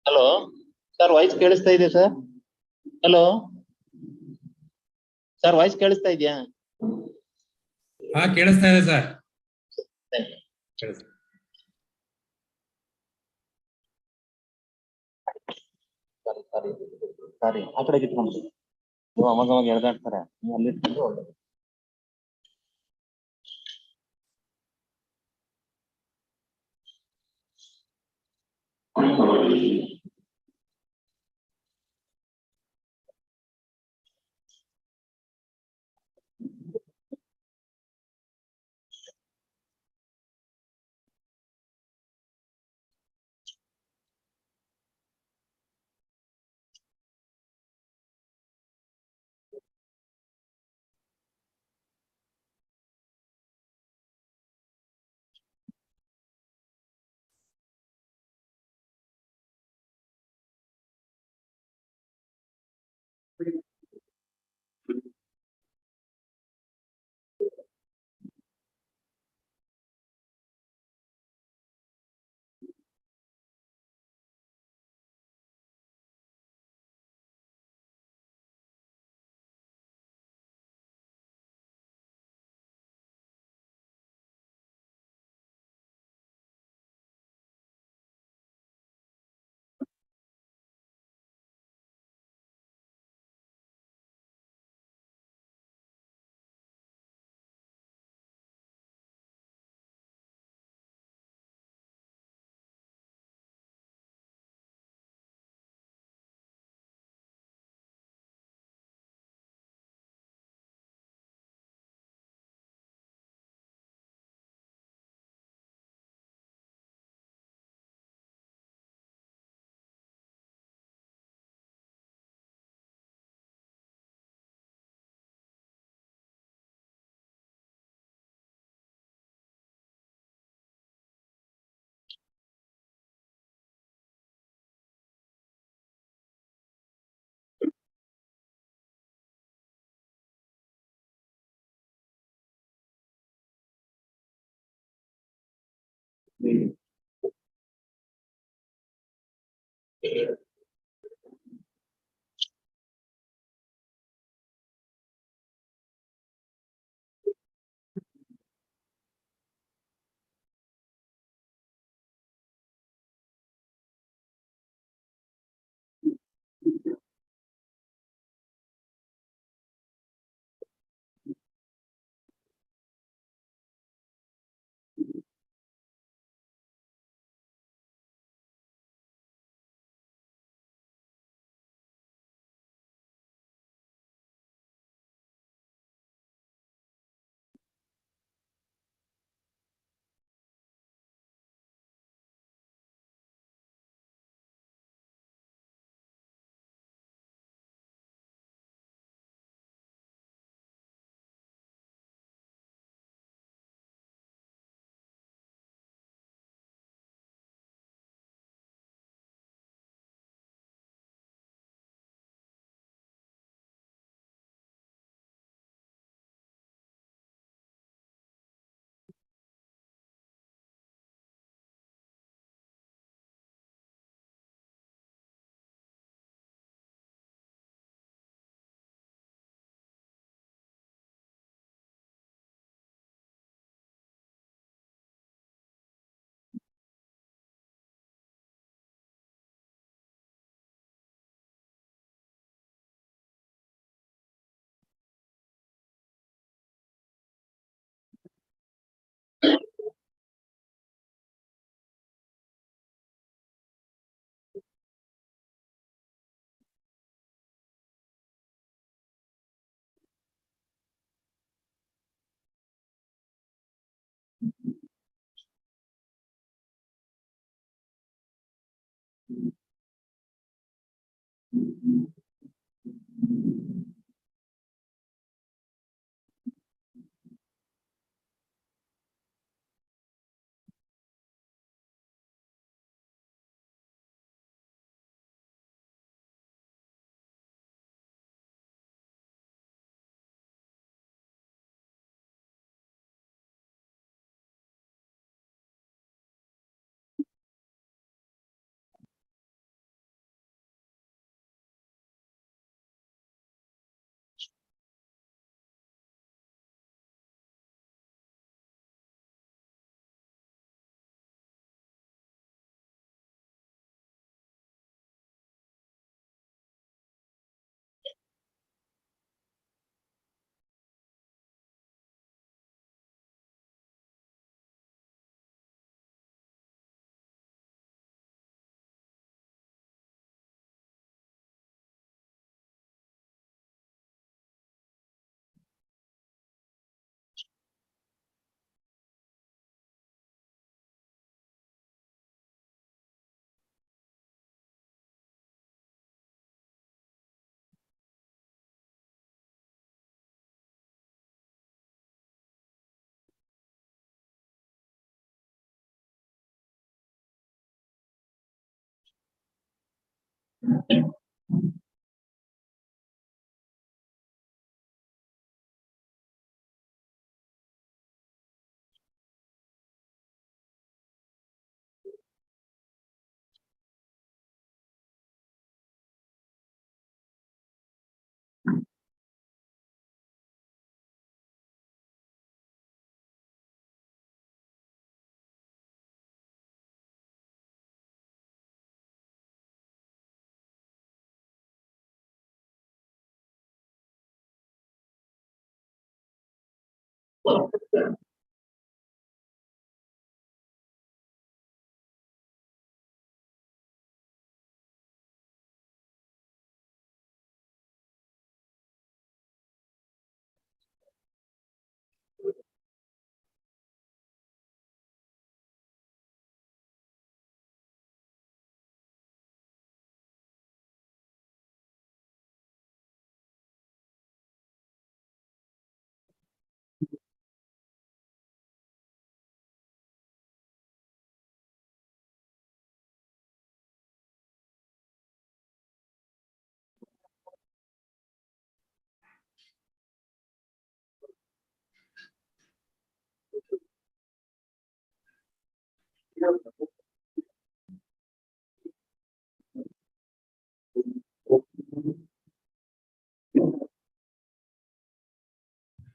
Hello sir, voice ಕೇಳಿಸ್ತಾ ಇದೆ sir? Hello sir, voice ಕೇಳಿಸ್ತಾ ಇದೆಯಾ? ಹಾ, ಕೇಳಿಸ್ತಾ ಇದೆ ಸರ್. ಸಾರಿ, ಆ ಕಡೆ ಕಿತ್ಕೊಂಡು ಅವಾಗ ಅವಾಗ ಎಳ್ದಾಡ್ತಾರೆ, ಅಲ್ಲಿ ಇಟ್ಕೊಂಡು ಒಳ್ಳೆದು.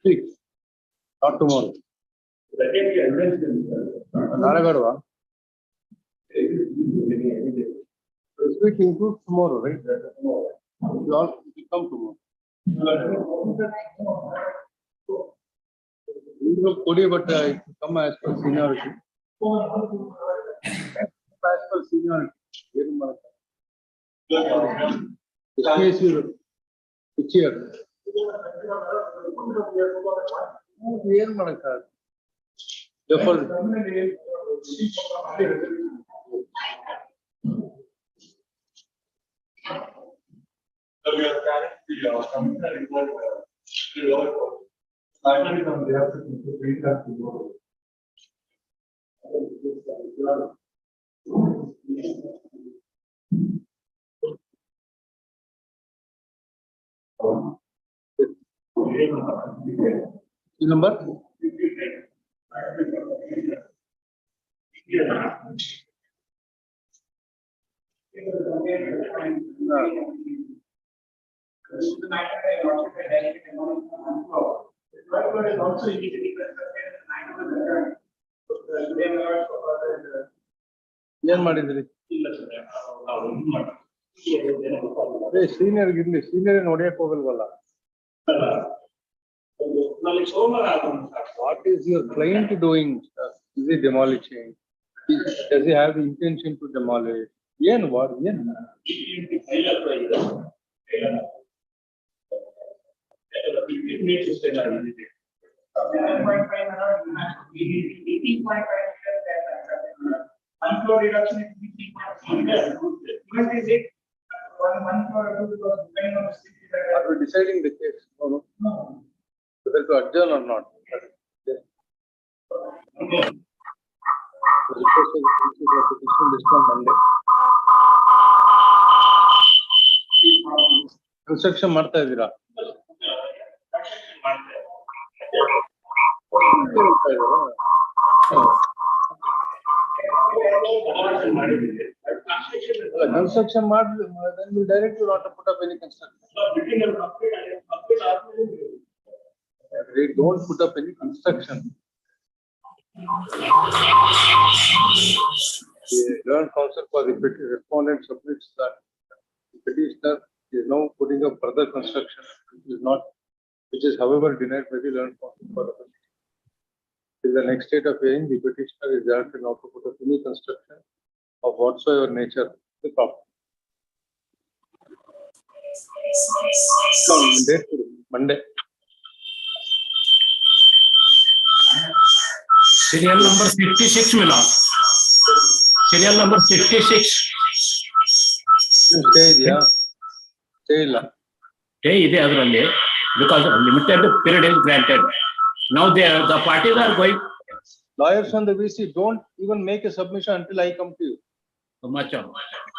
Six. Not tomorrow. Naragadwa. This week includes tomorrow, right? You all will come tomorrow. You will Kodi, but it will come as per seniority. As per seniority. Which case you which year? Year Malaka. Therefore, number? ಏನ್ ಮಾಡಿದ್ರಿ senior ಇರ್ಲಿ senior ನೋಡಿಯಕ್ ಹೋಗಲ್ವಲ್ಲ what is your client doing? Is he demolishing? Does he have the intention to demolish? Yen what? Yen? Unflow reduction is 3.5. One floor because depending on the city. Are we deciding the case? No. Whether to adjourn or not? Construction ಮಾಡ್ತಾ ಇದ್ದೀರಾ? Construction then we directly not to put up any construction. They don't put up any construction. The learned counsel for the respondent submits that the petitioner is now putting up further construction, which is however denied by the learned counsel for the petition. In the next state of hearing, the petitioner is directed not to put up any construction of whatsoever nature of the property. Monday. Serial number 56 Milan. Serial number 56. Stay there. Stay la. Stay ಇದೆ ಅದರಲ್ಲಿ because limited period is granted. Now the parties are going. Lawyers on the VC don't even make a submission until I come to you. Much of.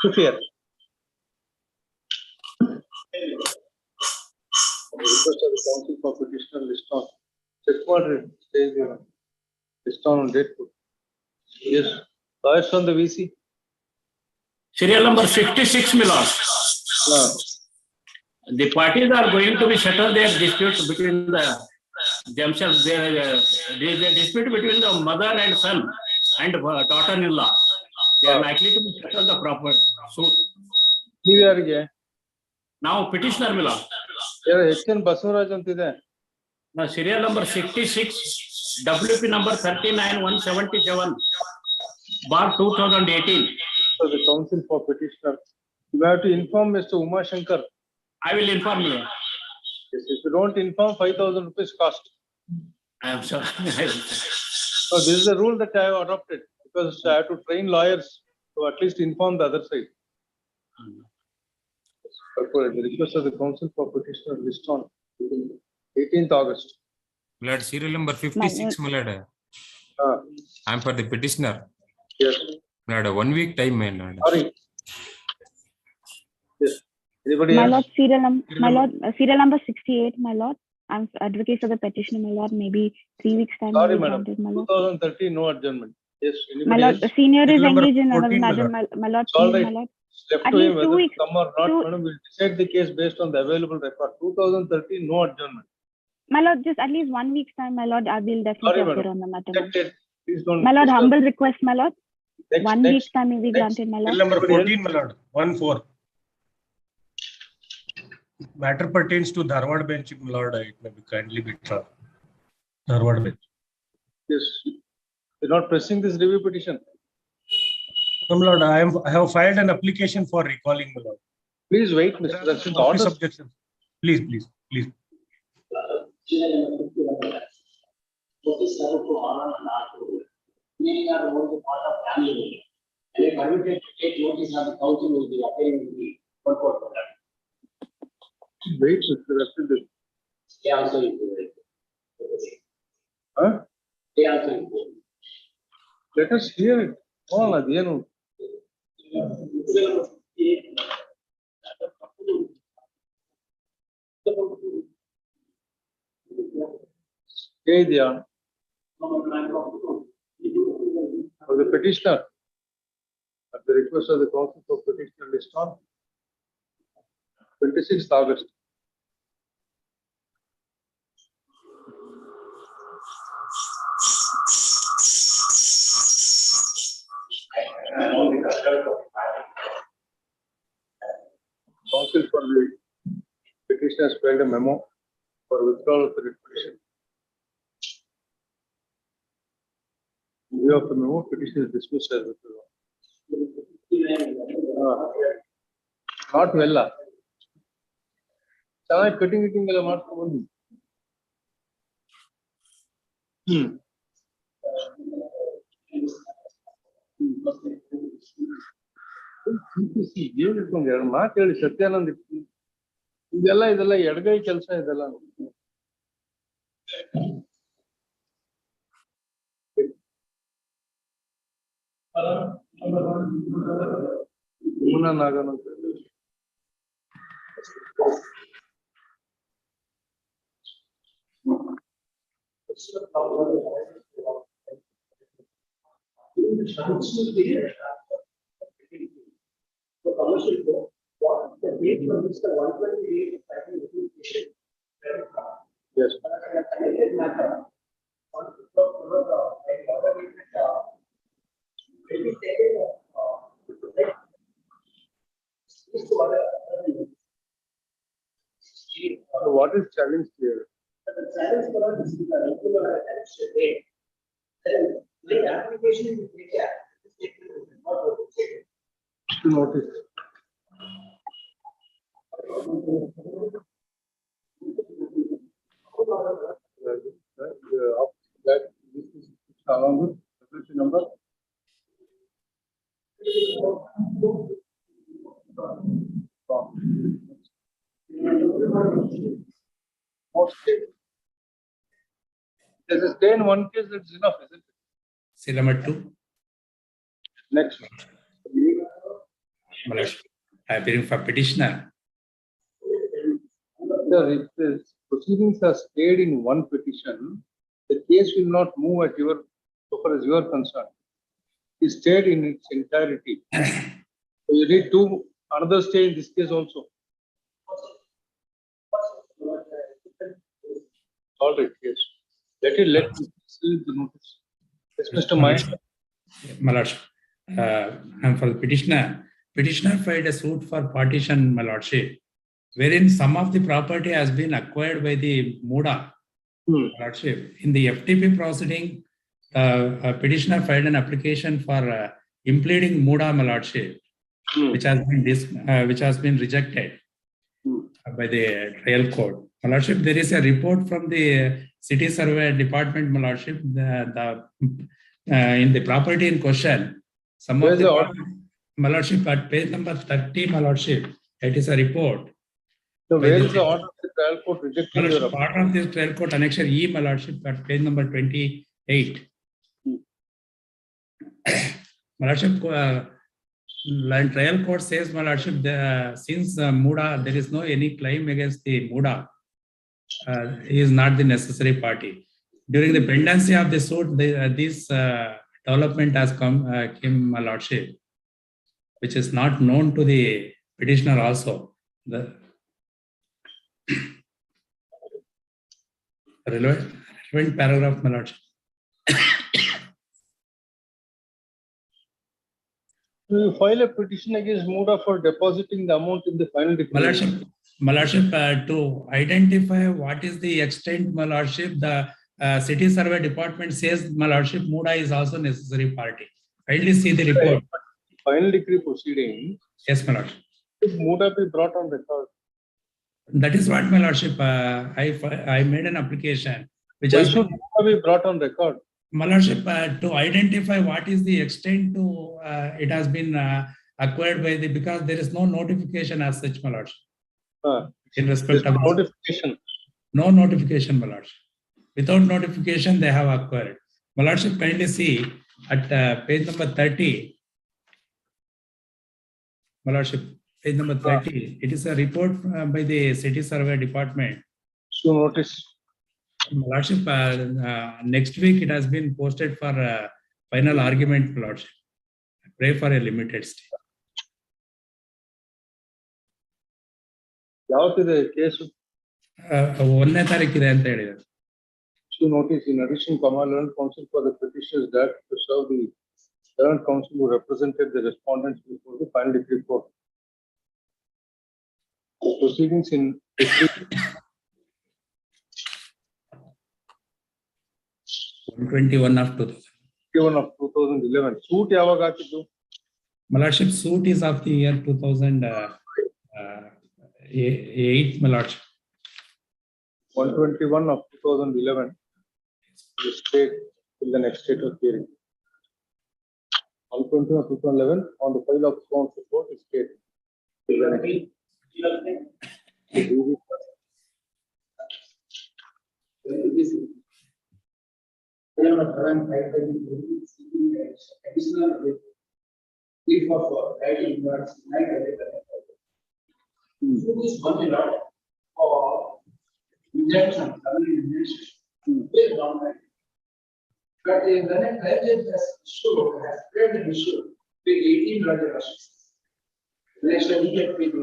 To fear. Request of the council for petitioner list on check order stage list on date. Yes, lawyers on the VC. Serial number 66, my lord. The parties are going to be settle their dispute between themselves. There is a dispute between the mother and son and daughter-in-law. They are likely to be settled the proper suit. Now petitioner, my lord. HN Basuraj antide. Now serial number 66, WP number 39177, bar 2018. So the council for petitioner. You have to inform Mr. Uma Shankar. I will inform you. Yes, if you don't inform, 5,000 rupees cost. I am sorry. So this is the rule that I have adopted because I have to train lawyers to at least inform the other side. The request of the council for petitioner list on 18th August. Lord, serial number 56, my lord. I am for the petitioner. Yes. Lord, 1 week time, my lord. Sorry. Yes. Anybody My else? lord, serial number 68, my lord. I'm advocate for the petitioner, my lord. Maybe 3 weeks time. Sorry, will be madam. granted, my lord. 2013, no adjournment. Yes. My Anybody lord, else? the senior is Serial number engaged in another 14, my matter, lord. my lord. It's all Please, right. my lord. Left At to him least 2 whether weeks. to come or not, madam. We'll decide the case based on the available record. 2013, no adjournment. My lord, just at least 1 week's time, my lord. I will definitely Sorry, appear madam. on the matter. Check it. Please don't. My lord, disturb. humble request, my lord. Next, 1 next. week's time will be next. granted, my Bill lord. number 14, my lord, 1-4. Matter pertains to Dharwad bench, my lord. It may be kindly be tried. Dharwad bench. Yes. You're not pressing this review petition. No, my lord, I have filed an application for recalling, my lord. Please wait, Mr. Darshan. The Office orders. objection. Please. Meaning are only part of family. And if permitted to take notice of the council will be appearing in the court for that. Wait, Mr. Darshan. They also included. Huh? They also included. Let us hear it. Oh, Adiyanu. Hey, Diyan. For the petitioner, at the request of the council for petitioner list on 26th August. Council for the petitioner has filed a memo for withdrawal of the writ petition. In view of the memo, petition is dismissed as withdrawn. Not well. Cutting ಎಲ್ಲ ಮಾಡ್ಕೊಂಡು ಎರಡು ಮಾತು ಹೇಳಿ ಸತ್ಯಾನಂದ ಇದೆಲ್ಲ ಎಡಗೈ ಕೆಲಸ ಇದೆಲ್ಲ ನಾಗನ So commercial code, what the date from which the 120 days of patent notification. Yes. Connected matter. On the what is challenged here? The challenge for us is the regular election date. Then the application is taken. To notice. That this is along with resolution number. There's a stay in one case, that's enough, isn't it? Serial number 2. Next one. I am appearing for petitioner. Sir, if the proceedings are stayed in one petition, the case will not move at your, so far as you are concerned. It stayed in its entirety. So you need to another stay in this case also. All right, yes. Let me see the notice. Yes, Mr. Maya. My lordship, I'm for the petitioner. Petitioner filed a suit for partition, my lordship, wherein some of the property has been acquired by the Muda, my lordship. In the FTP proceeding, petitioner filed an application for impleading Muda, my lordship, which has been rejected by the trial court. My lordship, there is a report from the city survey department, my lordship, in the property in question. Some of the my lordship, at page number 30, my lordship, it is a report. So where is the order of the trial court rejecting your application? Part of this trial court annexure E, my lordship, at page number 28. My lordship, trial court says, my lordship, since Muda, there is no any claim against the Muda, he is not the necessary party. During the pendency of the suit, this development has came, my lordship, which is not known to the petitioner also. The relevant paragraph, my lordship. You file a petition against Muda for depositing the amount in the final decree. My lordship, to identify what is the extent, my lordship, the city survey department says, my lordship, Muda is also necessary party. Kindly see the report. Final decree proceeding. Yes, my lordship. Should Muda be brought on record? That is what, my lordship, I made an application. Which Why has should Muda be brought on record? My lordship, to identify what is the extent to it has been acquired by the, because there is no notification as such, my lordship. In respect of notification. No notification, my lordship. Without notification, they have acquired. My lordship, kindly see at page number 30. My lordship, page number 30. It is a report by the city survey department. So notice. My lordship, next week it has been posted for final argument, my lordship. I pray for a limited stay. What is the case? Onne tarikide anta helidare. So notice, in addition, learned counsel for the petitioners that to serve the learned counsel who represented the respondents before the final decree court. The proceedings in 121 of 2011. Suit ಯಾವಾಗ ಹಾಕಿದ್ದು? My lordship, suit is of the year 2008, my lordship. 121 of 2011. The state till the next state of hearing. 121 of 2011 on the file of counsel report is state. But when a judge has spread an issue with 18 regulations, he get paid.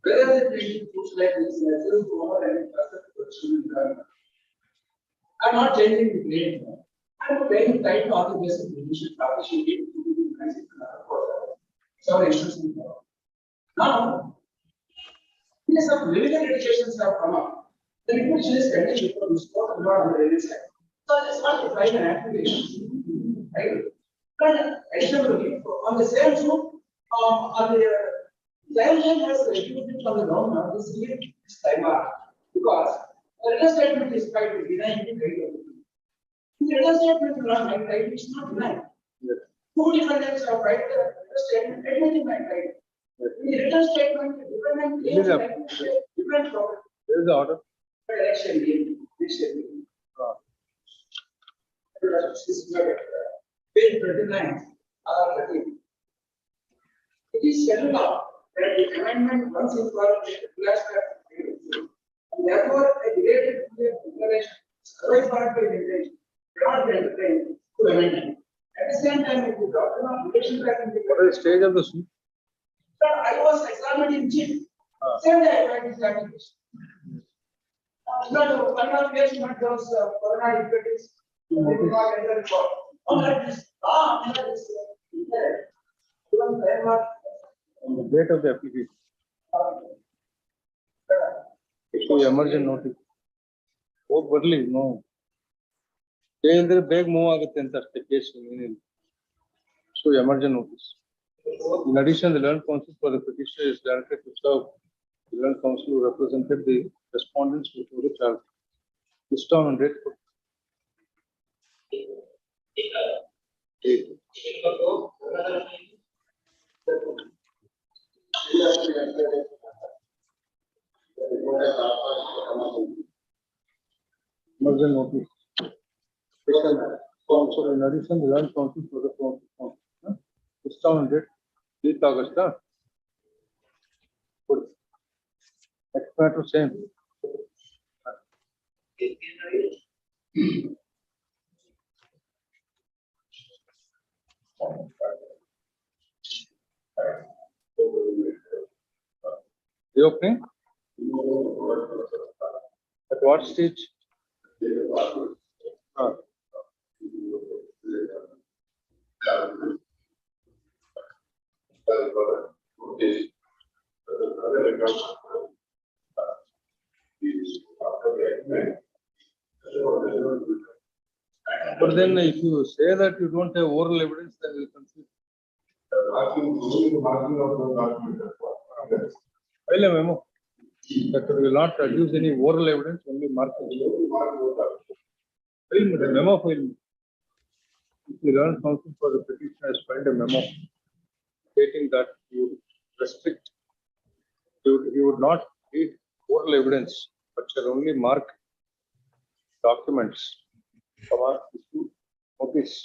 Whether the treaty puts like this, I'm not changing the grade. I'm very tight to other basic judicial practice. So issues. Now, some limited regulations have come up. The regulation is pending before this court and not on the railway side. So it's not to file an application. Right? But additionally, on the same suit, on the violation has refused on the ground now, this is time out. Because the real statement is quite denying the right of the people. The real statement is not my right, it's not denied. Two different types of right, the real statement, admitting my right. The real statement, different problem. Where is the order? Election game, page 29, it is settled out that the amendment once incorporated last year. And therefore, a related declaration, otherwise part by declaration, cannot be entertained to amendment. At the same time, if the doctrine of relation back in the. What is the stage of the suit? Sir, I was examined in chief. Same day I tried this application. No, 1.5 years, not those corona difficulties. Not enter the court. Under this law, under this. Even framework. On the date of the application. Issue emergent notice. Oh, ಬರ್ಲಿ no. ಬೇಗ move ಆಗುತ್ತೆ ಅಂತ ಅಷ್ಟೇ case ಏನಿಲ್ಲ. So emergent notice. In addition, the learned counsel for the petitioner is directed to serve the learned counsel who represented the respondents before the trial. This term and date. Emergent notice. Counsel in addition, the learned counsel for the this town and date 8th August. Good. Next matter same. Reopening? At what stage? But then if you say that you don't have oral evidence, then we'll consider. File a memo that we will not adduce any oral evidence, only mark. File a memo file. If the learned counsel for the petitioner has filed a memo stating that you restrict, you would not read oral evidence, but shall only mark documents. Notice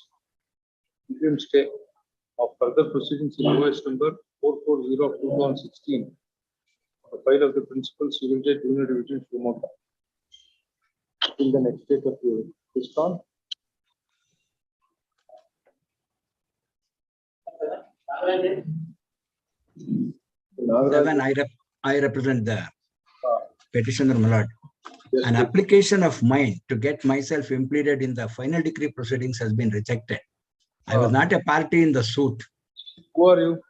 interim stay of further proceedings in OS number 440 of 2016. The file of the principal civil judge junior division Shumoga. In the next state of your discount. I represent the petitioner, my lord. Yes, An application of mine to get myself impleaded in the final decree proceedings has been rejected. I was not a party in the suit. Who are you?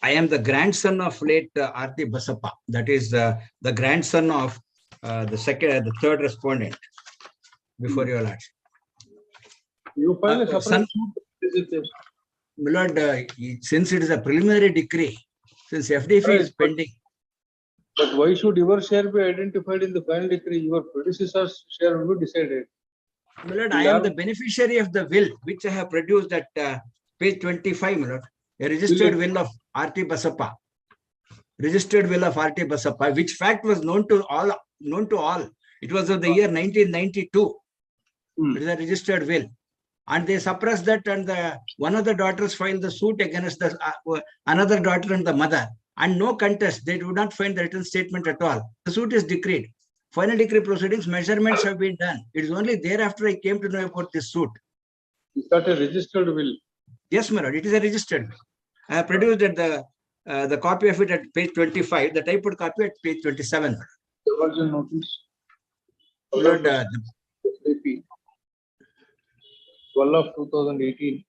I am the grandson of late R.T. Basappa. That is the grandson of the third respondent before your lordship. You file a separate son, suit. My lord, since it is a preliminary decree, since FDF is pending. But why should your share be identified in the final decree? Your predecessor's share will be decided. My lord, I am the beneficiary of the will which I have produced at page 25, my lord. A registered will of R.T. Basappa. Registered will of R.T. Basappa, which fact was known to all. It was of the year 1992. It is a registered will. And they suppressed that, and one of the daughters filed the suit against the another daughter and the mother. And no contest, they do not find the written statement at all. The suit is decreed. Final decree proceedings, measurements have been done. It is only thereafter I came to know about this suit. Is that a registered will? Yes, my lord, it is a registered. I have produced at the copy of it at page 25, the typed copy at page 27. Emergent notice. Lord, 12 of 2018.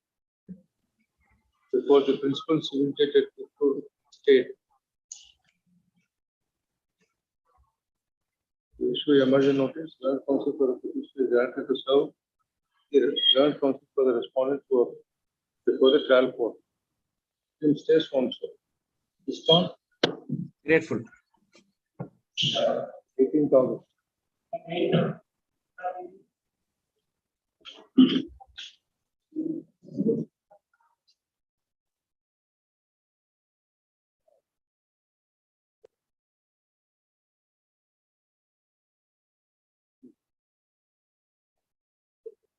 Before the principal civil judge at Puttur State. To issue emergent notice, learned counsel for the petitioner is directed to serve the learned counsel for the respondent before the trial court. In state also. Discount? Grateful. 18th August.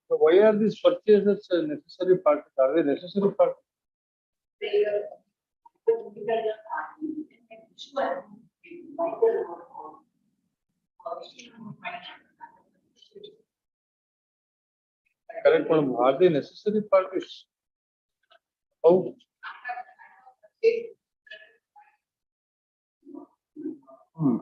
So why are these purchases a necessary part? Are they necessary part? Correct, madam. Are they necessary parties? How? Hmm.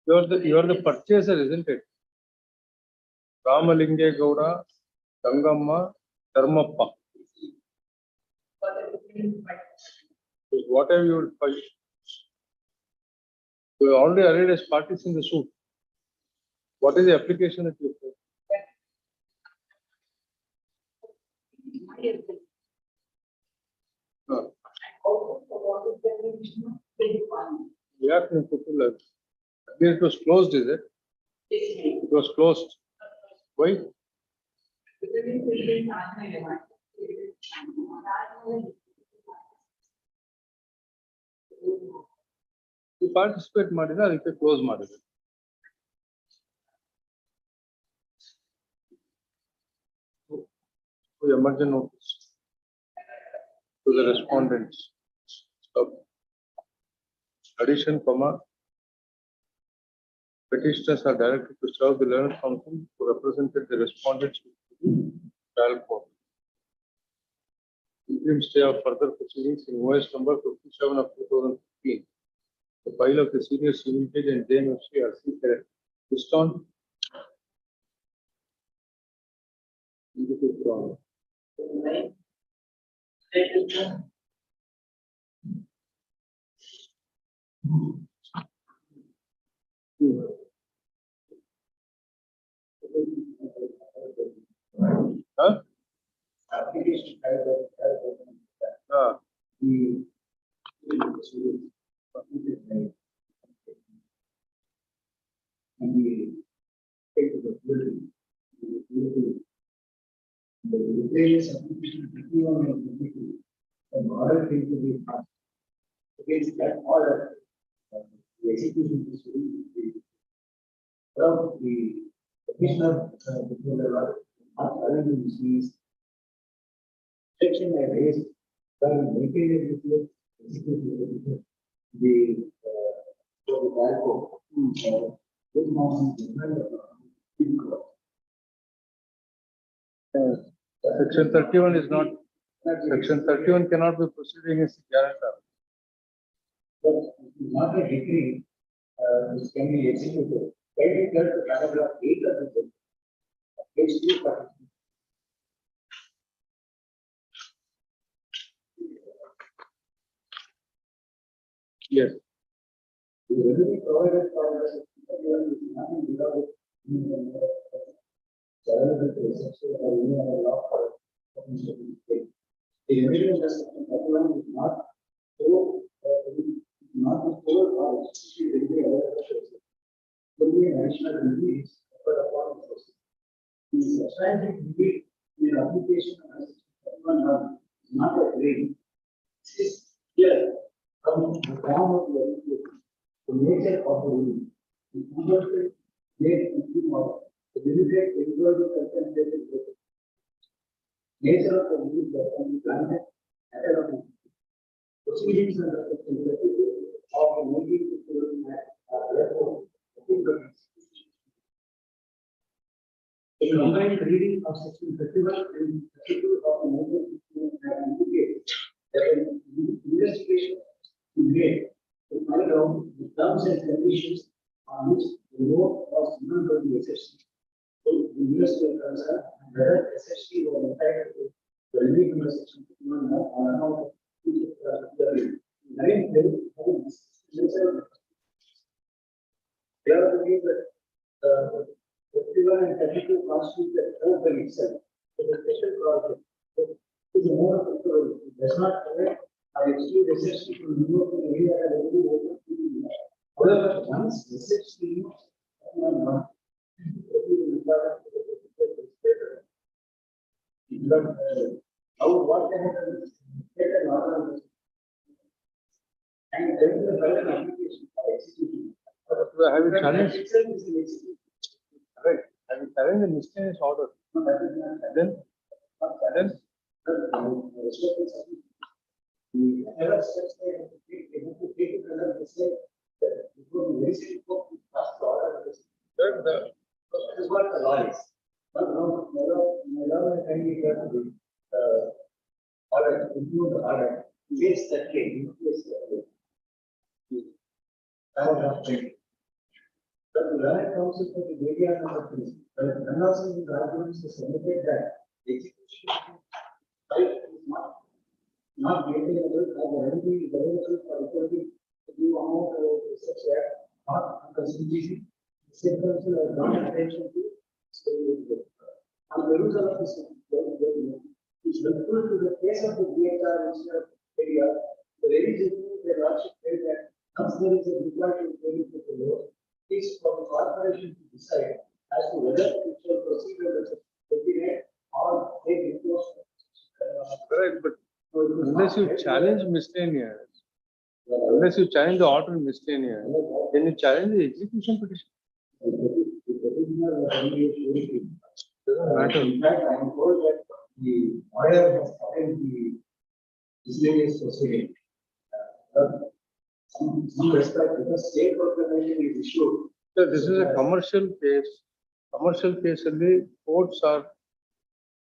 You are the purchaser, isn't it? Ramalinge Gowda, Gangamma, Dharmappa. What have you filed? You already arrayed as parties in the suit. What is the application that you filed? No. Yeah, it was closed, is it? It was closed. Why? You participate ಮಾಡಿದ್ರೆ ಅದಕ್ಕೆ close ಮಾಡಿದ್ರು. So emergent notice to the respondents. Stop. Addition, comma. Petitioners are directed to serve the learned counsel who represented the respondents to the trial court. Interim stay of further proceedings in OS number 57 of 2015. The file of the senior civil judge and JMFC RC list on. Huh? Against that order, the execution is from the commissioner before the law, section I raised, the material report, the Section 31 is not. Section 31 cannot be proceeding as a guarantor. but not a decree, which can be executed. Paragraph 8 of the bill. Page 2. Yes. The revenue provided for the nothing without it. The revenue is not so, not the whole or especially only an additional release for the foreign person. The substantive release in an application not a claim. This is clear from the ground of the application, the nature of the rule. The converted made into the benefit involved in contemplated nature of the rule that can be granted ahead of it. Proceedings under section 32 of the making therefore a combined reading of section 31 and 32 of the making indicates that an investigation is made to find out the terms and conditions on which the law was given by the SSC. So the investigator concerned whether SSC was entitled to the relief under section 51 or not. They are the way that 51 and 32 constitute the third by itself. So the special project is more of a it does not affect are exclude assets to remove from the area that are already open to the. However, once assets to remove. But how what they have to get an order and then the file application for execution. Have you challenged? Itself is an execution. Right. Have you challenged the miscellaneous order? Then. The other steps they have to take it under the same. It would be very simple to pass the order. That is what the law is. But no, can be done. Order, include the order, place that case, place that case. But the land council for the area number 3, none of the arguments is submitted that execution right is not maintainable as the remedy is available for authority to do amount of such act, not constitution. The state council has drawn attention to state. On the rules of this, which refer to the case of the DHR area, the very simple, the lordship said that once there is a requirement to verify the law, it is for the corporation to decide as to whether it shall proceed with the copyright or take enforcement. Right, but unless you challenge miscellaneous, unless you challenge the order in miscellaneous, then you challenge the execution petition. Doesn't matter. In fact, I am told that the order has started the miscellaneous proceeding. Some respect because state proclamation is issued. So this is a commercial case. Commercial case only courts are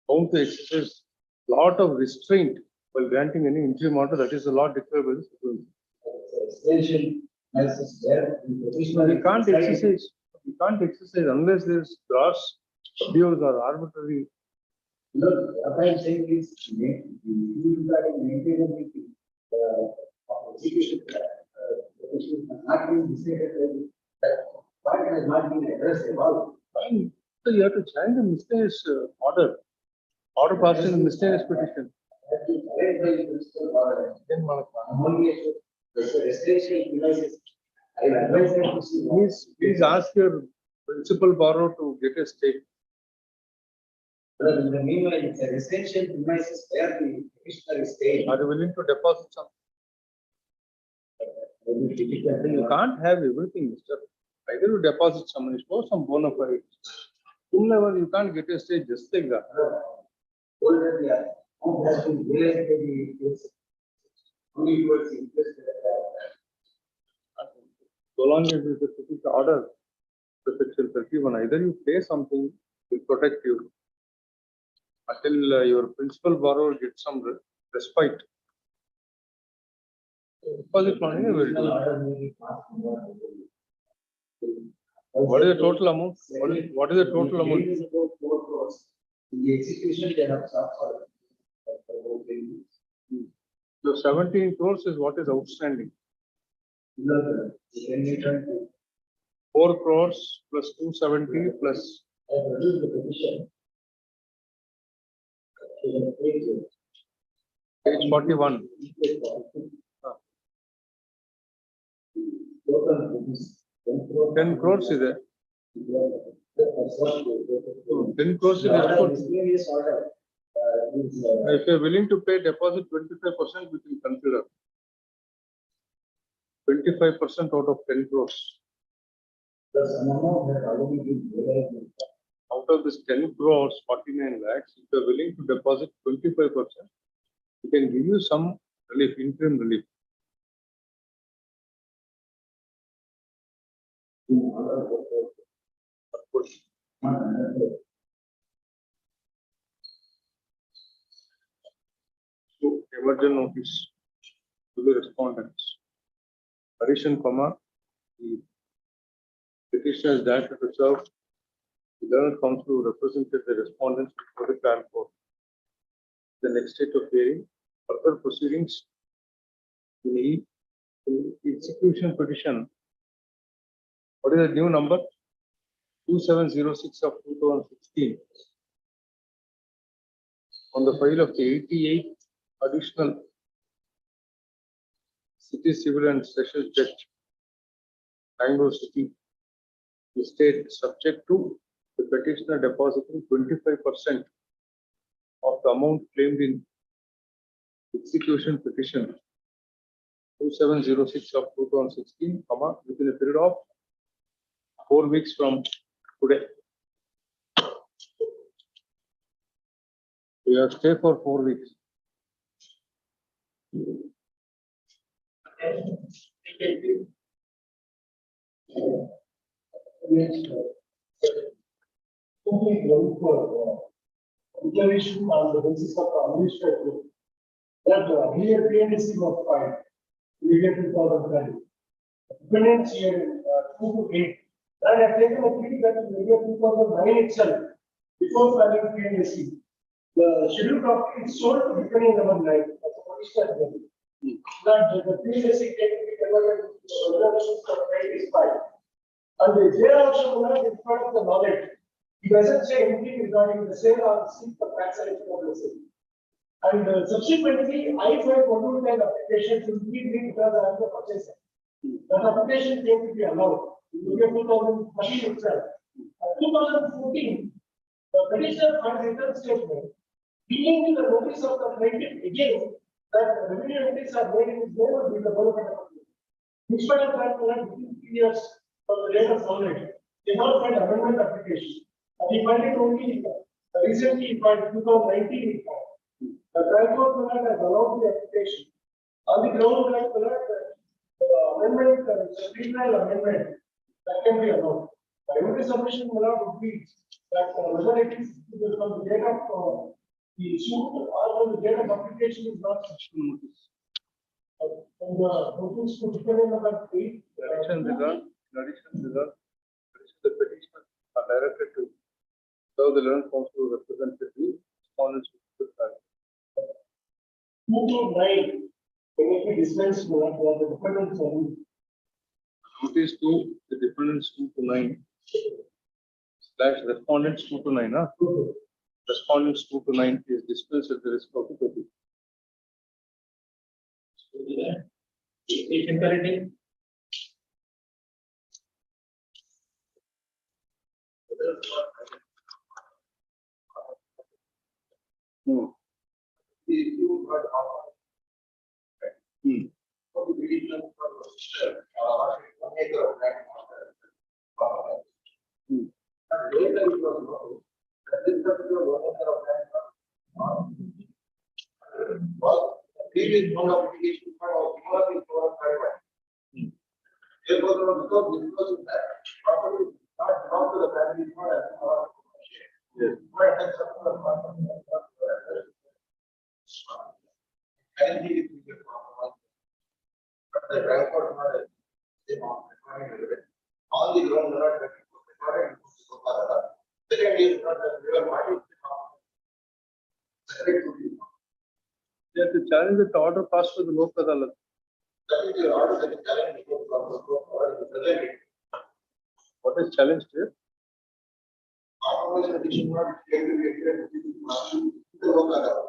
bound to exercise lot of restraint while granting any interim order. That is the law declared by the Supreme Court. Extension analysis there. You can't exercise. You can't exercise unless there is gross abuse or arbitrary. What I'm saying is, the maintainability of execution has not been decided. That has not been addressed at all. Fine. So you have to challenge the miscellaneous order. Order passed in the miscellaneous petition. Then please ask your principal borrower to get a stay. In the meanwhile, it's a residential premises where the petitioner is staying. Are you willing to deposit something? You can't have everything, Mr. Either you deposit some, show some bona fide. You can't get a stay just like that. So long as it is a specific order, the section 31, either you pay something to protect you until your principal borrower gets some respite. Deposit money will do. What is the total amount? What is the total amount? The execution they have suffered. So 17 crores is what is outstanding. 4 crores plus 270 plus. Page 41. 10 crores is there. 10 crores is there. If you are willing to pay deposit 25%, we can consider. 25% out of 10 crores. Out of this 10 crores, 49 lakhs, if you are willing to deposit 25%, we can give you some relief, interim relief. Of course. So, emergent notice to the respondents. Addition, comma, the petitioner is directed to serve the learned counsel who represented the respondents before the trial court. The next state of hearing, further proceedings in the execution petition. What is the new number? 2706 of 2016. On the file of the 88th additional City Civil and Sessions Judge, Bangalore City, the state subject to the petitioner depositing 25% of the amount claimed in execution petition 2706 of 2016, within a period of 4 weeks from today. We have stay for 4 weeks. Declaration on the basis of administrative that here PNC was filed immediately 2010. Dependents here 2 to 8. And I have taken a plea that in the year 2009 itself, before filing PNC, the scheduled property is sold to dependent number 9 as a petitioner. That the PNC can be converted to reservations of right is filed. And they are also not in front of the knowledge. He doesn't say anything regarding the sale or seek for taxation of the sale. And subsequently, I filed 1 application to be because I am the purchaser. That application came to be allowed in the year 2013 itself. 2014, the petitioner filed a return statement dealing with the notice of the plaintiff again that the revenue entities are made in his name and with the benefit of the in spite of that, within 3 years from the date of knowledge, they not filed amendment application. And he filed it only recently, he filed 2019. He filed. The High Court has allowed the application on the ground that the amendment, streamlined amendment that can be allowed. The only submission would be that whether it is from the date of the suit or from the date of application is not such a notice. And the notice to dependent number 8. The petitioner are directed to serve the learned counsel represented the respondents with the fact. 2 to 9 can it be dispensed for the dependent service. Notice to the defendants 2 to 9 / respondents 2 to 9. Respondents 2 to 9 is dispensed at the risk of the petition. On the ground, second is not They have to challenge the order passed to the Lok Adalat. that is the order that is challenged before. What is challenged here? Compromise petition not came to be entered into the Lok Adalat.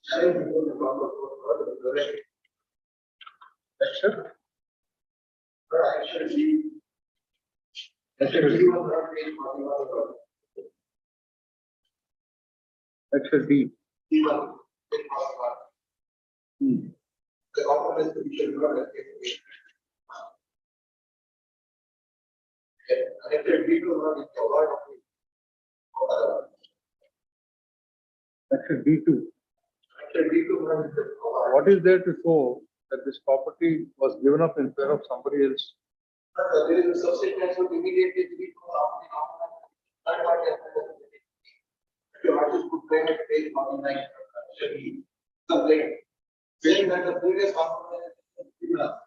Challenge before the proper Action. Action B. Action B was not made for Action D. the the compromise petition not made. Action B was not in the order of Action D2. Action B was not in the order. What is there to show that this property was given up in favor of somebody else? There is a subsequence of immediately your artist could claim at page 49 complaint saying that the previous compromise is not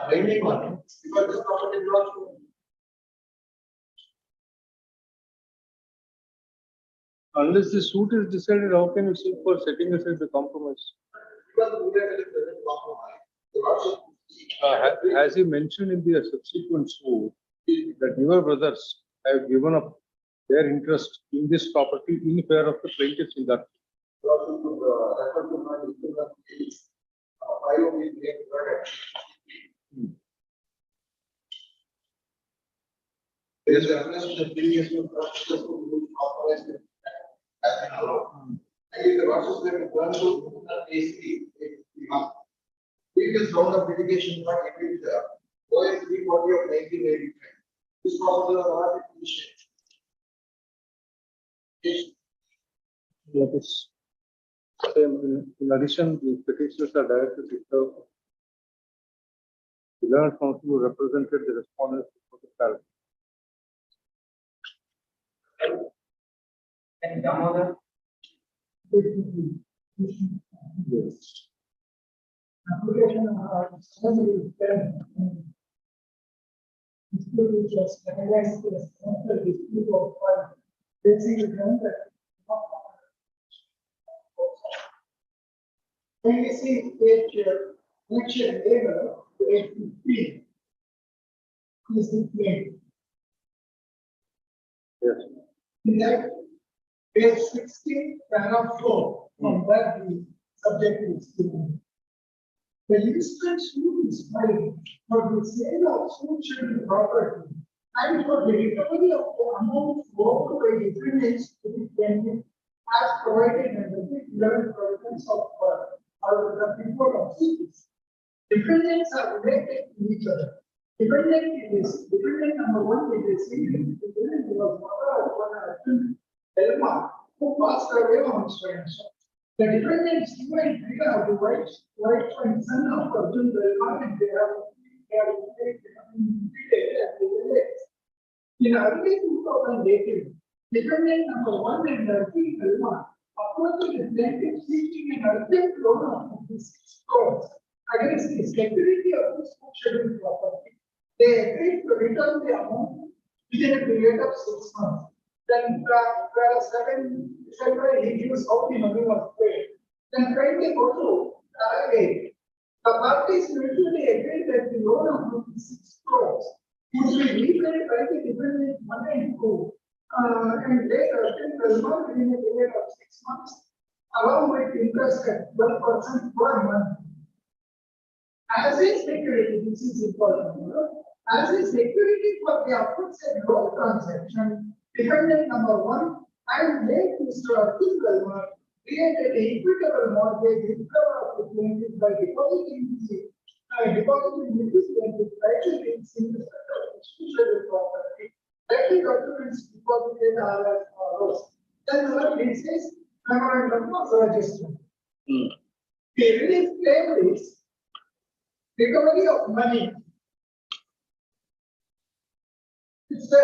binding on him because this property belongs to him. Unless the suit is decided, how can you seek for setting aside the compromise? Because the previous compromise, the artist Has he mentioned in the subsequent suit that your brothers have given up their interest in this property in favor of the plaintiffs in that? refer to the There is reference to the previous one, authorized has been allowed. And if the process were to turn to AC, previous round of litigation got agreed with OS 340 of 1985. This process was allowed to initiate. That is same. In addition, the petitioners are directed to serve the learned counsel who represented the respondents before the palace. And Damodar. Yes. Application of summary term. Dispute which was recognized as after dispute of file. Basically, that. When we see page election labor, page 15. Is the claim. Yes. In that, page 16, paragraph 4, from that the subject is given. The instant suit is filed for the sale of suit property and for the recovery of the amount owed by defendants to be claimed as provided under the 11 provisions of the report of cities. Defendants are related to each other. Defendant number one is defendant was mother of one Elma, who passed away on strange. The defendants even figure the wife and son of Arjun Elma, and they have in early 2018, defendant number one and Arjun Elma approached the plaintiff seeking an urgent loan of 56 crores against the security of this scheduled property. They agreed to return the amount within a period of 6 months. Then, whereas 7 February, he gives how the money was paid. Then, finally, go to 8. The parties mutually agreed that the loan of 56 crores would be repaid by the defendant 1 and 2. And later, within a period of 6 months, along with interest at 12% per month. As a security, this is important. As a security for the aforesaid loan transaction, defendant number one and late Mr. Arjun Elma created an equitable mortgage in cover of the plaintiff by depositing the plaintiff directly in the scheduled property. Directly documents deposited are as follows. Then it says memorandum of register. The relief claim is recovery of money. It's a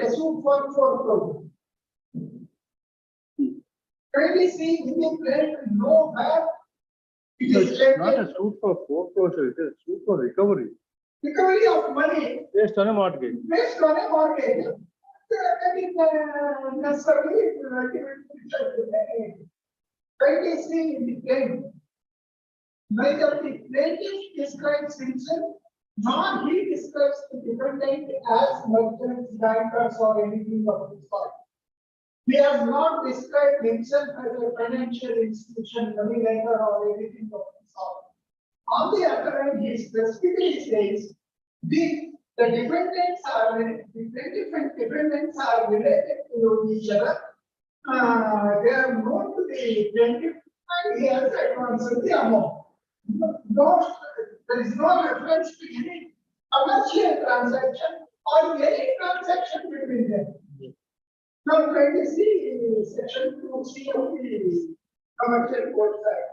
suit for foreclosure. Currently see in the claim no back. It is Not a suit for foreclosure, it is a suit for recovery. Recovery of money Based on a mortgage. based on a mortgage. That is necessarily currently see in the claim. Neither the plaintiff describes himself nor he describes the defendant as merchants, bankers, or anything of the sort. He has not described himself as a financial institution, money lender, or anything of the sort. On the other hand, he specifically says the defendants are the plaintiff and defendants are related to each other. They are known to the plaintiff, and he has advanced the amount. No, there is no reference to any commercial transaction or any transaction between them. Now, when we see section 2C of the Commercial Code Act,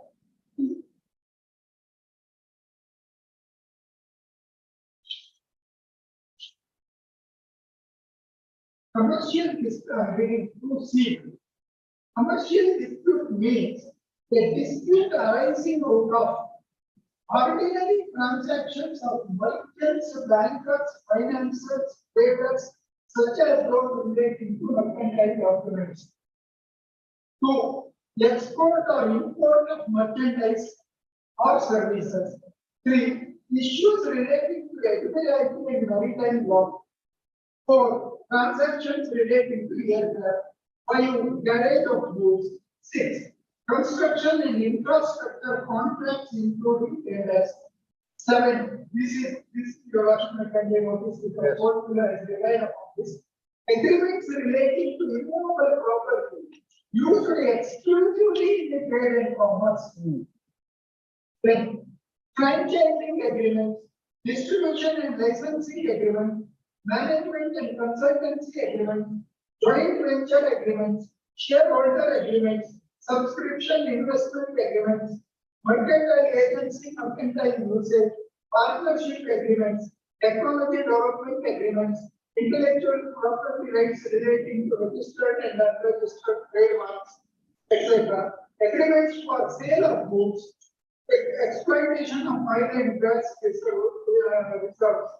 commercial reading 2C. Commercial dispute means a dispute arising out of ordinary transactions of merchants, bankers, financiers, traders, such as those relating to mercantile documents. 2. Export or import of merchandise or services. 3. Issues relating to advertising and maritime law. 4. Transactions relating to aircraft. 5. Garage of goods. 6. Construction and infrastructure contracts including areas. 7. This your Worship may kindly notice because fourth pillar is relied upon this. Agreements relating to immovable property usually exclusively in the trade and commerce. Then franchising agreements, distribution and licensing agreements, management and consultancy agreements, joint venture agreements, shareholder agreements, subscription investment agreements, mercantile agency mercantile usage, partnership agreements, technology development agreements, intellectual property rights relating to registered and unregistered trademarks, etc. Agreements for sale of goods, exploitation of oil and gas reserves,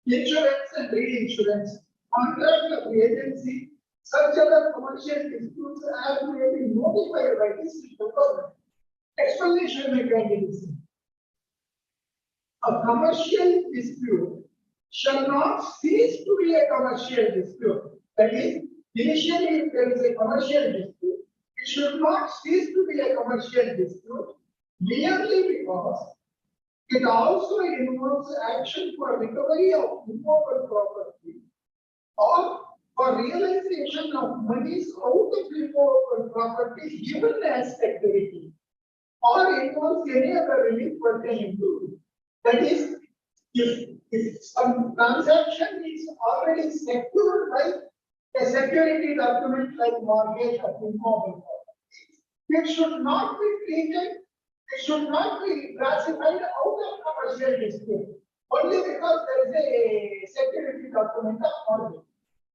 insurance and reinsurance, contract of the agency, such other commercial disputes as may be notified by this government. Explanation mechanism. A commercial dispute shall not cease to be a commercial dispute. That is, initially, if there is a commercial dispute, it should not cease to be a commercial dispute merely because it also involves action for recovery of immovable property or for realization of monies out of immovable property given as security, or involves any other relief pertaining to it. That is, if some transaction is already secured by a security document like mortgage or immovable property, it should not be treated, it should not be classified out of commercial dispute only because there is a security document of mortgage.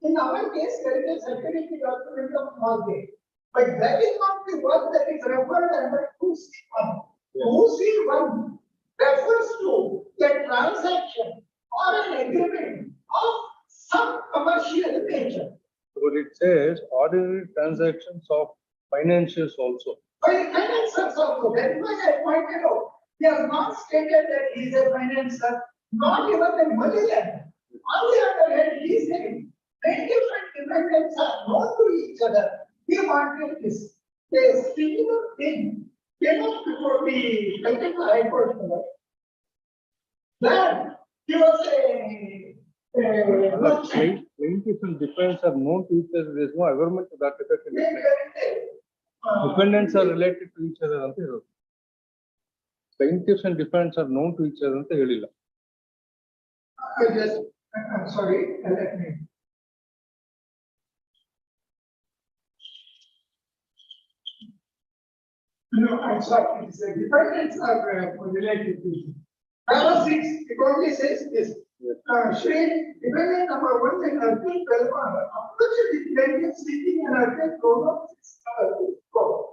In our case, there is a security document of mortgage, but that is not the work that is referred under 2C1. 2C1 refers to a transaction or an agreement of some commercial nature. But it says ordinary transactions of financials also. But financiers also, that's why I pointed out, he has not stated that he is a financier, not even a money lender. On the other hand, he is saying when different defendants are known to each other, he wanted this. A single thing came up before the Calcutta High Court. Then he was a Plaintiffs and defendants are known to each other. There is no averment to that effect. Defendants are related to each other. Plaintiffs and defendants are known to each other. I'm sorry, let me. No, I'm sorry, it's the defendants are related to each other. Paragraph 6, it only says this. Shri, defendant number 1 and Article 12 approach the plaintiff seeking an urgent loan of 6 crore.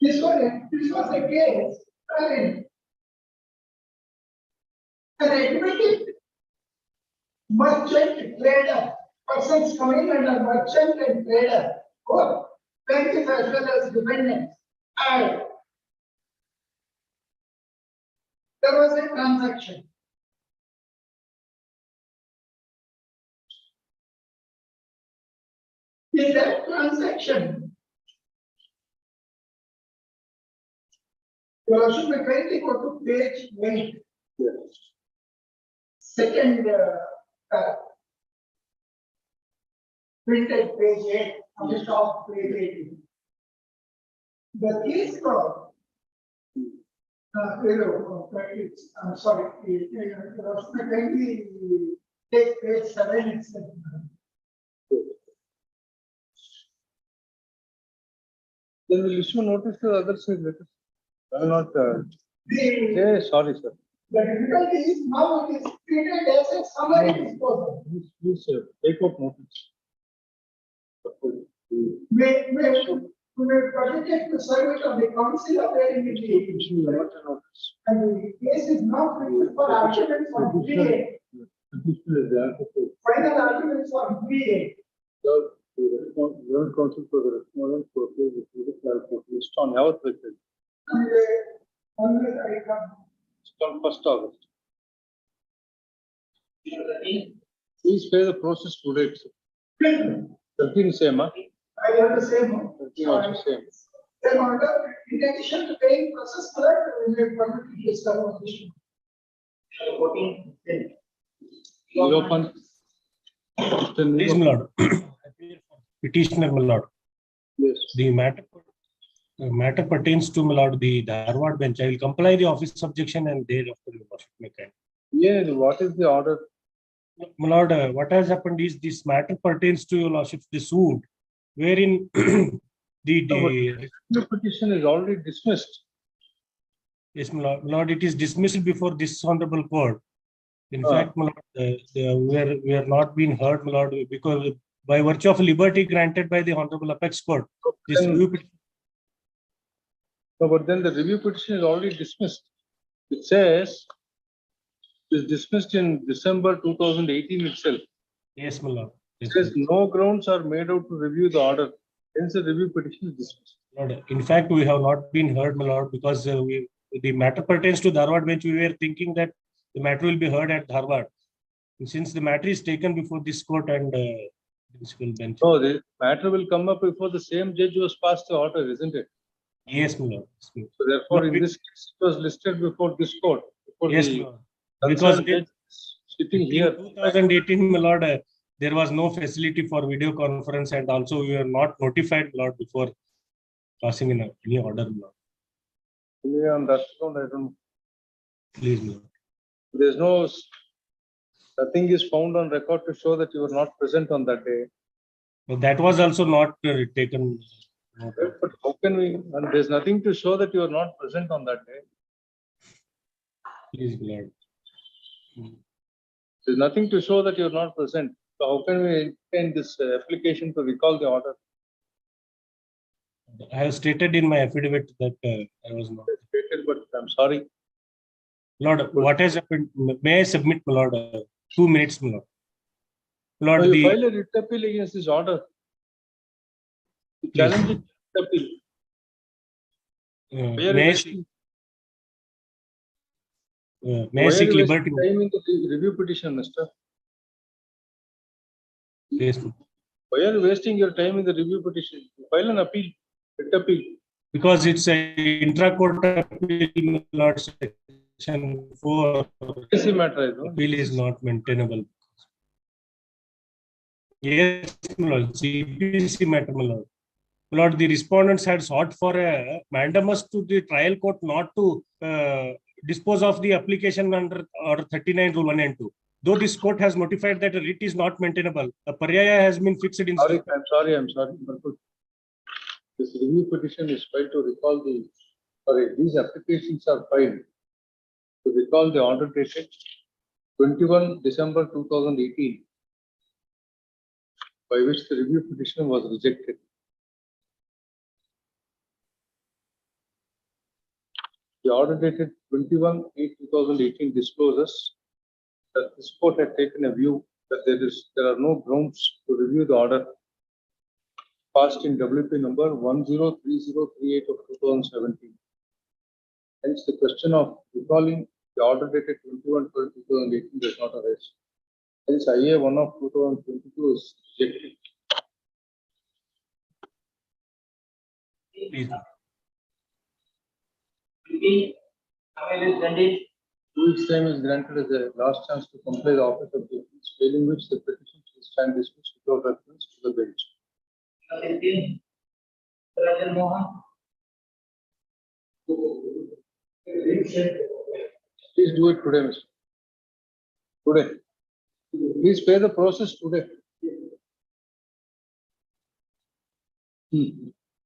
This was a case wherein an admitted merchant trader, persons coming under merchant and trader, both plaintiff as well as defendants, and there was a transaction. In that transaction, you should be kindly go to page 8. Second printed page 8 on the top page 18. The case called I'm sorry, you should be kindly take page 7 itself. Then we'll issue notice to the other side. Let us. I will not. Sorry, sir. The difficulty is now it is treated as a summary disposal. Please take up notice. May project to serve it on the council appearing in the notice. and the case is not written for arguments on 3A. Final arguments on 3A. Learned counsel for the respondent for the list on our record. And I come. On 1st August. Please pay the process today. Everything same, huh? I have the same. Everything also same. Then order, in addition to paying process clerk, we will permit this conversation. 14. Zero fund. Please, my lord. Petitioner, my lord. Yes. The matter pertains to, my lord, the Dharwad bench. I will comply the office subjection and thereafter your worship may kind. Yeah, what is the order? My lord, what has happened is this matter pertains to your lordship, the suit, wherein The petition is already dismissed. yes, my lord, it is dismissed before this honorable court. In fact, my lord, we are not being heard, my lord, because by virtue of liberty granted by the honorable apex court, this Then- review petition. No, but then the review petition is already dismissed. It says it is dismissed in December 2018 itself. Yes, my lord. It Yes, says no grounds are made out to review the order. Hence the review petition is dismissed. Lord, in fact, we have not been heard, my lord, because the matter pertains to Dharwad bench. We were thinking that the matter will be heard at Dharwad. And since the matter is taken before this court and principal bench. No, the matter will come up before the same judge who has passed the order, isn't it? Yes, my lord. Yes, my lord. So therefore, No, in this case, it was listed before this court. Before Yes, the my lord. Because concerned judge sitting in here. 2018, my lord, there was no facility for video conference, and also we were not notified, my lord, before passing in any order, my lord. Yeah, on that account, I don't know. Please, my lord. There's no, nothing is found on record to show that you were not present on that day. But that was also not taken. note of. But how can we, and there's nothing to show that you are not present on that day. Please, my lord. There's nothing to show that you are not present. So how can we entertain this application to recall the order? I have stated in my affidavit that I was not. Stated, but I'm sorry. Lord, what has happened? May I submit, my lord? 2 minutes, my lord. So Lord, you file a writ appeal against this order. You challenge it, writ appeal. Why are you may I wasting- may I why are seek you wasting liberty? time in the review petition, mister? Yes, Why are you wasting your time in the review petition? You file an appeal, writ appeal. because it's a intra-court appeal, my lord, section 4. CPC matter, I know. Appeal is not maintainable. Yes, my lord, CPC matter, my lord. My lord, the respondents had sought for a mandamus to the trial court not to dispose of the application under Order 39 Rule 1 and 2. Though this court has notified that a writ is not maintainable, a paryaya has been fixed in. Sorry, I'm sorry. This review petition is filed to recall the, sorry, these applications are filed to recall the order dated 21 December 2018, by which the review petition was rejected. The order dated 21/8/2018 discloses that this court had taken a view that there are no grounds to review the order passed in WP number 103038 of 2017. Hence, the question of recalling the order dated 21/12/2018 does not arise. Hence, IA 1 of 2022 is rejected. Please. 2 weeks time is granted as a last chance to comply the office of the failing which the petition shall stand dismissed without reference to the bench. Please do it today, Mr. Today. Please pay the process today.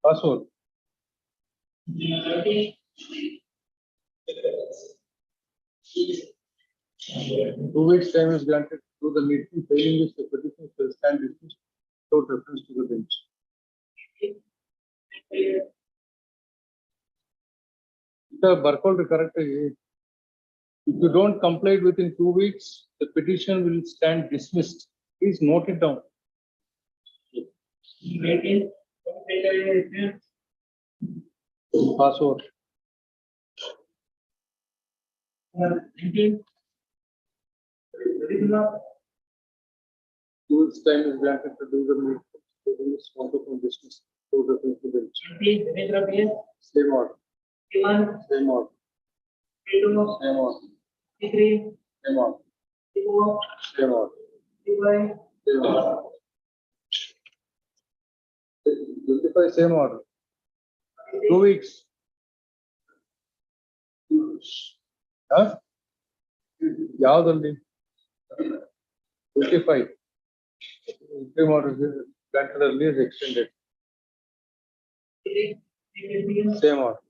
Password. 2 weeks time is granted to the meeting failing which the petition shall stand dismissed without reference to the bench. The Barcode correct. If you don't comply within 2 weeks, the petition will stand dismissed. Please note it down. Password. 2 weeks time is granted to do the meeting. From business to the bench. Same order. Same order. Same order. Same order. Same order. Same order. 25 same order. 2 weeks. Huh? ಯಾವ್ದಲ್ಲಿ 25 interim order is granted earlier is extended. Same order.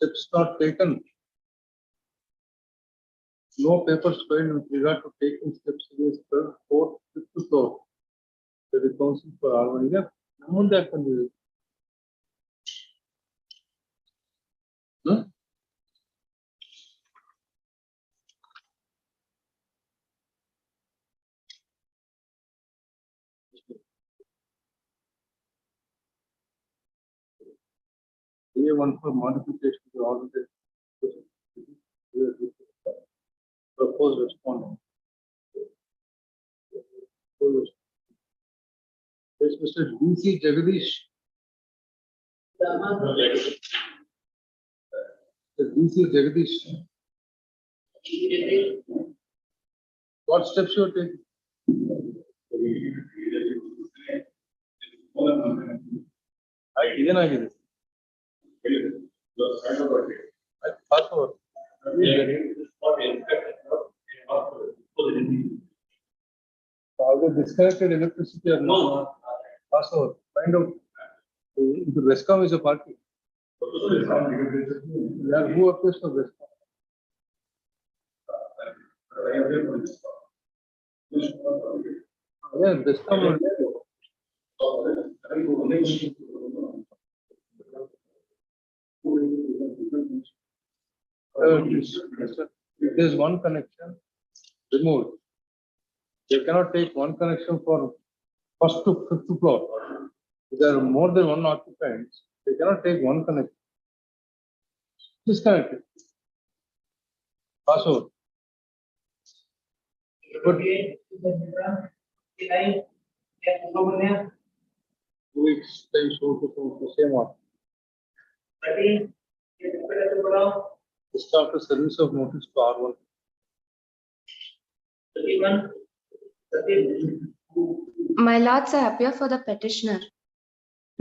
Steps not taken. No papers filed with regard to taking steps against third, fourth, fifth floor. The council for R1. Yeah, no that can be. A1 for modification to order. Proposed respondent. Yes, Mr. DC Jagadish. DC Jagadish. What steps you are taking? ಏನಾಗಿದೆ password disconnected electricity or no password find out the Rescom is a party. Yeah, who applies for Rescom? Yeah, Rescom if there is one connection, removed. They cannot take one connection for first to fifth floor. If there are more than one occupants, they cannot take one connection. Disconnected. Password. But 2 weeks time so to the same one. Start the service of notice to R1. My lords, I appear for the petitioner.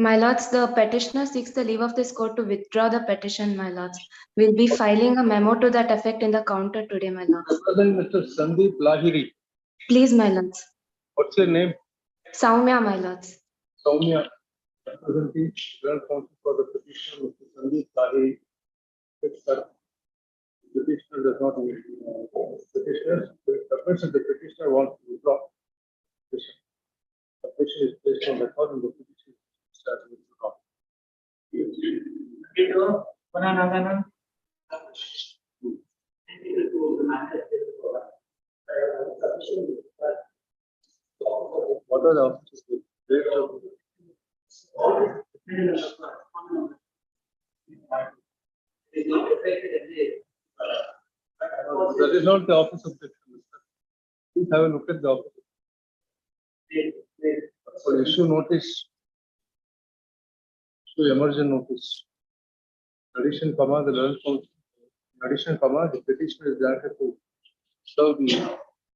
My lords, the petitioner seeks the leave of this court to withdraw the petition, my lords. We'll be filing a memo to that effect in the counter today, my lords. Represent Mr. Sandeep Lahiri. Please, my lords. What's your name? Soumya, my lords. Soumya. Representing Grand Counsel for the petitioner, Mr. Sandeep Lahiri. The petitioner does not need petitioner. The petitioner wants to withdraw. The petition is placed on record and the petition starts withdraw. What are the officers? That is not the office of the petitioner. Please have a look at the office. For issue notice, issue emergent notice. Addition, comma, the learned counsel. Addition, comma, the petitioner is granted to serve the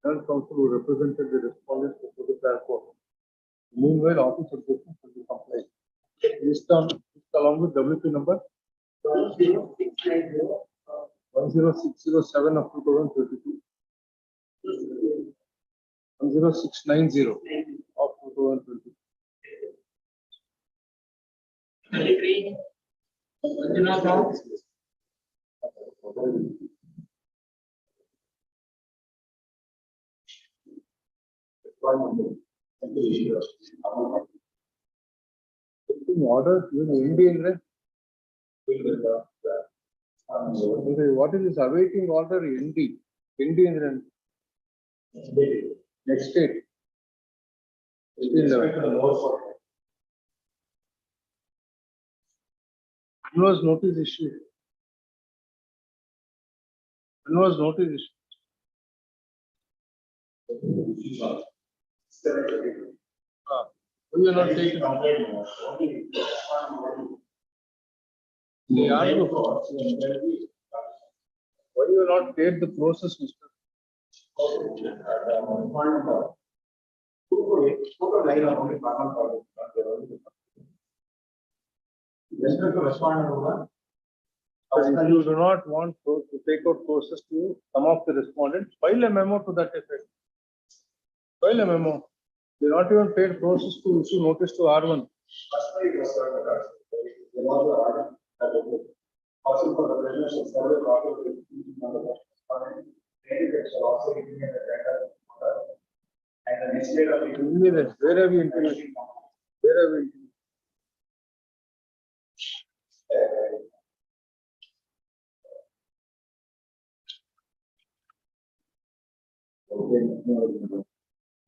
learned counsel who represented the respondent before the trial court. Meanwhile, office of justice will be complied. List along with WP number 10607 of 2022. 10690 of 2022. Order, you know, Indian, right? What is this awaiting order? ND. ND in the next state. When was notice issued? When was notice issued? We are not taking. They are to. Why you not paid the process, Mr. If you do not want to take out process to some of the respondents, file a memo to that effect. File a memo. They not even paid process to issue notice to R1. Where have you intimated? Where have you intimated?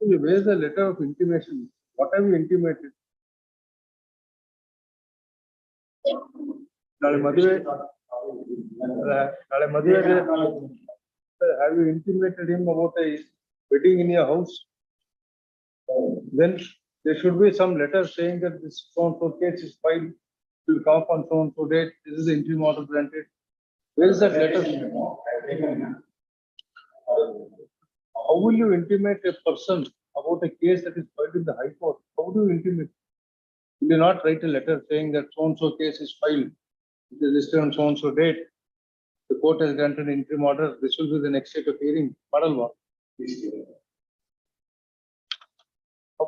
Where is the letter of intimation? What have you intimated? Have you intimated him about a wedding in your house? Then there should be some letter saying that this so-and-so case is filed, will come up on so-and-so date. This is the interim order granted. Where is that letter? How will you intimate a person about a case that is filed in the High Court? How do you intimate? Will you not write a letter saying that so-and-so case is filed? It is listed on so-and-so date. The court has granted an interim order. This will be the next state of hearing. How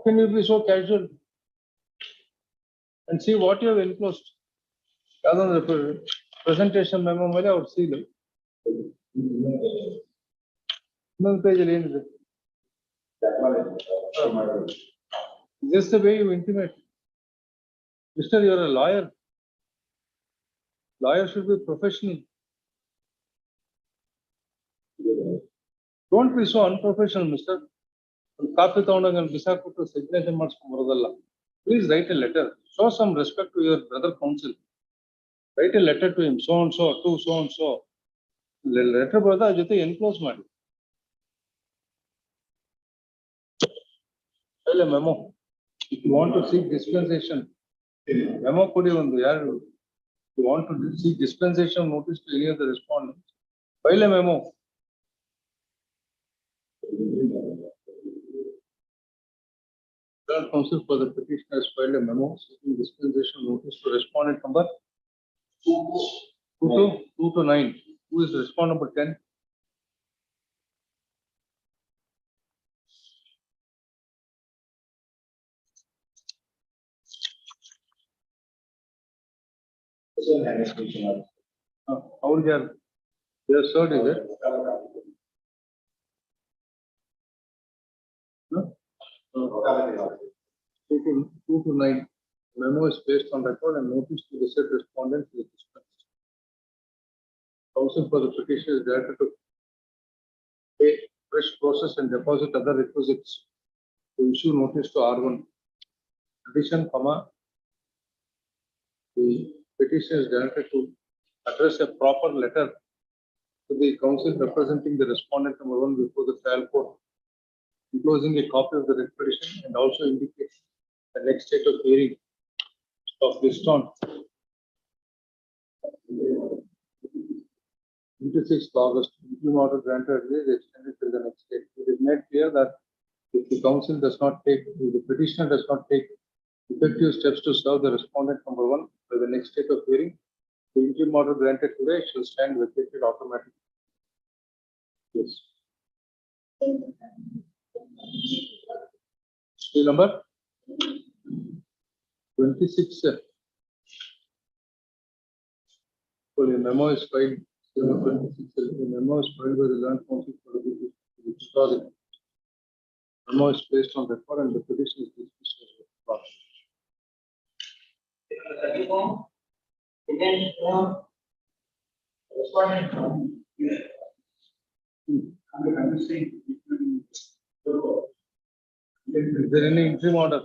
can you be so casual? And see what you have enclosed. Presentation memo or seal. Just the way you intimate. Mister, you are a lawyer. Lawyer should be professional. Don't be so unprofessional, Mister. Please write a letter. Show some respect to your brother counsel. Write a letter to him, so and so, to so and so. Letter brother, jete enclose madi. File a memo. If you want to seek dispensation, memo kodi undu yaru. If you want to seek dispensation notice to any of the respondents, file a memo. Counsel for the petitioner has filed a memo seeking dispensation notice to respondent number 2 to 9. Who is respondent number 10? How they are served, is it? No? 2 to 9. Memo is placed on record and notice to the said respondent is dispensed. Counsel for the petitioner is directed to pay fresh process and deposit other requisites to issue notice to R1. Addition, the petitioner is directed to address a proper letter to the counsel representing the respondent number 1 before the trial court, enclosing a copy of the writ petition and also indicates the next state of hearing of this on 26th August. Interim order granted is extended to the next date. It is made clear that if the counsel does not take, if the petitioner does not take effective steps to serve the respondent number 1 by the next state of hearing, the interim order granted today shall stand vacated automatically. Yes. Still number 26. So the memo is filed. 26. The memo is filed by the land counsel for the petition. Memo is placed on record and the petition is dismissed. Again, respondent from here. I'm saying. Is there any interim order?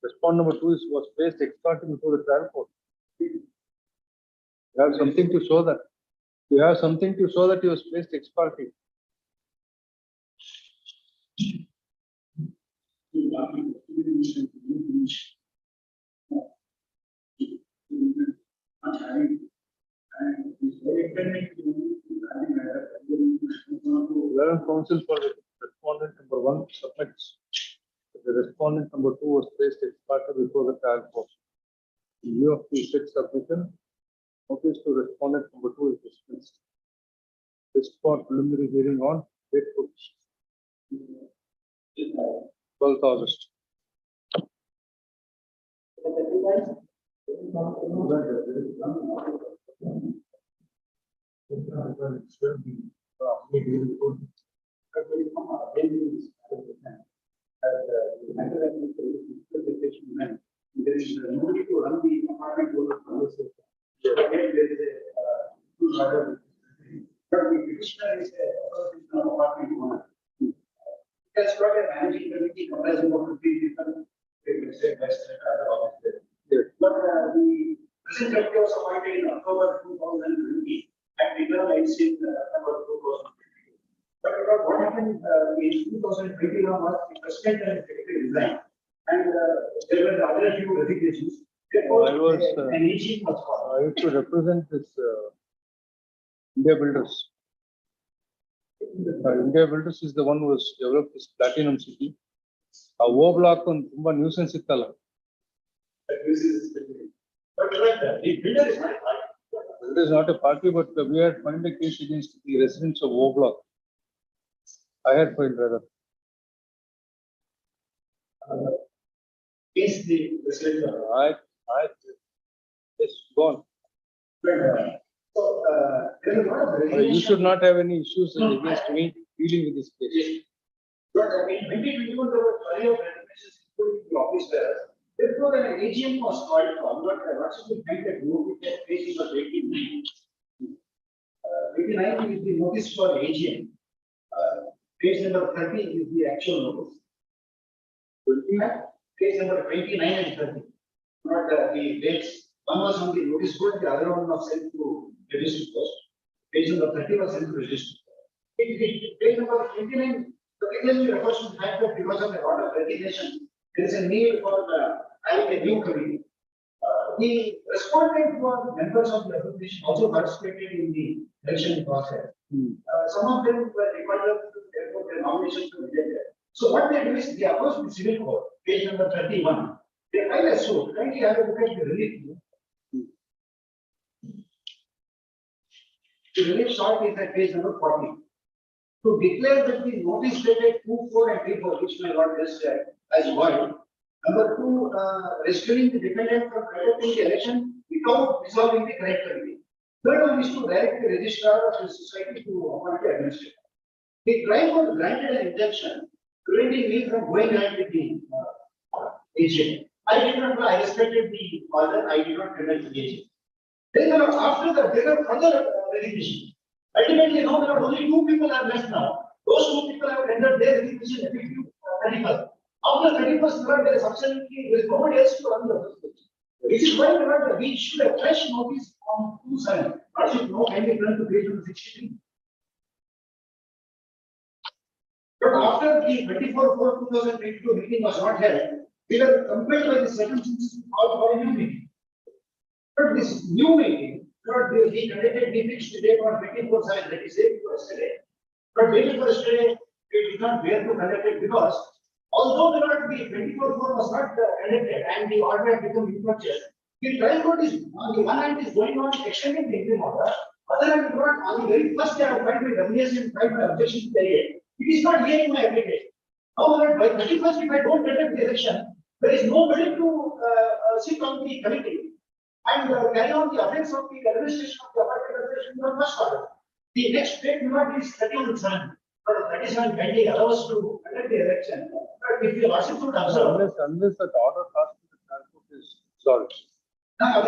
Respond number 2 was placed ex parte before the trial court. You have something to show that. You have something to show that he was placed ex parte. Counsel for the respondent number 1 submits. The respondent number 2 was placed ex parte before the trial court. In view of the said submission, notice to respondent number 2 is dismissed. This for preliminary hearing on date 12th August. There is nobody to run the apartment board of policy. There is a but the petitioner is a apartment owner. That's got a managing committee comprising of 3 different other officers. But the present committee was appointed in October 2020 and determines in November 2020. But what happened in 2021 was the president and secretary resigned. And there were other few resignations. I was, an aging was called. I used to represent this India Builders. India Builders is the one who has developed this Platinum City. A O block on Tumba nuisance ittala. But the builder is not a party. Builder is not a party, but we had filed a case against the residents of O block. I had filed rather. Is the resident. Yes, go on. So, there is a lot of You regulation. should not have any issues against me dealing with this case. But in 2021, there were a of regulations, including the office bearers. Therefore, an AGM was called for, but what should be made that no page is of 89. 89 is the notice for AGM. Page number 30 is the actual notice. Page number 29 and 30. Not the dates. One was on the notice board, the other one was sent to register post. Page number 30 was sent to register. Page number 29 particularly refers to the fact that because of a lot of resignation, there is a need for having a new committee. The respondent were members of the association also participated in the election process. Some of them were required to therefore their nominations to rejected. So what they do is they approach the civil court, page number 31. They file a suit. Kindly have a look at the relief. The relief short is at page number 40. To declare that the notice dated 2, 4 and 3, 4, which my lord just said, as void. Number 2, restraining the defendant from conducting the election without resolving the correct committee. Third one is to direct the registrar of the society to appoint the administrator. The trial court granted an injunction preventing me from going ahead with the agent. I did not know, I respected the order, I did not conduct the agent. Then after that, there are further resignation. Ultimately, now there are only 2 people are left now. Those 2 people have rendered their resignation effective 31st. After 31st, there is absolutely there is nobody else to run the association. This is why we issued a fresh notice on 2/7. As you know, kindly turn to page number 63. But after the 24/4/2022 meeting was not held, we were compelled by the circumstances to call for a new meeting. But this new meeting, he conducted the fixed date on 24/7, that is day before yesterday. But day before yesterday, we did not dare to conduct it because although the 24/4 was not conducted and the order had become infructuous, the trial court is on the one hand is going on extending the interim order, other hand on the very first day of filed by WS and filed by objection to the date. It is not hearing my application. However, by 31st, if I don't conduct the election, there is nobody to sit on the committee and carry on the offense of the administration of the apartment administration in the first order. The next date is 31/7. But that is not binding allows to conduct the election. But if you also could observe. Unless the order passed to the transport is solved. Now,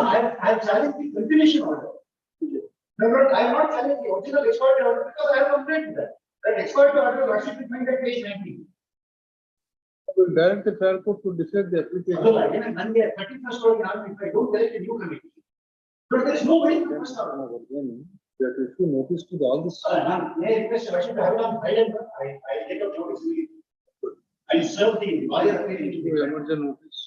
I have challenged the continuation order. I am not challenging the original expired order because I have complained that. That expired order was actually defined at page 19. Will direct the trial court to decide the application. So, again, and the 31st order, if I don't elect a new committee. But there is nobody in the first order. That if you notice to all this. May I request I should have it on file and I take up notice. I serve the lawyer. Emergency notice.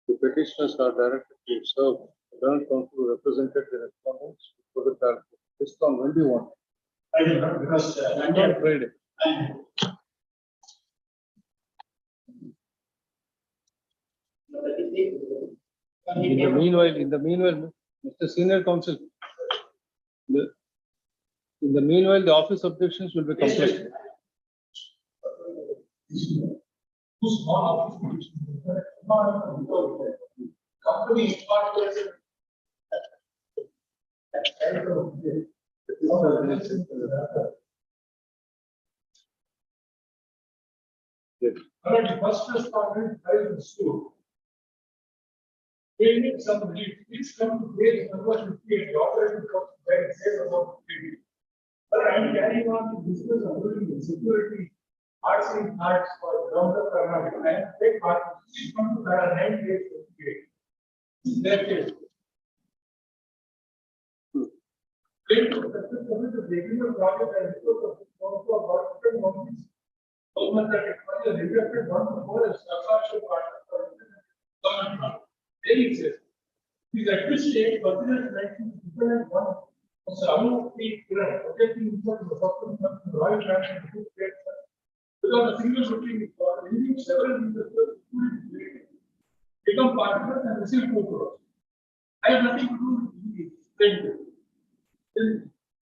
The petitioners are directed to serve the learned counsel represented the respondents for the trial court. This on when do you want? I don't know because On Friday. In the meanwhile, Mr. Senior Counsel, in the meanwhile, the office objections will be completed. Company is part of Yes. the first respondent is school. We need somebody, please come to page number 58, the operating cost where it says about 50. But I am carrying on the business of building the security arts and arts for ground of Karnataka. I am take part, please come to that 9 days 58. That is. The beginning of project and also about different companies. Government that technology rejected one of the more substantial partners. There it says, these administrative continuous ranking different one of some projecting inside the supplement of the royal land and the state. Because a single shooting is for leading several investors become partners and receive 2 crores. I have nothing to do with the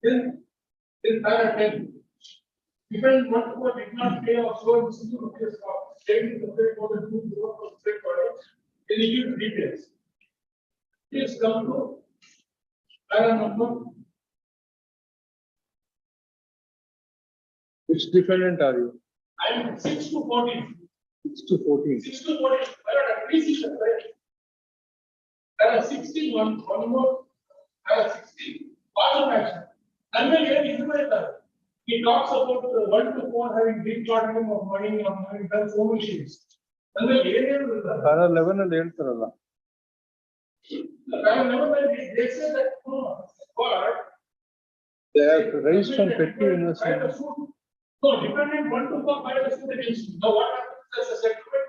Then para 10. Different one who did not pay or so in single rupees of saving the pay more than 2 crores for state products. Then you give details. Please come to para number. Which defendant are you? I am 6 to 14. 6 to 14. 6 to 14. I have 3 6. I have 16. One more. I have 16. Cause of action. And then here he talks about 1 to 4 having big quantum of money on having done so many things. And then Para 11 and 8 tarala. They say that but They have raised from petty investment. So dependent 1 to 4 against you. Now what happens as a settlement?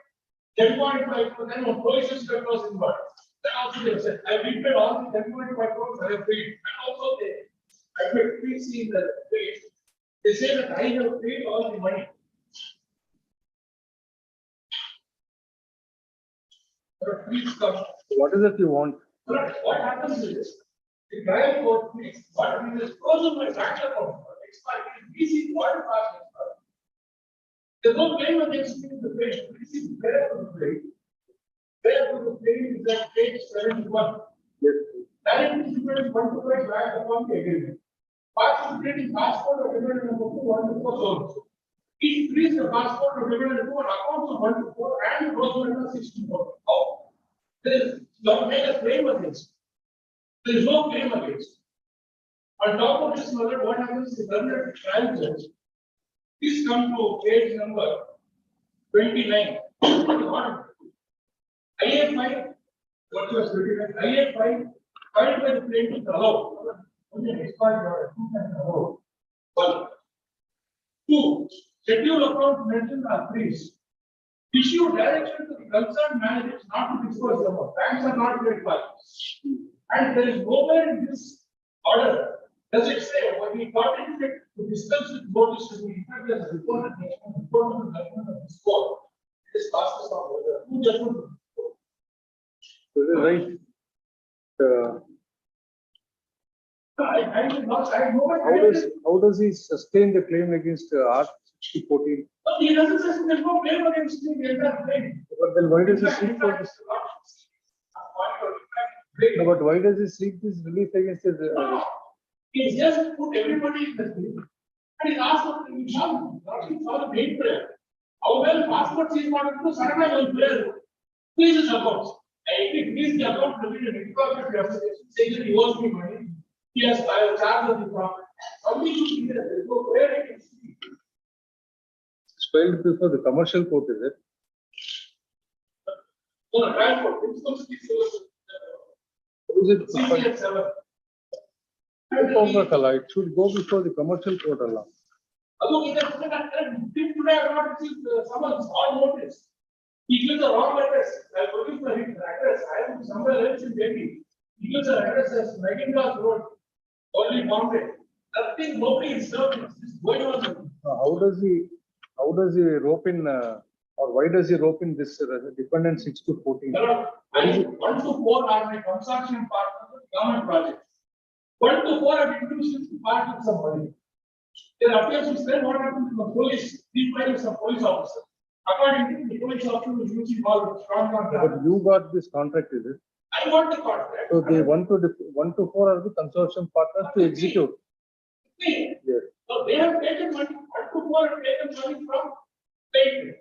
10.5 then a provisions that was involved. Then also they said I repaid all the 10.5 crores I have paid. And also I could please see the page. They say that I have paid all the money. But please come. What is it you want? But what happens is the trial court please, what is this close my bank account? This is what past expired. There's no claim against me in the page. This is fair to the page. Fair to the page is at page 71. Yes. That is different 1 to 5 back upon the agreement. Participating passport or different number 2 1 to 4 zones. Increase the passport or different number accounts of 1 to 4 and gross number 6 to 4. Oh, there is not made a claim against. There is no claim against. On top of this, what happens is under trial judge. Please come to page number 29. IA5, what was 29? IA5, filed by the plaintiff allowed. Only expired order, 2 can allow. 1. 2. Schedule account mentioned are freeze. Issue direction to the concerned managers not to disperse the amount. Banks are not great parties. And there is nowhere in this order. Does it say when we got into it to discuss with notice to be as a report of the government of this court? It is passed us on over 2 judgments. Right. How does he sustain the claim against Art 6014? He doesn't say there's no claim against me. But then why does he seek for this? No, but why does he seek this relief against his? He just put everybody in the field and he asked for the exam, for the main player. How well passport is not to suddenly one player. Please his account. And if he the account to be an application saying that he owes me money, he has charge of the profit. Something should be there. There is no where I can see. It's filed before the commercial court, is it? No, trial court. It's supposed to be Who is it? CH-25. It should go before the commercial court alone. Although today I have not received summons or notice. He gives the wrong address. I produce the address. I am somewhere else in Delhi. He gives the address as Megindas Road, only Bombay. Nothing, nobody is served. This is going on. How does he rope in, or why does he rope in this dependent 6 to 14? I think 1 to 4 are my consortium partners with government projects. 1 to 4 are individuals to part with some money. There appears to say what happened to the police, 3 files of police officer. According to the police officer was using all strong contract. But you got this contract, is it? I got the contract. So the 1 to 4 are the consortium partners to execute. Yes. Yes. So they have taken money, 1 to 4 have taken money from state.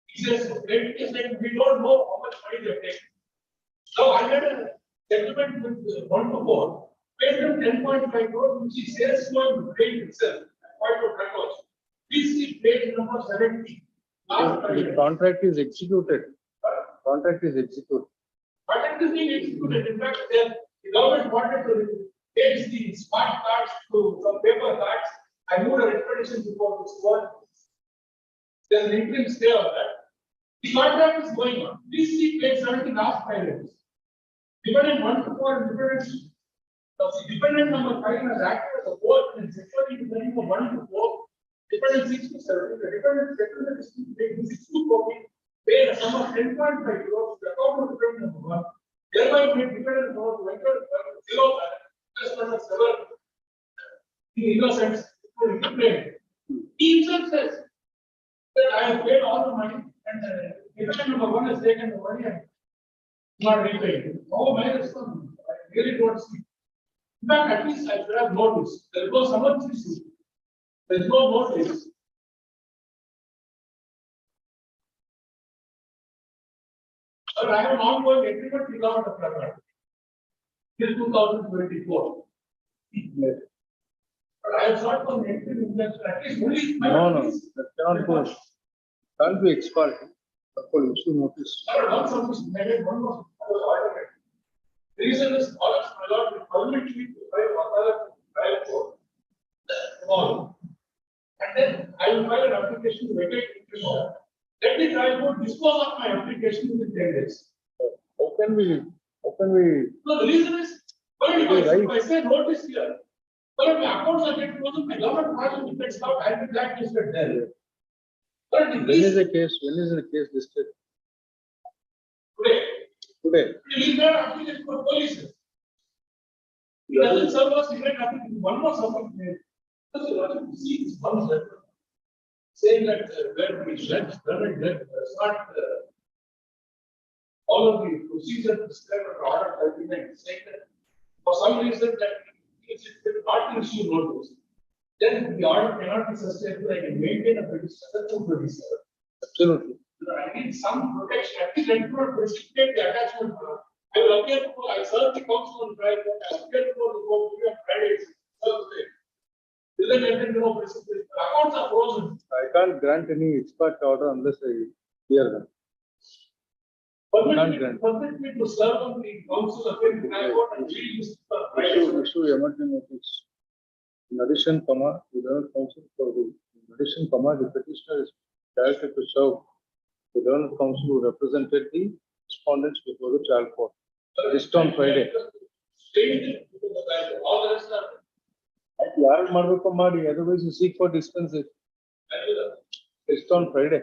He says, is like we don't know how much money they have taken. So I had a settlement with 1 to 4, paid them 10.5 crores, which is sales to pay itself. This is page number 70. The contract is executed. Contract is executed. Contract is being executed. In fact, the government wanted to change the smart cards to some paper cards. I moved a expedition before this one. There's an interim stay on that. The contract is going on. Please see page 70 last 5 years. Dependent 1 to 4 dependent. The dependent number 5 has acted as a fourth and sexually depending from 1 to 4. Dependent 6 to 7. The dependent settlement is 6 to 14. Pay a sum of 10.5 crores. The account of dependent number 1. Thereby made dependent number 1 0 plus minus 7. In innocence, he himself says that I have paid all the money and dependent number 1 has taken the money and not repaid. Oh, my response. I really don't see. In fact, at least I should have noticed. There is no summons issue. There is no notice. But I have an ongoing agreement with government of Karnataka till 2024. Yes. But I have sought for an entry investor at least only. No, that cannot go. Can't be expired. Therefore, issue notice. One submission made, one was ordered. The reason is, all of my lord, the permanently to file trial court. All. And then I will file an application to vacate the law. Let the trial court dispose of my application within 10 days. How can we? No, the reason is, well, if I say notice here, well, if my accounts are getting closed, my government project depends out, I will be blacklisted there. But When is the case listed? today, Today. we need an application for police. It doesn't serve us even application. One more something there. Because you want to see this one letter saying that where we should done it, that's not all of the procedures prescribed or order have been saying that for some reason that it is not issue notice, then the order cannot be sustainable. I can maintain a petition to 27. Absolutely. I need some protection. At least let me not precipitate the attachment. I will appear before I serve the council on Friday. I appear before the court on Friday. Thursday. Accounts are frozen. I can't grant any expert order unless I hear them. Permit me to serve on the council appear in High Court and read this Friday. Issue emergency notice. In addition, the Government Council the petitioner is directed to serve the Government Council who represented the respondents before the trial court. Just on Friday. All the rest are. Otherwise you seek for dispensation. Just on Friday.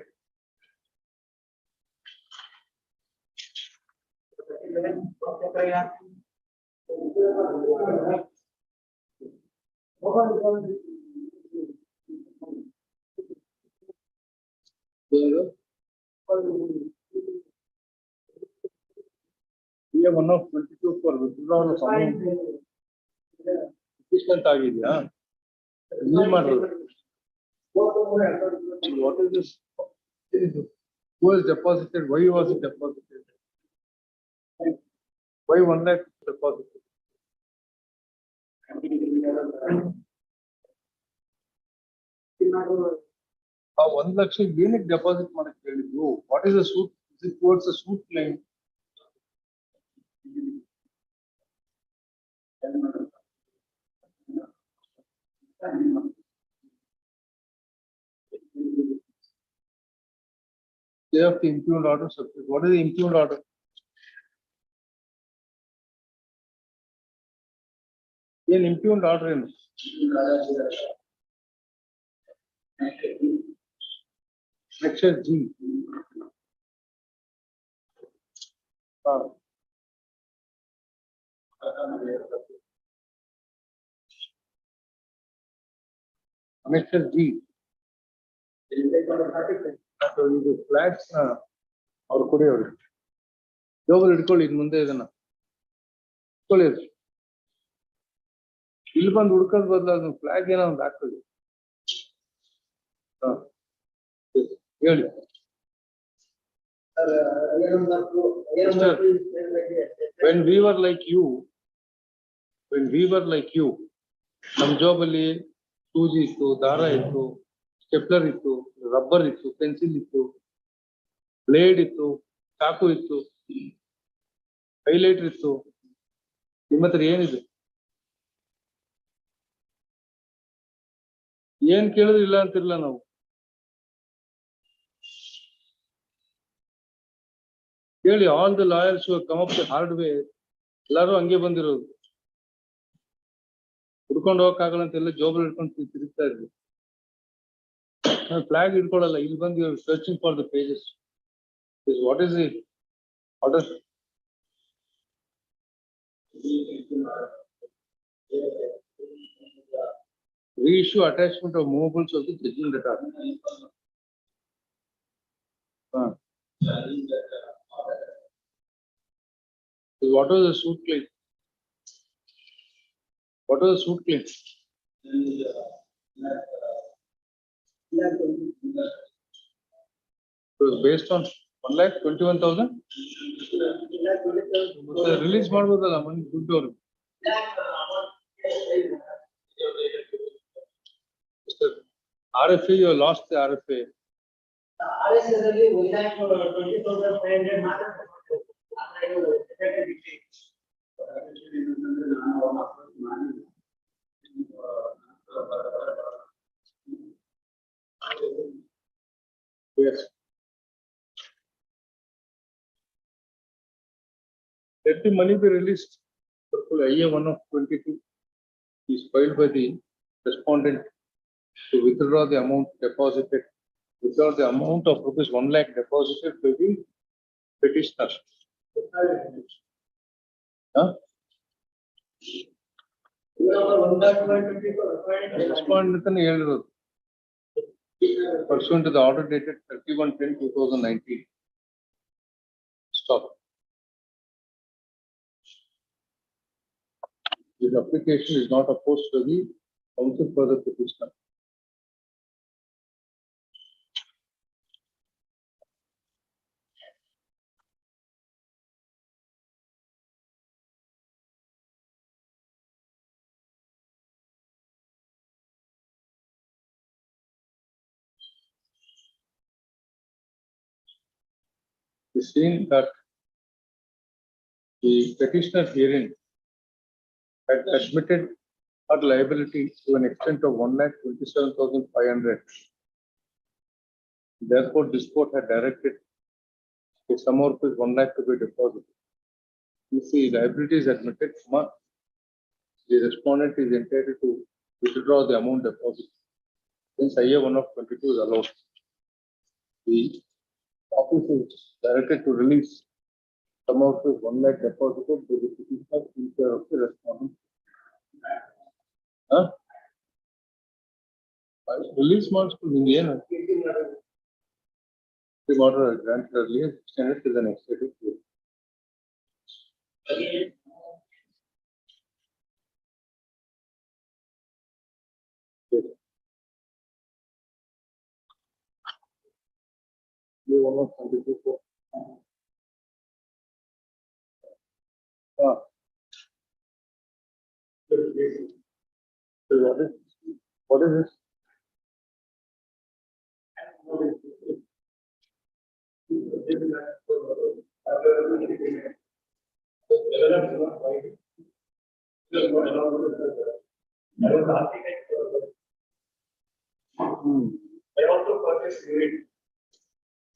We have one of 22 for withdrawal of amount. ಅಂತ ಆಗಿದ್ಯಾ? ಇಲ್ಲಿ ಮಾಡೋದು. What is this? Who has deposited? Why was it deposited? Why 1 lakh deposited? ಆ 1 ಲಕ್ಷ ಏನಕ್ಕೆ deposit ಮಾಡಕ್ ಹೇಳಿದ್ರು? What is the suit? Is it towards the suit claim? They have the impugned order subject. What is the impugned order? An impugned order in section G. Section G. ಇದು flats ಅವ್ರು ಕೊಡಿ ಅವ್ರಿಗೆ ಜೋಬಲ್ ಇಟ್ಕೊಳ್ಳಿ. ಇನ್ ಮುಂದೆ ಇದನ್ನ ಇಟ್ಕೊಳ್ಳಿ. ಇಲ್ಲಿ ಬಂದು ಹುಡ್ಕೋದ್ ಬದಲು ಫ್ಲಾಗ್ ಏನೋ ಒಂದು ಹಾಕೊಳ್ಳಿ. ಹೇಳಿ. When we were like you, ನಮ್ ಜಾಬ್ ಅಲ್ಲಿ ಸೂಜಿ ಇತ್ತು, ದಾರ ಇತ್ತು, ಸ್ಟೆಪ್ಲರ್ ಇತ್ತು, ರಬ್ಬರ್ ಇತ್ತು, ಪೆನ್ಸಿಲ್ ಇತ್ತು, ಬ್ಲೇಡ್ ಇತ್ತು, ಚಾಕು ಇತ್ತು, ಹೈಲೈಟರ್ ಇತ್ತು. ನಿಮ್ಮ ಹತ್ರ ಏನಿದೆ? ಏನ್ ಕೇಳಿದ್ರು ಇಲ್ಲ ಅಂತಿರ್ಲ ನಾವು. ಹೇಳಿ. All the lawyers come up the hard way. ಎಲ್ಲಾರು ಹಂಗೆ ಬಂದಿರೋದು. ಹುಡ್ಕೊಂಡು ಹೋಗಕ್ಕಾಗಲ್ಲ ಅಂತ ಎಲ್ಲ ಜೋಬಲ್ ಹಿಡ್ಕೊಂಡು ತಿರುಗ್ತಾ ಇದ್ವಿ. ಫ್ಲಾಗ್ ಇಟ್ಕೊಳ್ಳಲ್ಲ. ಇಲ್ಲಿ ಬಂದು searching for the pages. What is it? Order. Reissue attachment of movables of the judgment debtor. What was the suit claim? What was the suit claim? It was based on 1,21,000. Release ಮಾಡಬಹುದಲ್ಲ ಮನಿ ದುಡ್ಡು ಅವರು. RFA, you lost the RFA. RSA 1,20,500 ಮಾತ್ರ. Yes. Let the money be released. IA 1 of 22 is filed by the respondent to withdraw the amount deposited, withdraw the amount of rupees 1 lakh deposited by the petitioner. Huh? Respondent and ಹೇಳಿರೋದು pursuant to the order dated 31/10/2019. Stop. This application is not opposed to the counsel for the petitioner. We seen that the petitioner herein had admitted her liability to an extent of 1,27,500. Therefore, this court had directed a sum of 1 lakh to be deposited. If the liability is admitted, the respondent is entitled to withdraw the amount deposited. Since IA 1 of 22 is allowed, the office is directed to release sum of 1 lakh deposited to the petitioner in care of the respondent. Release marks to the end. The order granted earlier extended to the next day. 1/24. What is this? I also purchased unit.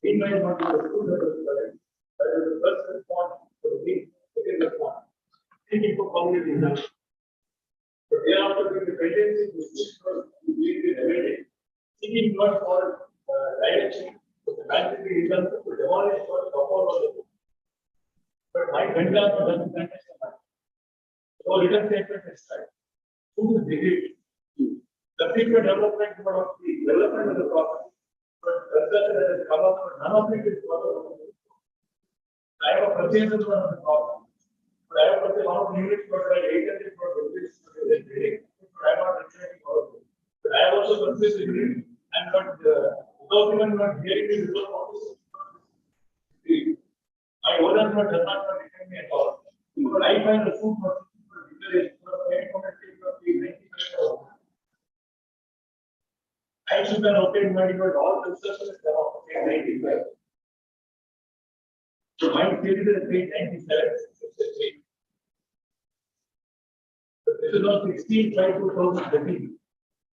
Meanwhile, not the school that was correct. But the first response to the second response. Thinking for community now. But thereafter, the dependency to the seeking not for direction, the mandatory results to demolish or topology. But my vendor doesn't understand. So return statement is right. To the degree. The future development of the development of the property. But that has come up, none of it is possible. I have a purchase of one of the property. But I have purchased one of the units for like 800 for buildings. But I am not returning all of them. But I have also purchased the unit and not without even not hearing me without office. My owner does not return me at all. But I find the food for I should have obtained money, but all construction is done of 95. So my period is 97. But this is not 16 by 2013.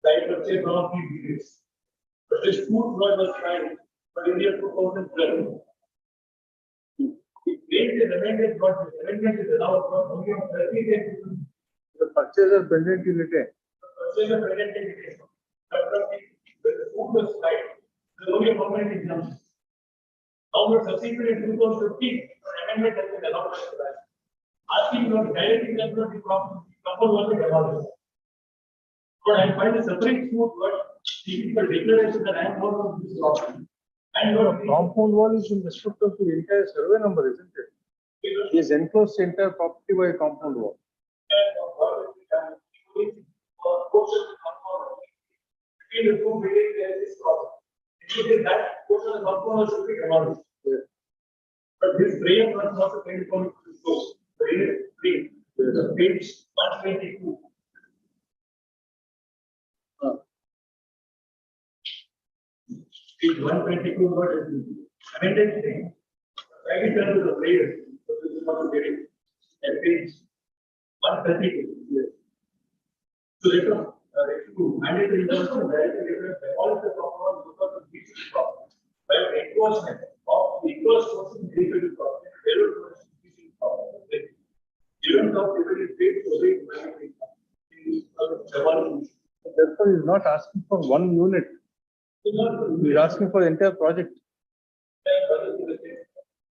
I purchased one of these units. But this food was fine. But in the year 2012, it made the amendment, but the amendment is allowed for only on 30 days. The purchaser pendant unit. Purchaser pendant unit. When the food was right, the only a permanent exemption. Now, the subsequent in 2015, amendment has been allowed by the bank. Asking not directly that not the problem, couple was demolished. But I find a separate food, but seeking the declaration that I am not on this problem. And your Compound wall is in respect of the entire survey number, isn't it? He has enclosed the entire property by a compound wall. Between the two buildings, there is this problem. If you that portion of the compound should be demolished. But this prayer was not a kind of source. Prayer 3, page 122. Page 122, what is the amended thing? I can tell you the prayer, but this is not getting at page 132. So to mandatory intervention, all the problems because of these problems. By enforcement of the equal sourcing derivative problem, even though it is paid to rate mandatory. Therefore, he is not asking for one unit. He is asking for the entire project.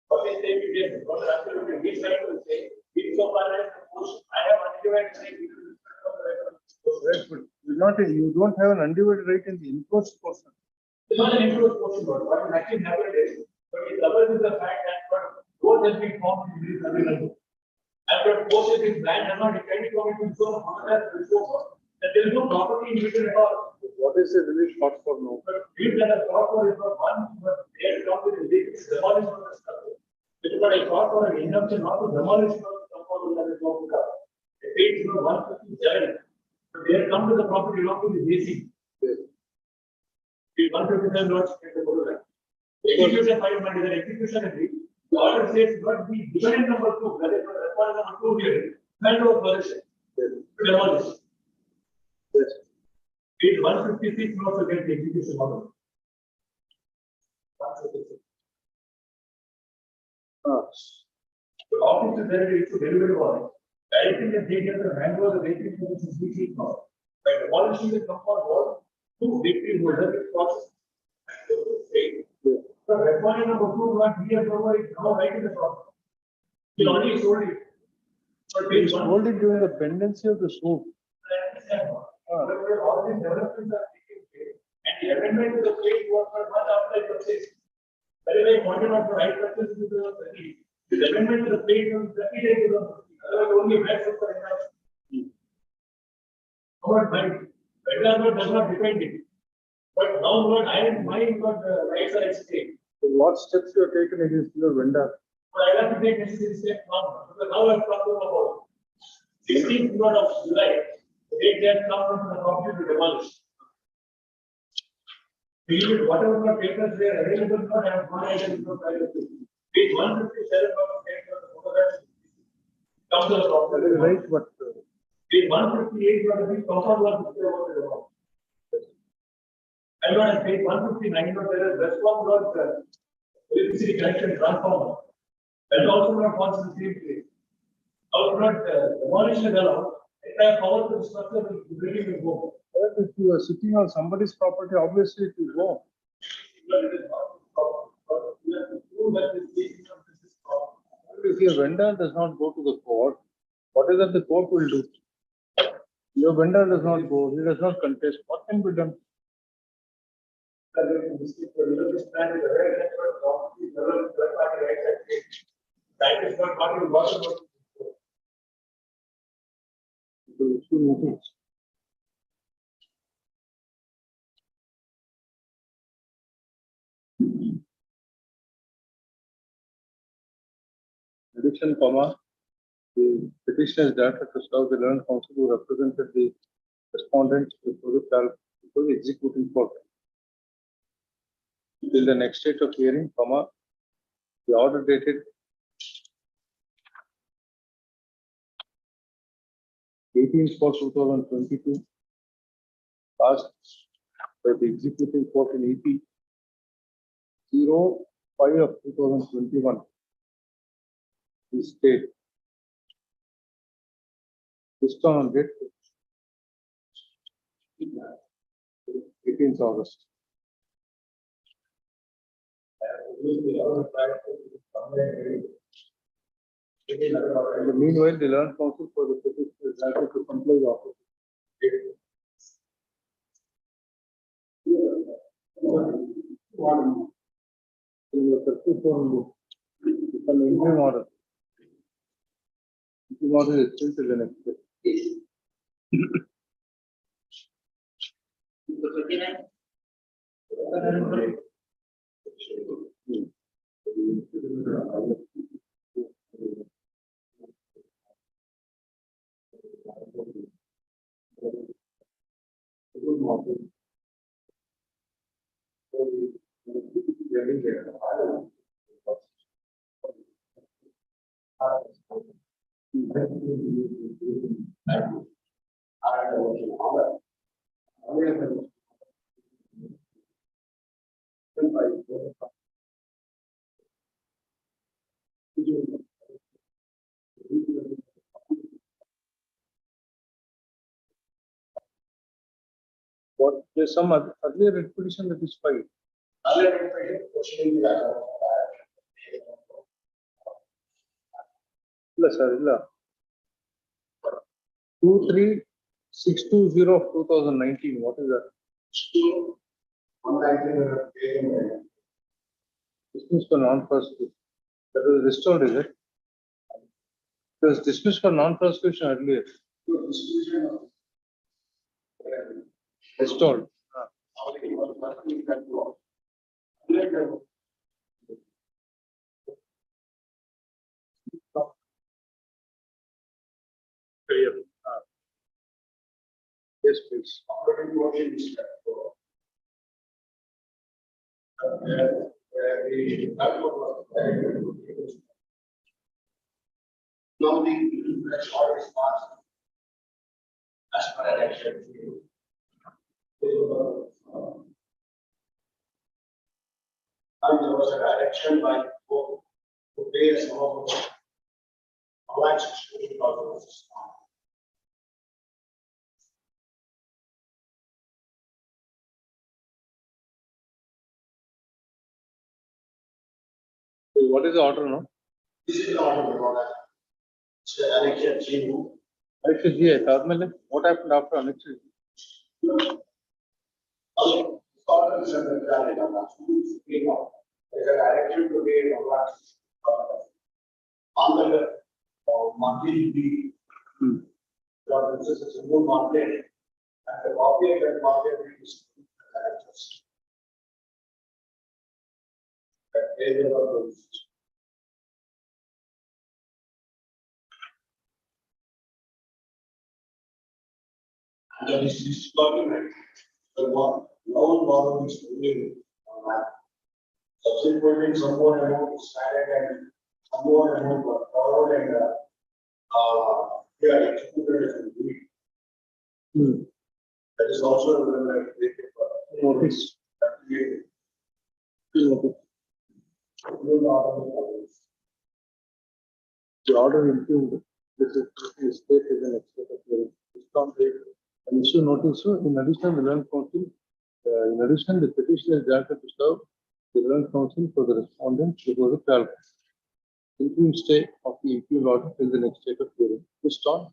What is saying you get? What absolutely he trying to say? If so far as I have undivided say Right, but you don't have an undivided right in the enclosed portion. it's not an enclosed portion, but what actually happened is, but it covers the fact that road has been formed in this available. After portion is land has not depended on it, so that there is no property in between at all. What is the really short for now? But if that a short for is not one, but they come with a big demolition of the structure. It is not a short for an injunction, not to demolish the compound that is not covered. The page is 157. But they come to the property belong to the JC. The 157 lots get the photograph. Execution 5 money, the execution agree. The order says not the dividend number 2, that is number 2 here. Kind of version. To demolish. Yes. Page 156 notes against the execution order. 156. The office is there to deliver order. Directing the data the manual the rating is BC now. By demolishing the compound wall, 2 victim holders process. So requirement number 2 not be approval is now right in the process. He already sold it. But He sold it during the pendency of the suit. I understand. All these developments are taking place. And the amendment to the case was for much after I purchased. That is why I pointed out the right purchase to the 30. The amendment to the case was 30 days ago. Otherwise, only max of the interaction. Not mine. Federal law does not depend it. But now what I am mine what the rights are at stake. So what steps you have taken against your vendor? But I have to take necessary steps now, because now I'm talking about 16th of July, the date that come from the property to demolish. Period, whatever the papers were available for, I have gone ahead and page 157 of the paper, the photographs. Come to the property. That is right, but Page 158 was the big compound was about the and on page 159, there is response was electricity connection transformer. That also not falls in the same place. Also not demolition allowed, entire power to the structure will really will go. if you are sitting on somebody's property, obviously it will go. Because it is not proper. But you have to prove that this case is proper. If your vendor does not go to the court, what is that the court will do? Your vendor does not go, he does not contest, what can be done? That is very expert property, third party rights at stake. That is not part of the work of To issue notice. Addition, comma, the petitioner is directed to serve the learned counsel who represented the respondent before the executing court. Till the next date of hearing, comma, the order dated 18/4/2022, passed by the executing court in EP 05/2021. The state. This on date 18th August. In the meanwhile, the learned counsel for the petitioner is likely to comply with the offer. In the 34, it's an interim order. Interim order is still till the next day. What there's some earlier petition that is filed. Yes, sir. 23620 of 2019. What is that? Dismissed for non-prosecution. That was restored, is it? It was dismissed for non-prosecution earlier. Restored. Yes, please. Now the order is passed as per election. And there was a direction by the court to pay some of the allowances to the government. What is the order now? This is the order of the order. It's the election change. What happened after election? Order is under the there's a direction to pay allowances on the monthly fee. This is a single monthly, and the copy of that monthly is This document, the one, loan borrowing is only on that. Subsequently, some more amount is added and some more amount was borrowed and, they are executed as a deed. That is also notice. The order impugned, this is state is an extent of the discount rate. And issue notice, so in addition, the land council, in addition, the petition is granted to serve the land council for the respondent before the trial. Interim stay of the impugned order till the next date of hearing. Which on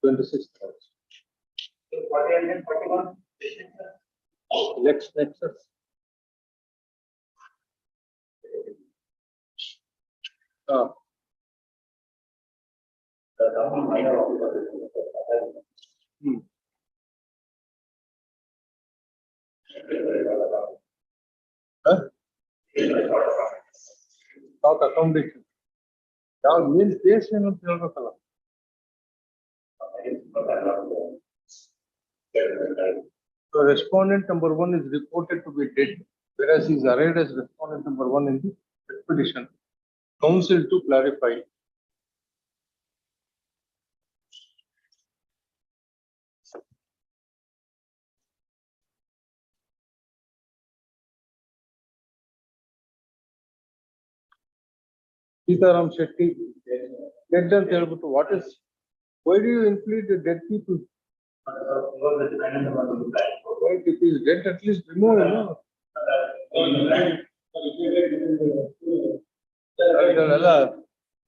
26th. Next. Not accommodation. Now, main case in the so respondent number 1 is reported to be dead, whereas he is arrayed as respondent number 1 in the petition. Counsel to clarify. Sitaram Shetty, dead and terrible. What is? Why do you include the dead people? Right, if he is dead, at least remove him.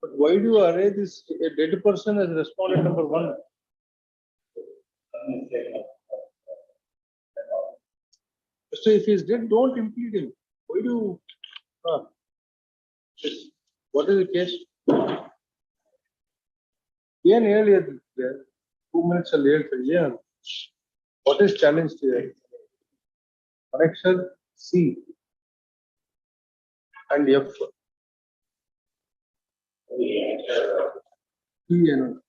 But why do you array this a dead person as respondent number 1? So if he is dead, don't impede him. Why do you? What is the case? Even earlier, 2 minutes later, yeah. What is challenged here? Connection C and F. E and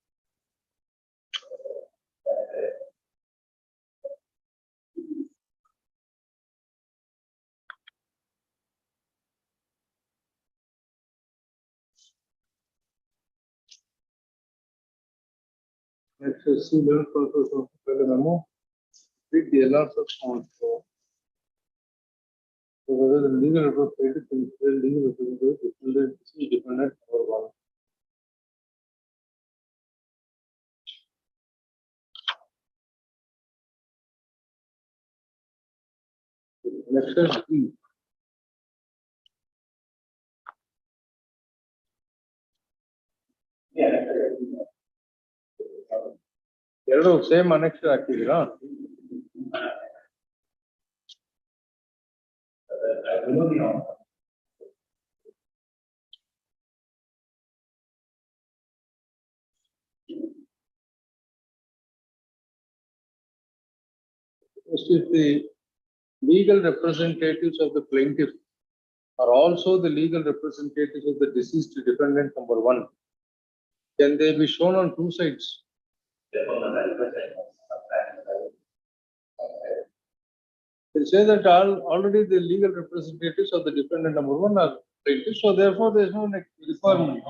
let's see the purpose of the memo. Read the alerts of sound. So whether the legal representative is legal representative is dependent or one. Next is E. ಎರಡು same annexure ಹಾಕಿದ್ದೀರಾ? First is the legal representatives of the plaintiff are also the legal representatives of the deceased defendant number 1. Can they be shown on two sides? They say that already the legal representatives of the defendant number 1 are plaintiffs, so therefore there is no requirement.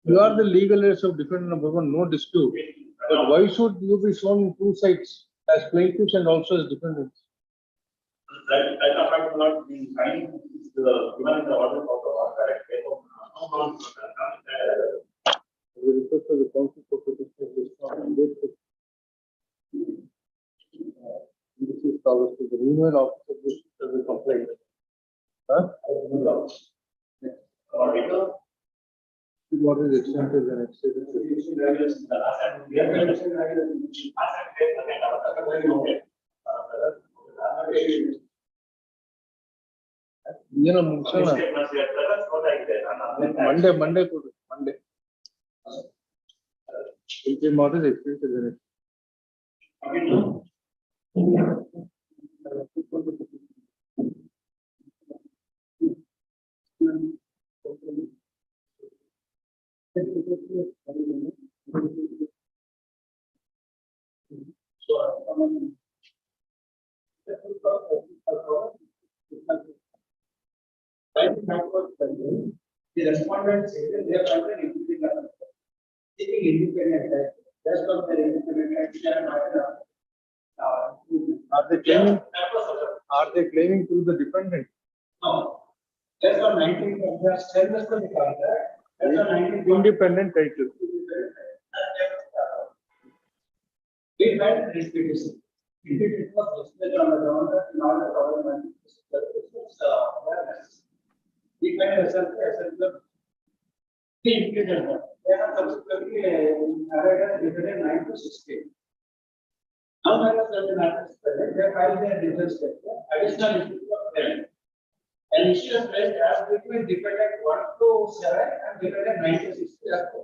You are the legal heirs of defendant number 1, no dispute. But why should you be shown in two sides as plaintiffs and also as defendants? The request of the counsel for petition is not engaged. This is covered to the renewal of the complaint. What is extended and extended? ಏನು ಮುಗಿಸೋಣ Monday ಕೊಡು Monday ಇಲ್ಲಿ ಮಾಡಿದ್ರೆ experience The respondents say that they are under independent, seeking independent, just of their independent, are they claiming to the defendant? no. Just on 19, just tell us the contract. Just on 19. Independent title. We had this petition. It was listed on the government, not the government. We had a certain they have subsequently added a different 9 to 16. Now there are certain matters present, they filed their different statement, additional issues of 10. An issue is raised as between dependent 1 to 7 and dependent 9 to 16.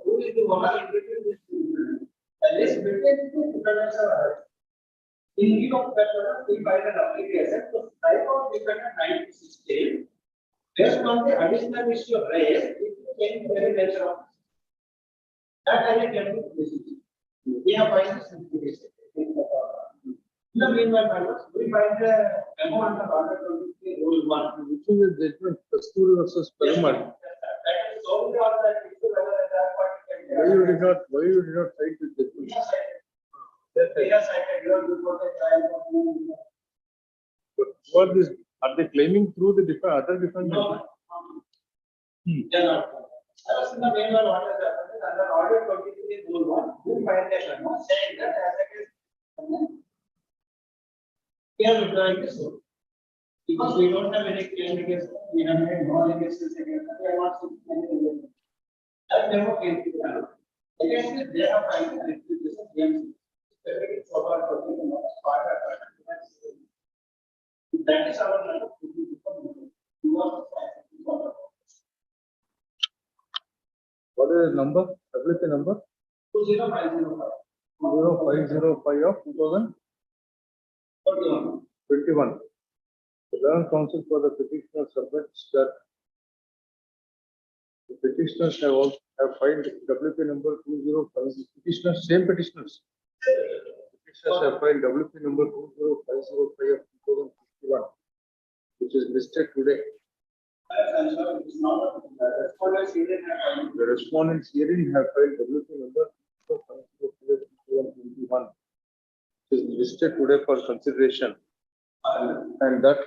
Who is the one in between these two dependents? And this between two dependents are added. In view of that, we filed an application to type of dependent 9 to 16. Based on the additional issue raised, it will change the very nature of that I can do this. We have filed this application. In the meanwhile, we find the memo under order 23 rule 1. Which is the judgment, Procedural versus Perumal. That is solely on that issue whether that party can. Why you did not cite the judgment? Yes, I can do before the trial. But what is, are they claiming through the other defendants? No. They are not. I was in the meanwhile, what has happened is under order 23 rule 1, we find a memo saying that as a case, we are withdrawing the suit. Because we don't have any claim against them, we have made no allegations against them, we are not seeking any allegations. That memo came to the panel. Against it, they have filed an application against it. So far, that is our letter. What is the number? Public number? 20505. 0505 of 2021. The Learned Counsel for the petitioner submits that the petitioners have filed WP number 205. Petitioners, same petitioners. Petitioners have filed WP number 20505 of 2021, which is listed today. The respondents herein have filed WP number 20505 of 2021, which is listed today for consideration. And that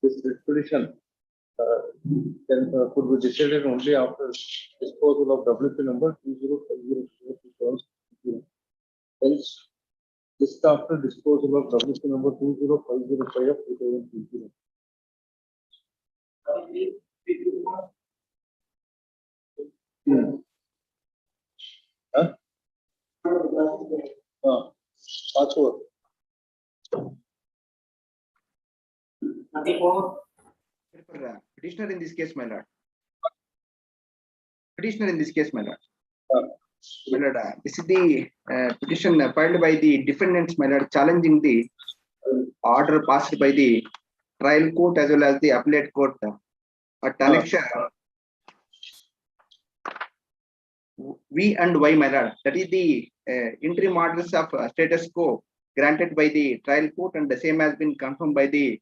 this petition could be decided only after disposal of WP number 2050. Hence, just after disposal of WP number 20505 of 2020. Huh? Password. Petitioner in this case, my lord. Petitioner in this case, my lord. My lord, this is the petition filed by the defendants, my lord, challenging the order passed by the trial court as well as the appellate court at annexure V and Y, my lord. That is the interim orders of status quo granted by the trial court, and the same has been confirmed by the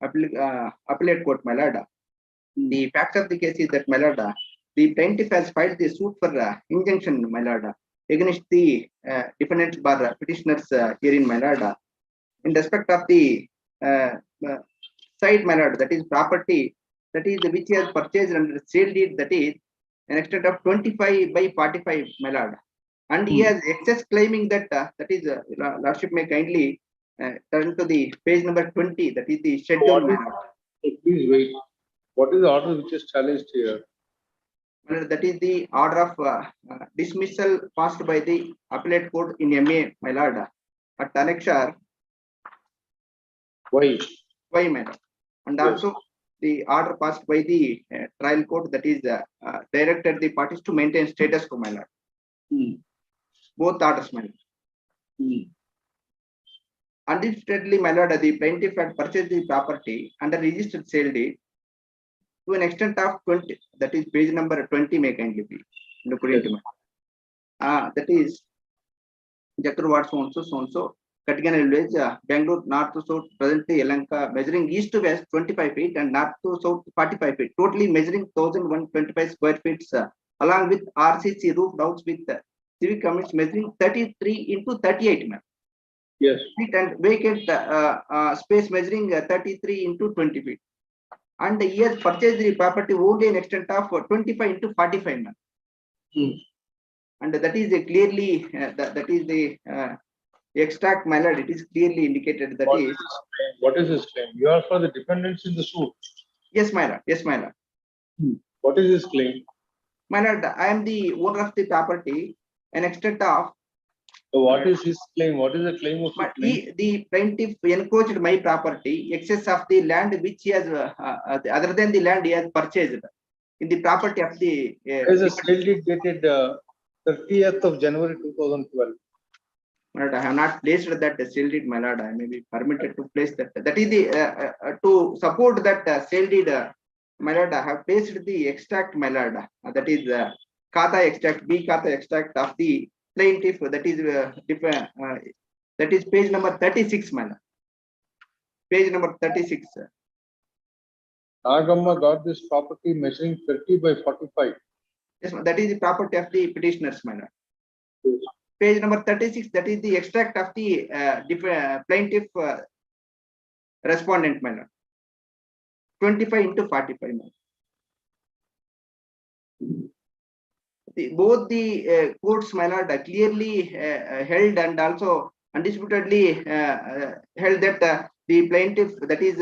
appellate court, my lord. The facts of the case is that, my lord, the plaintiff has filed the suit for injunction, my lord, against the defendants bar petitioners herein, my lord. In respect of the site, my lord, that is property, that is which he has purchased under sale deed, that is an extent of 25 by 45, my lord. And he has excess claiming that, that is, lordship may kindly turn to the page number 20, that is the schedule, my lord. Please wait. What is the order which is challenged here? That is the order of dismissal passed by the appellate court in MA, my lord, at annexure Why? Y, my lord. And Yes. also the order passed by the trial court, that is directed the parties to maintain status quo, my lord. Both orders, my lord. Undisputedly, my lord, the plaintiff had purchased the property under registered sale deed to an extent of 20, that is page number 20, may kindly be look into my. That is Jatur Ward so Katigana village, Bangalore north to south, presently Yelanka, measuring east to west 25 feet and north to south 45 feet, totally measuring 1125 square feet, along with RCC roof house with civic commits measuring 33 into 38, ma'am. Yes. Feet and vacant space measuring 33 into 20 feet. And he has purchased the property only an extent of 25 into 45, ma'am. And that is a clearly, that is the extract, my lord, it is clearly indicated that What is. is his claim? What is his claim? You are for the defendants in the suit. Yes, my lord. Yes, my lord. What is his claim? My lord, I am the owner of the property, an extent of. So what is his claim? What is the claim of the claim? The plaintiff encroached my property, excess of the land which he has, other than the land he has purchased in the property of the. There is a sale deed dated 30th of January 2012. My lord, I have not placed that sale deed, my lord. I may be permitted to place that. That is the to support that sale deed, my lord. I have placed the extract, my lord. That is Kata extract, B Kata extract of the plaintiff. That is that is page number 36, my lord. Page number 36. Nagamma got this property measuring 30 by 45. Yes, that is the property of the petitioners, my lord. Yes. Page number 36, that is the extract of the plaintiff respondent, my lord. 25 into 45, my lord. Both the courts, my lord, clearly held and also undisputedly held that the plaintiff, that is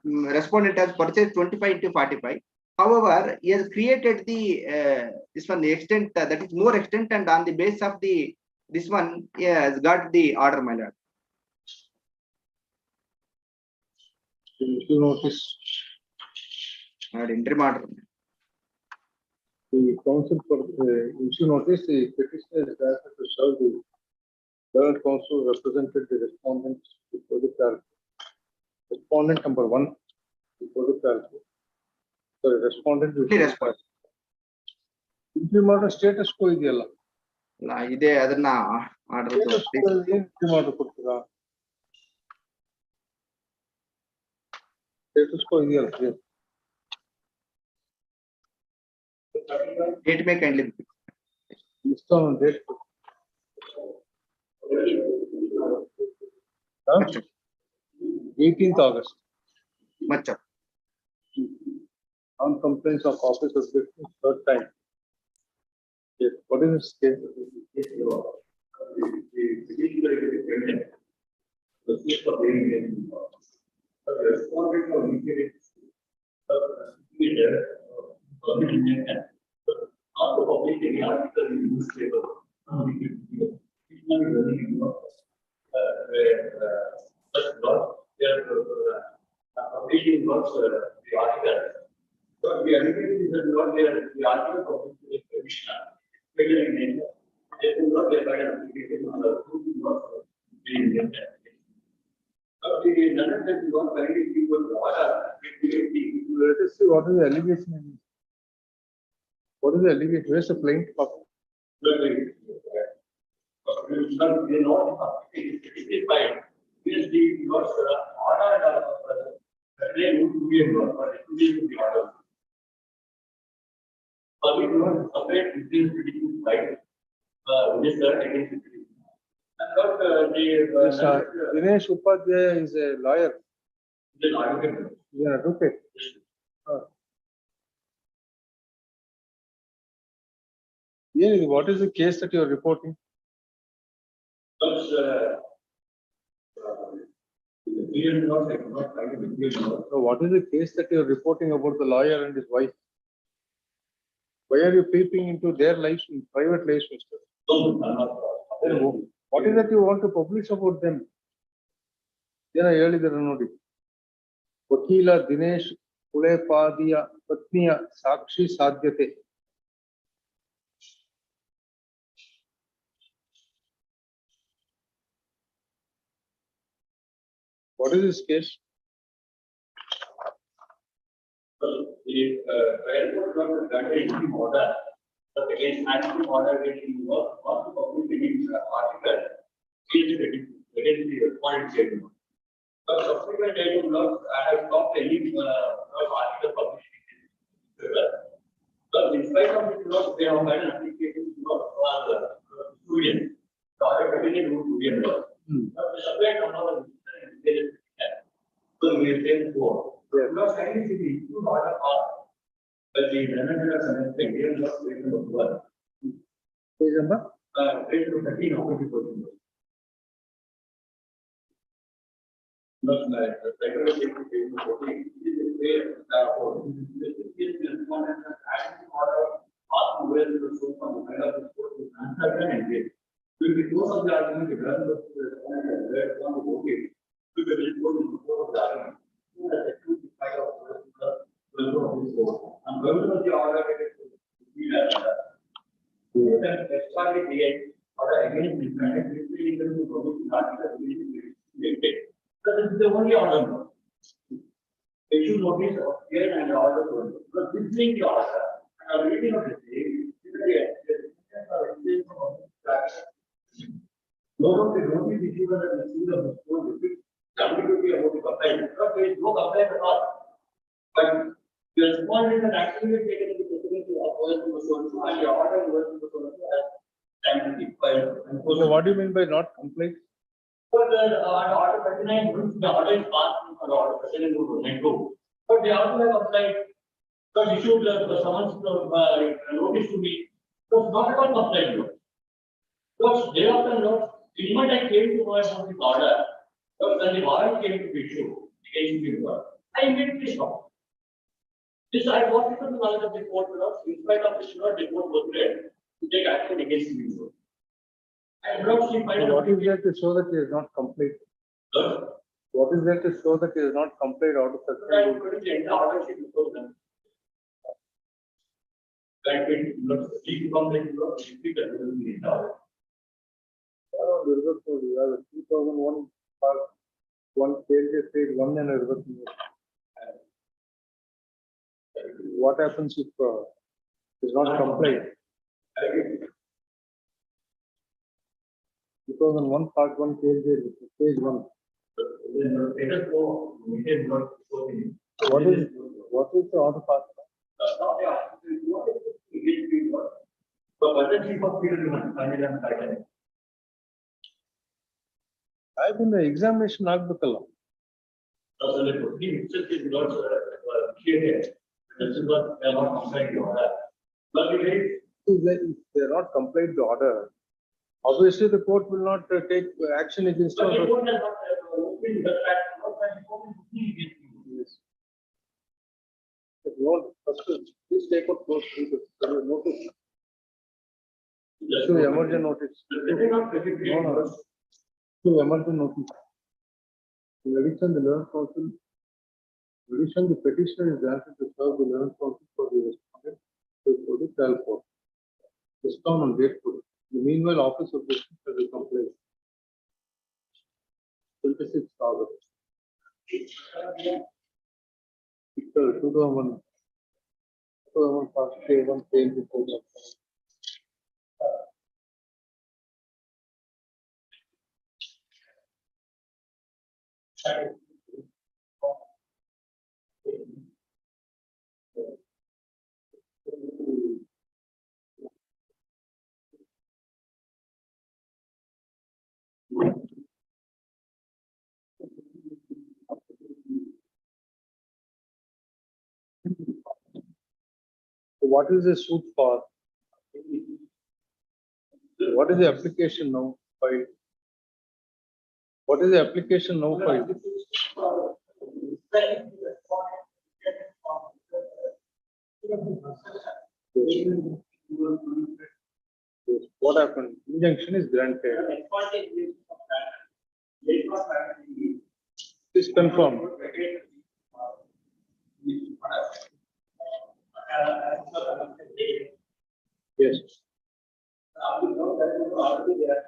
respondent, has purchased 25 into 45. However, he has created the this one, the extent, that is more extent, and on the base of the this one, he has got the order, my lord. You notice Interim order. the counsel for issue notice, the petitioner is asked to serve the third counsel represented the respondents before the trial. Respondent number 1 before the trial. Sorry, respondent before the trial. Interim order status quo ಇದೆಯಲ್ಲ. ಇದೆ ಅದನ್ನ order interim order ಕೊಡ್ತೀರಾ? Status quo ಇದೆಯಲ್ಲ. Date may kindly. List on date. Huh? 18th August. Much up. On complaints of office objection, third time. Yes. What is this case? Not to publish any article in newspaper. They are publishing works, the article. So the allegation is that what they are, the article published in the commissioner, federal in nature, they do not get by an application on the proof not being invented. So the none of them is not very people order. Let us see what is the allegation. What is the allegation? Where is the plaintiff? Dinesh Upadhyaya is a lawyer. He is an advocate. Yeah, what is the case that you are reporting? So what is the case that you are reporting about the lawyer and his wife? Why are you peeping into their lives, private lives, Mr.? What is that you want to publish about them? Then I ಹೇಳಿದ್ದಾರೆ ನೋಡಿ. ವಕೀಲ ದಿನೇಶ್ ಕುಳೆಪಾದಿಯ ಪತ್ನಿಯ ಸಾಕ್ಷಿ ಸಾಧ್ಯತೆ. What is this case? If trial court not granted any order, but against maximum order getting work or publishing article, is against the respondent statement. But subsequent datum law, I have stopped any article publishing. But in spite of this law, they have made an application for student. The order continued to student law. But the subject of our so we are saying for. Because scientifically, you order or but the remainder of something here not written of work. Page number? Page 13 of 2014. Not like the regular page 14. This is where this is the respondent has action order or where the source of the kind of report is uncertain and vague. Will be close of the argument the run of the respondent where one is okay. To the report is before the argument. I'm going to the order order again this is the only order. Issue notice of here and order. But this is the order. I'm reading of the no of the notice issue that the receipt of the school visit. Ambiguity about the complaint. There is no complaint at all. But the respondent has actually taken into consideration of all the sources and the order was the sources as timely. So what do you mean by not complete? So the order 39, the order is passed for the order 39. But they also have applied, but issued the summons notice to me. So not at all complaint. Because they often know, the moment I came to know about the order, but when the warrant came to issue against me, I immediately stopped. This I wanted to knowledge of the court because in spite of this, the court was ready to take action against me. I have not seen my What is there to show that it is not complete? What is there to show that it is not complete out of such a order sheet before them. Like it not speak complaint, not speak that will be in order. You have a 2001 part 1 page 1 and a reverse. What happens if it is not complete? 2001 part 1 page 1. What is the other part? I've been the examination ಆಗ್ಬೇಕಲ್ಲ. This is what they are not complying to order. But if they are not complying to order, obviously the court will not take action against but the order. court has not opened the fact, not that the court is looking against you. Yes. If you want, first, please take out those notice. Issue emergent notice. They may not specifically. No. Issue emergent notice. In addition, the learned counsel. In addition, the petitioner is granted to serve the learned counsel for the respondent for the trial court. Discount on date for it. In the meanwhile, office of justice has a complaint. 26th August. 2001 past day 1 page report. What is the suit for? What is the application now filed? What is the application now filed? What happened? Injunction is granted. Please confirm. Yes. You know that is already there.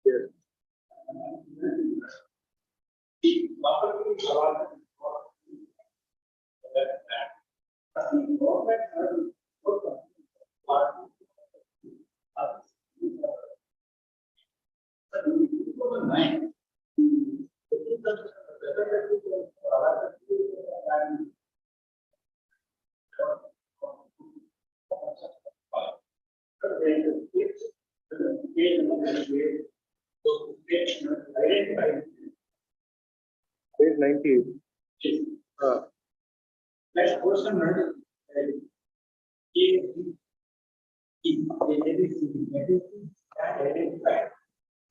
Yes. The property is allotted for the government Page 98. Next person murder. Identified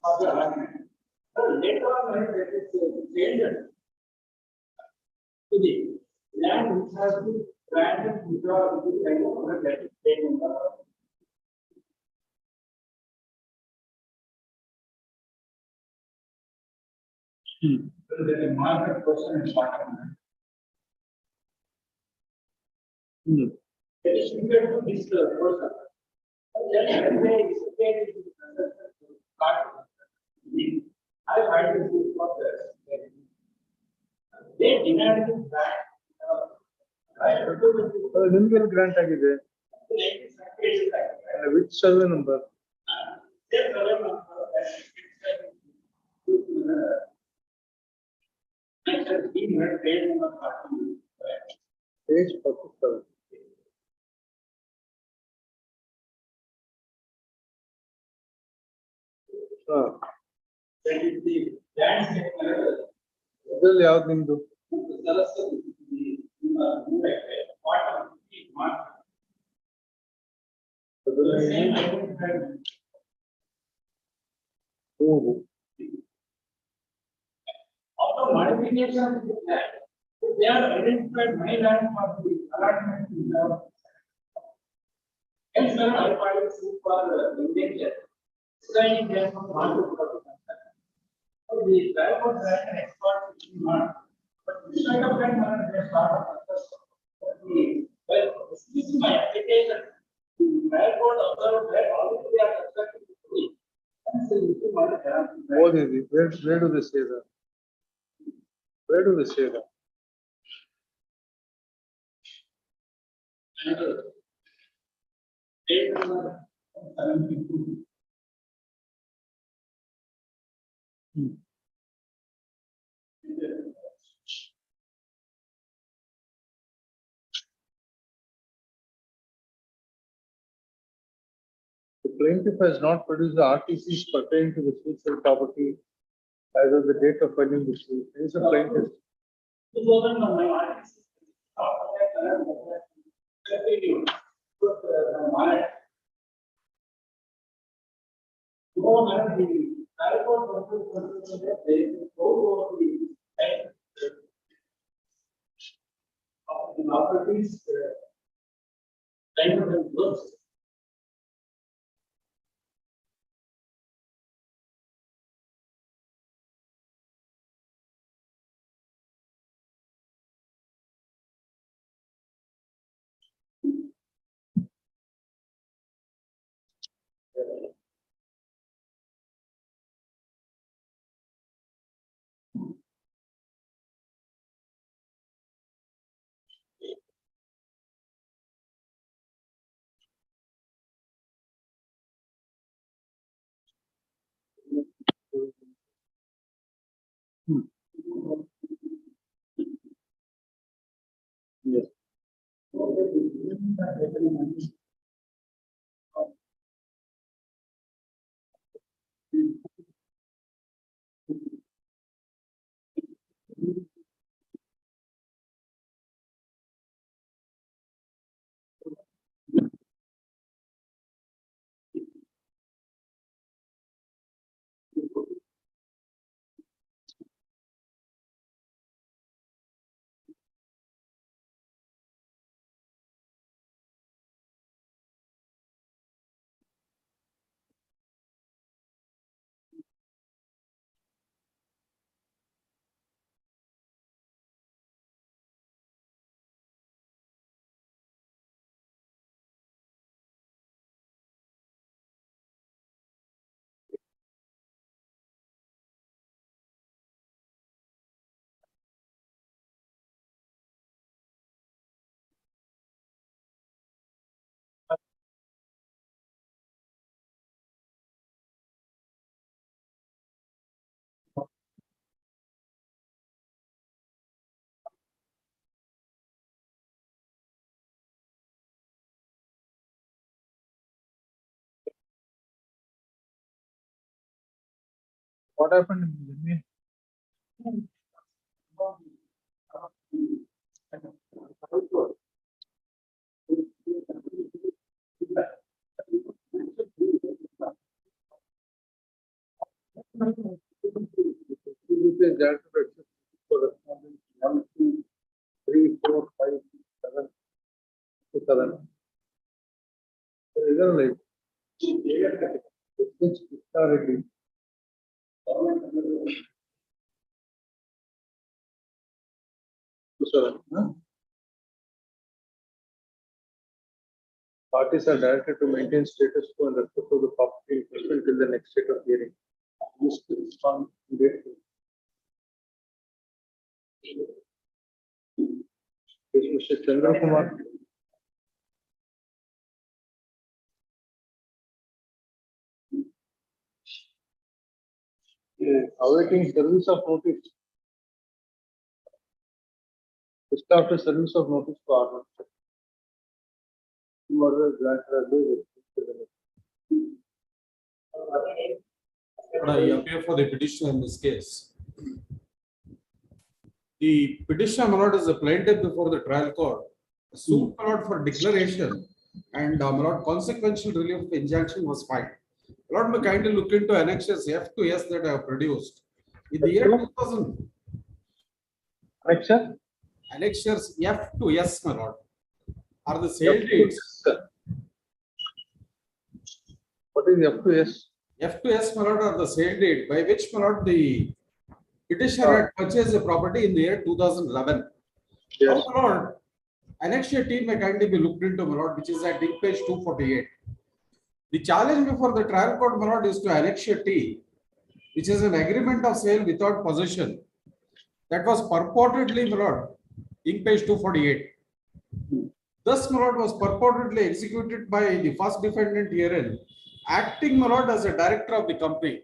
of the argument. Later on, when that is changed to the land which has been granted without the kind of that is taken. So there is market person is important. It is similar to this person. Then they explain it to the I find this is what they denied it back. ನಿಮ್ಗೆ grant ಆಗಿದೆ which survey number page 47. ಇದರಲ್ಲಿ ಯಾವ್ದು ನಿಮ್ದು After modification, they are identified my land for the allotment. Hence, I filed suit for endangered. Saying they are not to so the driver that an expert is not, but instead of that, they start well, this is my application. The driver observed that already they are constructing the tree. And so you see what What is it? Where do they say that? Where do they say that? Page number 72. The plaintiff has not produced the RTCs pertaining to the social property as of the date of filing the suit. Is a plaintiff. Yes. What happened? In correspondence 1, 2, 3, 4, 5, 7, 7. Isn't it? It's historically. Parties are directed to maintain status quo and respect to the property in question till the next state of hearing. Used to respond immediately. Mr. Chandra Kumar. Awaiting service of notice. Just after service of notice to order. I appear for the petitioner in this case. The petitioner, my lord, is a plaintiff before the trial court. A suit, my lord, for declaration and my lord, consequential relief of injunction was filed. My lord, may kindly look into annexures F to S that I have produced. In the year 2000, annexures F to S, my lord, are the sale dates. What is F to S? F to S, my lord, are the sale date by which, my lord, the petitioner had purchased the property in the year 2011. Yes. Now, my lord, annexure T may kindly be looked into, my lord, which is at page 248. The challenge before the trial court, my lord, is to annexure T, which is an agreement of sale without possession that was purportedly, my lord, in page 248. Thus, my lord, was purportedly executed by the first defendant herein, acting, my lord, as a director of the company.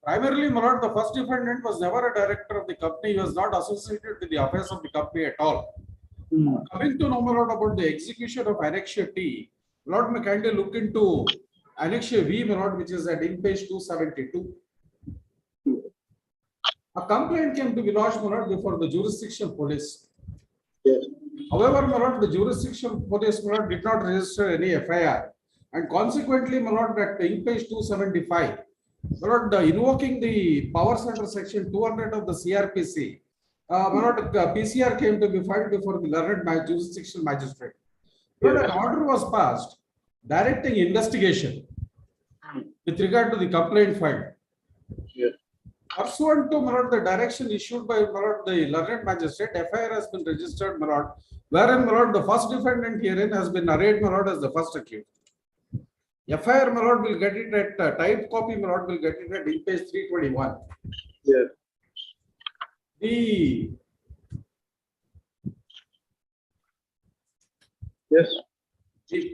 Primarily, my lord, the first defendant was never a director of the company. He was not associated with the affairs of the company at all. Coming to know, my lord, about the execution of annexure T, my lord, may kindly look into annexure V, my lord, which is at page 272. A complaint came to be lodged, my lord, before the jurisdictional police. Yes. However, my lord, the jurisdictional police, my lord, did not register any FIR, and consequently, my lord, at page 275, my lord, invoking the powers under section 200 of the CRPC, my lord, PCR came to be filed before the learned jurisdictional magistrate. My lord, an order was passed directing investigation with regard to the complaint filed. Yes. Pursuant to, my lord, the direction issued by, my lord, the learned magistrate, FIR has been registered, my lord, wherein, my lord, the first defendant herein has been arraigned, my lord, as the first accused. FIR, my lord, will get it at type copy, my lord, will get it at page 321. Yes. Yes.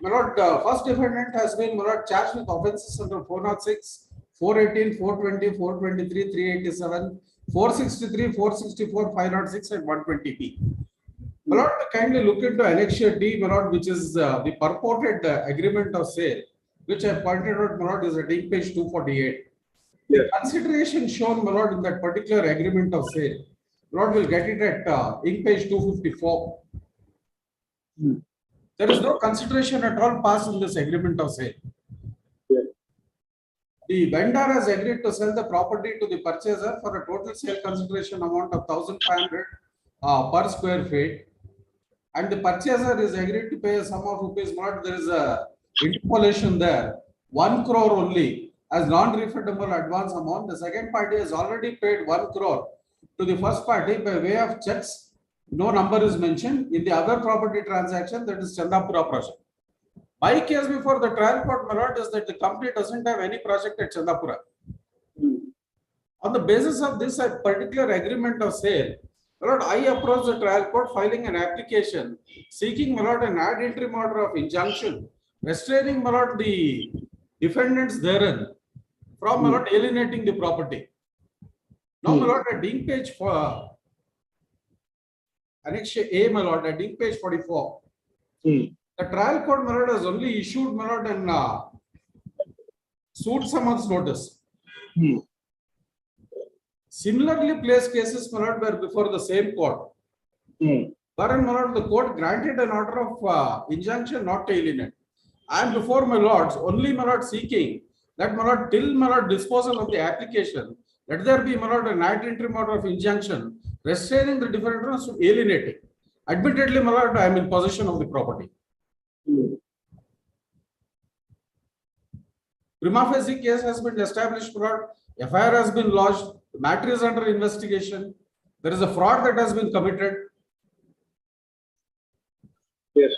My lord, first defendant has been, my lord, charged with offences under 406, 418, 420, 423, 387, 463, 464, 506, and 120B. My lord, kindly look into annexure D, my lord, which is the purported agreement of sale, which I pointed out, my lord, is at page 248. Yes. The consideration shown, my lord, in that particular agreement of sale, my lord, will get it at page 254. There is no consideration at all passed in this agreement of sale. Yes. The vendor has agreed to sell the property to the purchaser for a total sale consideration amount of 1,500 per square feet, and the purchaser is agreed to pay a sum of rupees. There is a interpolation there, 1 crore only as non-refundable advance amount. The second party has already paid 1 crore to the first party by way of checks. No number is mentioned in the other property transaction, that is Chandapura project. My case before the trial court, my lord, is that the company doesn't have any project at Chandapura. On the basis of this particular agreement of sale, my lord, I approached the trial court filing an application seeking, my lord, an ad interim order of injunction, restraining, my lord, the defendants therein from, my lord, alienating the property. Now, my lord, at page for annexure A, my lord, at page 44. The trial court, my lord, has only issued, my lord, an suit summons notice. Similarly placed cases, my lord, were before the same court. Wherein, my lord, the court granted an order of injunction not to alienate. I am before my lords, only my lord seeking that my lord, till my lord disposal of the application, let there be my lord an ad interim order of injunction restraining the defendants from alienating. Admittedly, my lord, I am in possession of the property. Prima facie case has been established, my lord. FIR has been lodged. The matter is under investigation. There is a fraud that has been committed. Yes.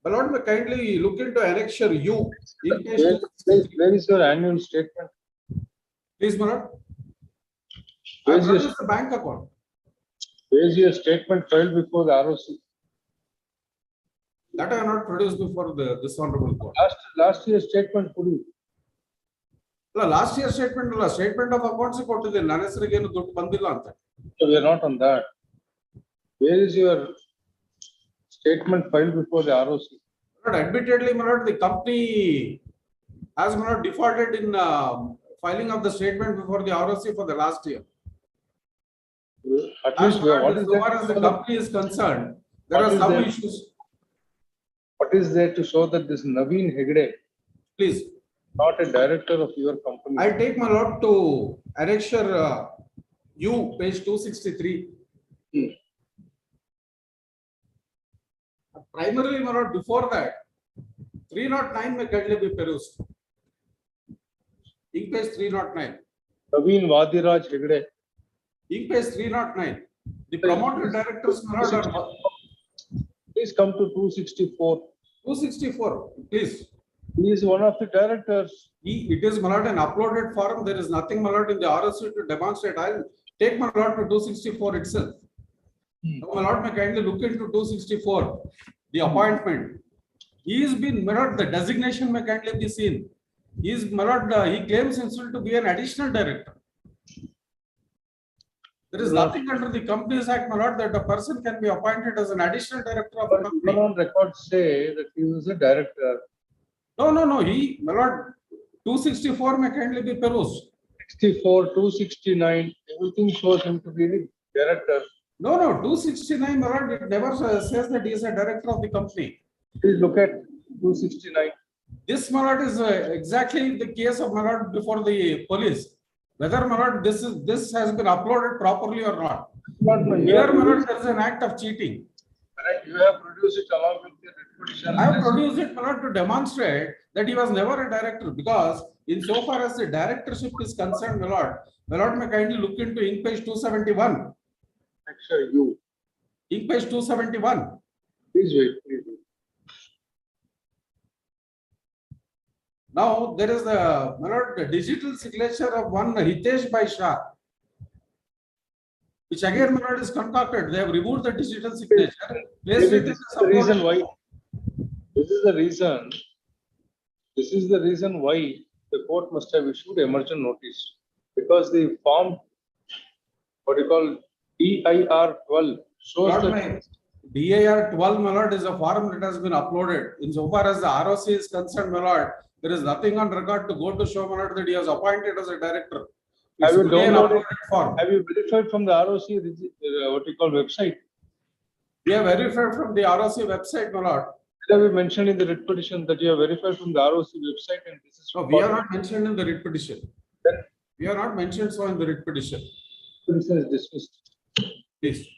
My lord, may kindly look into annexure U. In case Where is your annual statement? please, my lord. Where I is your, produced the bank account. where is your statement filed before the ROC? That I have not produced before this honorable court. Last year's statement, could you? Last year's statement of accounts ಕೊಟ್ಟಿದೆ ನನ್ನ ಹೆಸರಿಗೆ ಏನು ದುಡ್ಡು ಬಂದಿಲ್ಲ ಅಂತ. So we are not on that. Where is your statement filed before the ROC? But admittedly, my lord, the company has not defaulted in filing of the statement before the ROC for the last year. At least what is so far as the company is concerned, there are some issues. What is there to show that this Naveen Hegde, Please, not a director of your company? I take my lord to annexure U, page 263. Primarily, my lord, before that, 309 may kindly be perused. Ink page 309. Naveen Vadiraj Hegde. Ink page 309. The promoter directors, my lord, are Please come to 264. 264, please. He is one of the directors. It is, my lord, an uploaded form. There is nothing, my lord, in the ROC to demonstrate. I'll take my lord to 264 itself. My lord, may kindly look into 264, the appointment. He has been, my lord, the designation may kindly be seen. He is, my lord, he claims himself to be an additional director. There is nothing under the Companies Act, my lord, that a person can be appointed as an additional director of a company. On record say that he was a director. No. He, my lord, 264 may kindly be perused. 64, 269, everything shows him to be the director. No, 269, my lord, it never says that he is a director of the company. Please look at 269. This, my lord, is exactly the case of, my lord, before the police. Whether, my lord, this has been uploaded properly or not. Here, my lord, there is an act of cheating. Correct. You have produced it along with the petition. I have produced it, my lord, to demonstrate that he was never a director, because in so far as the directorship is concerned, my lord may kindly look into ink page 271. Actually, you. Ink page 271. Please wait. Please wait. Now there is the, my lord, the digital signature of one Hitesh by Shah, which again, my lord, is concocted. They have removed the digital signature. Maybe this is the reason why. This is the reason why the court must have issued emergent notice, because the form, what you call DIR 12, shows Lord, that my DIR 12, my lord, is a form that has been uploaded. In so far as the ROC is concerned, my lord, there is nothing on record to go to show, my lord, that he was appointed as a director. have you only an downloaded uploaded form. Have you verified from the ROC what you call website? We have verified from the ROC website, my lord. Have you mentioned in the writ petition that you have verified from the ROC website, and this is No, we are not mentioned in the writ petition. Then We are not mentioned so in the writ petition. petition is dismissed. Please.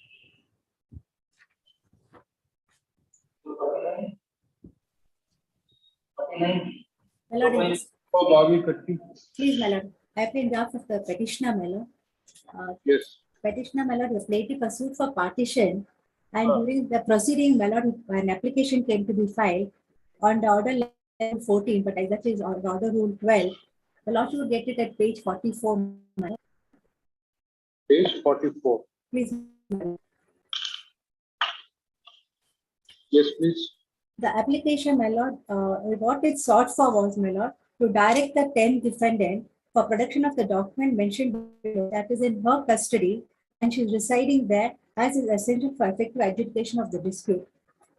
My lord, in this- Oh, Bobby Katti. please, my lord, I have been draft of the petitioner, my lord. Yes. Petitioner, my lord, was lately pursued for partition, and during the proceeding, my lord, an application came to be filed on the order level 14, but exactly is on the order rule 12. The lord should get it at page 44, my lord. Page 44. Please, my lord. Yes, please. The application, my lord, what it sought for was, my lord, to direct the 10th defendant for production of the document mentioned below that is in her custody, and she is residing there as is essential for effective adjudication of the dispute.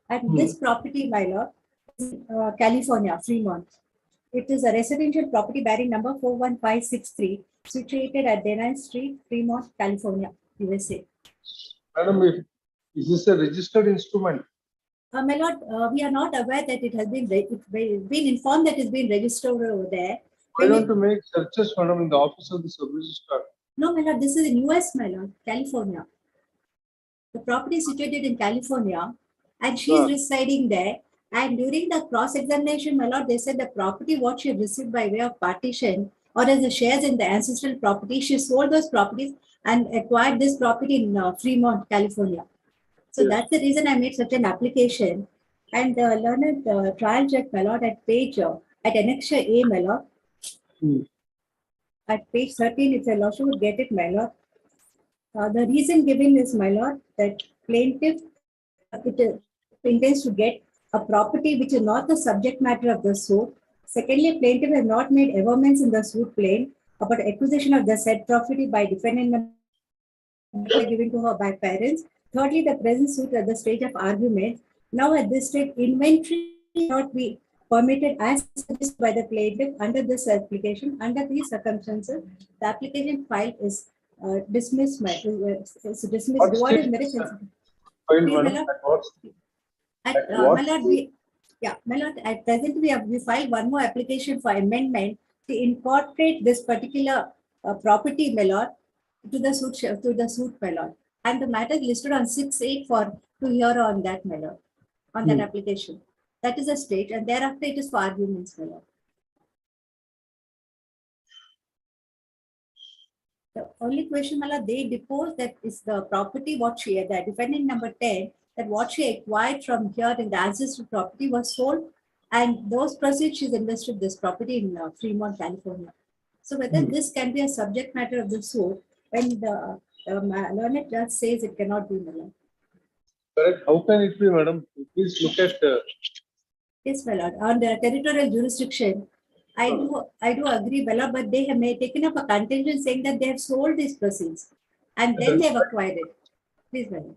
And this property, my lord, is California, Fremont. It is a residential property bearing number 41563 situated at Denine Street, Fremont, California, USA. Madam, is this a registered instrument? My lord, we are not aware that it has been informed that it's been registered over there. Why don't you make searches, madam, in the office of the sub-registrar? No, my lord, this is in US, my lord, California. The property is situated in California and she is residing there. And during the cross-examination, my lord, they said the property what she received by way of partition or as the shares in the ancestral property, she sold those properties and acquired this property in Fremont, California. So that's the reason I made such an application. And the learned trial judge, my lord, at page, at annexure A, my lord, at page 13, if your lordship would get it, my lord. The reason given is, my lord, that plaintiff intends to get a property which is not the subject matter of the suit. Secondly, plaintiff has not made averments in the suit claim about acquisition of the said property by defendant given to her by parents. Thirdly, the present suit at the stage of argument. Now at this stage, inventory cannot be permitted as suggested by the plaintiff under this application. Under these circumstances, the application filed is dismissed. Is dismissed. What is merit sensitive? My lord, at present we filed one more application for amendment to incorporate this particular property, my lord, to the suit, my lord. And the matter is listed on 6-8 to hear on that, my lord, on that application. That is a stage, and thereafter it is for arguments, my lord. The only question, my lord, they depose that is the property what she had, the defendant number 10, that what she acquired from here in the ancestral property was sold, and those proceeds she's invested this property in Fremont, California. So whether this can be a subject matter of the suit when the learned judge says it cannot be, madam. Correct. How can it be, madam? Please look at. Yes, my lord. On the territorial jurisdiction, I do agree, Bella, but they have taken up a contention saying that they have sold these proceeds and then they have acquired it. Please, Bella.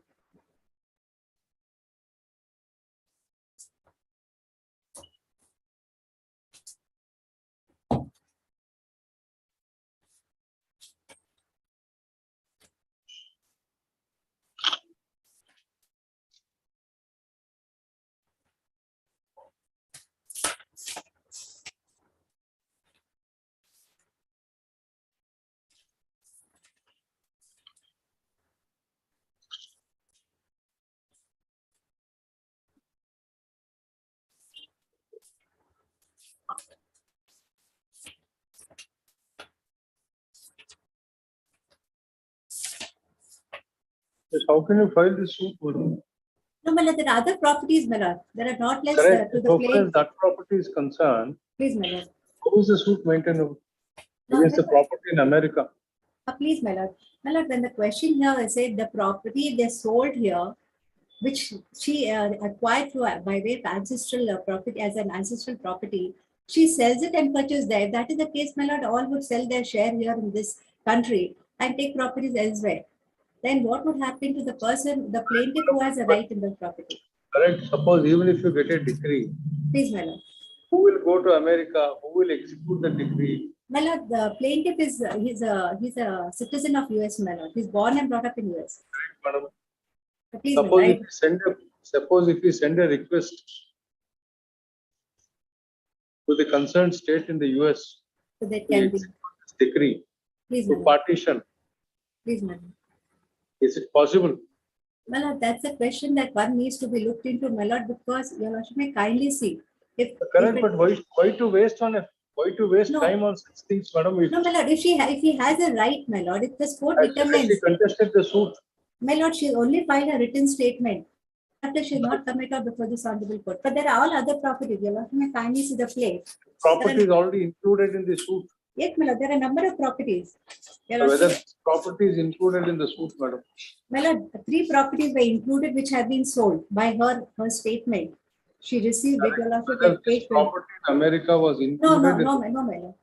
Yes, how can you file this suit, madam? No, Mala, there are other properties, Mala. There are not less Correct. to the So far plain. as that property is concerned, Please, Mala. how is the suit maintained against the property in America? Please, my lord. My lord, when the question here is said the property they sold here, which she acquired through by way of ancestral property as an ancestral property, she sells it and purchases there. If that is the case, my lord, all would sell their share here in this country and take properties elsewhere. Then what would happen to the person, the plaintiff who has a right in the property? Correct. Suppose even if you get a decree, please, my lord. Who will go to America? Who will execute the decree? My lord, the plaintiff is he's a citizen of US, my lord. He's born and brought up in US. Correct, madam. Please, Suppose if we send a request to the concerned state in the US, so that can be this decree please, to partition. Please, madam. Is it possible? My lord, that's a question that one needs to be looked into, my lord, because your lordship may kindly see. Correct, but why to waste time on such things, madam? No, my lord, if he has a right, my lord, if the court determines. She contested the suit. My lord, she only filed a written statement after she not committed out before this honorable court. But there are all other properties. Your lordship may kindly see the play. Property is already included in the suit. Yes, my lord, there are a number of properties. Whether property is included in the suit, madam? My lord, 3 properties were included which have been sold by her statement. She received it. Your lordship at page 20. Property in America was included. No, my lord.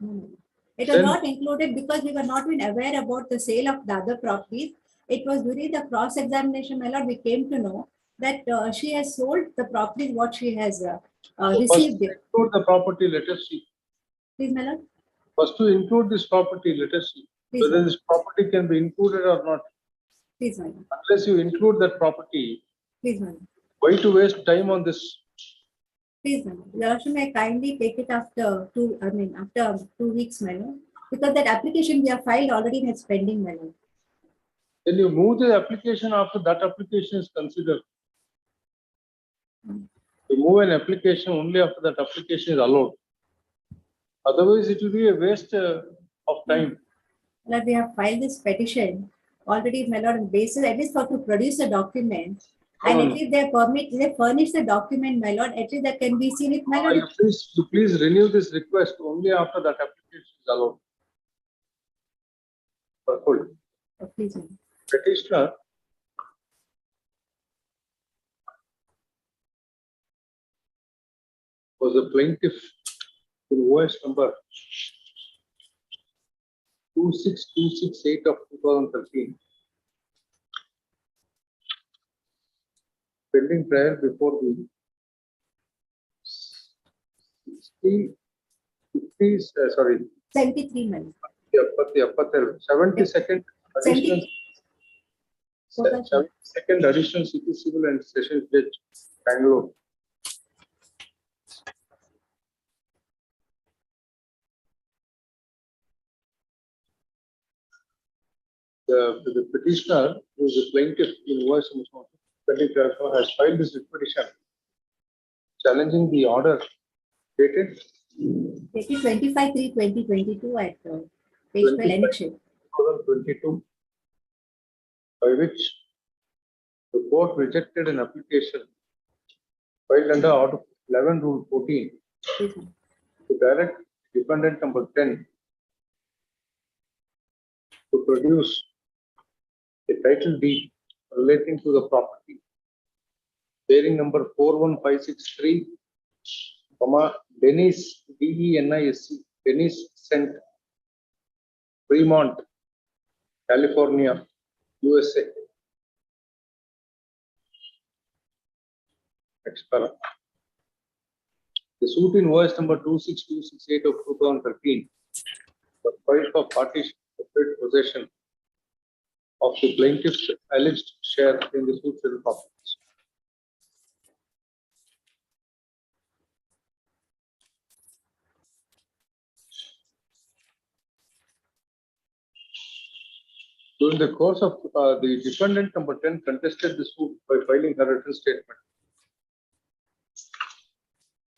It was not included because we were not even aware about the sale of the other properties. It was during the cross-examination, my lord, we came to know that she has sold the properties what she has received. First include the property, let us see. Please, my lord. First to include this property, let us see. Please, whether my lord. this property can be included or not. Please, my lord. Unless you include that property, Please, my lord. why to waste time on this? Please, my lord. Your Worship, may I kindly take it after after 2 weeks, my lord, because that application we have filed already and it's pending, my lord. Then you move the application after that application is considered. You move an application only after that application is allowed. Otherwise, it will be a waste of time. Lord, we have filed this petition already, my lord, on basis at least for to produce a document. And at least they furnish the document, my lord, at least that can be seen if my lord. Please renew this request only after that application is allowed. Full. Oh, please, my lord. Petitioner was a plaintiff in OS number 26268 of 2013. Pending trial before the 73 months. 72nd additional 70. 72nd additional city civil and sessions judge, Bangalore. The petitioner, who is a plaintiff in OS pending trial, has filed this petition challenging the order dated 25/3/2022 at page 12 annexation. 2022, by which the court rejected an application filed under Order 11 Rule 14 to direct defendant number 10 to produce a title deed relating to the property bearing number 41563, Dennis DENISC, Dennis Cent, Fremont, California, USA. Next para. The suit in OS number 26268 of 2013 was filed for partition separate possession of the plaintiff's alleged share in the suit's real properties. During the course of the defendant number 10 contested the suit by filing her written statement.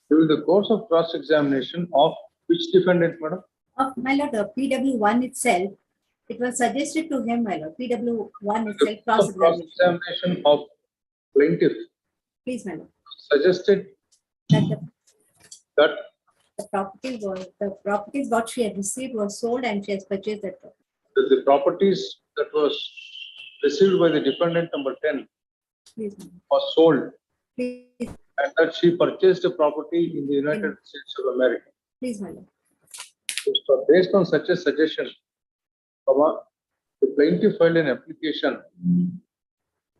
During the course of cross-examination of which defendant, madam? Of my lord, the PW1 itself, it was suggested to him, my lord, PW1 itself Cross-examination of plaintiff. Please, my lord. Suggested That that the properties what she had received was sold and she has purchased that property. the properties that was received by the defendant number 10 Please, was sold. please, And that she purchased a property in the United States of America. please, my lord. So based on such a suggestion, the plaintiff filed an application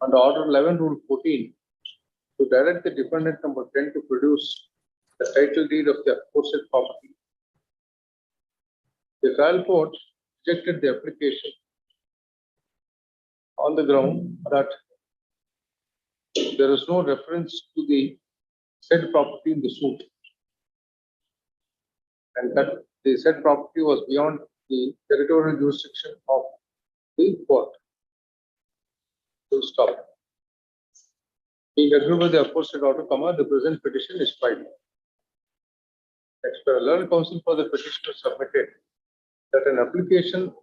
under Order 11 Rule 14 to direct the defendant number 10 to produce the title deed of the aforesaid property. The trial court rejected the application on the ground that there is no reference to the said property in the suit, and that the said property was beyond the territorial jurisdiction of the court. To stop. Being agreed with the aforesaid order, the present petition is filed. Next, learned counsel for the petitioner submitted that an application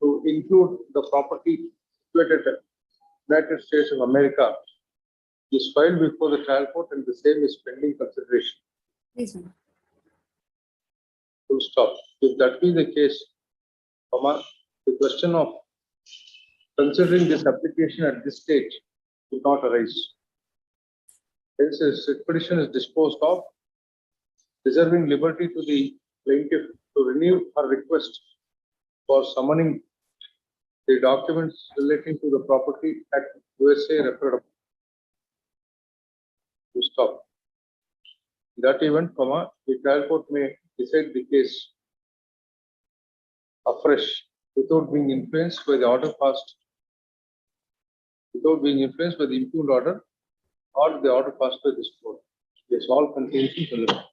to include the property situated in the United States of America is filed before the trial court and the same is pending consideration. Please, my lord. Full stop. If that be the case, the question of considering this application at this stage would not arise. Hence, this petition is disposed of, reserving liberty to the plaintiff to renew her request for summoning the documents relating to the property at USA referendum. To stop. In that event, the trial court may decide the case afresh without being influenced by the order passed, without being influenced by the impugned order or the order passed by this court. Yes, all contains in the law.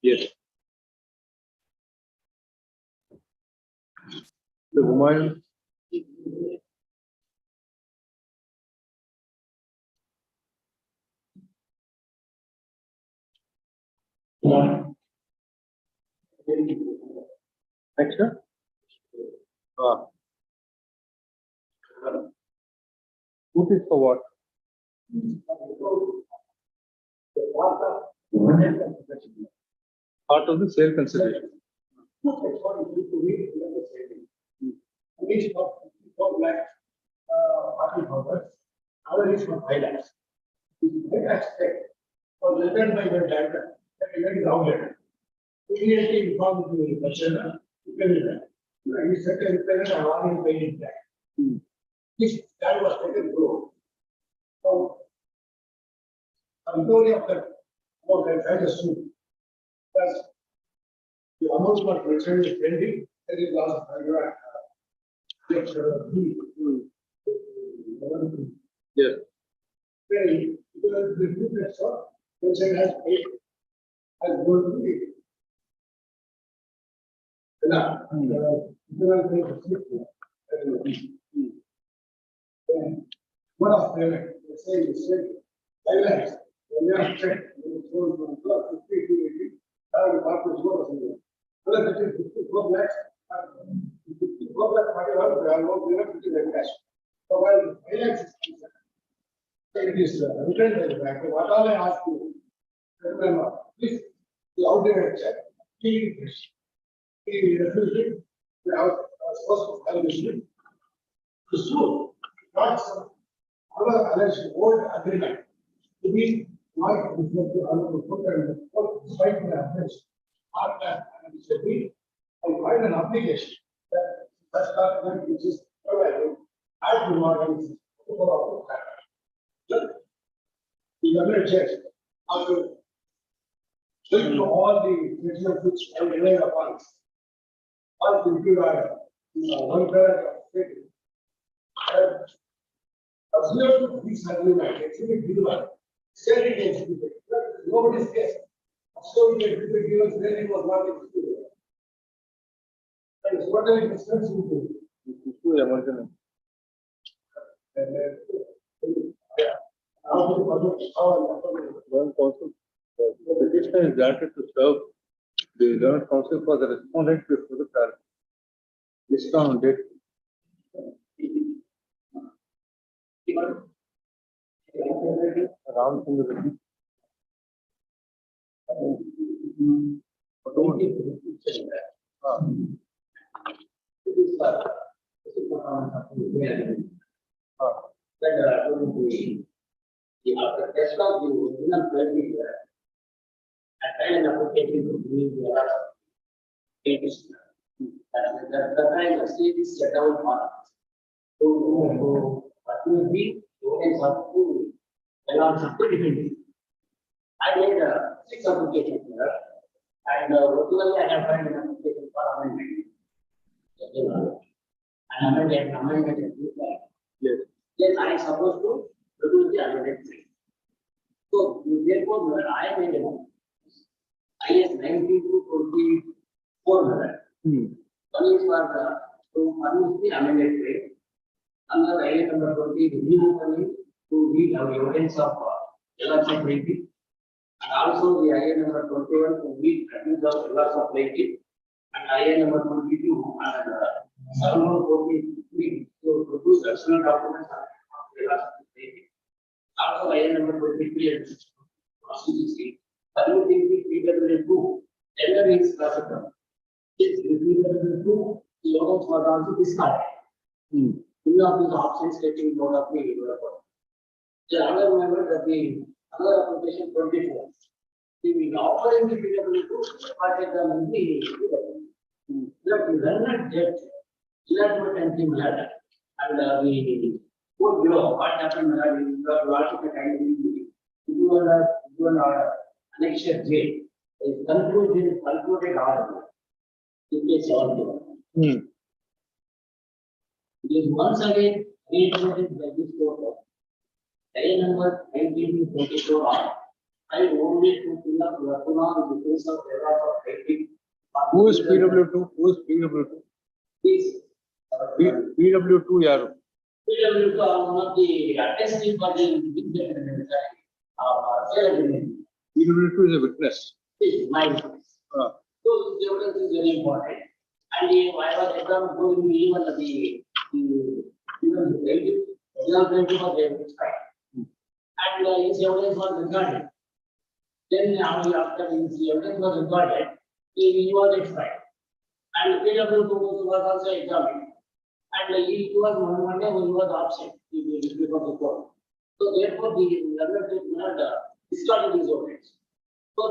Yes. The woman. Next, sir. Who is for what? Part of the sale consideration. Each of 4 lakh, 40,000, other is for 5 lakhs. 5 lakhs check for lettered by the director, that is wrong letter. Immediately inform the person, you pay it back. You set a repayment, I want you to pay it back. This, that was taken through. So, authority of that, more than I just assume. Plus, the amount for return is 20, that is last paragraph. Yes. Very, because the group that's all, person has paid, has gone to pay. Now, one of them, they say, I like, when you are checked, you go from 50 to 80, the department is what was well, it is 54 lakhs, 54 lakhs, 41, they are not given to the cash. So while 5 lakhs is concerned, it is returned by the bank. What all I ask you, remember, please, the outdated check, he refused it, we have supposed to calculate to sue, not some other alleged old agreement to be not reflected on the book and despite the offense. After and it should be, I find an obligation that such document which is provided as the modern overall. The other checks after looking to all the regional which I rely upon. All computer, one paragraph. Observe this agreement, exhibit given, send it exhibit. Nobody's guess. So the exhibit given, then it was not executed. That is what I discussed with you. One counsel, the petitioner is granted to serve the learned counsel for the respondent before the trial. List on date. Around from the written. After test of the original permit, at time application to bring the petition. The time the state is set down for. So what will be, you can substitute, and on substitute. I made 6 applications here, and originally I have filed an application for amendment. An amendment is Yes. then I am supposed to produce the amended plan. So therefore, I made an IS 92/24. One is for to produce the amended plan. Another IS number 20 the new one to read our evidence of eligibility. And also the IS number 21 to read evidence of loss of plaintiff. And IS number 22 and 743 to produce additional documents of loss of plaintiff. Also, IN number 23 and 60. Permitting the PWA2, tender is classified. This PWA2 the orders were also discarded. Any of these options getting load of the developer. The other member that the other application 24. The offering the PW2 project on the that the runner debt, illegitimate and letter, and the code below what happened in the logic and you are annexure J is concluded order. It is all. It is once again reiterated by this court. A number 1924 I only to fill up lacuna in the case of errors of writing. Who is PW2? Who is PW2? Please. PW2 yaru. PW2 are one of the attesting for the PW2 is a witness. This is my witness. So the evidence is very important. And I was exam going even the relative for the expired. And his evidence was recorded. Then after his evidence was recorded, he was expired. And PW2 was also examined. And he was one day he was absent before the court. So therefore the learner did not discard his evidence. So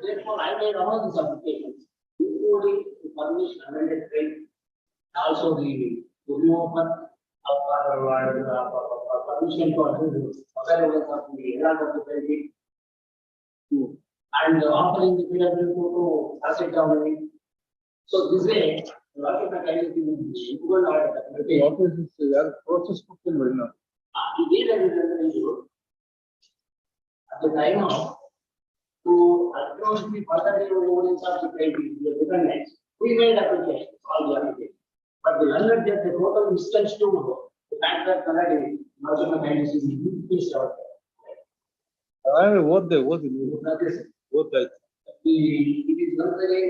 therefore I made all these applications, including the permission amended claim, also the reopen permission for available of the error of the penalty, and offering the PW to asset dominant. So this way, lot of mechanism is equal order. What is this process book in Vilna? At the time of to approach the further evidence of the penalty, the defendants, we made applications, all the applications. But the learner just the total instance to the fact that lot of mechanism is out there. What they That is what that it is not very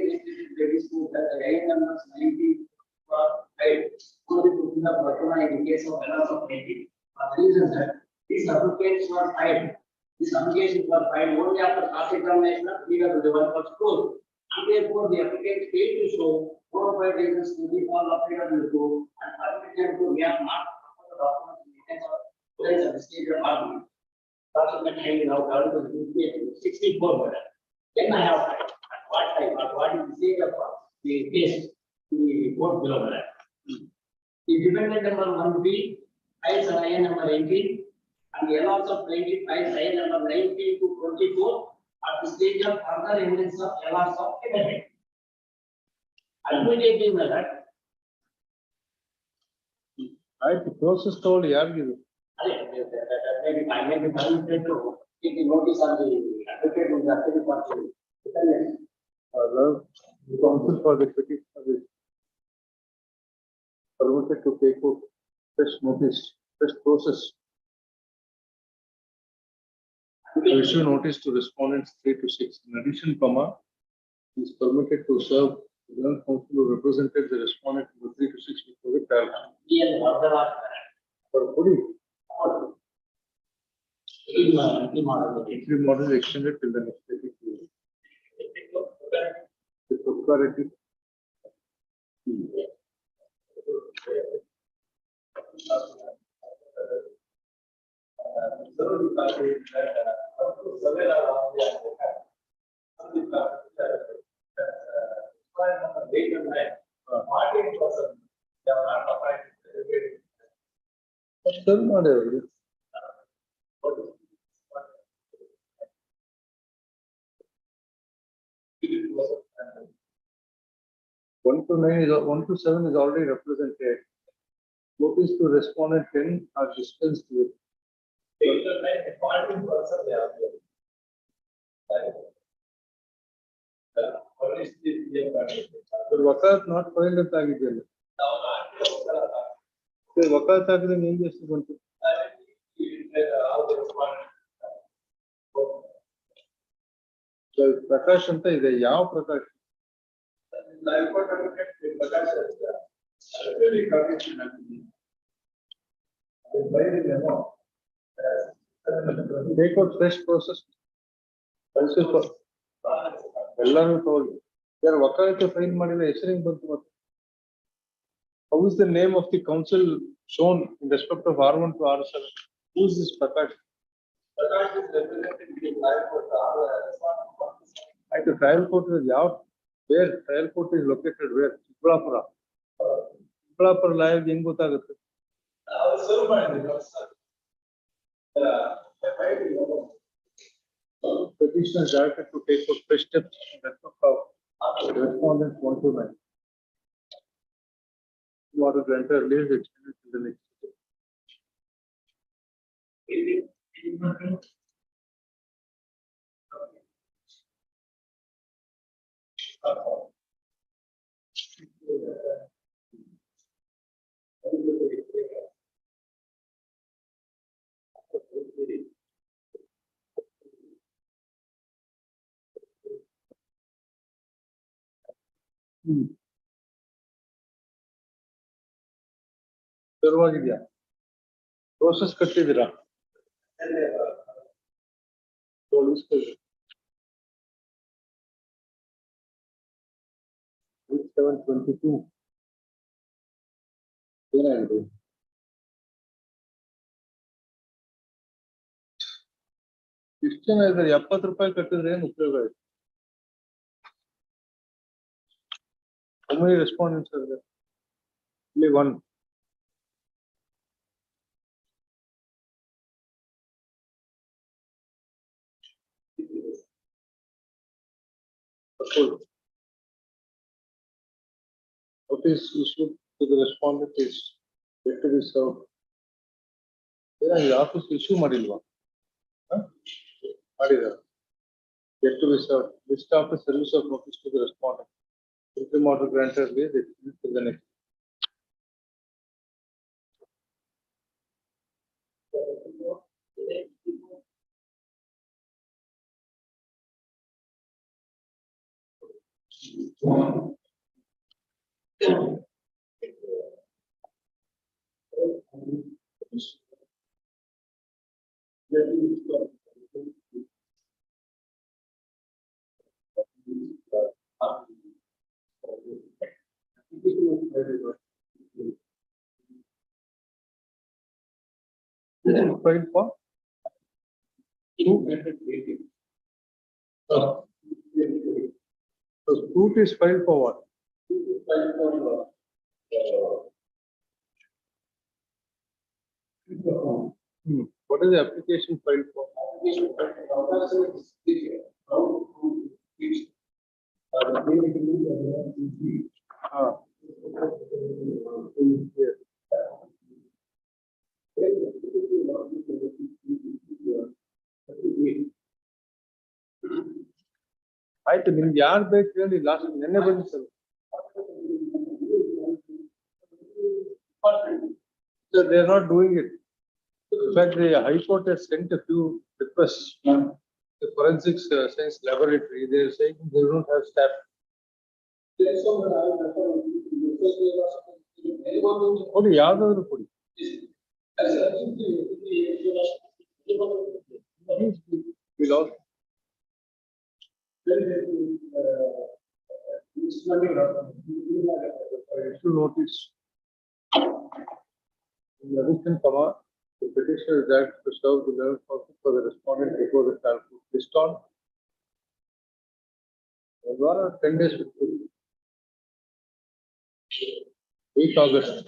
that the line numbers 90 5 only to fill up lacuna in the case of errors of 80. The reason that these applications were filed. These applications were filed only after cross examination of PW was closed. And therefore the applicants failed to show 4 or 5 reasons to the fall of PW2 and permitted to we have not the documents in the case of place at the stage of argument. Document hanging out to the 64. Then I have at what time, at what is the stage of the case, the court below that. The defendant number 1B, files IN number 18, and the LRs of 20 files IN number 19 to 24 at the stage of further evidence of LRs of defendant. Admittedly, my lord. the process told yaru. Maybe I may be permitted to give the notice on the advocate who is actually for the defendant. The counsel for the petitioner is permitted to take out fresh notice, fresh process. To issue notice to respondents 3 to 6. In addition, is permitted to serve the general counsel who represented the respondent in the 3 to 6 before the trial. Here, For Puri, the model is extended till the next day. The propriety. Still not evidence. One to 7 is already represented. Notice to respondent 10 are dispensed with. Wakalat not filed at Agidel. Wakalat Agidel name is going to. Prakash anta ide yav Prakash. Take out fresh process. ಎಲ್ಲರೂ told. There ವಕಾಲತ್ತು file ಮಾಡಿಲ್ಲ ಹೆಸರಿಗೆ ಬಂತು ಮತ್ತೆ How is the name of the council shown in respect of R1 to R7? Who is this Prakash? Prakash is representing the trial court. At the trial court is out. Where trial court is located? Where? Chikrapura. Chikrapura live in Gutagutte. Petitioner is directed to take a fresh steps in respect of respondent 129. What is the entire lease extended to the next step. ಶುರುವಾಗಿದೆಯಾ process ಕಟ್ಟಿದ್ದೀರಾ 722 ಏನಾಗಿದೆ ಇಷ್ಟು ಜನ ಇದ್ದಾರೆ 70 ರೂಪಾಯಿ ಕಟ್ಟಿದ್ರೆ ಏನು ಉಪಯೋಗ ಇದೆ How many respondents are there? Only one. Notice issued to the respondent is yet to be served. Office issue madilva. Madidara. Yet to be served. List of the service of notice to the respondent. Interim order granted with it to the next. Filed for 2 So suit is filed for what? What is the application filed for? Yes. ಆಯ್ತು ನಿಮ್ಗೆ ಯಾರು ಬೇಕು ಹೇಳಿ last ನೆನ್ನೆ ಬನ್ನಿ sir they are not doing it. In fact, the High Court has sent a few requests. The forensics science laboratory, they are saying they don't have staff. ಕೊಡಿ ಯಾವ್ದಾದ್ರು ಕೊಡಿ notice. In addition, the petitioner is asked to serve the learned counsel for the respondent before the trial court. List on 10 days before 8 August.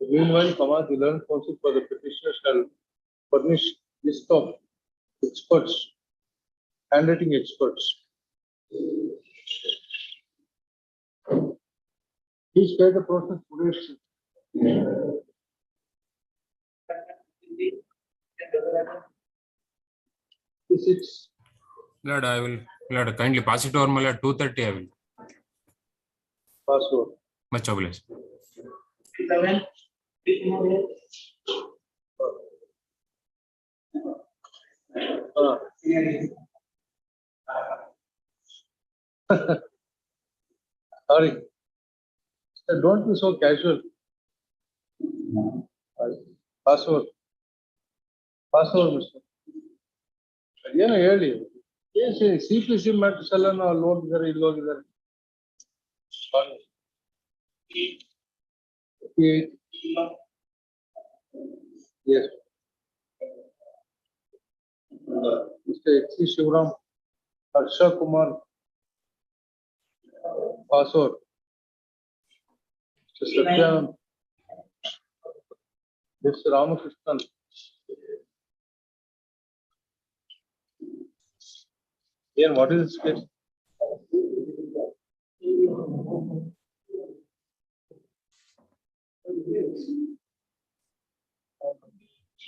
Meanwhile, the learned counsel for the petitioner shall furnish list of experts, handwriting experts. Please try the process today. Lord, I will. Lord, kindly pass it over, my lord. 2:30, I will. Pass over. Much obliged. Sorry. Don't be so casual. Pass over. Pass over, Mr. ಏನು ಹೇಳಿ CPC matters ಎಲ್ಲ ನಾವು ಅಲ್ಲಿ ಹೋಗಿದ್ದಾರೆ ಇಲ್ಲಿ ಹೋಗಿದ್ದಾರೆ 58. Yes. Mr. H.C. Shivram, Harsha Kumar, Pasor, Mr. Satyanand, Mr. Ramakrishnan. Ian, what is this case?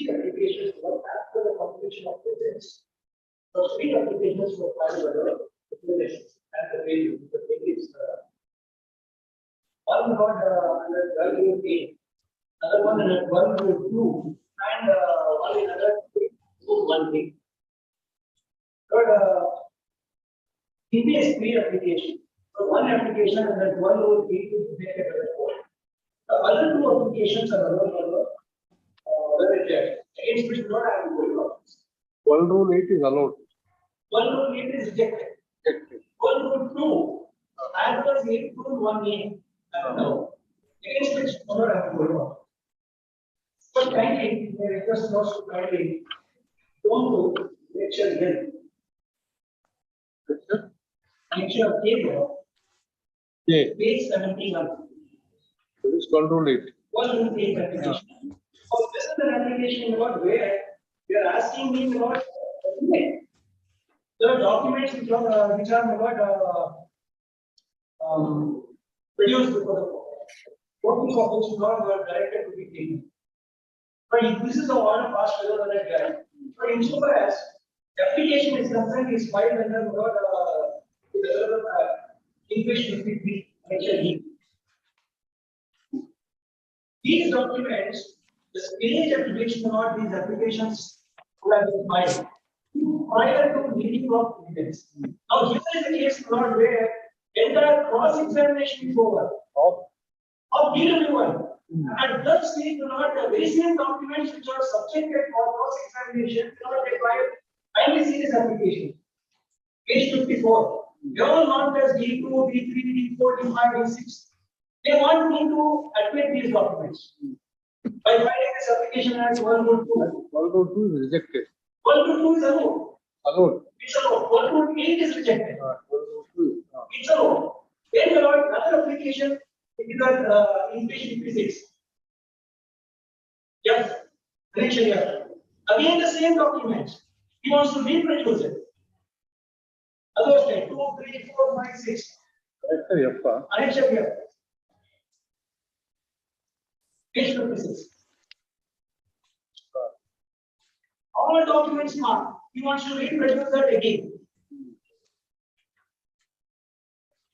Applications were after the completion of the test. So 3 applications were filed by the applications and the value. The thing is, one got under value A, another one under 102, and one in another 1 Third, in this 3 application, so one application under 103 is rejected by the court. The other 2 applications are allowed rejected. Against which not I am going on. 1 rule 8 is allowed. 1 rule 8 is rejected. 1 rule 2, as well as 8 rule 1A. No. Against which not I am going on. But kindly, I request not to kindly don't do lecture here. Lecture table. Yeah. Page 71. This is 1 rule 8. 1 rule 8 application. So this is an application about where we are asking me about the documents which are about produced before the court. Copies of which not directed to be taken. But if this is the order passed without that guide. But insofar as the application is concerned, is filed under English 53 actually. These documents, the stage at which not these applications would have been filed prior to meeting of evidence. Now, here is the case not where entire cross-examination is over of DW1. At that stage, not the very same documents which are subjected for cross-examination cannot be filed. Kindly see this application. Page 54. They all marked as D2, D3, D4, D5, D6. They want me to admit these documents. By filing this application as 1 rule 2. 1 rule 2 is rejected. 1 rule 2 is allowed. Allowed. It's allowed. 1 rule 8 is rejected. 1 rule 2. It's allowed. Then there are another application in page 56. Yes. Connection here. Again the same documents. He wants to reproduce it. Others like 2, 3, 4, 5, 6. Connection here. Page 56. All documents marked. He wants to reproduce that again.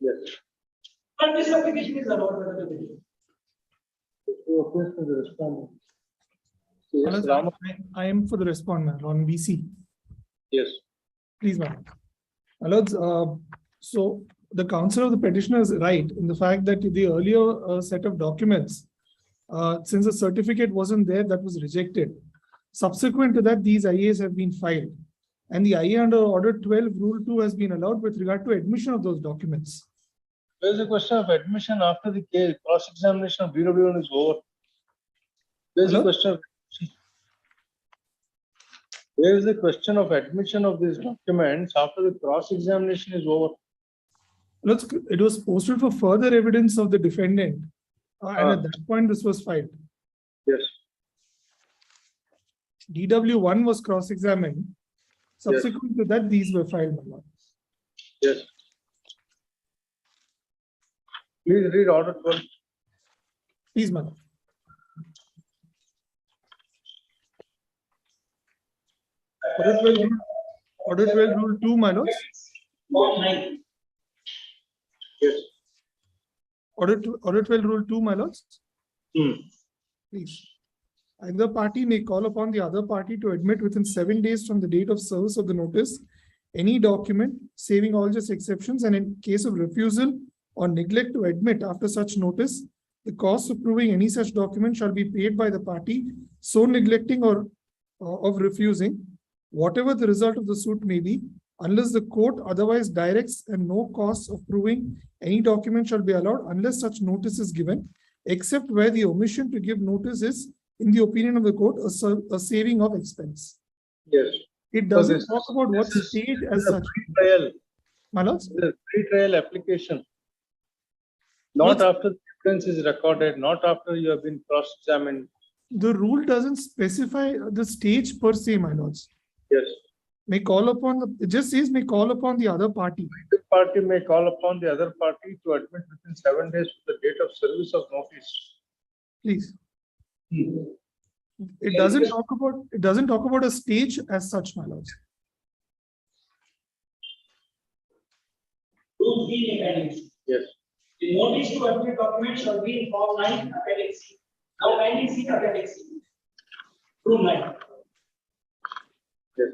Yes. But this application is allowed by the division. I am for the respondent on BC. Yes. Please, ma'am. So the counsel of the petitioner is right in the fact that the earlier set of documents, since the certificate wasn't there, that was rejected. Subsequent to that, these IAs have been filed. And the IA under Order 12, Rule 2 has been allowed with regard to admission of those documents. There is a question of admission after the case. Cross-examination of BW1 is over. There is a question of There is the question of admission of these documents after the cross-examination is over. It was posted for further evidence of the defendant. And at that point, this was filed. Yes. DW1 was cross-examined. Subsequent to that, these were filed. Yes. Please read Order 12. Please, madam. Order 12, Rule 2, my lords. Yes. Order 12, Rule 2, my lords. Please. Either party may call upon the other party to admit within 7 days from the date of service of the notice any document, saving all just exceptions, and in case of refusal or neglect to admit after such notice, the cost of proving any such document shall be paid by the party so neglecting or of refusing, whatever the result of the suit may be, unless the court otherwise directs, and no cost of proving any document shall be allowed unless such notice is given, except where the omission to give notice is, in the opinion of the court, a saving of expense. Yes. It So doesn't this- talk about what this is- stage this as is a such. Pre-trial, My lords, this is a pre-trial application. Not after the evidence is recorded, not after you have been cross-examined. the rule doesn't specify the stage per se, my lords. Yes. May call upon the, it just says may call upon the other party. The party may call upon the other party to admit within 7 days from the date of service of notice. Please. Hmm. It doesn't talk about a stage as such, my lords. Rule 3 appendix. Yes. The notice to admit documents shall be in form 9 appendix C. Now 9 is in appendix C. Rule 9. Yes.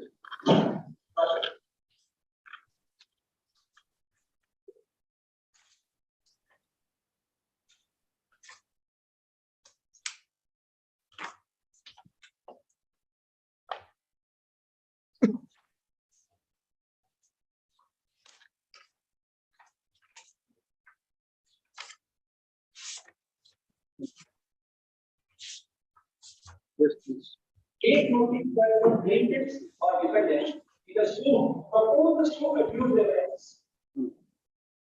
Yes, please. Take notice that the plaintiffs or defendant in a suit proposes to abuse the rights.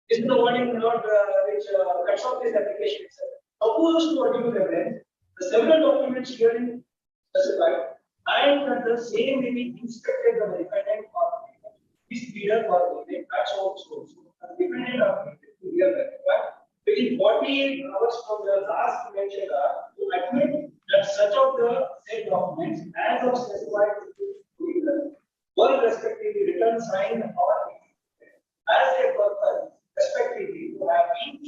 This is the wording not which cuts off this application itself. Proposes to abuse evidence, the several documents herein specified, and that the same may be inspected by the defendant or his pleader or the cuts off source. The defendant or to hear that. But within 48 hours from the last mentioned to admit that such of the said documents as of specified were respectively returned, signed, or as a purpose, respectively, to have been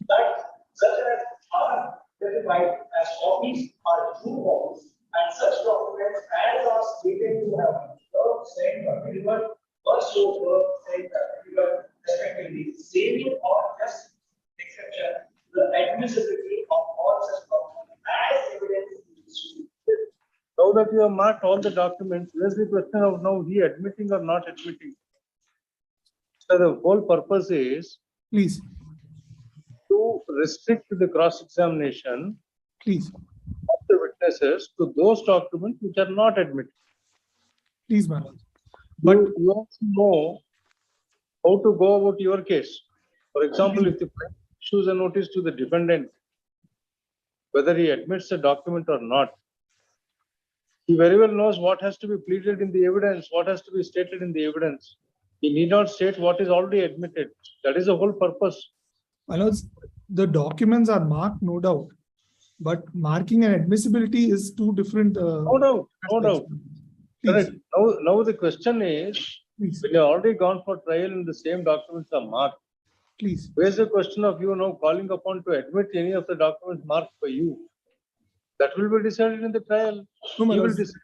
that such as are specified as copies or true copies, and such documents as are stated to have been served, sent, or delivered, or so sent, or delivered, respectively, saving or just exception, the admissibility of all such documents as evidence in the suit. Now that you have marked all the documents, there's the question of now he admitting or not admitting. So the whole purpose is Please, to restrict the cross-examination please, of the witnesses to those documents which are not admitted. please, my lords. But you also know how to go about your case. For example, if the plaintiff issues a notice to the defendant, whether he admits the document or not, he very well knows what has to be pleaded in the evidence, what has to be stated in the evidence. He need not state what is already admitted. That is the whole purpose. My lords, the documents are marked, no doubt, but marking and admissibility is two different. No doubt, no doubt. Please, Correct. Now the question is, please, when you have already gone for trial and the same documents are marked, please. where's the question of you now calling upon to admit any of the documents marked by you? That will be decided in the trial. No, my You will lords, decide.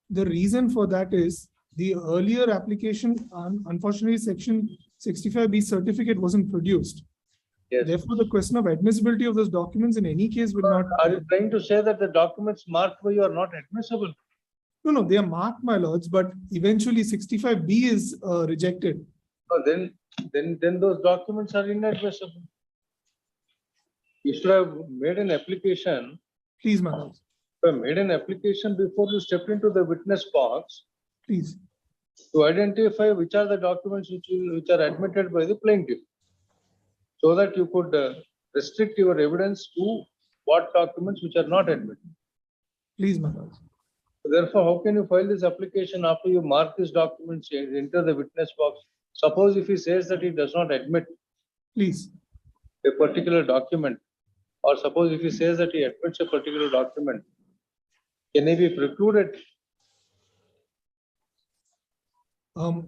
the reason for that is the earlier application, unfortunately, section 65B certificate wasn't produced. Yes. Therefore, the question of admissibility of those documents in any case will not. Are you trying to say that the documents marked by you are not admissible? No, they are marked, my lords, but eventually 65B is rejected. No, then those documents are inadmissible. You should have made an application. Please, my lords, You have made an application before you stepped into the witness box please. to identify which are the documents which are admitted by the plaintiff, so that you could restrict your evidence to what documents which are not admitted. Please, my lords. Therefore, how can you file this application after you mark these documents, enter the witness box? Suppose if he says that he does not admit Please, a particular document, or suppose if he says that he admits a particular document, can he be precluded?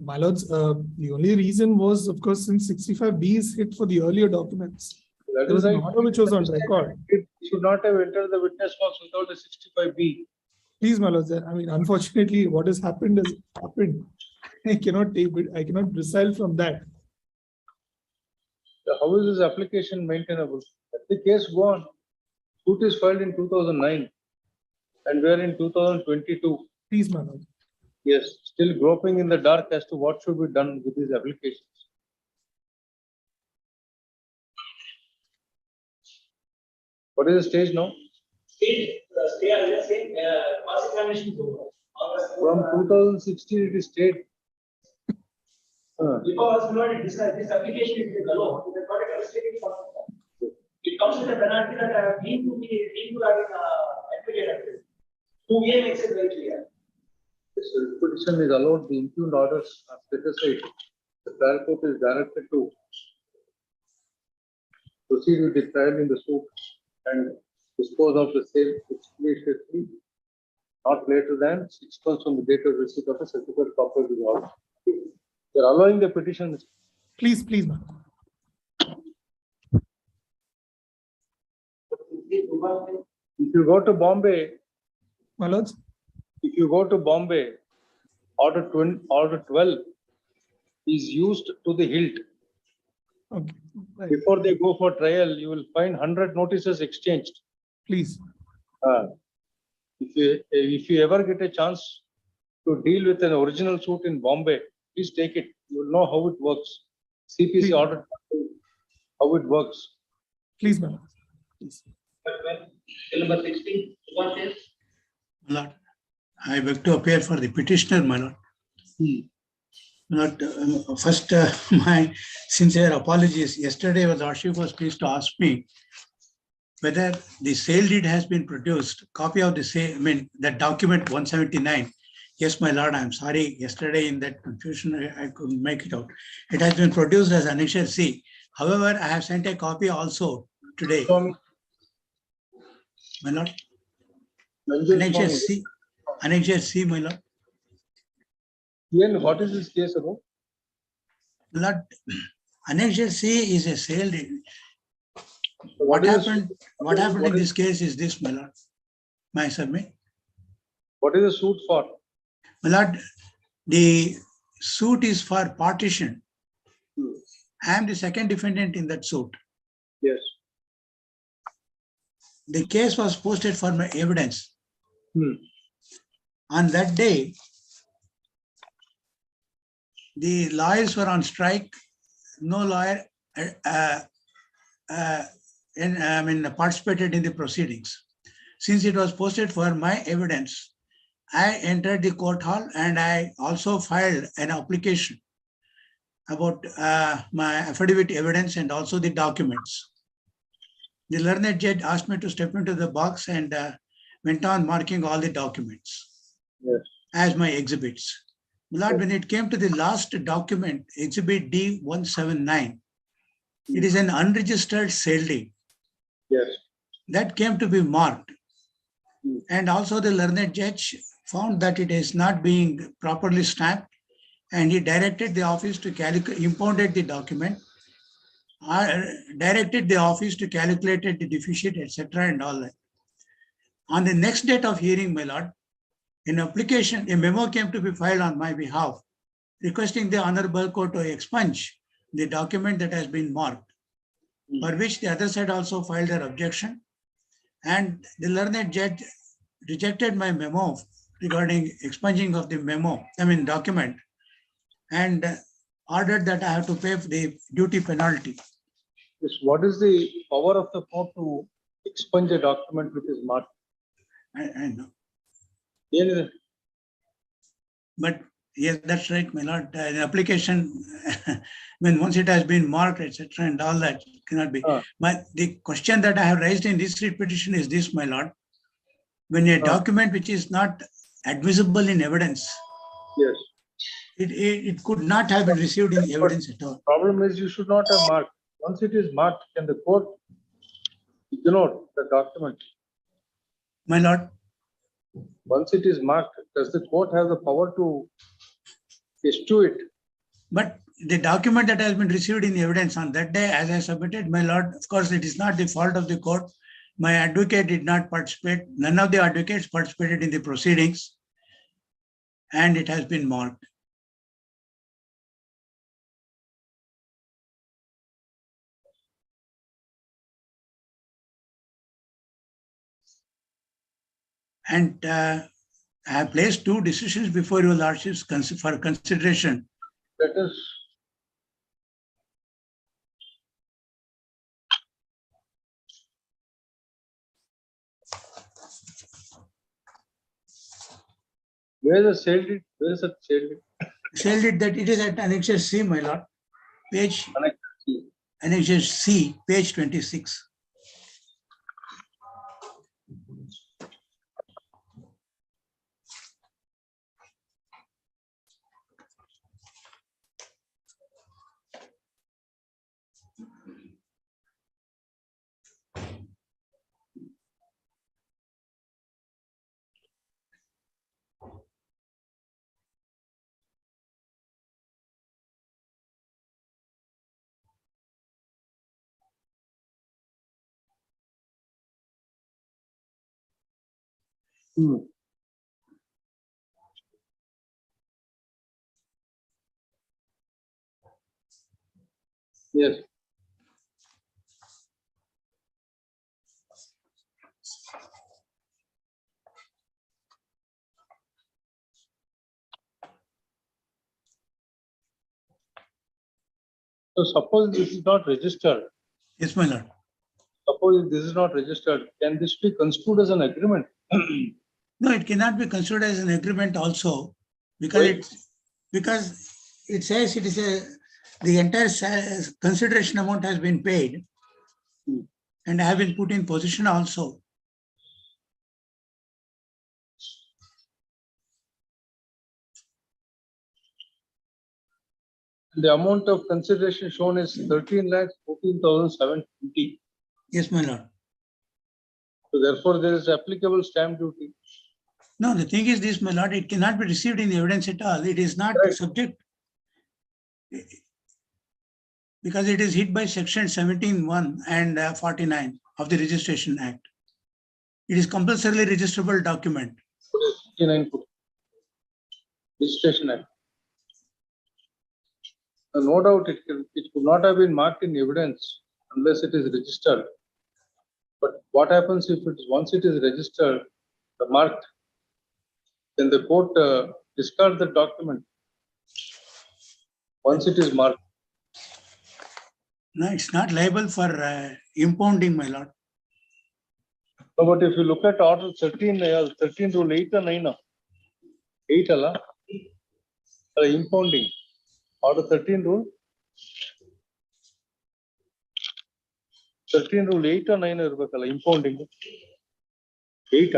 my lords, the only reason was, of course, since 65B is hit for the earlier documents. That There was is an order which was on record. It should not have entered the witness box without a 65B. Please, my lords, I mean, unfortunately, what has happened has happened. I cannot take it. I cannot resile from that. So how is this application maintainable? Let the case go on. Suit is filed in 2009 and we are in 2022. Please, my lord. Yes, still groping in the dark as to what should be done with these applications. What is the stage now? Stay, I was saying, cross-examination is over. From 2016 it is stayed. Because not this application is alone, it is not a restricted process. It comes with a penalty that I have been to having advocate. 2A makes it very clear. This petition is allowed, the impugned orders are set aside. The trial court is directed to proceed with the trial in the suit and dispose of the same expeditiously, not later than 6 months from the date of receipt of a certificate copy of the order. They are allowing the petition. Please, please, ma'am. If you go to Bombay, My lords, if you go to Bombay, order 12 is used to the hilt. okay, right. Before they go for trial, you will find 100 notices exchanged. Please. If you ever get a chance to deal with an original suit in Bombay, please take it. You will know how it works. CPC order, how it works. Please, ma'am. Please. Number 16, what is? My lord, I beg to appear for the petitioner, my lord. My lord, first, my sincere apologies. Yesterday, the lordship was pleased to ask me whether the sale deed has been produced, copy of the sale, I mean, that document 179. Yes, my lord, I'm sorry. Yesterday, in that confusion, I couldn't make it out. It has been produced as Annexure C. However, I have sent a copy also today. My lord. Annexure C, Annexure C, my lord. Ian, what is this case about? Lord, Annexure C is a sale deed. What happened in this case is this, my lord. May I submit? What is the suit for? My lord, the suit is for partition. I am the second defendant in that suit. Yes. The case was posted for my evidence. On that day, the lawyers were on strike. No lawyer participated in the proceedings. Since it was posted for my evidence, I entered the court hall and I also filed an application about my affidavit evidence and also the documents. The learned judge asked me to step into the box and went on marking all the documents as my exhibits. Lord, when it came to the last document, Exhibit D179, it is an unregistered sale deed. Yes. That came to be marked. And also the learned judge found that it is not being properly stamped, and he directed the office to impounded the document, directed the office to calculate the deficit, etc. and all that. On the next date of hearing, my lord, in application, a memo came to be filed on my behalf, requesting the Honorable Court to expunge the document that has been marked, for which the other side also filed their objection. And the learned judge rejected my memo regarding expunging of the document, and ordered that I have to pay the duty penalty. Yes, what is the power of the court to expunge a document which is marked? I know. Yeah. But yes, that's right, my lord. The application, when once it has been marked, etc., and all that, it cannot be. But the question that I have raised in this petition is this, my lord. When a document which is not admissible in evidence, yes, it could not have been received in evidence at all. Problem is, you should not have marked. Once it is marked, can the court ignore the document? My lord. Once it is marked, does the court have the power to eschew it? But the document that has been received in evidence on that day, as I submitted, my lord, of course, it is not the fault of the court. My advocate did not participate. None of the advocates participated in the proceedings, and it has been marked. And I have placed 2 decisions before your lordships for consideration. Let us Where is the sale deed? Where is the sale deed? Sale deed that it is at Annexure C, my lord. Page, Annexure C, page 26. Yes. So suppose this is not registered. Yes, my lord. Suppose if this is not registered, can this be construed as an agreement? No, it cannot be considered as an agreement also because it says it is the entire consideration amount has been paid and have been put in position also. The amount of consideration shown is 13,14,720. Yes, my lord. So therefore, there is applicable stamp duty. No, the thing is this, my lord, it cannot be received in evidence at all. It is not subject because it is hit by section 17(1) and 49 of the Registration Act. It is compulsorily registrable document. 59 Registration Act. No doubt it could not have been marked in evidence unless it is registered. But what happens if once it is registered, marked, then the court discards the document once it is marked. No, it's not liable for impounding, my lord. No, but if you look at order 13 rule 8 or 9, 8 impounding. Order 13 rule 8 or 9 impounding. 8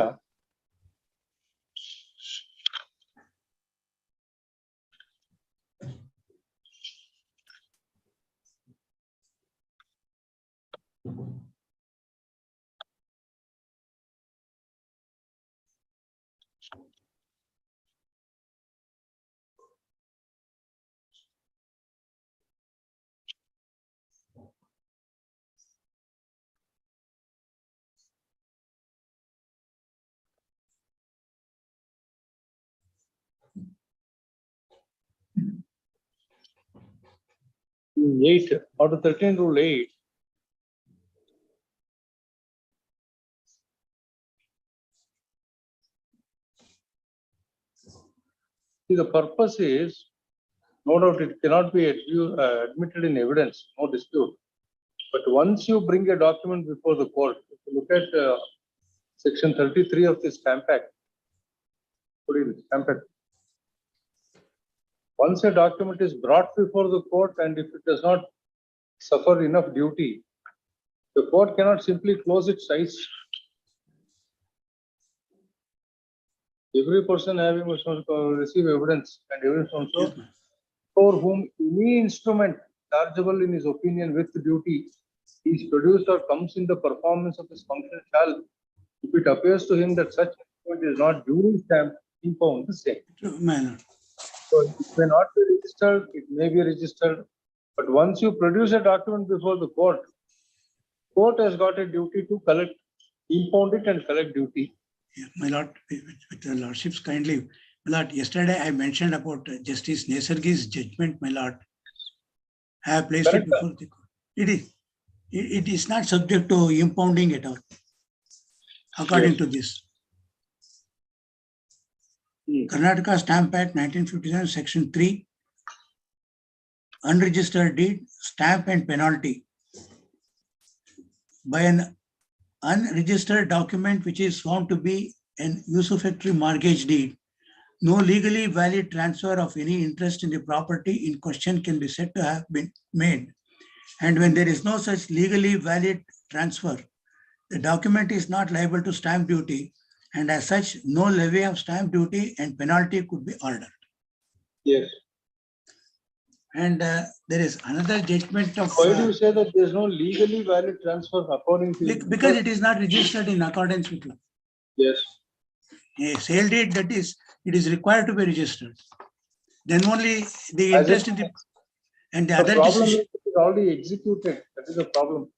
8, order 13 rule 8. See, the purpose is, no doubt it cannot be admitted in evidence, no dispute. But once you bring a document before the court, if you look at section 33 of the Stamp Act, once a document is brought before the court and if it does not suffer enough duty, the court cannot simply close its eyes. Every person having must receive evidence and evidence also for whom any instrument chargeable in his opinion with duty is produced or comes in the performance of his function shall, if it appears to him that such instrument is not duly stamped, impound the same. So it may not be registered, it may be registered, but once you produce a document before the court has got a duty to collect, impound it and collect duty. Yeah, my lord, with the lordships kindly, my lord, yesterday I mentioned about Justice Nesargi's judgment, my lord. I have placed it before the court. It is not subject to impounding at all, according to this. Karnataka Stamp Act 1957, Section 3, unregistered deed, stamp and penalty. By an unregistered document which is found to be an usufructory mortgage deed no legally valid transfer of any interest in the property in question can be said to have been made. And when there is no such legally valid transfer, the document is not liable to stamp duty, and as such, no levy of stamp duty and penalty could be ordered. Yes. And there is another judgment of. Why do you say that there is no legally valid transfer according to? Because it is not registered in accordance with law. Yes. A sale deed, that is, it is required to be registered. Then only the interest in the, and the other problem decision. is it is already executed. That is the problem.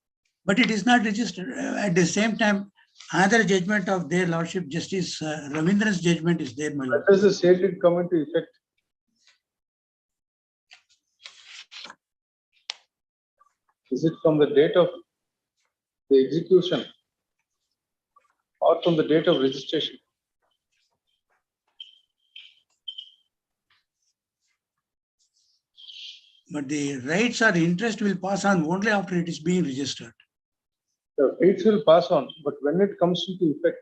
But it is not registered. At the same time, another judgment of their lordship, Justice Ravindran's judgment is there, my lord. When does the sale deed come into effect? Is it from the date of the execution or from the date of registration? But the rights or interest will pass on only after it is being registered. The rights will pass on, but when it comes into effect,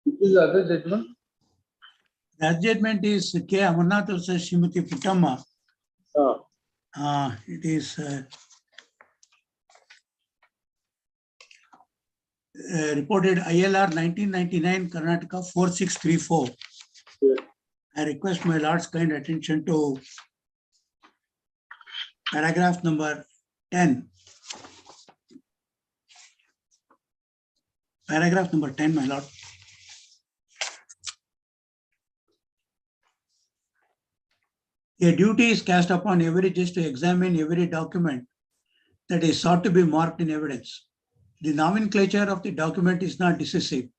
it is the other judgment. That judgment is K. Amarnath versus Srimati Puttamma. It is reported ILR 1999 Karnataka 4634. Yes. I request my lord's kind attention to paragraph number 10. Paragraph number 10, my lord. A duty is cast upon every judge to examine every document that is sought to be marked in evidence. The nomenclature of the document is not decisive.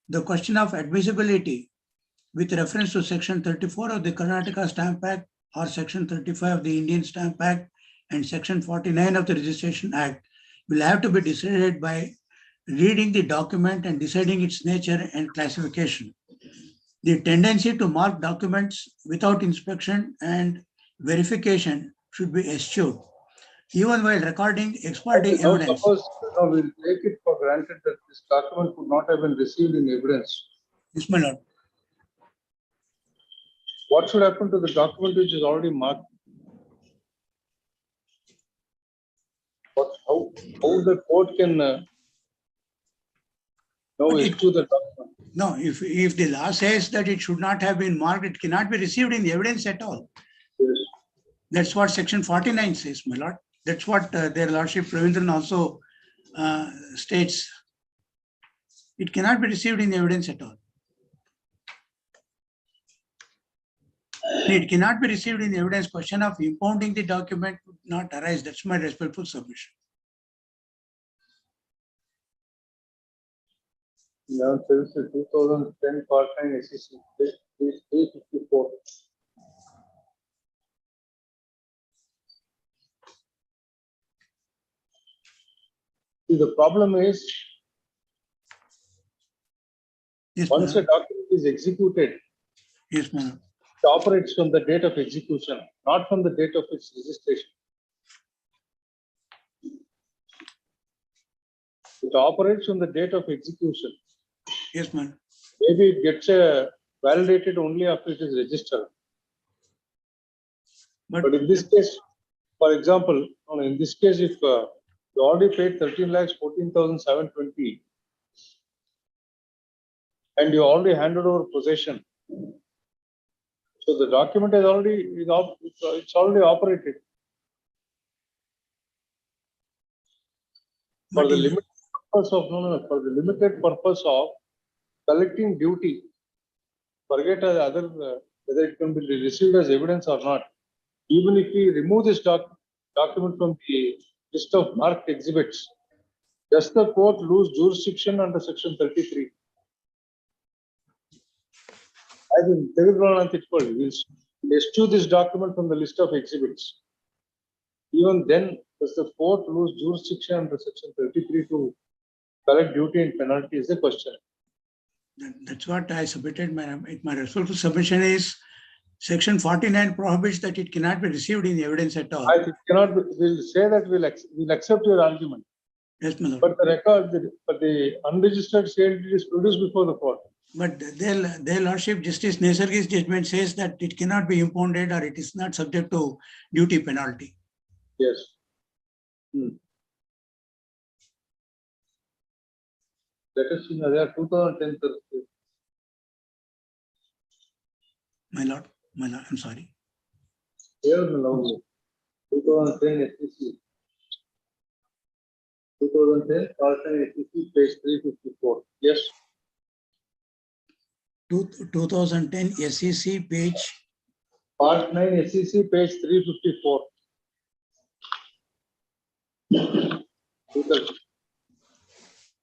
The question of admissibility with reference to Section 34 of the Karnataka Stamp Act or Section 35 of the Indian Stamp Act and Section 49 of the Registration Act will have to be decided by reading the document and deciding its nature and classification. The tendency to mark documents without inspection and verification should be eschewed, even while recording exporting evidence. Suppose we'll take it for granted that this document could not have been received in evidence. Yes, my lord. What should happen to the document which is already marked? How the court can issue the document? No, if the law says that it should not have been marked, it cannot be received in the evidence at all. Yes. That's what Section 49 says, my lord. That's what their lordship Ravindran also states. It cannot be received in the evidence at all. It cannot be received in the evidence. Question of impounding the document would not arise. That's my respectful submission. Now, there is a 2010 part-time SEC, page 354. See, the problem is, yes, once a document is executed, yes, ma'am. It operates from the date of execution, not from the date of its registration. It operates from the date of execution. Yes, ma'am. Maybe it gets validated only after it is registered. But in this case, for example, in this case, if you already paid 13,14,720 and you already handed over possession, so the document is already it's already operated. For the limited purpose of for the limited purpose of collecting duty, forget other whether it can be received as evidence or not. Even if we remove this document from the list of marked exhibits, does the court lose jurisdiction under Section 33? I think we'll eschew this document from the list of exhibits. Even then, does the court lose jurisdiction under section 33 to collect duty and penalty is the question. That's what I submitted. My responsible submission is section 49 prohibits that it cannot be received in evidence at all. I think cannot be, we'll say that we'll accept your argument. Yes, my lord. But the record, but the unregistered sale deed is produced before the court. But their lordship, Justice Nesargi's judgment says that it cannot be impounded or it is not subject to duty penalty. Yes. Let us see, there are 2010. My lord, I'm sorry. Here the law. 2010 SEC. 2010 SEC page 354. Yes. 2010 SEC page. Part 9 SEC page 354.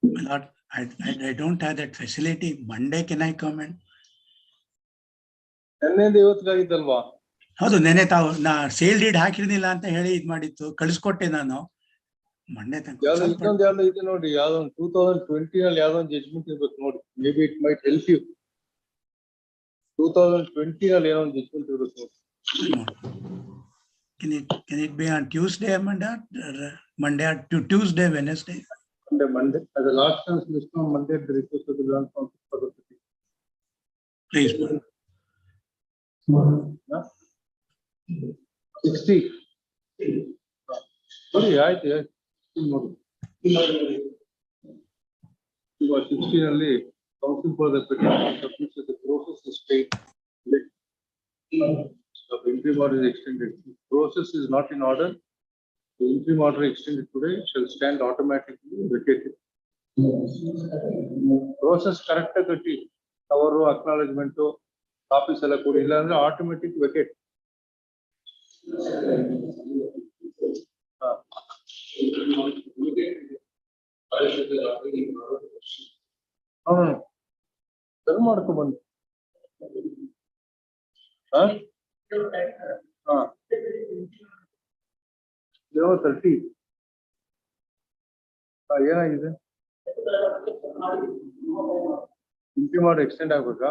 My lord, I don't have that facility. Monday can I come in? ಹೌದು ನೆನೆ ತಾವು ನಾ sale deed ಹಾಕಿರ್ಲಿಲ್ಲ ಅಂತ ಹೇಳಿ ಇದ್ ಮಾಡಿತ್ತು ಕಳಿಸ್ಕೊಟ್ಟೆ ನಾನು ಮೊನ್ನೆ ಇನ್ನೊಂದು ಯಾವ್ದೋ ಇದೆ ನೋಡಿ ಯಾವ್ದೋ 2020 ನಲ್ಲಿ ಯಾವ್ದೋ ಒಂದು ಜಡ್ಜ್ಮೆಂಟ್ ಇರ್ಬೇಕು ನೋಡಿ maybe it might help you 2020 ನಲ್ಲಿ ಏನೋ ಒಂದು ಜಡ್ಜ್ಮೆಂಟ್ ಇರ್ಬೇಕು can it be on Tuesday Monday or Tuesday Wednesday Monday as a last chance list on Monday the request of the learn council for the city please 60 sorry ಆಯ್ತು ನೋಡಿ 60 ನಲ್ಲಿ council for the petition the process is paid the interim order is extended the process is not in order the interim order extended today shall stand automatically vacated process correct agati our acknowledgement copies ಎಲ್ಲ ಕೊಡಿ ಇಲ್ಲ ಅಂದ್ರೆ automatic vacate ಸರಿ ಮಾಡ್ಕೊ ಬನ್ನಿ 30 ಏನಾಗಿದೆ entry ಮಾಡಿ extend ಆಗ್ಬೇಕಾ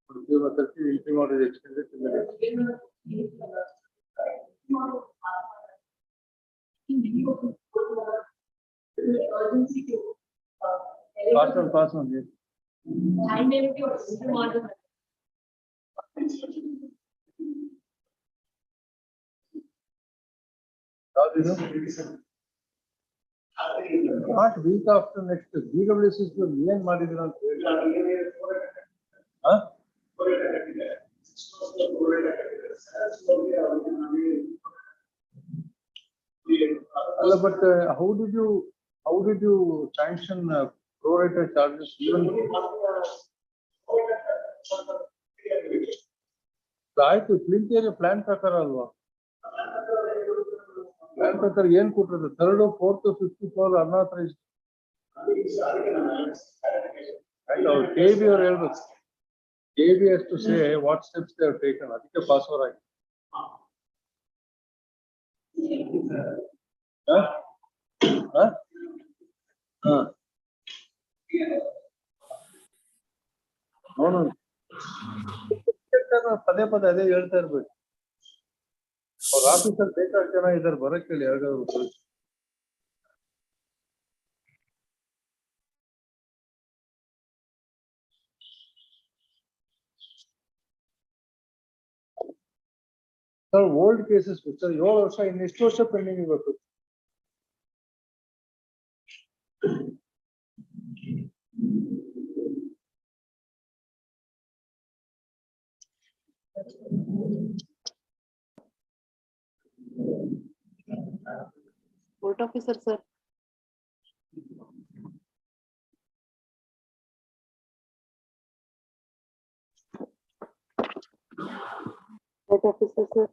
30 entry ಮಾಡಿ extend pass on yes not week after next BWS is ಏನ್ ಮಾಡಿದ್ರು ಅಂತ ಹೇಳಿ but how did you sanction prorated charges even ಆಯ್ತು ಕ್ಲಿಂಟ್ ಏರಿಯಾ ಪ್ಲಾನ್ ಪ್ರಕಾರ ಅಲ್ವಾ ಪ್ಲಾನ್ ಪ್ರಕಾರ ಏನ್ ಕೊಟ್ಟಿರೋದು 3rd 4th 5th floor unauthorized ಅವ್ರು KB ಅವ್ರು ಹೇಳ್ಬೇಕು KB has to say what steps they have taken ಅದಕ್ಕೆ ಪಾಸ್ ಓವರ್ ಆಗಿ ನೋಡೋಣ ಪದೇ ಪದೇ ಅದೇ ಹೇಳ್ತಾ ಇರ್ಬೇಕು ಅವ್ರ ಆಫೀಸಲ್ಲಿ ಬೇಕಾದ ಜನ ಇದಾರೆ ಬರಕ್ಕೆ ಹೇಳಿ ಯಾರಿಗಾದ್ರು ಸರ್ ಓಲ್ಡ್ ಕೇಸಸ್ ಸರ್ 7 ವರ್ಷ ಇನ್ನೆಷ್ಟು ವರ್ಷ ಪೆಂಡಿಂಗ್ ಇರಬೇಕು Court officer, sir. Court officer, sir.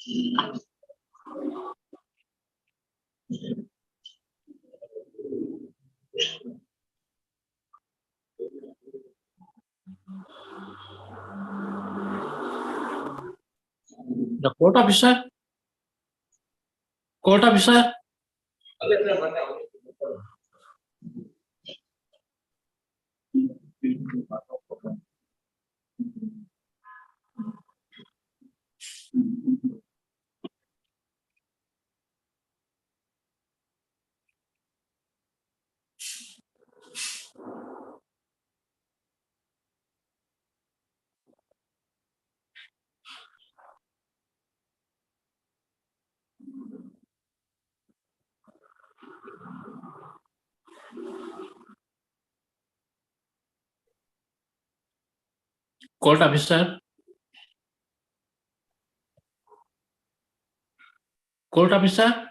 The court officer? Court officer? Court officer? Court officer?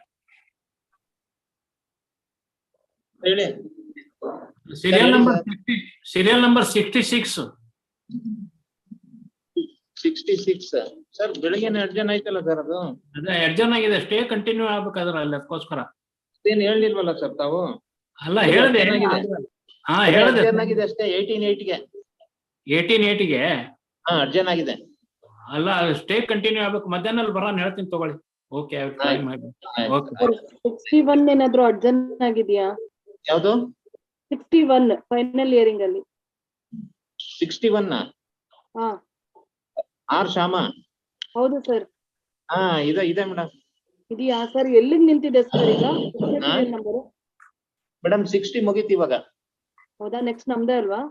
Serial number 66. 66 sir ಬೆಳಿಗ್ಗೆ ಅರ್ಜನ್ ಆಯ್ತಲ್ಲ ಸರ್ ಅದು ಅದೇ ಅರ್ಜನ್ ಆಗಿದೆ ಸ್ಟೇ ಕಂಟಿನ್ಯೂ ಆಗ್ಬೇಕಾದ್ರೆ ಅಲ್ಲಿ ಅದಕ್ಕೋಸ್ಕರ ಏನ್ ಹೇಳಿಲ್ವಲ್ಲ ಸರ್ ತಾವು ಅಲ್ಲ ಹೇಳಿದೆ ಹಾ ಹೇಳಿದೆ ಅರ್ಜನ್ ಆಗಿದೆ ಅಷ್ಟೇ 18/8 ಗೆ 18/8 ಗೆ ಹಾ ಅರ್ಜನ್ ಆಗಿದೆ ಅಲ್ಲ ಸ್ಟೇ ಕಂಟಿನ್ಯೂ ಆಗ್ಬೇಕು ಮಧ್ಯಾಹ್ನ ಬರೋಣ ಹೇಳ್ತೀನಿ ತಗೊಳ್ಳಿ ಓಕೆ ಟ್ರೈ ಮಾಡಿ ಓಕೆ 61 ಏನಾದ್ರು ಅರ್ಜೆಂಟ್ ಆಗಿದೆಯಾ ಯಾವುದು 61 ಫೈನಲ್ ಇಯರಿಂಗ್ ಅಲ್ಲಿ 61 ಹಾ ಆರ್ ಶ್ಯಾಮ ಹೌದು ಸರ್ ಹಾ ಇದೆ ಮೇಡಮ್ ಇದೆಯಾ ಸರ್ ಎಲ್ಲಿಗೆ ನಿಂತಿದೆ ಸರ್ ಈಗ ನಂಬರ್ ಮೇಡಮ್ 60 ಮುಗೀತು ಇವಾಗ ಹೌದಾ ನೆಕ್ಸ್ಟ್ ನಮ್ದೇ ಅಲ್ವಾ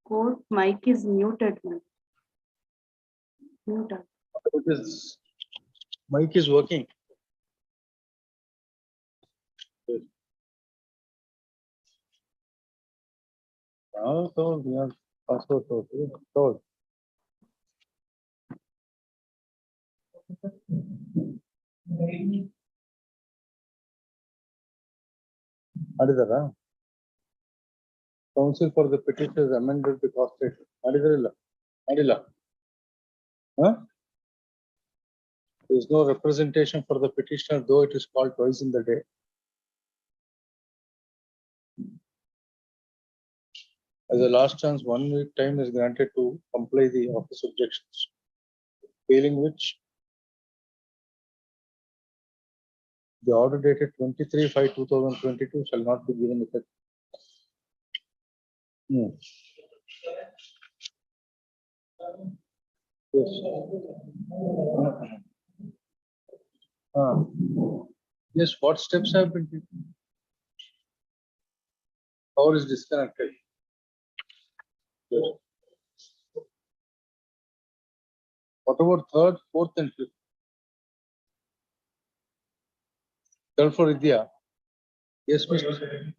Court mic is muted. Muted. Because mic is working. So we are also told. Adidara? Counsel for the petition is amended the cost rate. Adidarilla? Adilla? Huh? There is no representation for the petitioner, though it is called twice in the day. As a last chance, 1 week time is granted to comply the office objections, failing which the order dated 23/5/2022 shall not be given effect. Yes. Yes, what steps have been taken? Power is disconnected. Yes. What about third, fourth, and fifth? Third for Vidya. Yes, Mr.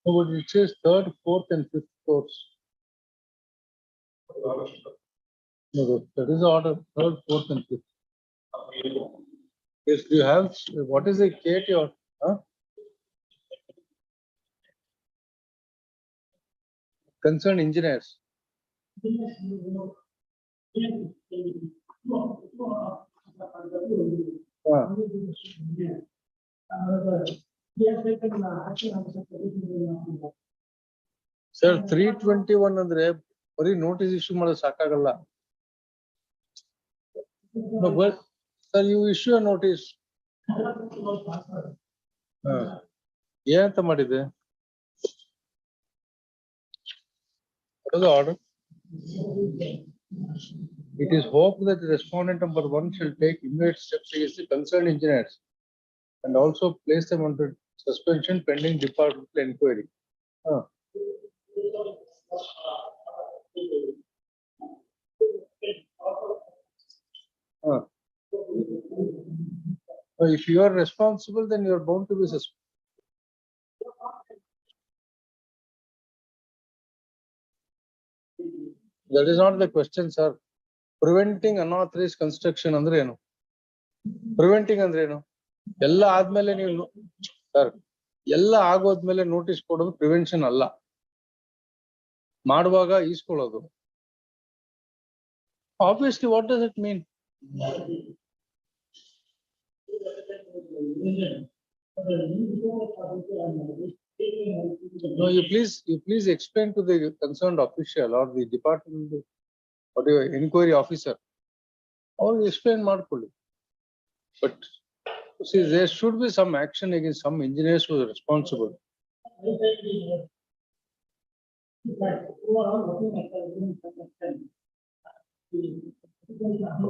No, but it says third, fourth, and fifth course. No, that is the order. Third, fourth, and fifth. Yes, you have. What is the Kate or? Huh? Concerned engineers. Sir, 321 ಅಂದ್ರೆ ಬರೀ notice issue ಮಾಡೋದು ಸಾಕಾಗಲ್ಲ. No, but sir, you issue a notice. ಏನಂತ ಮಾಡಿದೆ? What is the order? It is hoped that the respondent number 1 shall take immediate steps against the concerned engineers and also place them under suspension pending departmental inquiry. If you are responsible, then you are bound to be suspended. That is not the question, sir. Preventing unauthorized construction andre enu? Preventing andre enu? Ella ಆದ್ಮೇಲೆ ನೀವು sir ಎಲ್ಲ ಆಗೋದ್ಮೇಲೆ notice ಕೊಡೋದು prevention ಅಲ್ಲ, ಮಾಡುವಾಗ ಈಸ್ಕೊಳ್ಳೋದು. Obviously, what does it mean? No, you please explain to the concerned official or the department, whatever inquiry officer, or explain ಮಾಡ್ಕೊಳ್ಳಿ. But see, there should be some action against some engineers who are responsible.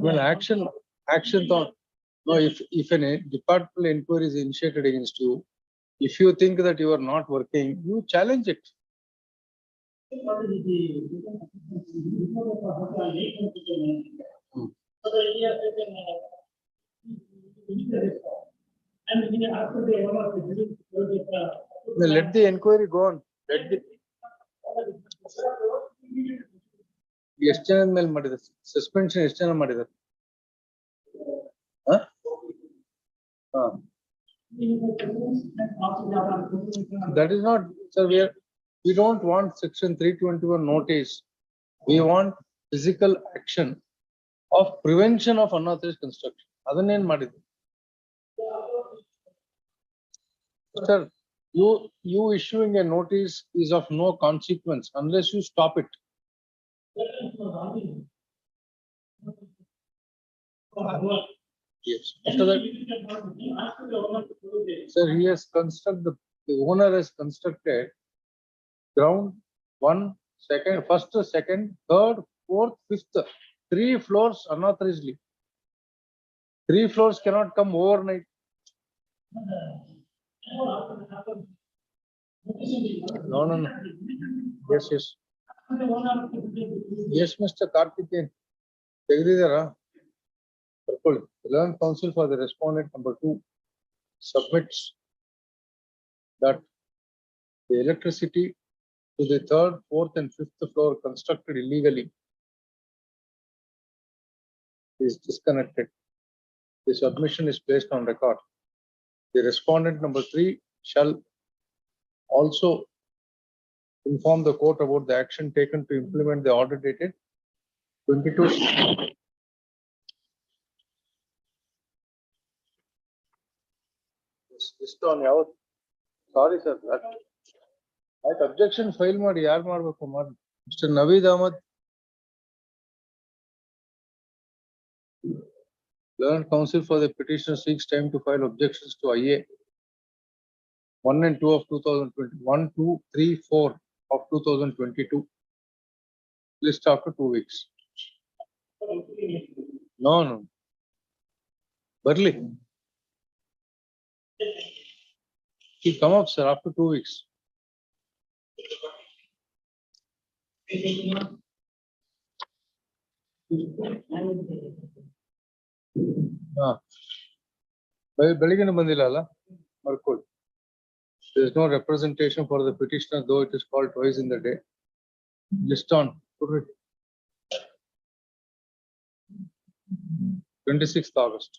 Well, action thought. No, if an departmental inquiry is initiated against you, if you think that you are not working, you challenge it. Let the inquiry go on. Let the ಎಷ್ಟು ಜನದ ಮೇಲೆ ಮಾಡಿದ್ದಾರೆ suspension? ಎಷ್ಟು ಜನ ಮಾಡಿದ್ದಾರೆ? That is not, sir. We don't want section 321 notice. We want physical action of prevention of unauthorized construction. ಅದನ್ನೇನ್ ಮಾಡಿದ್ರು? Sir, You issuing a notice is of no consequence unless you stop it. Yes. After that, sir, he has constructed, the owner has constructed ground 1, 2nd, 1st, 2nd, 3rd, 4th, 5th, 3 floors unauthorizedly. 3 floors cannot come overnight. No. Yes. Yes, Mr. Karthikeyan. Tegdidara. Purple. 11th Council for the respondent number 2 submits that the electricity to the 3rd, 4th, and 5th floor constructed illegally is disconnected. The submission is placed on record. The respondent number 3 shall also inform the court about the action taken to implement the order dated 22. Just on your, sorry sir, that objection file ಮಾಡಿ ಯಾರು ಮಾಡಬೇಕು ಮಾಡಿ Mr. Naveed Ahmad. Learned counsel for the petitioner seeks time to file objections to IA 1 and 2 of 2020, 1, 2, 3, 4 of 2022. List after 2 weeks. No. Barley. He come up, sir, after 2 weeks. ಬೆಳಿಗ್ಗೆ ಬಂದಿಲ್ಲ ಅಲ್ಲ ಬರ್ಕೊಳ್ಳಿ. There is no representation for the petitioner, though it is called twice in the day. List on 26th August.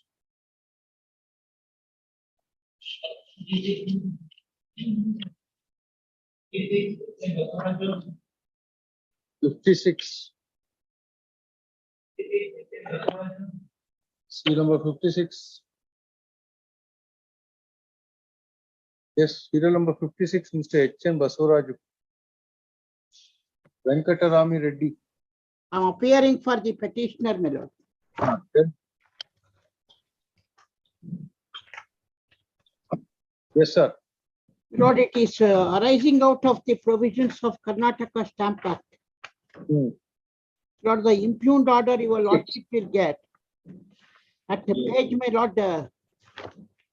See number 56. Yes, serial number 56, Mr. H.N. Basuraju. Venkatarami Reddy. I am appearing for the petitioner, my lord. Okay. Yes, sir. Lord, it is arising out of the provisions of Karnataka Stamp Act. Lord, the impugned order your lordship will get at the page, my lord,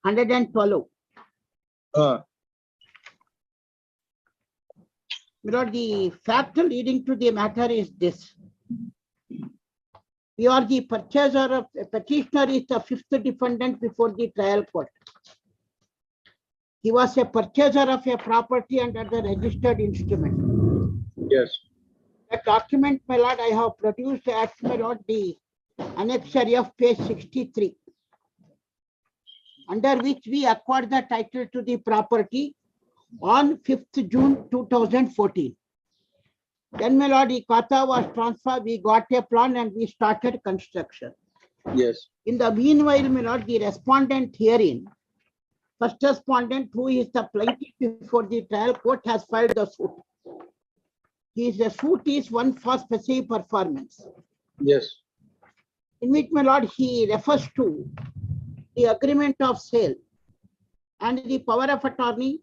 112. My lord, the fact leading to the matter is this. We are the purchaser of a petitioner is the 5th defendant before the trial court. He was a purchaser of a property under the registered instrument. Yes. That document, my lord, I have produced as my lord the annexure of page 63, under which we acquired the title to the property on 5th June 2014. Then, my lord, the kata was transferred, we got a plan and we started construction. Yes. In the meanwhile, my lord, the respondent herein, first respondent, who is the plaintiff before the trial court, has filed the suit. His suit is one for specific performance. Yes. In which, my lord, he refers to the agreement of sale and the power of attorney,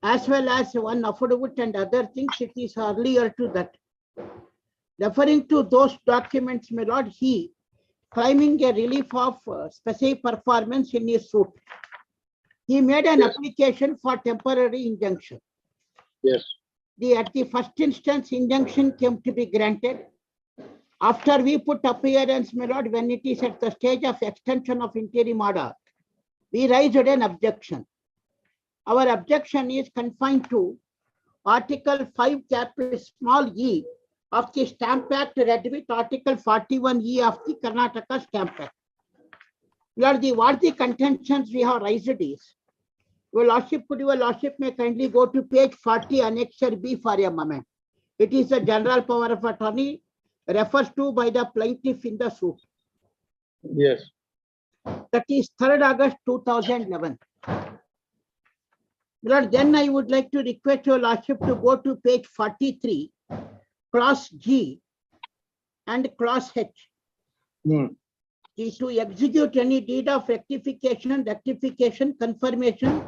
as well as one affidavit and other things. It is earlier to that. Referring to those documents, my lord, he claiming a relief of specific performance in his suit. He made an application for temporary injunction. Yes. At the first instance, injunction came to be granted. After we put appearance, my lord, when it is at the stage of extension of interim order, we raised an objection. Our objection is confined to Article 5, Capital small e of the Stamp Act, read with Article 41E of the Karnataka Stamp Act. Lord, what the contentions we have raised is, your lordship, could your lordship may kindly go to page 40, annexure B for a moment. It is the general power of attorney refers to by the plaintiff in the suit. Yes. That is 3rd August 2011. Lord, then I would like to request your lordship to go to page 43, clause G and clause H. To execute any deed of rectification, confirmation,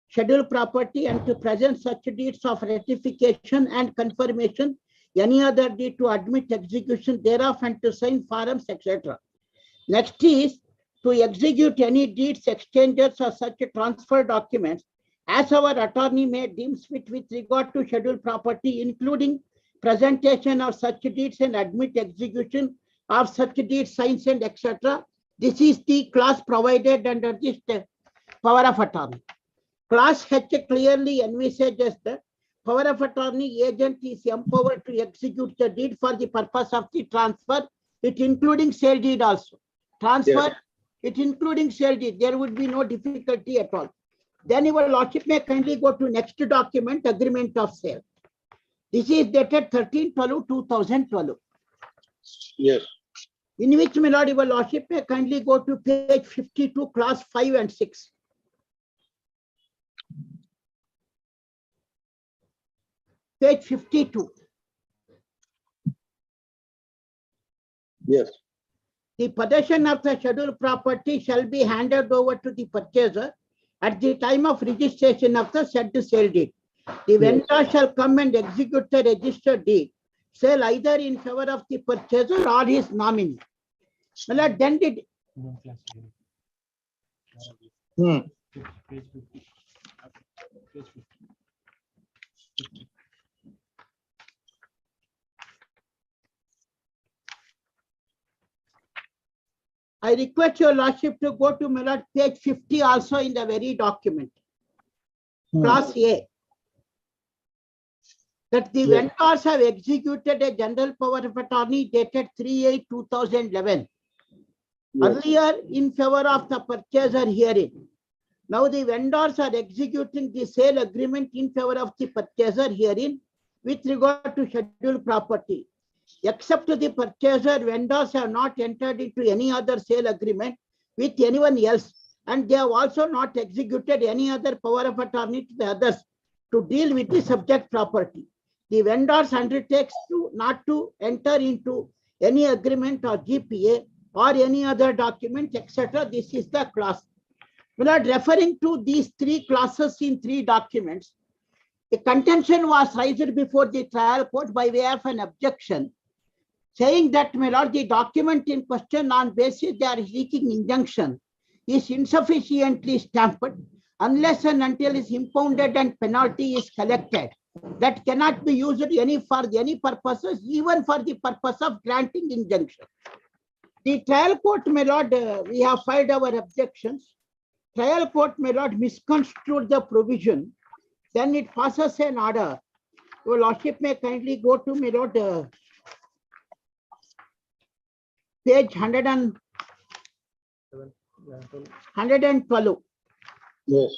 scheduled property, and to present such deeds of rectification and confirmation, any other deed to admit execution thereof, and to sign forms, etc. Next is to execute any deeds, exchanges, or such transfer documents as our attorney may deem fit with regard to scheduled property, including presentation of such deeds and admit execution of such deeds, signs, and etc. This is the clause provided under this power of attorney. Clause H clearly envisages that power of attorney agent is empowered to execute the deed for the purpose of the transfer, it including sale deed also. Transfer, it including sale deed, there would be no difficulty at all. Then your lordship may kindly go to next document, agreement of sale. This is dated 13/12/2012. Yes. In which, my lord, your lordship may kindly go to page 52, clause 5 and 6. Page 52. Yes. The possession of the scheduled property shall be handed over to the purchaser at the time of registration of the said sale deed. The vendor shall come and execute the registered deed, sale either in favor of the purchaser or his nominee. Well, then did I request your lordship to go to, my lord, page 50 also in the very document. Clause A. That the vendors have executed a general power of attorney dated 3/8/2011. Earlier in favor of the purchaser herein. Now the vendors are executing the sale agreement in favor of the purchaser herein with regard to scheduled property. Except the purchaser, vendors have not entered into any other sale agreement with anyone else, and they have also not executed any other power of attorney to the others to deal with the subject property. The vendors undertakes to not to enter into any agreement or GPA or any other document, etc. This is the clause. We are referring to these three clauses in three documents. A contention was raised before the trial court by way of an objection, saying that, my lord, the document in question on basis they are seeking injunction is insufficiently stamped unless and until is impounded and penalty is collected. That cannot be used for any purposes, even for the purpose of granting injunction. The trial court, my lord, we have filed our objections. Trial court, my lord, misconstrued the provision. Then it passes an order. Your lordship may kindly go to, my lord, page 112. Yes.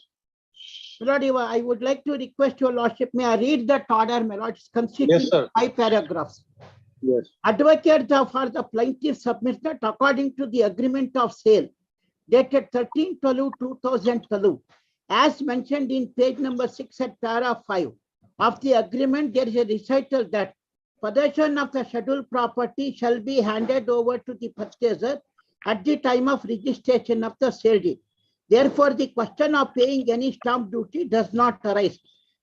My lord, I would like to request your lordship, may I read that order, my lord? It's constituting 5 paragraphs. Yes. Advocate for the plaintiff submits that according to the agreement of sale dated 13/12/2012, as mentioned in page number 6 at paragraph 5 of the agreement, there is a recital that possession of the scheduled property shall be handed over to the purchaser at the time of registration of the sale deed. Therefore, the question of paying any stamp duty does not arise.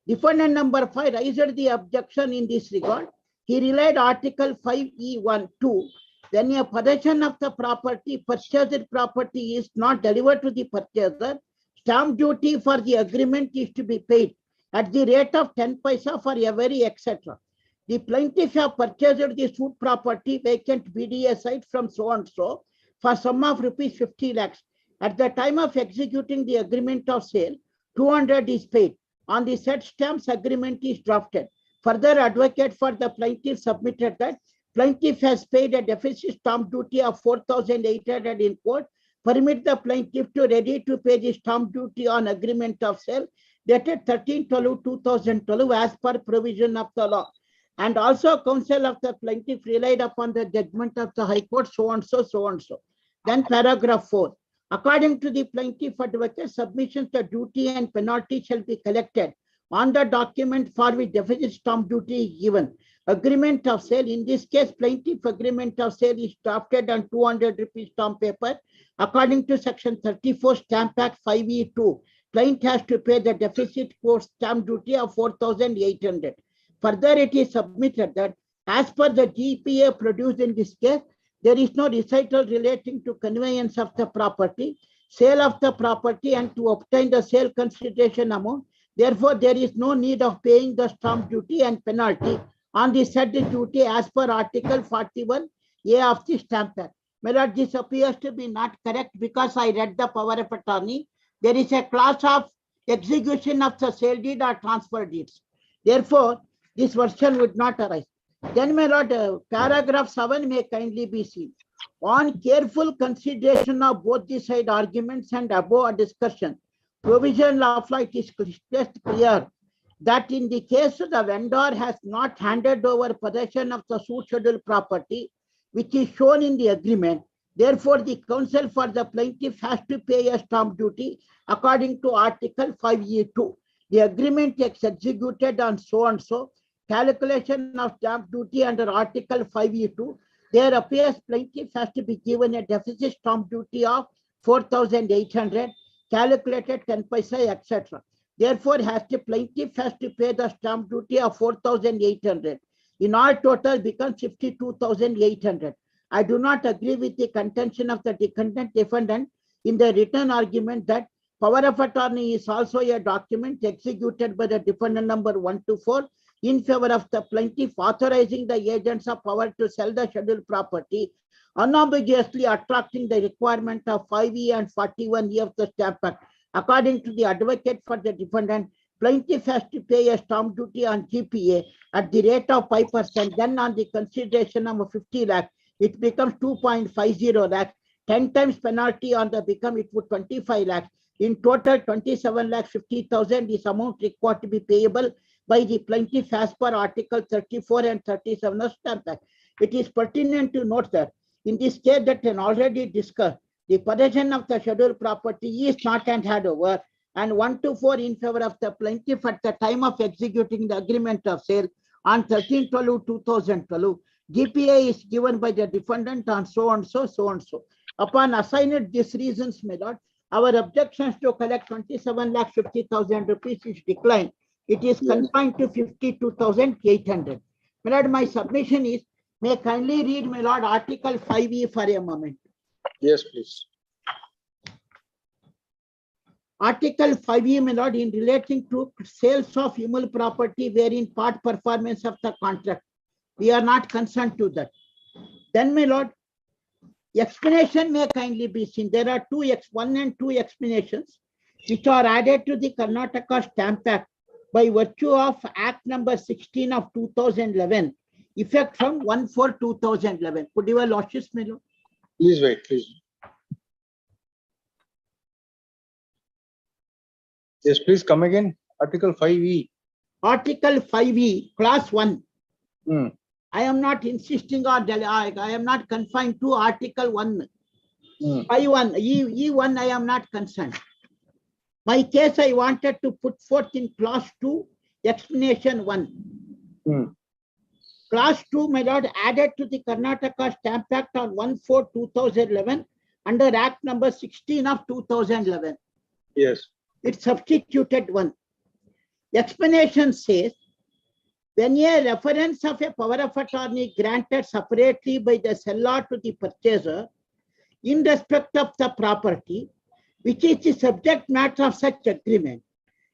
Defendant number 5 raised the objection in this regard. He relied Article 5E(1)(2). When a possession of the property, purchased property, is not delivered to the purchaser, stamp duty for the agreement is to be paid at the rate of 10 paisa for every, etc. The plaintiff have purchased the suit property vacant BDA site from so and so for sum of rupees 50 lakhs. At the time of executing the agreement of sale, 200 is paid. On the said stamps, agreement is drafted. Further, advocate for the plaintiff submitted that plaintiff has paid a deficit stamp duty of 4,800 in court. Permit the plaintiff to ready to pay the stamp duty on agreement of sale dated 13/12/2012 as per provision of the law. And also, counsel of the plaintiff relied upon the judgment of the High Court, so and so, so and so. Then paragraph 4. According to the plaintiff advocate, submissions the duty and penalty shall be collected on the document for which deficit stamp duty is given. Agreement of sale, in this case, plaintiff agreement of sale is drafted on 200 rupees stamp paper. According to section 34 Stamp Act 5E2, plaintiff has to pay the deficit court stamp duty of 4,800. Further, it is submitted that as per the GPA produced in this case, there is no recital relating to conveyance of the property, sale of the property, and to obtain the sale consideration amount. Therefore, there is no need of paying the stamp duty and penalty on the said duty as per Article 41A of the Stamp Act. My lord, this appears to be not correct because I read the power of attorney. There is a clause of execution of the sale deed or transfer deeds. Therefore, this version would not arise. Then, my lord, paragraph 7 may kindly be seen. On careful consideration of both the side arguments and above discussion, provision of law, it is clear that in the case the vendor has not handed over possession of the suit scheduled property, which is shown in the agreement. Therefore, the counsel for the plaintiff has to pay a stamp duty according to Article 5E2. The agreement is executed on so and so. Calculation of stamp duty under Article 5E2. There appears plaintiff has to be given a deficit stamp duty of 4,800, calculated 10 paisa, etc. Therefore, plaintiff has to pay the stamp duty of 4,800. In all, total becomes 52,800. I do not agree with the contention of the defendant in the written argument that power of attorney is also a document executed by the defendant number 1 to 4 in favor of the plaintiff, authorizing the agents of power to sell the scheduled property, unambiguously attracting the requirement of 5E and 41E of the Stamp Act. According to the advocate for the defendant, plaintiff has to pay a stamp duty on GPA at the rate of 5%. Then on the consideration of 50 lakh, it becomes 2.50 lakh. 10 times penalty on the become, it would 25 lakh. In total, 27 lakh 50,000 is amount required to be payable by the plaintiff as per Article 34 and 37 of Stamp Act. It is pertinent to note that in this case that an already discussed, the possession of the scheduled property is not handed over, and 1 to 4 in favor of the plaintiff at the time of executing the agreement of sale on 13/12/2012. GPA is given by the defendant on so and so, so and so. Upon assigning these reasons, my lord, our objections to collect 27 lakh 50,000 rupees is declined. It is confined to 52,800. My lord, my submission is, may kindly read, my lord, Article 5E for a moment. Yes, please. Article 5E, my lord, in relating to sales of human property wherein part performance of the contract. We are not concerned to that. Then, my lord, explanation may kindly be seen. There are 1 and 2 explanations which are added to the Karnataka Stamp Act by virtue of Act number 16 of 2011, effect from 1/4/2011. Could you allow this, my lord? Please wait, please. Yes, please come again. Article 5E. Article 5E, Class 1. I am not insisting on, I am not confined to Article 1. 5(1), E1, I am not concerned. My case, I wanted to put forth in Class 2, explanation 1. Class 2, my lord, added to the Karnataka Stamp Act on 1/4/2011 under Act number 16 of 2011. Yes. It substituted 1. Explanation says, when a reference of a power of attorney granted separately by the seller to the purchaser in respect of the property, which is the subject matter of such agreement,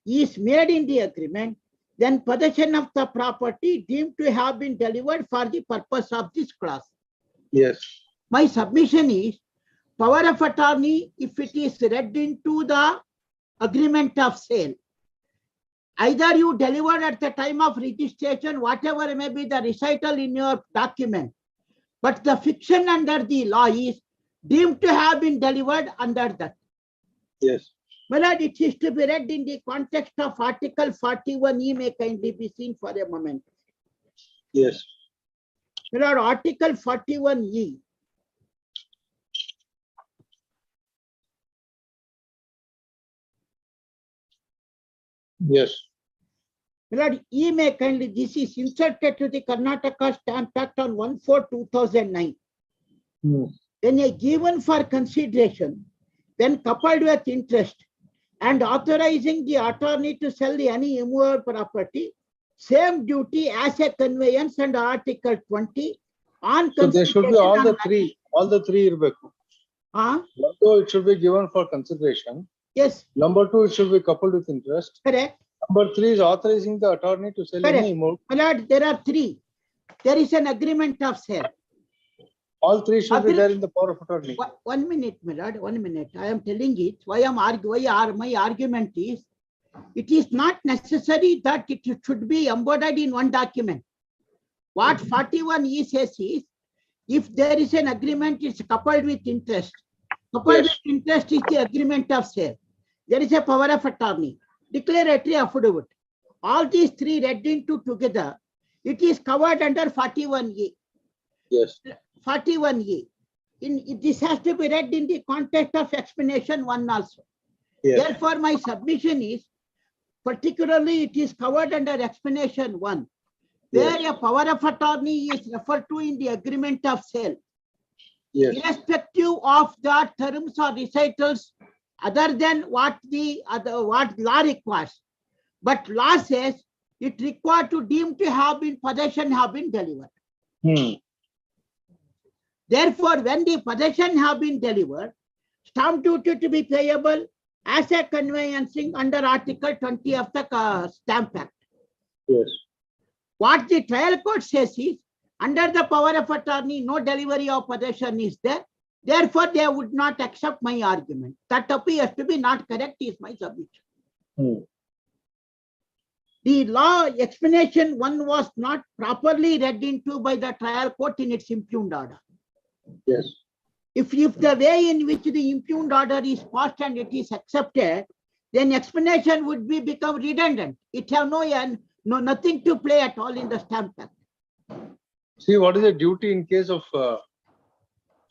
is made in the agreement, then possession of the property deemed to have been delivered for the purpose of this clause. Yes. My submission is, power of attorney, if it is read into the agreement of sale, either you delivered at the time of registration, whatever may be the recital in your document, but the fiction under the law is deemed to have been delivered under that. Yes. My lord, it is to be read in the context of Article 41E, may kindly be seen for a moment. Yes. My lord, Article 41E. Yes. My lord, E may kindly, this is inserted to the Karnataka Stamp Act on 1/4/2009. When a given for consideration, when coupled with interest and authorizing the attorney to sell any immovable property, same duty as a conveyance under Article 20 on So there should be all the consideration three. Irbeku. on- Number two, it should be given for consideration. Yes, Number two, it should be coupled with interest. correct. Number three is authorizing the attorney to sell Correct. any immovable. My lord, there are three. There is an agreement of sale. All three should be Agree- there in the power of attorney. 1 minute, my lord, 1 minute. I am telling it. Why my argument is, it is not necessary that it should be embodied in one document. What 41E says is, if there is an agreement, it's coupled with interest. Coupled with interest is the agreement of sale. There is a power of attorney, declaratory affidavit. All these three read into together, it is covered under 41E. Yes. 41E. This has to be read in the context of explanation 1 also. Yes. Therefore, my submission is, particularly it is covered under explanation 1, where a power of attorney is referred to in the agreement of sale. Yes. Irrespective of the terms or recitals other than what law requires. But law says it required to deem to have been possession have been delivered. Therefore, when the possession have been delivered, stamp duty to be payable as a conveyancing under Article 20 of the Stamp Act. Yes. What the trial court says is, under the power of attorney, no delivery of possession is there. Therefore, they would not accept my argument. That appears to be not correct, is my submission. The law explanation 1 was not properly read into by the trial court in its impugned order. Yes. If the way in which the impugned order is passed and it is accepted, then explanation would become redundant. It have nothing to play at all in the Stamp Act. See, what is the duty in case of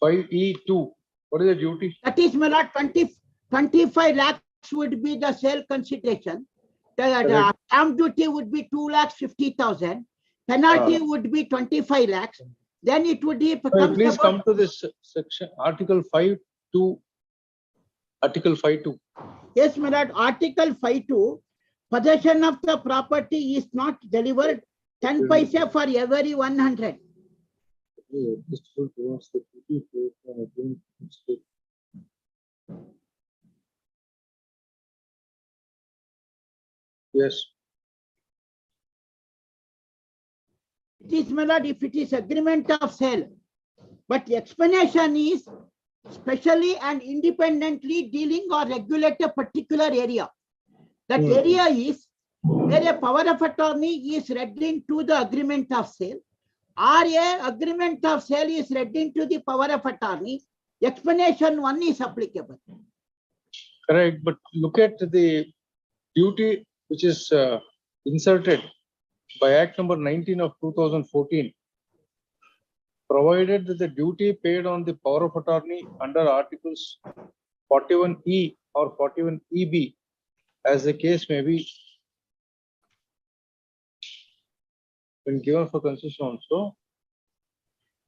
5E2? What is the duty? That is, my lord, 25 lakhs would be the sale consideration. The stamp duty would be 2,50,000. Penalty would be 25 lakhs. Then it would be. Please come to this section, Article 5(2). Article 5(2). Yes, my lord, Article 5(2). Possession of the property is not delivered 10 paisa for every 100. Yes. It is, my lord, if it is agreement of sale, but the explanation is specially and independently dealing or regulate a particular area. That area is where a power of attorney is read into the agreement of sale, or a agreement of sale is read into the power of attorney. Explanation 1 is applicable. Correct, but look at the duty which is inserted by Act number 19 of 2014. Provided that the duty paid on the power of attorney under Articles 41E or 41EB, as the case may be, when given for concession also,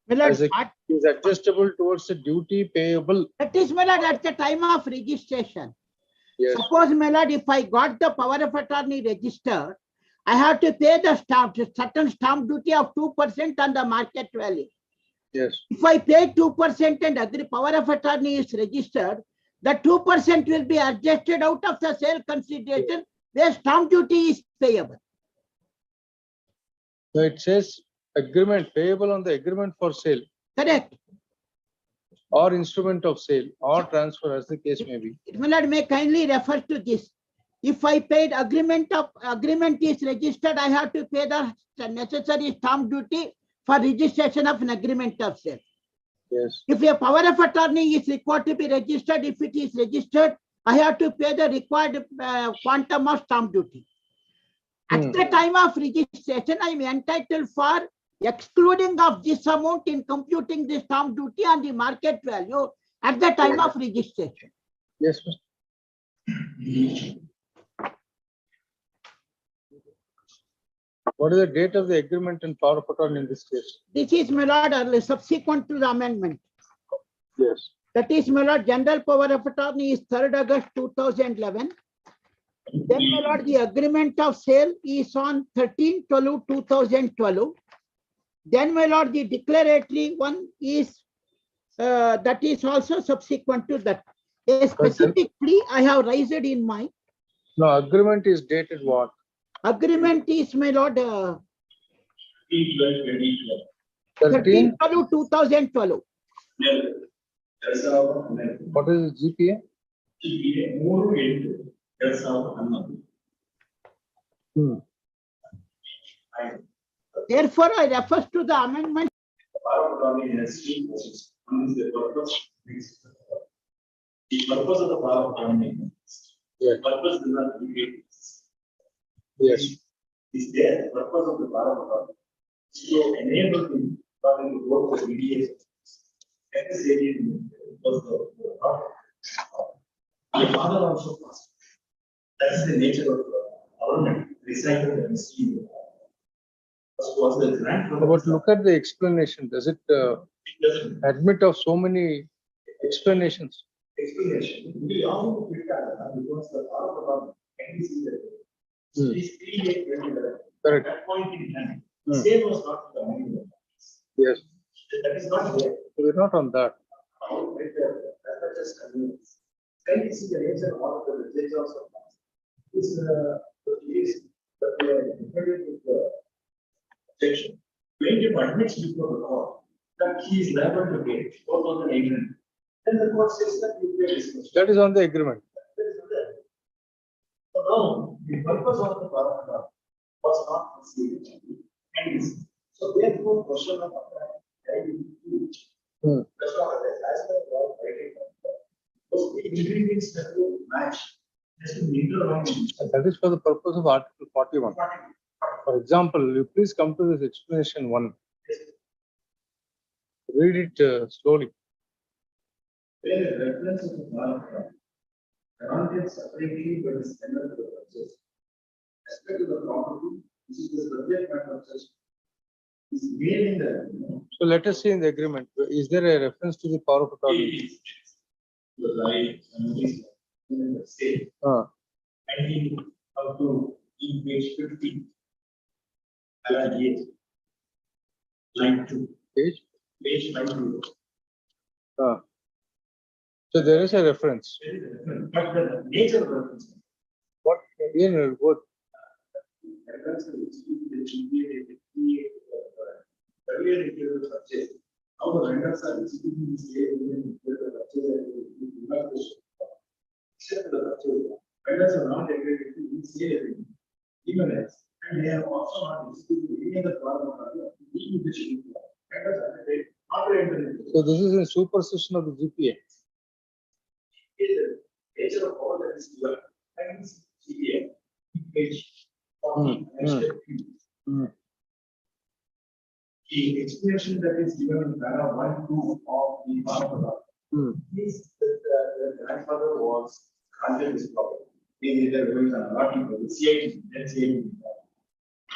as is adjustable towards the duty payable. That is, my lord, at the time of registration. Yes. Suppose, my lord, if I got the power of attorney registered, I have to pay the certain stamp duty of 2% on the market value. Yes. If I pay 2% and agree power of attorney is registered, the 2% will be adjusted out of the sale consideration where stamp duty is payable. So it says agreement payable on the agreement for sale. Correct. Or instrument of sale or transfer, as the case may be. It may kindly refer to this. If I paid agreement is registered, I have to pay the necessary stamp duty for registration of an agreement of sale. Yes. If a power of attorney is required to be registered, if it is registered, I have to pay the required quantum of stamp duty. At the time of registration, I am entitled for excluding of this amount in computing the stamp duty and the market value at the time of registration. Yes, What is the date of the agreement and power of attorney in this case? This is, my lord, early subsequent to the amendment. Yes. That is, my lord, general power of attorney is 3rd August 2011. Then, my lord, the agreement of sale is on 13/12/2012. Then, my lord, the declaratory one is, that is also subsequent to that. Specifically, I have raised it in my No, agreement is dated what? agreement is, my lord, 13. 13/12/2012. What is the GPA? Therefore, I refer to the amendment. The purpose of the power of attorney. Yes. Purpose does not indicate. Yes. Is there the purpose of the power of attorney? So enable the party to work with mediation. That is really was the father also passed. That is the nature of government. Recycle the history. Was the grant. But look at the explanation. Does it admit of so many explanations? Explanation. We all because the power of attorney can be seen that. These 3 days, Correct. that point in time, sale was not the money. Yes. That is not there. We're not on that. Can you see the nature of all of the results of this is that we are included with the section. Plaintiff admits before the court that he is liable to pay 4,800. Then the court says that you pay this much. That is on the agreement. So now, the purpose of the power was not conceived. And so therefore, question of ingredients that will match. That is for the purpose of Article 41. For example, you please come to this explanation 1. Read it slowly. Where a reference of the power granted separately by the standard of the purchase. Respect to the property, which is the subject matter of such, is made in the. So let us see in the agreement. Is there a reference to the power of attorney? The right and the state. And he up to in page 50. Line 2. Page? Page 92. So there is a reference. But the nature of the reference. What? Again, what? Reference to the earlier it was purchased. Now the vendors are executing this except the purchase. Vendors are not agreed to sale everything. Even as, and they are also not executing any other problem of the shipping. Vendors are not agreed. So this is a supersession of the GPA. Nature of all that is given and GPA page 40. The explanation that is given in para 1, 2 of the Bhagavad is that the grandfather was granted this property. He either was an allotment for the CH-25.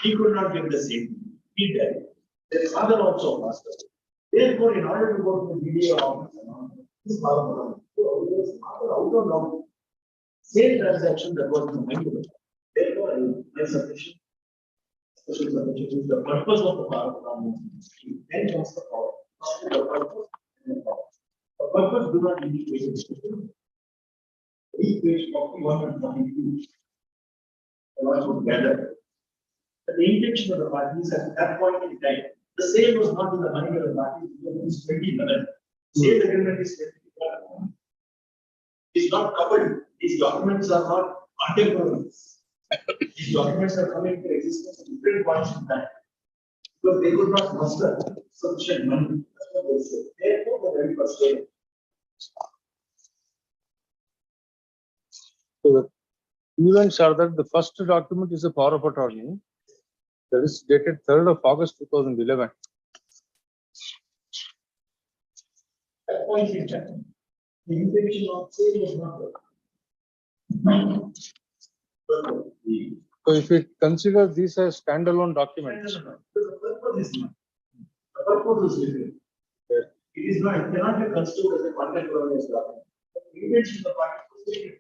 He could not get the same. He died. The father also passed away. Therefore, in order to go to the BDA office, this Bhagavad, out of law, same transaction that was in the money. Therefore, my submission. The purpose of the power of attorney. Then comes the power. The purpose do not indicate. Read page 41 and 42. Together. The intention of the parties at that point in time, the sale was not in the money of the parties, it was 2011. Sale agreement is 2011. It's not coupled. These documents are not contemporary. These documents are coming into existence at different points in time. Because they could not muster sufficient money. That's what they say. Therefore, the very first day. So the events are that the first document is a power of attorney. That is dated 3rd of August 2011. At point in time, the intention of sale was not there. But the So if we consider these as standalone documents, The purpose is not. The purpose is different. It is not, it cannot be considered as a content governance document. The intention of the party was different.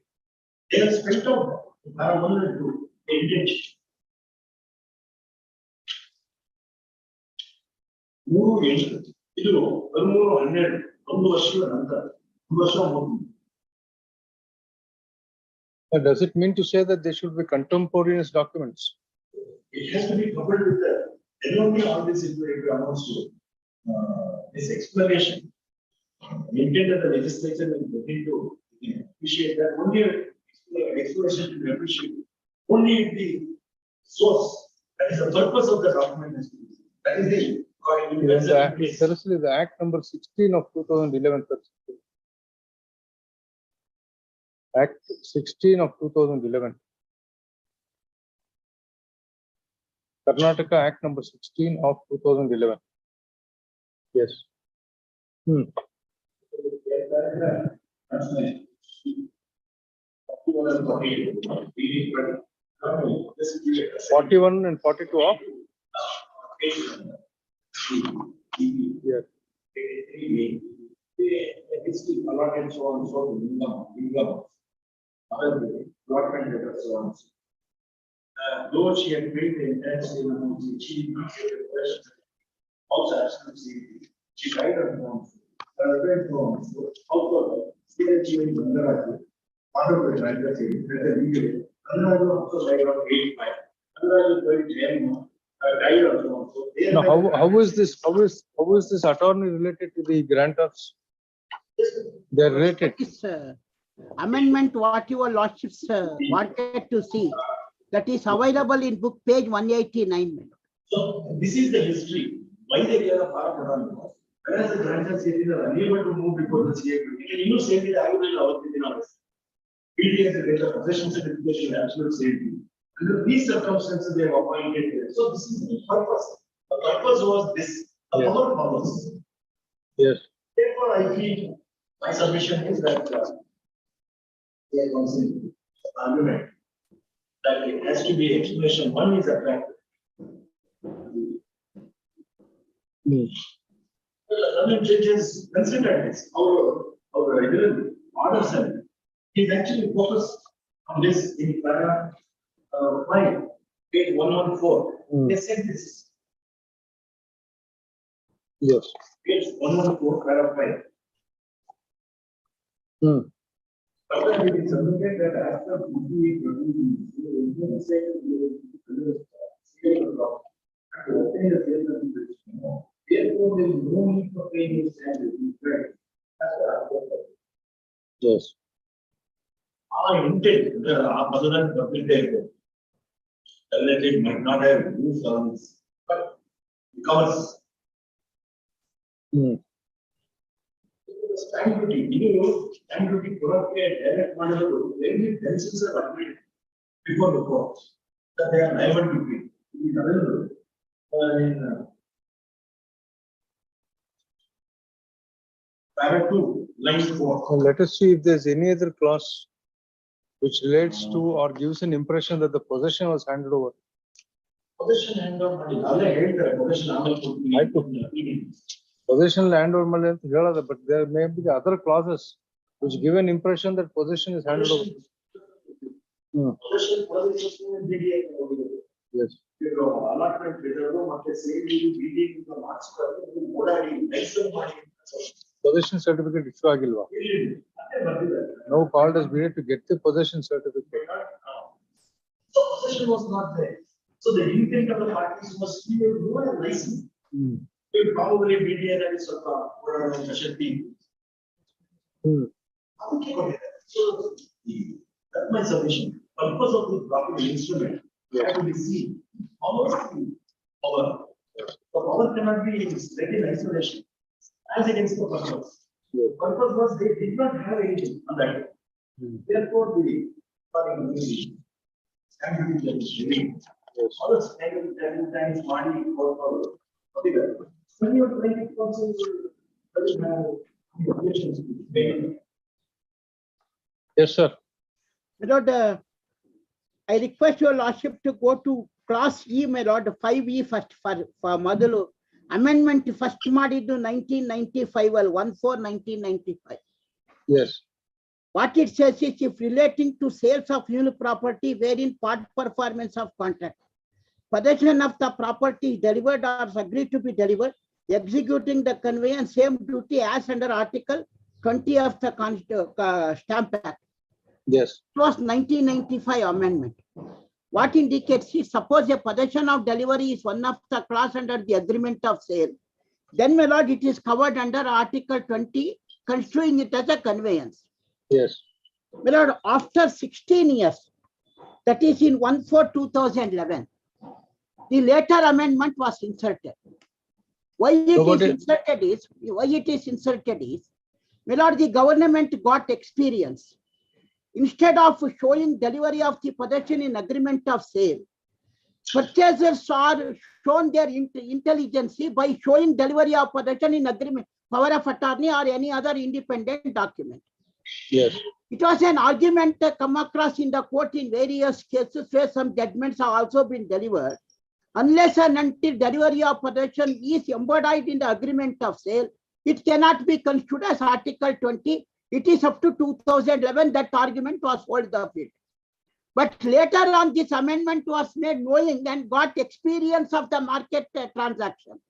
They have spelled out, I wanted to, the intention. ಮೂರು ಎಂಟು ಇದು 13-12 ಒಂದು ವರ್ಷದ ನಂತರ ಒಂದು ವರ್ಷ ಮುಗಿದು. does it mean to say that they should be contemporaneous documents? It has to be coupled with the, then only all this amounts to this explanation. Intent of the legislature will begin to appreciate that only explanation to be appreciated. Only if the source, that is the purpose of the document has to be. That is the Seriously, the Act number 16 of 2011. Act 16 of 2011. Karnataka Act number 16 of 2011. Yes. Hmm. 41 and 42 of? Yes. Allotted so on so income. Though she had paid the entire amount, she did not get the question. Also, absolutely, she died on form. Her husband form. Also, she had given Bandaraju. Part of the transaction, the legal. Bandaraju also died on 85. Bandaraju died on form. Now, how is this attorney related to the grantors? They are related. Amendment what your lordships wanted to see, that is available in book page 189. So this is the history. Why they gave a power, whereas the grantors are unable to move before the CA. You say that I will allow within us. PDS to get a possession certification, absolute safety. Under these circumstances, they have appointed here. So this is the purpose. The purpose was this. The Yes. power purpose. Yes. Therefore, I feel my submission is that they are considering argument that it has to be explanation. One is attractive. Other judges consider this. Our regular orders and is actually focused on this in paragraph 5, page 114. They said this. Yes. Page 114, paragraph 5. Further, it is submitted that after therefore, there is no need for paying this standard. Yes. Our intent, other than public data, it might not have used on this, but because stamp duty corrected direct model, very themselves are admitted before the court that they are liable to pay. It is available in paragraph 2, line 4. Now let us see if there is any other clause which relates to or gives an impression that the possession was handed over. Possession handover, I took possession handover, but there may be the other clauses which give an impression that possession is handed over. Yes. Possession certificate issue agilva. No called as period to get the possession certificate. So possession was not there. So the intent of the parties was to do a license. It probably BDA that is a special team. So that's my submission. Purpose of the property instrument has to be seen almost power. The power cannot be set in isolation as against the purpose. The purpose was they did not have anything on that. Therefore, the stamp duty is removed. All the stamp times money for the when you are trying to Yes, sir. Without I request your lordship to go to class E, my lord, 5E first for Madalu. Amendment first ಮಾಡಿದ್ದು 1995 ಅಲ್ಲಿ 1/4/1995. Yes. What it says is if relating to sales of real property wherein part performance of contract, possession of the property is delivered or is agreed to be delivered, executing the conveyance same duty as under Article 20 of the Stamp Act. Yes. It was 1995 amendment. What indicates is suppose a possession of delivery is one of the clause under the agreement of sale, then my lord it is covered under Article 20, construing it as a conveyance. Yes. My lord, after 16 years, that is in 1/4/2011, the later amendment was inserted. Why it is inserted is, my lord, the government got experience. Instead of showing delivery of the possession in agreement of sale, purchasers are shown their intelligence by showing delivery of possession in agreement, power of attorney or any other independent document. Yes. It was an argument come across in the court in various cases where some judgments have also been delivered. Unless and until delivery of possession is embodied in the agreement of sale, it cannot be construed as Article 20. It is up to 2011 that argument was held the field. But later on, this amendment was made knowing and got experience of the market transaction.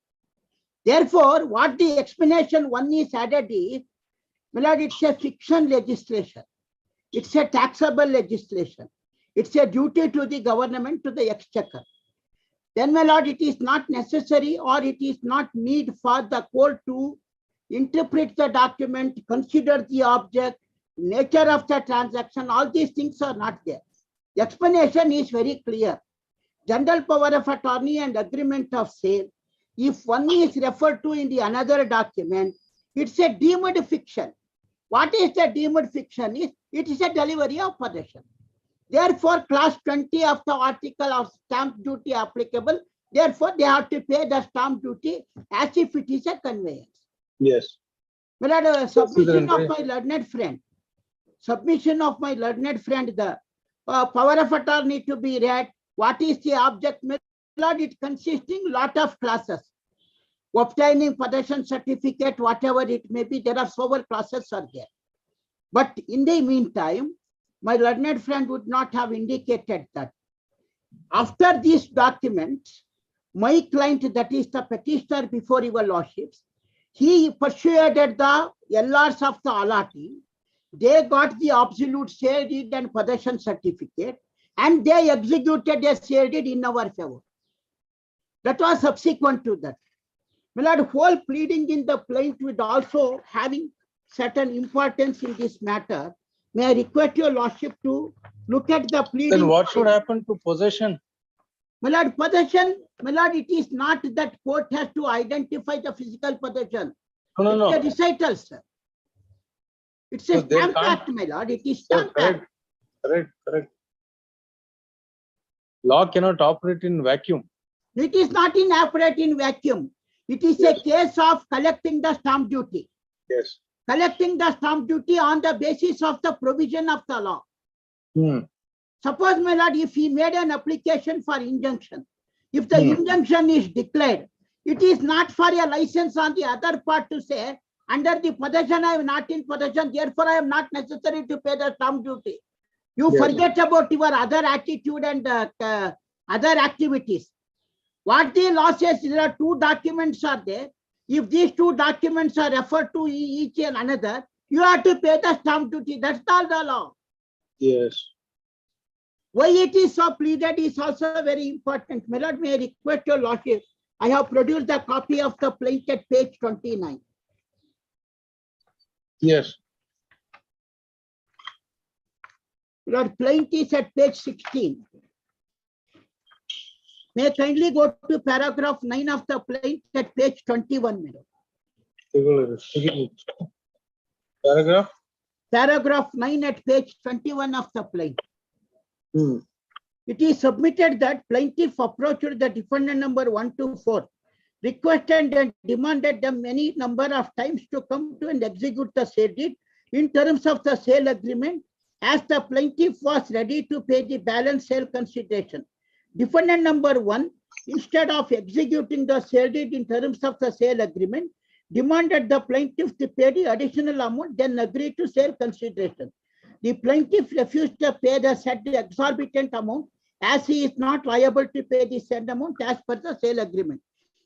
Therefore, what the explanation one is added is, my lord, it's a fiction legislation. It's a taxable legislation. It's a duty to the government, to the exchequer. Then, my lord, it is not necessary or it is not need for the court to interpret the document, consider the object, nature of the transaction. All these things are not there. The explanation is very clear. General power of attorney and agreement of sale, if one is referred to in the another document, it's a deemed fiction. What is the deemed fiction is, it is a delivery of possession. Therefore, clause 20 of the article of stamp duty applicable. Therefore, they have to pay the stamp duty as if it is a conveyance. Yes. My lord, submission of my learned friend. Submission of my learned friend, the power of attorney to be read. What is the object? My lord, it consisting lot of classes. Obtaining possession certificate, whatever it may be, there are several classes are there. But in the meantime, my learned friend would not have indicated that. After these documents, my client, that is the petitioner before your lordships, he persuaded the LRs of the allotee. They got the absolute sale deed and possession certificate, and they executed a sale deed in our favor. That was subsequent to that. My lord, whole pleading in the plaint would also having certain importance in this matter. May I request your lordship to look at the pleading? Then what should happen to possession? My lord, possession, my lord, it is not that court has to identify the physical possession. No. It's a recital, sir. It's a So they stamp can't- act, my lord. It is Sir, stamp act. correct. Law cannot operate in vacuum. It is not in operate in vacuum. It is a case of collecting the stamp duty. Yes. Collecting the stamp duty on the basis of the provision of the law. Suppose, my lord, if he made an application for injunction, if the injunction is declared, it is not for a license on the other part to say, under the possession I am not in possession, therefore I am not necessary to pay the stamp duty. You forget about your other attitude and other activities. What the law says, there are two documents are there. If these two documents are referred to each and another, you have to pay the stamp duty. That's all the law. Yes. Why it is so pleaded is also very important. My lord, may I request your lordship? I have produced the copy of the plaint at page 29. Yes. Lord, plaint is at page 16. May I kindly go to paragraph 9 of the plaint at page 21, madam. Paragraph 9 at page 21 of the plaint. It is submitted that plaintiff approached the defendant number 1 to 4, requested and demanded them many number of times to come to and execute the sale deed in terms of the sale agreement as the plaintiff was ready to pay the balance sale consideration. Defendant number 1, instead of executing the sale deed in terms of the sale agreement, demanded the plaintiff to pay the additional amount, then agreed to sale consideration. The plaintiff refused to pay the said exorbitant amount as he is not liable to pay the said amount as per the sale agreement.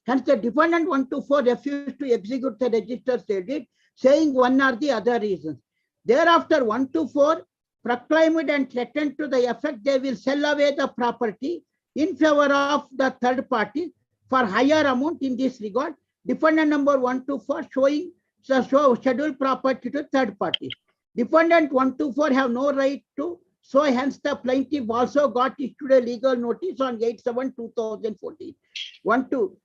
Hence, the defendant 1 to 4 refused to execute the registered sale deed, saying one or the other reasons. Thereafter, 1 to 4 proclaimed and threatened to the effect they will sell away the property in favor of the third party for higher amount in this regard. Defendant number 1 to 4 showing scheduled property to third party. Defendant 1 to 4 have no right to, so hence the plaintiff also got issued a legal notice on 8/7/2014. 1 to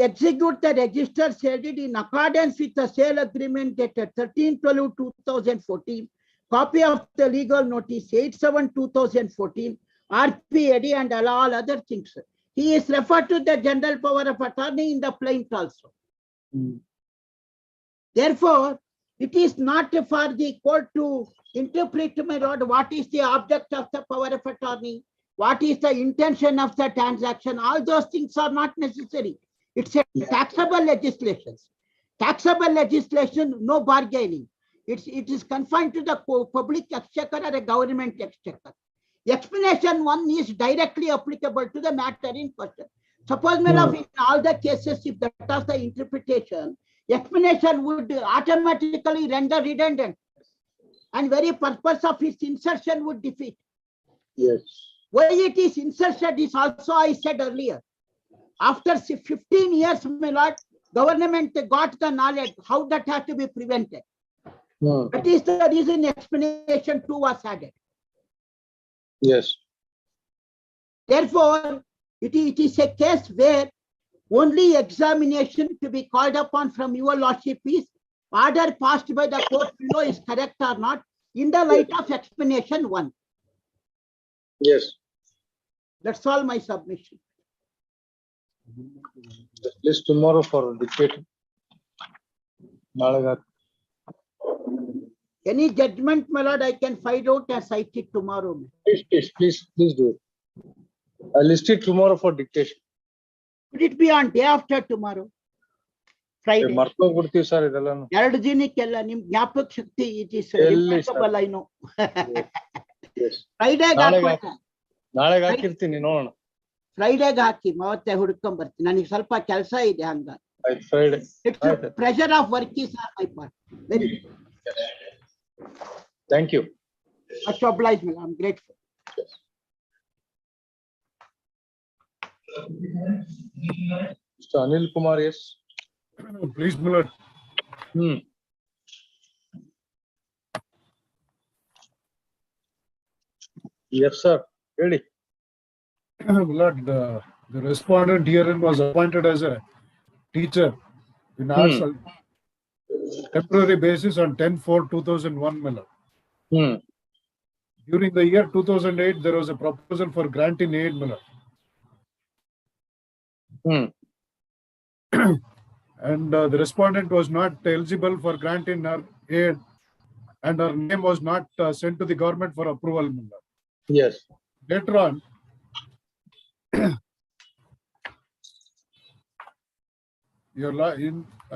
execute the registered sale deed in accordance with the sale agreement dated 13/12/2014. Copy of the legal notice 8/7/2014. RPAD and all other things. He is referred to the general power of attorney in the plaint also. Therefore, it is not for the court to interpret, my lord, what is the object of the power of attorney, what is the intention of the transaction. All those things are not necessary. It's a taxable legislation. Taxable legislation, no bargaining. It is confined to the public exchequer or a government exchequer. Explanation 1 is directly applicable to the matter in question. Suppose, my love, in all the cases, if that was the interpretation, explanation would automatically render redundant, and very purpose of its insertion would defeat. Yes. Why it is insertion is also I said earlier. After 15 years, my lord, government got the knowledge how that has to be prevented. That is the reason explanation 2 was added. Yes. Therefore, it is a case where only examination to be called upon from your lordship is order passed by the court below is correct or not in the light of explanation 1. Yes. That's all my submission. List tomorrow for dictating. Any judgment, my lord, I can find out and cite it tomorrow. Please do it. I'll list it tomorrow for dictation. Could it be on day after tomorrow? Friday. ಮರ್ತೋಗ್ಬಿಡ್ತೀವಿ sir ಇದೆಲ್ಲ. 2 ದಿನಕ್ಕೆಲ್ಲ ನಿಮ್ ಜ್ಞಾಪಕ ಶಕ್ತಿ it is remarkable, I know. Friday ನಾಳೆಗೆ ಹಾಕಿರ್ತೀನಿ ನೋಡೋಣ. ಫ್ರೈಡೆಗೆ ಹಾಕಿ ಮತ್ತೆ ಹುಡ್ಕೊಂಡ್ ಬರ್ತೀನಿ. ನನಗೆ ಸ್ವಲ್ಪ ಕೆಲಸ ಇದೆ ಹಂಗ. Friday. Pressure of work is on my part. Very good. Thank you. Much obliged, I'm grateful. Mr. Anil Kumar, yes. Please, my lord. Yes, sir. Ready. My lord, the respondent herein was appointed as a teacher in arts temporary basis on 10/4/2001, my lord. During the year 2008, there was a proposal for granting aid, my lord. And the respondent was not eligible for granting her aid, and her name was not sent to the government for approval, my lord. Yes. Later on,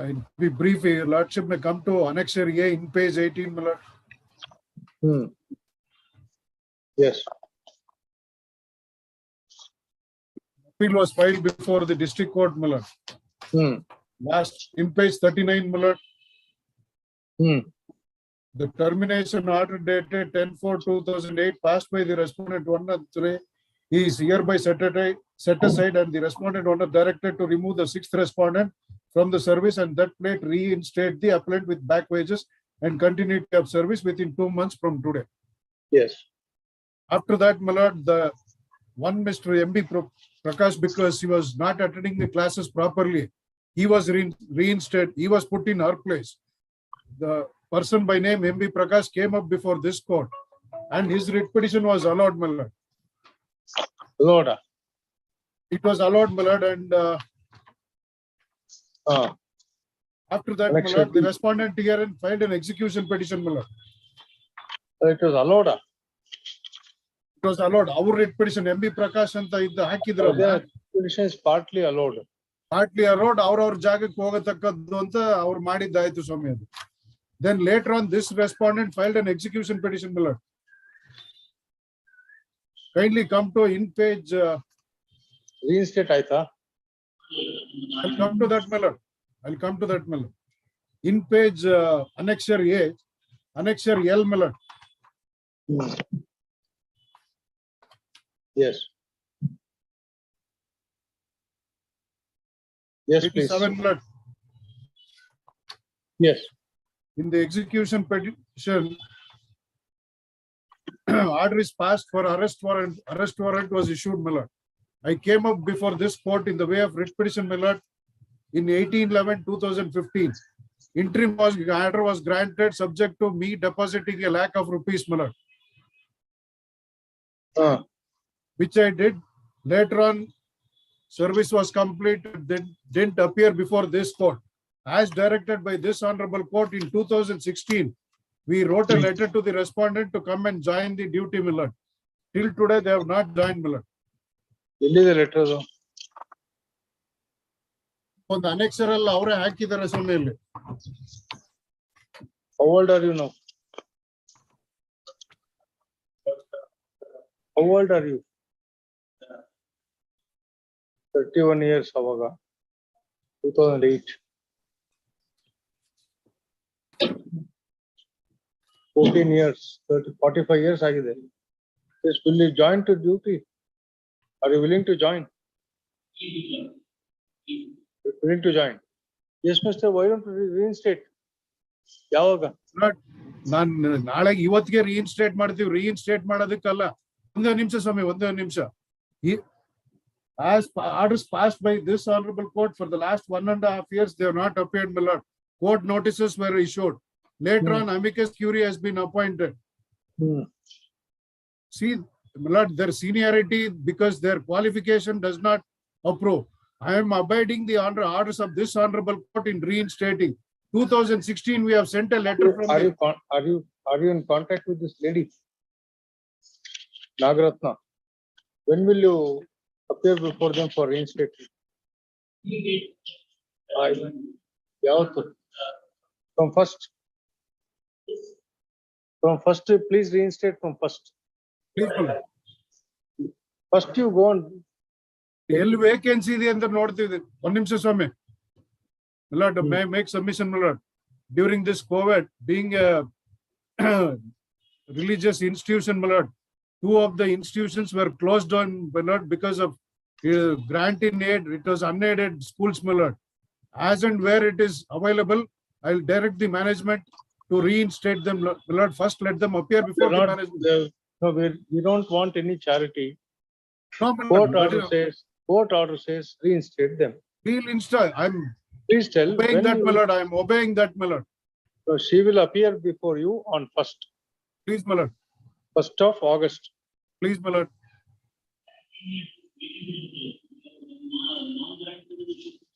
I'll be brief. Your lordship may come to Annexure A in page 18, my lord. Yes. Appeal was filed before the district court, my lord. Last in page 39, my lord. The termination order dated 10/4/2008 passed by the respondent 1 and 3 is hereby set aside, and the respondent 1 directed to remove the 6th respondent from the service, and that plate reinstate the appellant with back wages and continuity of service within 2 months from today. Yes. After that, my lord, the one Mr. M.B. Prakash, because he was not attending the classes properly, he was reinstated. He was put in her place. The person by name M.B. Prakash came up before this court, and his writ petition was allowed, my lord. Allowed. It was allowed, my lord, and after that, my lord, the respondent here filed an execution petition, my lord. It was allowed. It was allowed. Our writ petition, MB Prakash anta idda hakidralla. Petition is partly allowed. Partly allowed. Our ಜಾಗಕ್ಕೆ ಹೋಗತಕ್ಕದ್ದು ಅಂತ ಅವ್ರು ಮಾಡಿದ್ದಾಯ್ತು ಸ್ವಾಮಿ ಅದು. Then later on, this respondent filed an execution petition, my lord. Kindly come to in page. Reinstate aita. I'll come to that, my lord. I'll come to that, my lord. In page annexure A, annexure L, my lord. Yes. Yes, please. 87, my lord. Yes. In the execution petition, order is passed for arrest warrant. Arrest warrant was issued, my lord. I came up before this court in the way of writ petition, my lord, in 18/11/2015. Interim order was granted subject to me depositing a lakh of rupees, my lord. Which I did. Later on, service was completed, then didn't appear before this court. As directed by this honorable court in 2016, we wrote a letter to the respondent to come and join the duty, my lord. Till today, they have not joined, my lord. Delhi the letter. ಒಂದು annexure ಅಲ್ಲಿ ಅವರೇ ಹಾಕಿದ್ದಾರೆ ಸ್ವಾಮಿಯಲ್ಲಿ. How old are you now? How old are you? 31 years ಅವಾಗ 2008. 14 years, 45 years ಆಗಿದೆ. Yes, will you join to duty? Are you willing to join? Willing to join? Yes, mister, why don't you reinstate? ಯಾವಾಗ? ನಾನು ನಾಳೆ ಇವತ್ತಿಗೆ reinstate ಮಾಡ್ತೀವಿ. Reinstate ಮಾಡೋದಕ್ಕಲ್ಲ. ಒಂದೇ ನಿಮಿಷ ಸ್ವಾಮಿ, ಒಂದೇ ನಿಮಿಷ. As orders passed by this honorable court for the last 1.5 years, they have not appeared, my lord. Court notices were issued. Later on, amicus curiae has been appointed. See, my lord, their seniority because their qualification does not approve. I am abiding the orders of this honorable court in reinstating. 2016, we have sent a letter from. Are you in contact with this lady, Nagaratna? When will you appear before them for reinstatement? From first. From first, please reinstate from first. First, you go on. ಎಲ್ಲಿ vacancy ಇದೆ ಅಂತ ನೋಡ್ತಿದ್ದೆ. ಒಂದ್ ನಿಮಿಷ ಸ್ವಾಮಿ. My lord, may I make submission, my lord? During this COVID, being a religious institution, my lord, 2 of the institutions were closed down, my lord, because of grant in aid. It was unaided schools, my lord. As and where it is available, I'll direct the management to reinstate them, my lord. First, let them appear before the management. No, we don't want any charity. No, Court order says reinstate them. Please tell. Obeying that, my lord. I am obeying that, my lord. So she will appear before you on first. Please, my lord. 1st of August. Please, my lord.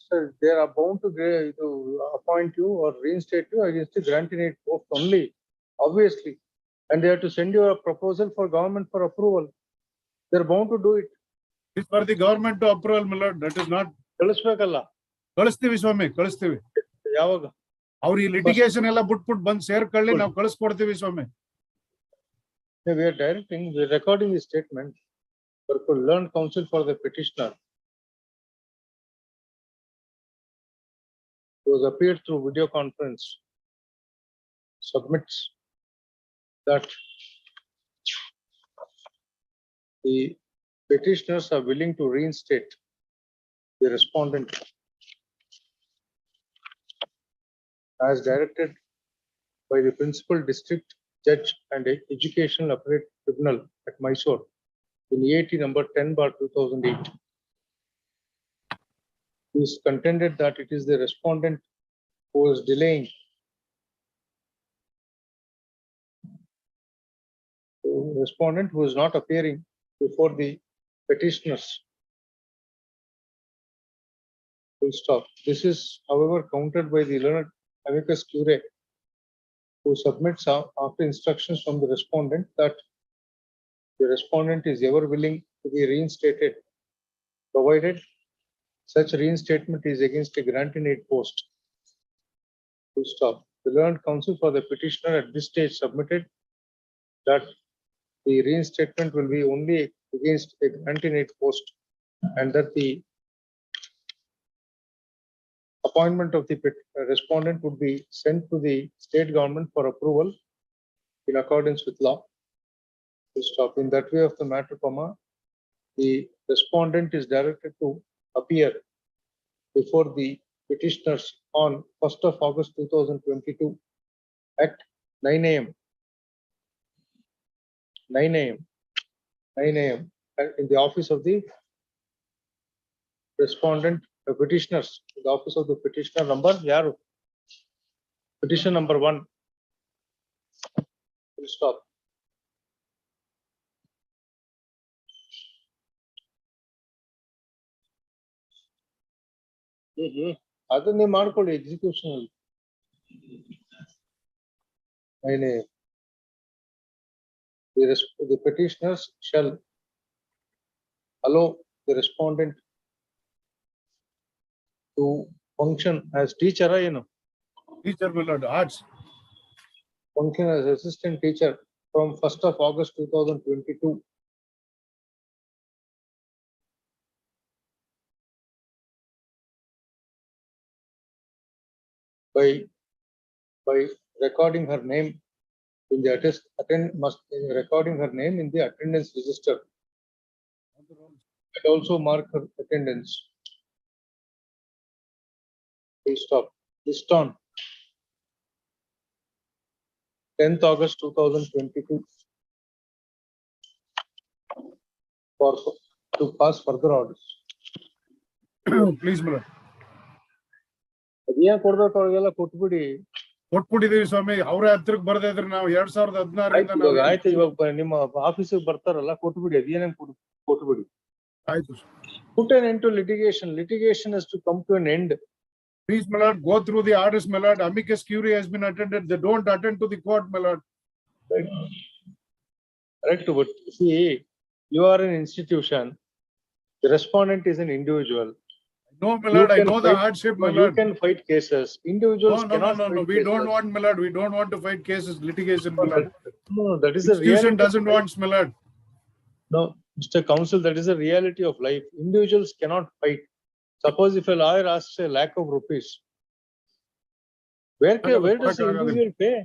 Sir, they are bound to appoint you or reinstate you against the granting aid post only, obviously. And they have to send you a proposal for government for approval. They are bound to do it. It's for the government to approval, my lord. That is not. ಕಳಿಸ್ಬೇಕಲ್ಲ. ಕಳಿಸ್ತೀವಿ ಸ್ವಾಮಿ, ಕಳಿಸ್ತೀವಿ. ಯಾವಾಗ? ಅವ್ರ ಈ litigation ಎಲ್ಲ ಬಿಟ್ಬಿಟ್ಟು ಬಂದು ಸೇರ್ಕೊಳ್ಳಿ, ನಾವು ಕಳಿಸ್ಕೊಡ್ತೀವಿ ಸ್ವಾಮಿ. We are directing, we are recording the statement for learned counsel for the petitioner. It was appeared through video conference. Submits that the petitioners are willing to reinstate the respondent as directed by the principal district judge and educational appellate tribunal at Mysore in EAT number 10/2008. It is contended that it is the respondent who is delaying respondent who is not appearing before the petitioners. Full stop. This is, however, countered by the learned amicus curiae who submits after instructions from the respondent that the respondent is ever willing to be reinstated, provided such reinstatement is against a grant-in-aid post. Full stop. The learned counsel for the petitioner at this stage submitted that the reinstatement will be only against a grant-in-aid post and that the appointment of the respondent would be sent to the state government for approval in accordance with law. Full stop. In that way of the matter, comma, the respondent is directed to appear before the petitioners on 1st of August 2022 at 9 a.m. 9 a.m. 9 a.m. in the office of the respondent, petitioners, in the office of the petitioner number, yaru, petition number 1. Full stop. ಅದನ್ನೇ ಮಾಡ್ಕೊಳ್ಳಿ execution ಅಲ್ಲಿ 9 a.m. The petitioners shall allow the respondent to function as teacher, Teacher, my lord, arts. Function as assistant teacher from 1st of August 2022. By recording her name in the recording her name in the attendance register and also mark her attendance. Full stop. List on 10th August 2022 to pass further orders. Please, my lord. ಅದೇನ್ ಕೊಡ್ಬೇಕು ಅವ್ರಿಗೆಲ್ಲ ಕೊಟ್ಬಿಡಿ. ಕೊಟ್ಬಿಟ್ಟಿದೀವಿ ಸ್ವಾಮಿ, ಅವರೇ ಹತ್ರಕ್ಕೆ ಬರ್ತಾ ಇದ್ರೆ ನಾವು 2016 ಆಯ್ತು, ಇವಾಗ ನಿಮ್ಮ ಆಫೀಸಿಗೆ ಬರ್ತಾರಲ್ಲ ಕೊಟ್ಬಿಡಿ, ಅದೇನೇನ್ ಕೊಟ್ಬಿಡಿ. ಆಯ್ತು. Put an end to litigation. Litigation has to come to an end. Please, my lord, go through the orders, my lord. Amicus curiae has been attended. They don't attend to the court, my lord. Correct, but see, you are an institution. The respondent is an individual. No, my lord, I know the hardship, my lord. You can fight cases. Individuals cannot fight we cases. don't want, my lord. We don't want to fight cases, litigation, my lord. No, that is the reality. Institution doesn't want, my lord. No, Mr. Counsel, that is the reality of life. Individuals cannot fight. Suppose if a lawyer asks a lakh of rupees, where does the individual pay?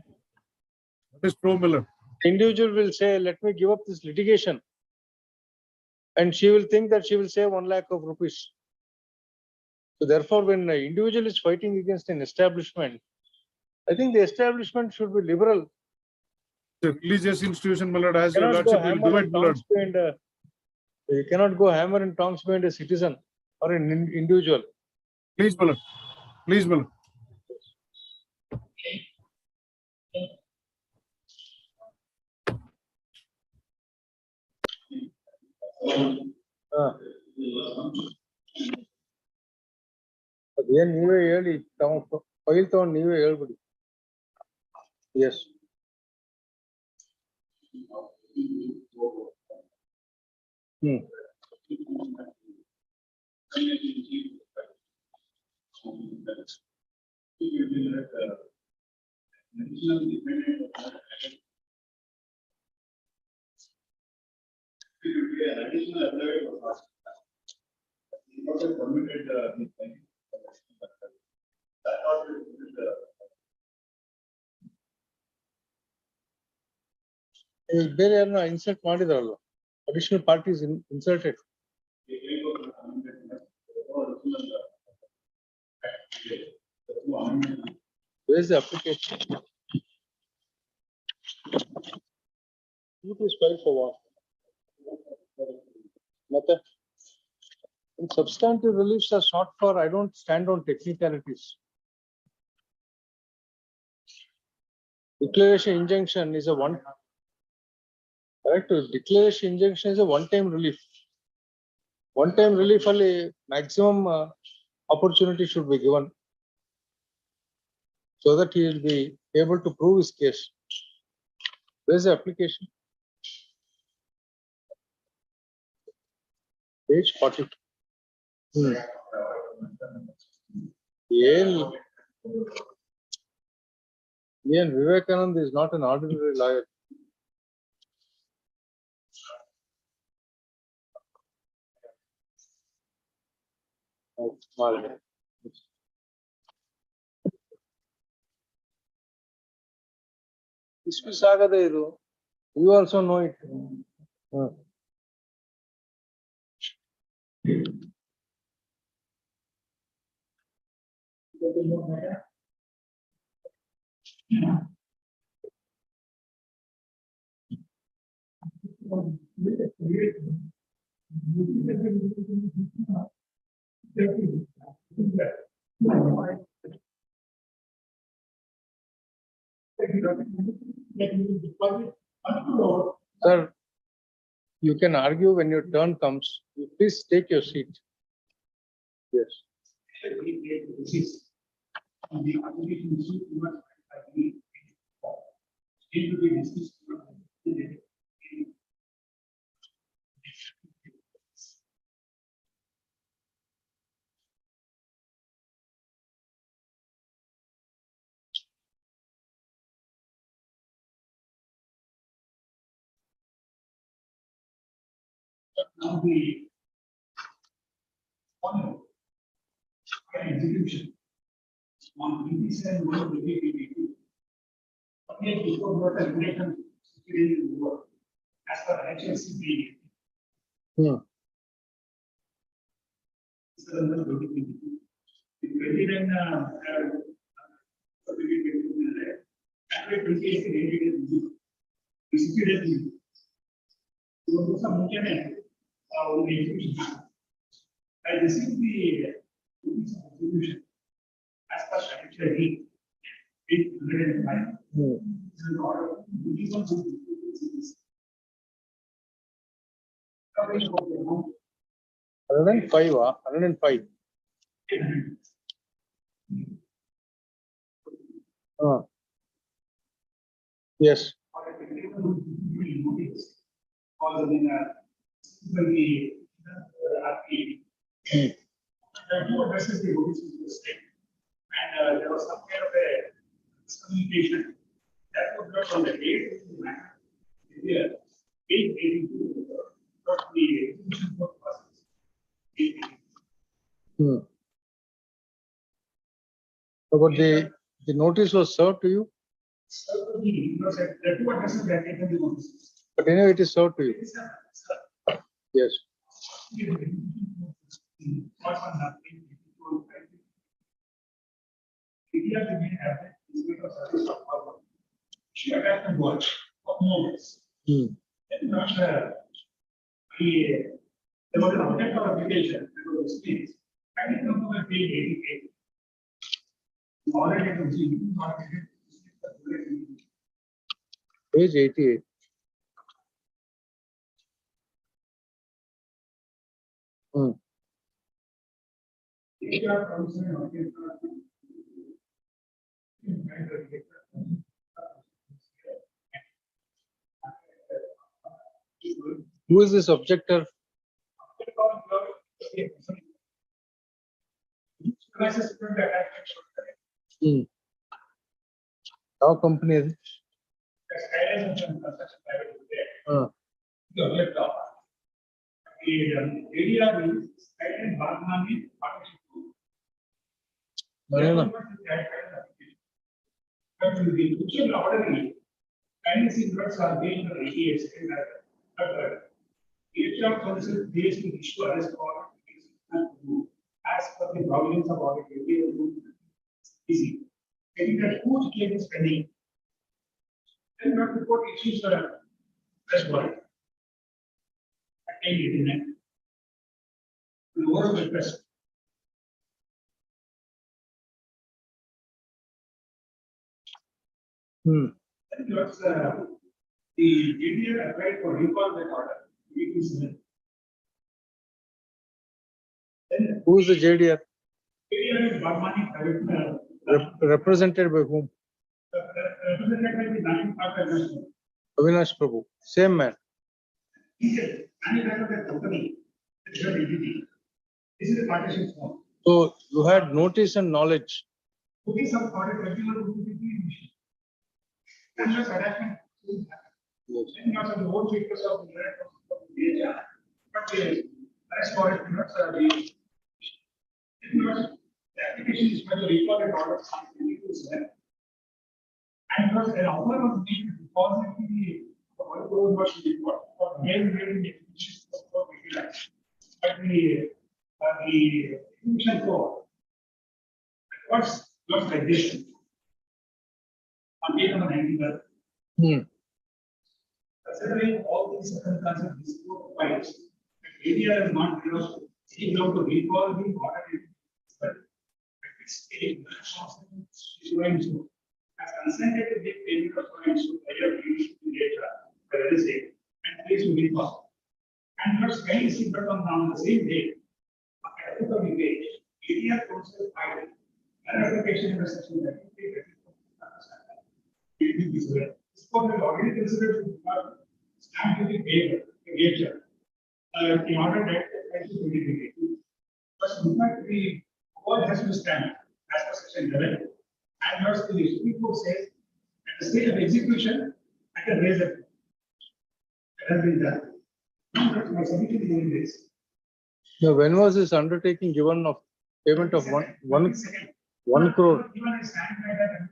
That is true, my lord. The individual will say, let me give up this litigation. And she will think that she will save 1 lakh of rupees. So therefore, when an individual is fighting against an establishment, I think the establishment should be liberal. The religious institution, my lord, as your You lordship will do it, my lord. You cannot go hammer and tongs behind a citizen or an individual. Please, my lord. Please, my lord. ಅದೇನ್ ನೀವೇ ಹೇಳಿ, file ತಗೊಂಡು ನೀವೇ ಹೇಳ್ಬಿಡಿ. S. ಬೇರೆ ಯಾರನ್ನ insert ಮಾಡಿದಾರಲ್ಲ, additional parties inserted. Where is the application? It is filed for what? Mate? In substantive reliefs are sought for, I don't stand on technicalities. Declaration injunction is a one. Correct. Declaration injunction is a one-time relief. One-time relief only maximum opportunity should be given so that he will be able to prove his case. Where's the application? Page 40. Ian Vivekanand is not an ordinary lawyer. Oh, well. Dismiss agade idu. You also know it. Sir, you can argue when your turn comes. You please take your seat. Yes. Now the execution on petition 1/2022. Again, before what regulation is over as per HSCP. This is under 2022. The 29 January 28 received so some I received the notice of execution as per statutory 805. This is an order. This is also 105, 105. Yes. And there was some kind of a miscommunication that was not on the date of the matter. Here, 882, got the execution for process. So, but the notice was served to you? But anyway, it is served to you. Yes. There was an object of application that was displayed. I didn't come to page 88. Already Page 88. Who is this objector? Our company is it? As per the provisions of audit, easy. Getting that huge claim is pending. Then not report issues press warrant. Attain 89. The overall request. Then was, the JDA applied for recall that order. Who is the JDR? JDR is Bagmani private. Represented by whom? Represented by the national party administration. Avinash Prabhu, same man. He said, manufactured company, this is the partition form. So you had notice and knowledge. Cooking some product, 21 rupees. And just attachment. Yes. And not the whole figures of the data. But the arrest warrant, the application is for the recorded order. And because an offer was made to deposit the 1 crore was report for mail reading execution for regulation. But the execution for what's like this on date number 91. Considering all these circumstances, this court finds that area is not able to recall the order, but it's a going to has consented to give payment of funds to higher duty data by the state and place to recall. And first, very secret on the same day, at the end of the page, area council filed an application in the section that this court will already consider to stamp duty paid in order that to be but in fact, the court has to stand as per section 11. And yours, the Supreme Court says, at the stage of execution, I can raise it. That has been done. My submission is in this. Now, when was this undertaking given of payment of one crore? Even I stand by that.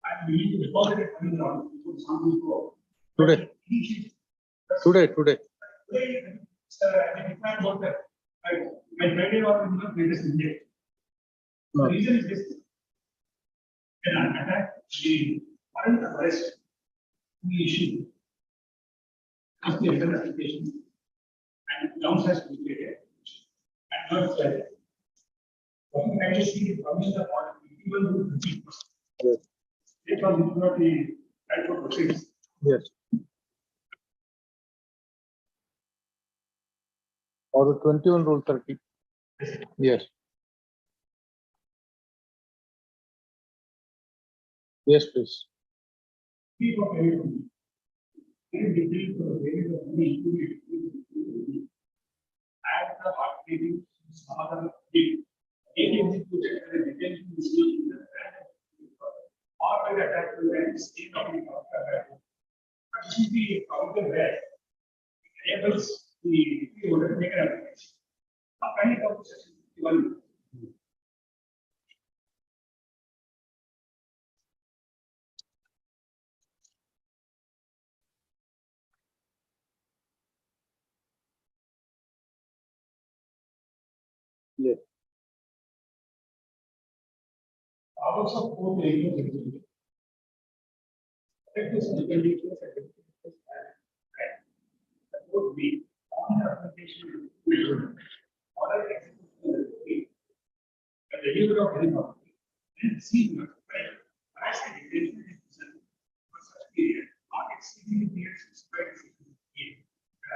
I believe to deposit it on something for. Today. Today, I define about that. My Friday or latest India. The reason is this. Can attack the warrant of arrest we issue of the other application and grounds has to be created and not said. What I just see the permission of order, even to 50%. Yes. It was not the right for proceedings. Yes. Or the 21 rule 30. Yes. Yes, please. People pay for me. And the bill for the various of money included. Add the hot baby, some other bill. Executed and the detention is still in the or by the attack to the state of the counter. But this is the counter where it enables the owner to make an application. A kind of section 51. Yes. Hours of court areas executed. That is the conditions that would be on the application order execution and the delivery of any property and see your as a detention for such period not exceeding the years specified in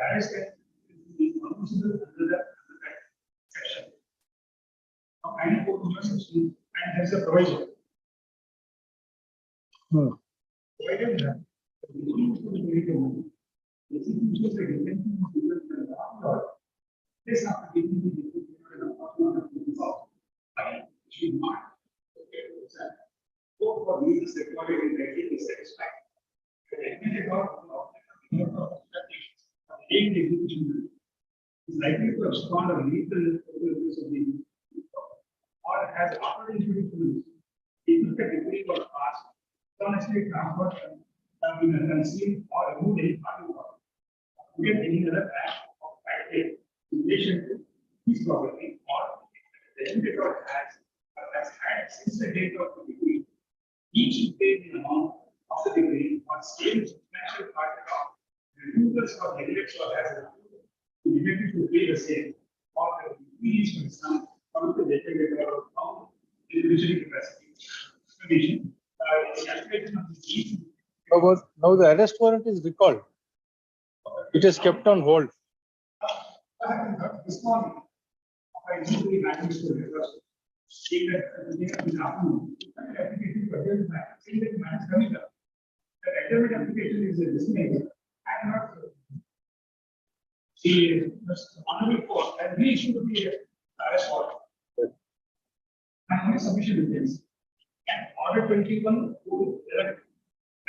arrest is permissible under that section. Now, I know section and there's a provision. Provided that this after giving the should not go for reasons recorded in the dissatisfied. Execution is likely to abscond or legal use of the or has operating to even the degree or past, honestly transferred in a concealed or remove any party or get any other act of practice in relation to his property or the individual has had since the date of the degree, each paid in amount of the degree or same substantial part of refusals or neglects or has related to pay the same or the increase in some or the data or found individual capacity. Condition. Now the arrest warrant is recalled. It is kept on hold. This morning, I usually manage to reverse. Application is dismissed. I'm not. The honorable court and we should be arrest warrant. And only submission details. And order 21 to 11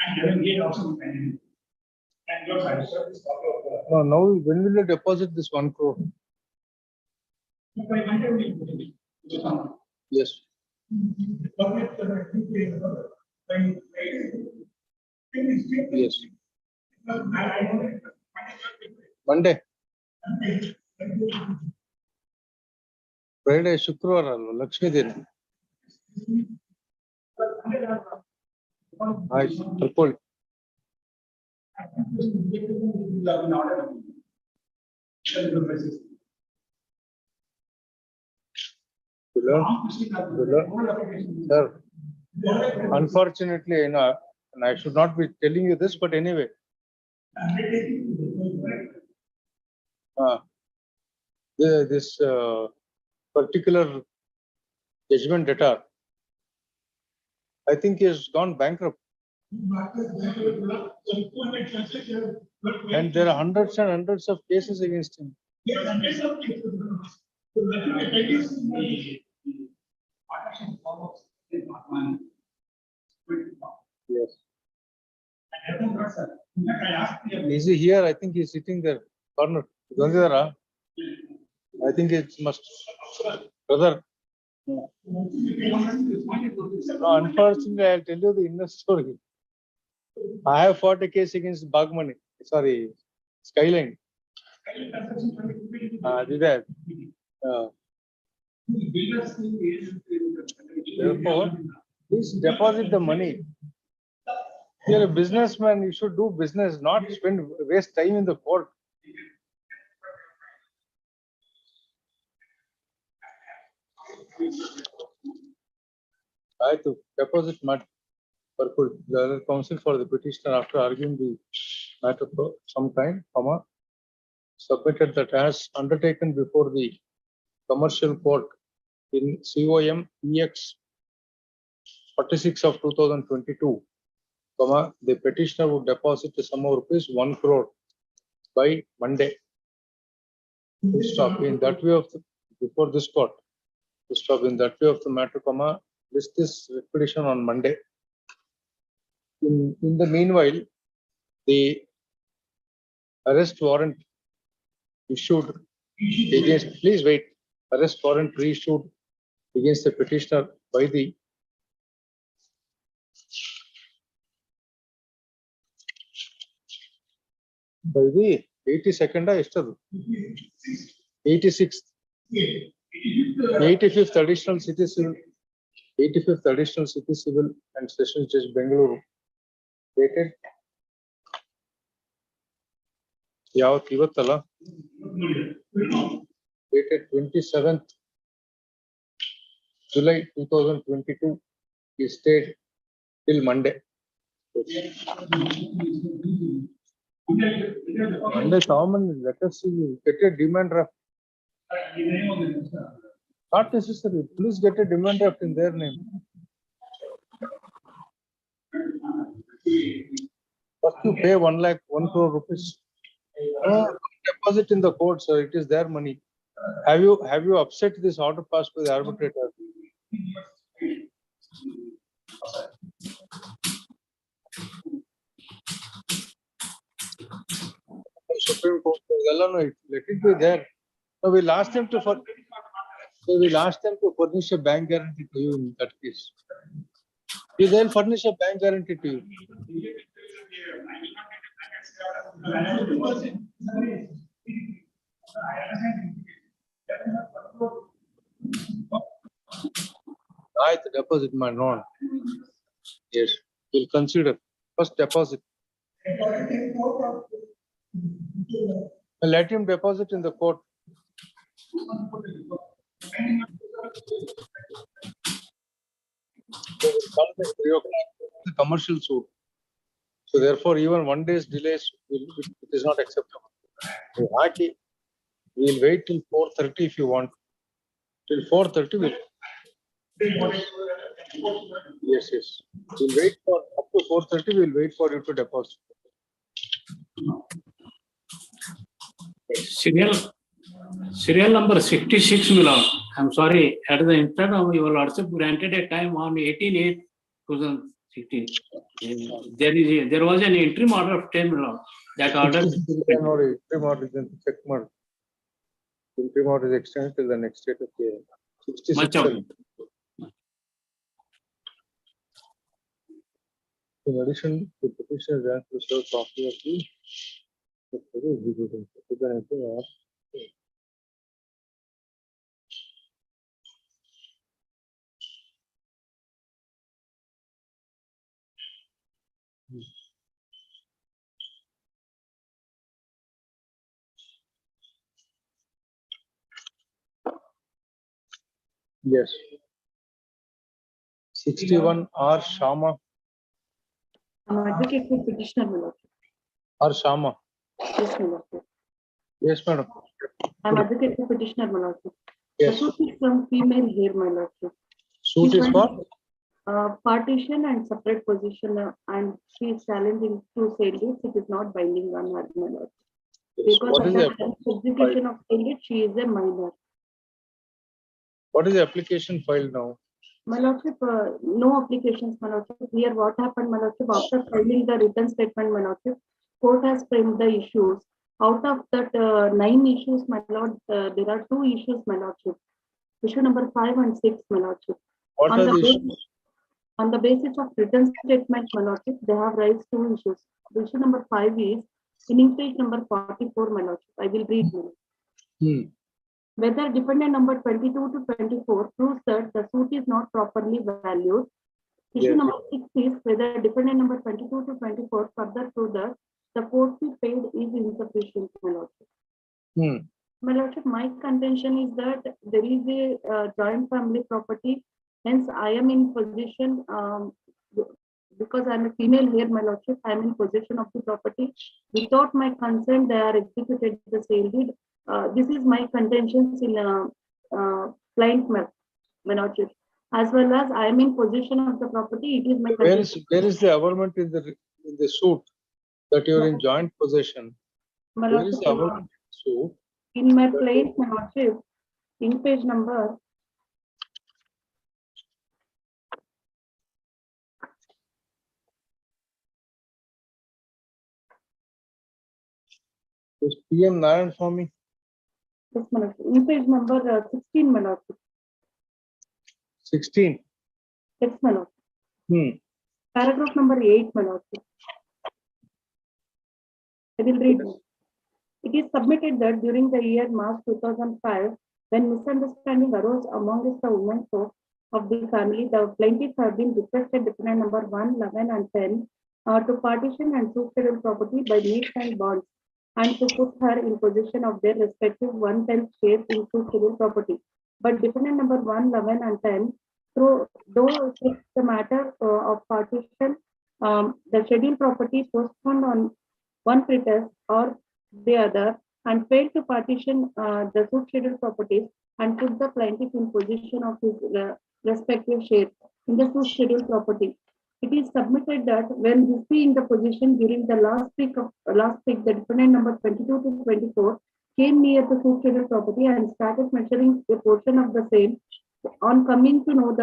and 11 also pending. And your side, sir, this copy of the. No, now when will you deposit this 1 crore? Yes. Yes. Monday. Friday, ಶುಕ್ರವಾರ ಅಲ್ವಾ ಲಕ್ಷ್ಮೀ ದಿನ. ಆಯ್ತು ತಗೊಳ್ಳಿ. Sir, unfortunately, you know, and I should not be telling you this, but anyway. This particular judgment debtor, I think he has gone bankrupt. And there are hundreds and hundreds of cases against him. Yes. Is he here? I think he's sitting there, corner. Gandhidhara. I think it must, brother. No, unfortunately, I'll tell you the inner story. I have fought a case against Bagmani, sorry, Skyline. Did that? Therefore, please deposit the money. You're a businessman, you should do business, not waste time in the court. I to deposit my purpose. The counsel for the petitioner, after arguing the matter for some time, submitted that as undertaken before the commercial court in COM EX 46 of 2022, the petitioner would deposit the sum of rupees 1 crore by Monday. Stop in that way of the, before this court. Stop in that way of the matter, list this petition on Monday. In the meanwhile, the arrest warrant issued against, please wait, arrest warrant reissued against the petitioner by the by the 82nd, 86th, 85th additional city civil, 85th additional city civil and sessions judge Bengaluru, dated yavat ivattala, dated 27th July 2022, is stayed till Monday. Monday, common, let us see, get a demand draft. Not necessary, please get a demand draft in their name. First you pay 1 lakh, 1 crore rupees. Deposit in the court, sir, it is their money. Have you upset this order passed by the arbitrator? Supreme Court, let it be there. So we'll ask them to furnish a bank guarantee to you in that case. They'll furnish a bank guarantee to you. Right, the deposit my non. Yes, we'll consider first deposit. Let him deposit in the court. The commercial suit. So therefore, even 1 day's delays, it is not acceptable. We'll wait till 4:30 if you want. Till 4:30, Yes, yes. We'll wait for up to 4:30. We'll wait for you to deposit. Serial number 66, my lord. I'm sorry, at the instant of your lordship granted a time on 18/8/2016. There was an interim order of 10, my lord. That order. Interim order is in check mark. Interim order is extended till the next date of the 66. Much of. In addition, the petitioner has to serve copy of the Yes. 61 R. Sharma. I'm advocate for petitioner, my lord. R. Sharma. Yes, my lord. Yes, madam. I'm advocate for petitioner, my lord. Yes. The suit is from female here, my lord. Suit is for? Partition and separate position, and she is challenging to say this. It is not binding on her, my lord. Yes. Because What of is the the execution of sale, she is a minor. What is the application filed now? My lordship, no applications, my lordship. Here, what happened, my lordship, after filing the written statement, my lordship, court has framed the issues. Out of that 9 issues, my lord, there are 2 issues, my lordship. Issue number 5 and 6, my lordship. What are the issues? On the basis of written statement, my lordship, they have raised 2 issues. The issue number 5 is in page number 44, my lordship. I will read, my lordship. Whether defendant number 22 to 24 proves that the suit is not properly valued. Issue Yes. number 6 is whether defendant number 22 to 24 further prove that the court fee paid is insufficient, my lordship. My lordship, my contention is that there is a joint family property. Hence, I am in position, because I am a female here, my lordship, I am in possession of the property. Without my consent, they are executed the sale deed. This is my contentions in client, my lordship. As well as I am in possession of the property, it is my contention. Where is the averment in the suit that you are in joint possession? My Where is lordship, the averment in the suit? in my plaint, my lordship, in page number. Is PM Naran Swami? Yes, my lordship. In page number 16, my lordship. 16. Yes, my lordship. Paragraph number 8, my lordship. I will read. It is submitted that during the year March 2005, when misunderstanding arose amongst the women folk of the family, the plaintiffs have been requested defendant number 1, 11, and 10 to partition and suit property by means and bonds, and to put her in possession of their respective 1/10 shares in suit property. But defendant number 1, 11, and 10, though the matter of partition, the scheduled property postponed on one pretext or the other, and failed to partition the suit scheduled properties and put the plaintiff in possession of his respective shares in the suit scheduled property. It is submitted that when receiving the position during the last week, the defendant number 22 to 24 came near the suit scheduled property and started measuring a portion of the same. On coming to know of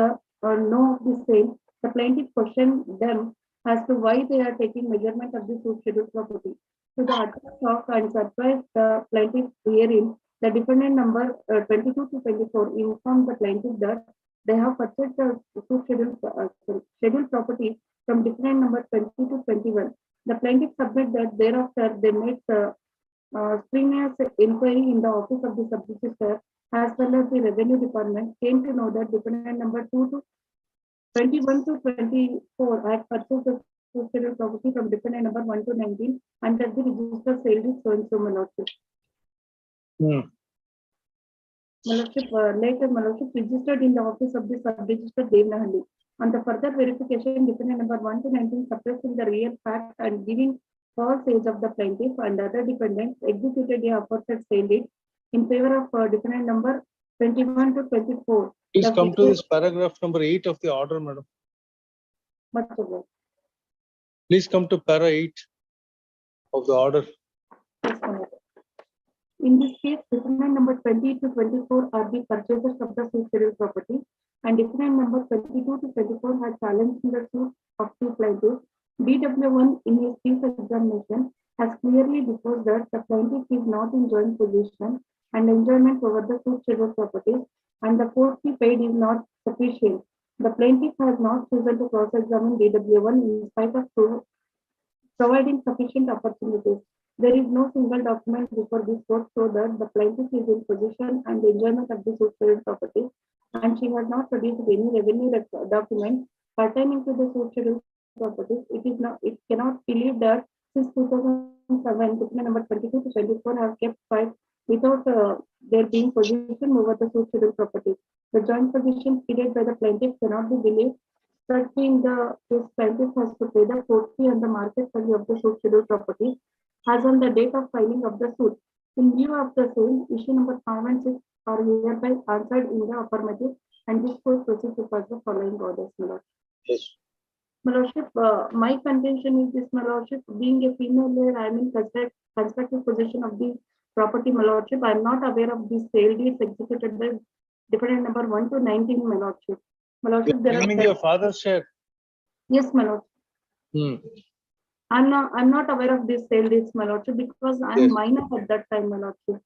the same, the plaintiff questioned them as to why they are taking measurement of the suit scheduled property. To the utter shock and surprise, the plaintiff hearing, the defendant number 22 to 24 informed the plaintiff that they have purchased the suit scheduled property from defendant number 20 to 21. The plaintiff submitted that thereafter they made strenuous inquiry in the office of the sub-register as well as the revenue department, came to know that defendant number 2 to 21 to 24 had purchased the scheduled property from defendant number 1 to 19 under the register sale is so and so, my lordship. My lordship, later, my lordship registered in the office of the sub-register Devnahalli. On the further verification, defendant number 1 to 19 suppressing the real fact and giving false age of the plaintiff and other defendants executed a aforesaid sale deed in favor of defendant number 21 to 24. Please The come to petition- this paragraph number 8 of the order, madam. Much obliged. Please come to para 8 of the order. Yes, my lord. In this case, defendant number 20 to 24 are the purchasers of the suit scheduled property, and defendant number 22 to 24 has challenged the suit of two plaintiffs. BW1 in his chief examination has clearly disclosed that the plaintiff is not in joint possession and enjoyment over the suit scheduled properties, and the court fee paid is not sufficient. The plaintiff has not chosen to cross-examine BW1 in spite of providing sufficient opportunities. There is no single document before this court so that the plaintiff is in possession and enjoyment of the suit scheduled property, and she has not produced any revenue document pertaining to the suit scheduled properties. It cannot believe that since 2007, petition number 22 to 24 have kept quiet without their being possession over the suit scheduled properties. The joint possession pleaded by the plaintiff cannot be believed. Such being the case, plaintiff has to pay the court fee and the market value of the suit scheduled property as on the date of filing of the suit. In view of the same, issue number 5 and 6 are hereby answered in the affirmative, and this court proceeds to pass the following orders, my lord. Yes. My lordship, my contention is this, my lordship, being a female lawyer, I am in constructive possession of the property, my lordship. I am not aware of these sale deeds executed by defendant number 1 to 19, my lordship. My lordship, there Claiming are your father's share. yes, my lord. Hmm. I'm not aware of this sale deeds, my lordship, because I'm Yes. minor at that time, my lordship.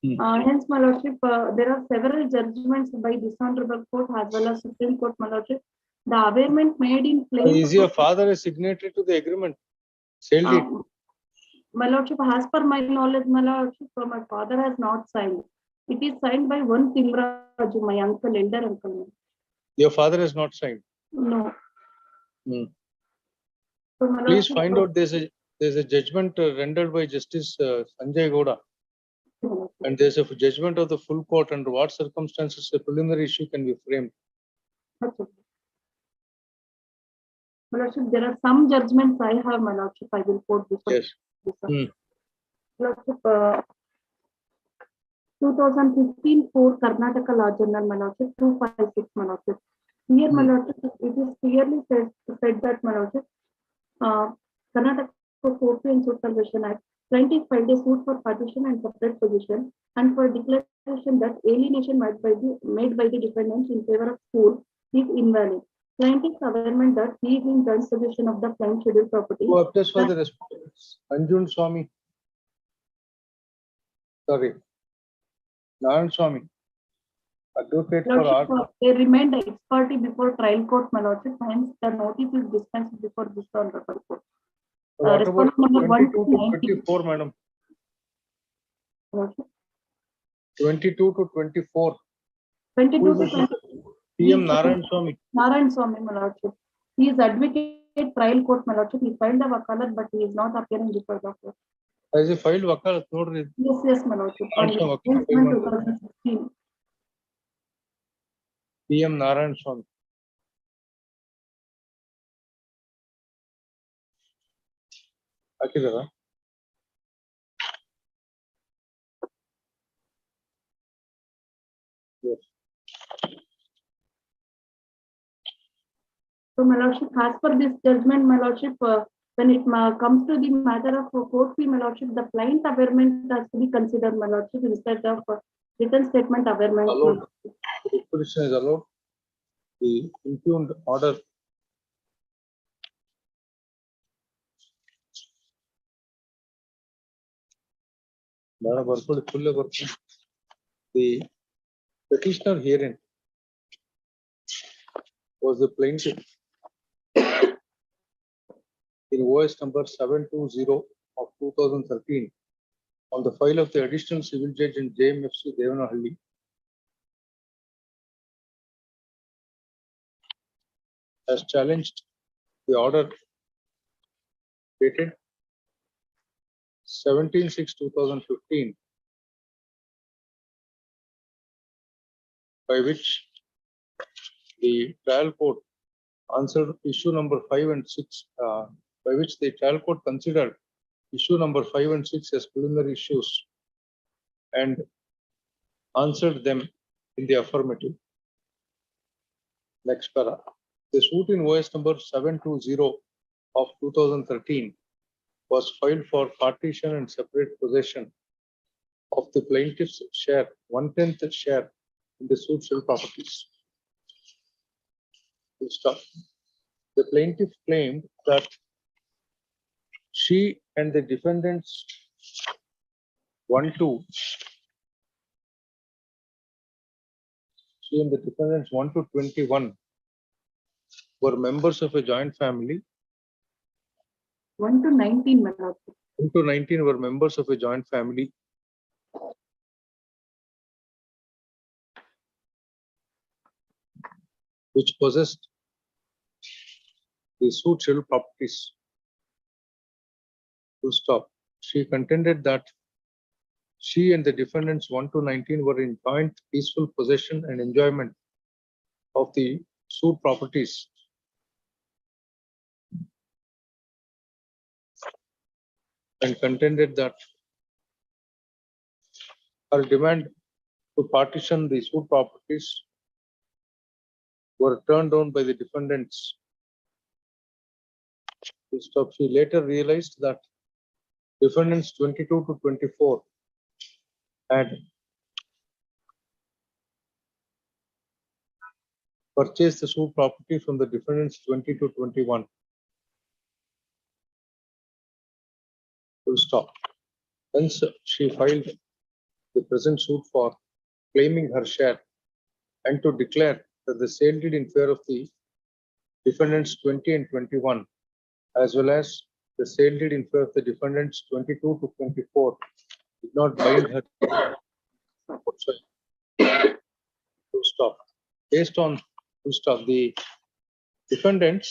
Hmm. Hence, my lordship, there are several judgments by this honorable court as well as Supreme Court, my lordship. The averment made in plain. Is your father a signatory to the agreement? Sale deed. My lordship, as per my knowledge, my lordship, my father has not signed. It is signed by one Timraju, my uncle, elder uncle. Your father has not signed. No. Hmm. So, my Please lordship, find out there's a judgment rendered by Justice Sanjay Gowda, and there's a judgment of the full court under what circumstances a preliminary issue can be framed. okay. My lordship, there are some judgments I have, my lordship. I will quote this. Yes. Hmm. Lordship, 2015 for Karnataka Law Journal, my lordship, 256, my lordship. Here, my lordship, it is clearly said that, my lordship, Karnataka Court and Suit Conversion Act, plaintiff filed a suit for partition and separate position and for declaration that alienation made by the defendants in favor of school is invalid. Plaintiff's averment that he is in joint possession of the plain scheduled property. Who applies for the response? Anjun Swami. Sorry. Naran Swami. Advocate for Lordship, art. they remained ex parte before trial court, my lordship, hence the notice is dispensed before this honorable court. What about Respondent number 1 22 to to 19. 24, madam? Lordship. 22 to 24. 22 Who to is this? 24. PM Narayan Swami. Narayan Swami, my lordship. He is advocate trial court, my lordship. He filed the wakalat, but he is not appearing before the court. Has he filed wakalat? Nodri. Yes, my lordship. On Narayan Swami, the okay. 2016. PM Narayan Swami. Hakidara. Yes. So, my lordship, as per this judgment, my lordship, when it comes to the matter of court fee, my lordship, the client averment has to be considered, my lordship, instead of written statement averment. Allowed. The petition is allowed. The impugned order. The petitioner herein was the plaintiff in OS number 720 of 2013 on the file of the additional civil judge in JMFC Devanahalli. Has challenged the order dated 17/6/2015 by which the trial court answered issue number 5 and 6, by which the trial court considered issue number 5 and 6 as preliminary issues and answered them in the affirmative. Next para. The suit in OS number 720 of 2013 was filed for partition and separate possession of the plaintiff's share, 1/10 share in the suit's real properties. Full stop. The plaintiff claimed that she and the defendants 1-2, she and the defendants 1-21 were members of a joint family. 1 to 19, my lord. 1-19 were members of a joint family which possessed the suit's real properties. Full stop. She contended that she and the defendants 1-19 were in joint peaceful possession and enjoyment of the suit properties and contended that her demand to partition the suit properties were turned down by the defendants. Full stop. She later realized that defendants 22-24 had purchased the suit property from the defendants 20-21. Full stop. Hence, she filed the present suit for claiming her share and to declare that the sale deed in favor of the defendants 20 and 21, as well as the sale deed in favor of the defendants 22-24, did not bind her. Full stop. Based on full stop, the defendant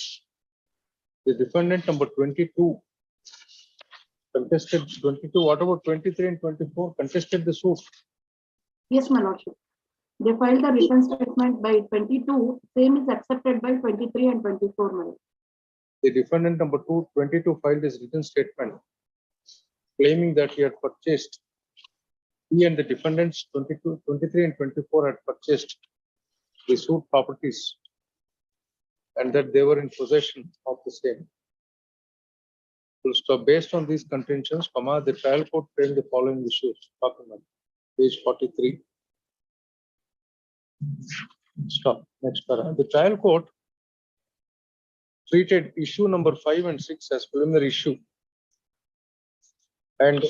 number 22 contested 22. What about 23 and 24? Contested the suit. Yes, my lordship. They filed the written statement by 22. Same is accepted by 23 and 24, my lord. The defendant number 22 filed his written statement claiming that he and the defendants 22, 23 and 24 had purchased the suit properties and that they were in possession of the same. Full stop. Based on these contentions, the trial court framed the following issues. Document page 43. Stop. Next para. The trial court treated issue number 5 and 6 as preliminary issue and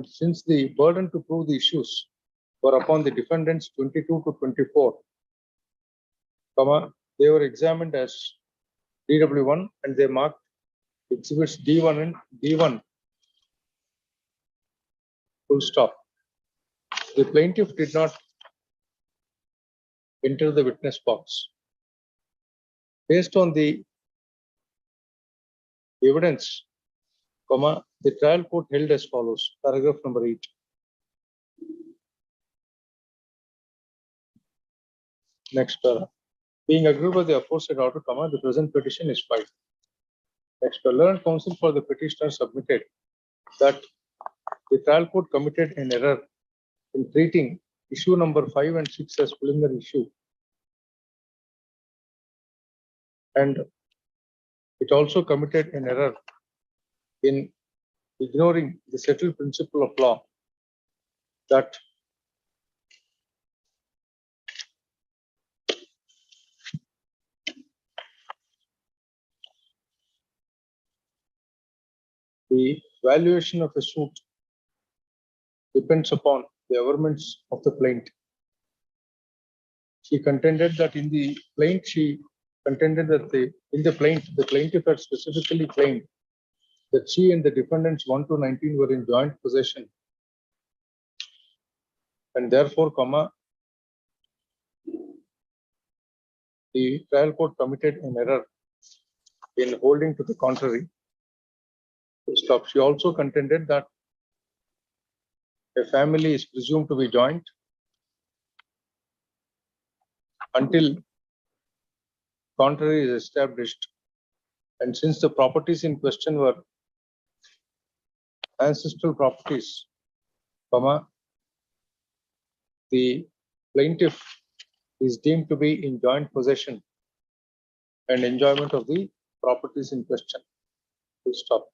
since the burden to prove the issues were upon the defendants 22-24, they were examined as DW1 and they marked exhibits D1 and D1. Full stop. The plaintiff did not enter the witness box. Based on the evidence, the trial court held as follows. Paragraph number 8. Next para. Being agreed by the aforesaid order, the present petition is filed. Next, the learned counsel for the petitioner submitted that the trial court committed an error in treating issue number 5 and 6 as preliminary issue, and it also committed an error in ignoring the settled principle of law that the valuation of a suit depends upon the averments of the plaintiff. She contended that in the plaint, the plaintiff had specifically claimed that she and the defendants 1-19 were in joint possession, and therefore, the trial court committed an error in holding to the contrary. Stop. She also contended that a family is presumed to be joint until contrary is established, and since the properties in question were ancestral properties, the plaintiff is deemed to be in joint possession and enjoyment of the properties in question. Full stop.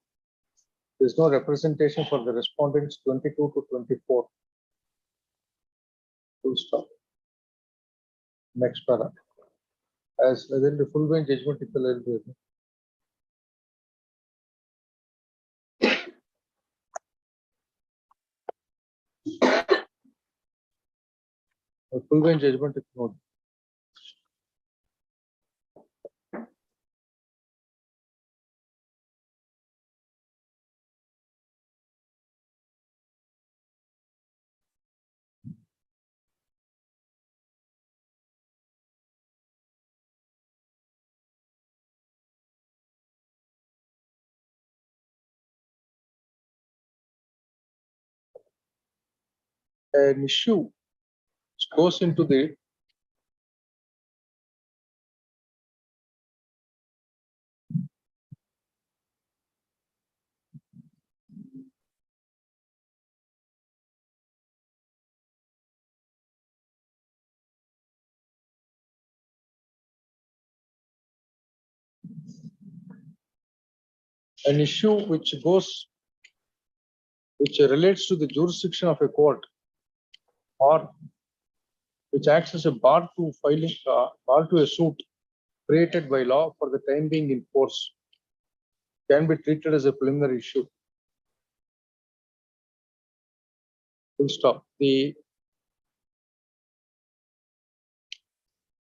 There is no representation for the respondents 22 to 24. Full stop. Next para. As within the full bench judgment if the full bench judgment is not. An issue which goes into the which relates to the jurisdiction of a court or which acts as a bar to filing bar to a suit created by law for the time being in force can be treated as a preliminary issue. Full stop. The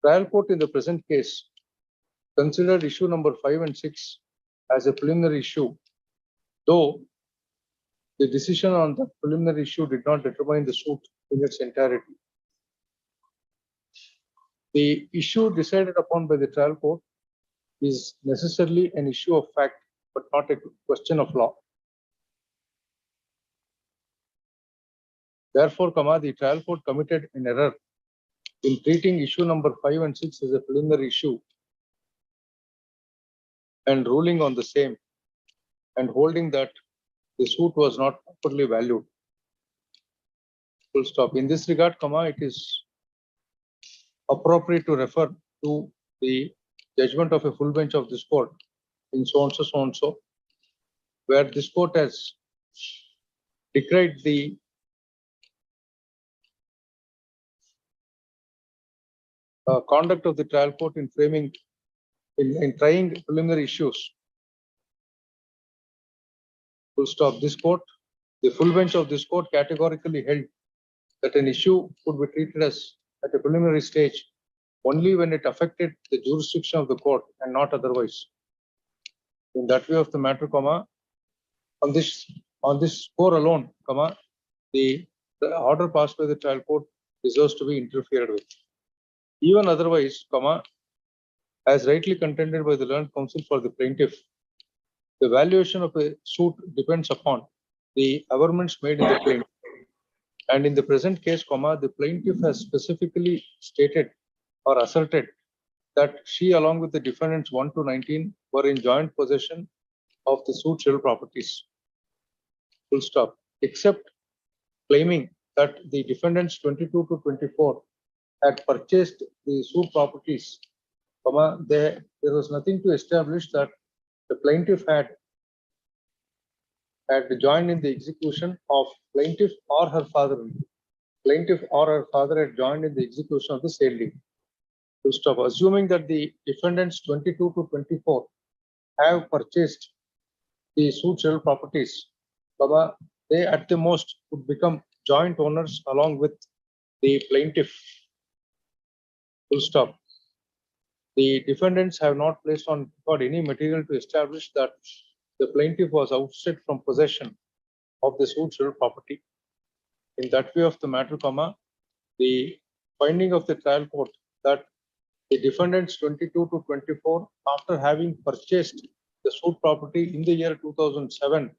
trial court in the present case considered issue number 5 and 6 as a preliminary issue, though the decision on the preliminary issue did not determine the suit in its entirety. The issue decided upon by the trial court is necessarily an issue of fact, but not a question of law. Therefore, the trial court committed an error in treating issue number 5 and 6 as a preliminary issue and ruling on the same and holding that the suit was not properly valued. Full stop. In this regard, it is appropriate to refer to the judgment of a full bench of this court in so and so, where this court has decried the conduct of the trial court in framing, in trying preliminary issues. Full stop. This court, the full bench of this court categorically held that an issue could be treated as at a preliminary stage only when it affected the jurisdiction of the court and not otherwise. In that way of the matter, on this score alone, the order passed by the trial court deserves to be interfered with. Even otherwise, as rightly contended by the learned counsel for the plaintiff, the valuation of a suit depends upon the averments made in the claim. And in the present case, the plaintiff has specifically stated or asserted that she, along with the defendants 1 to 19, were in joint possession of the suit's real properties. Full stop. Except claiming that the defendants 22 to 24 had purchased the suit properties, there was nothing to establish that the plaintiff had joined in the execution of plaintiff or her father. Plaintiff or her father had joined in the execution of the sale deed. Full stop. Assuming that the defendants 22 to 24 have purchased the suit real properties, they at the most would become joint owners along with the plaintiff. Full stop. The defendants have not placed on record any material to establish that the plaintiff was ousted from possession of the suit real property. In that way of the matter, the finding of the trial court that the defendants 22 to 24, after having purchased the suit property in the year 2007,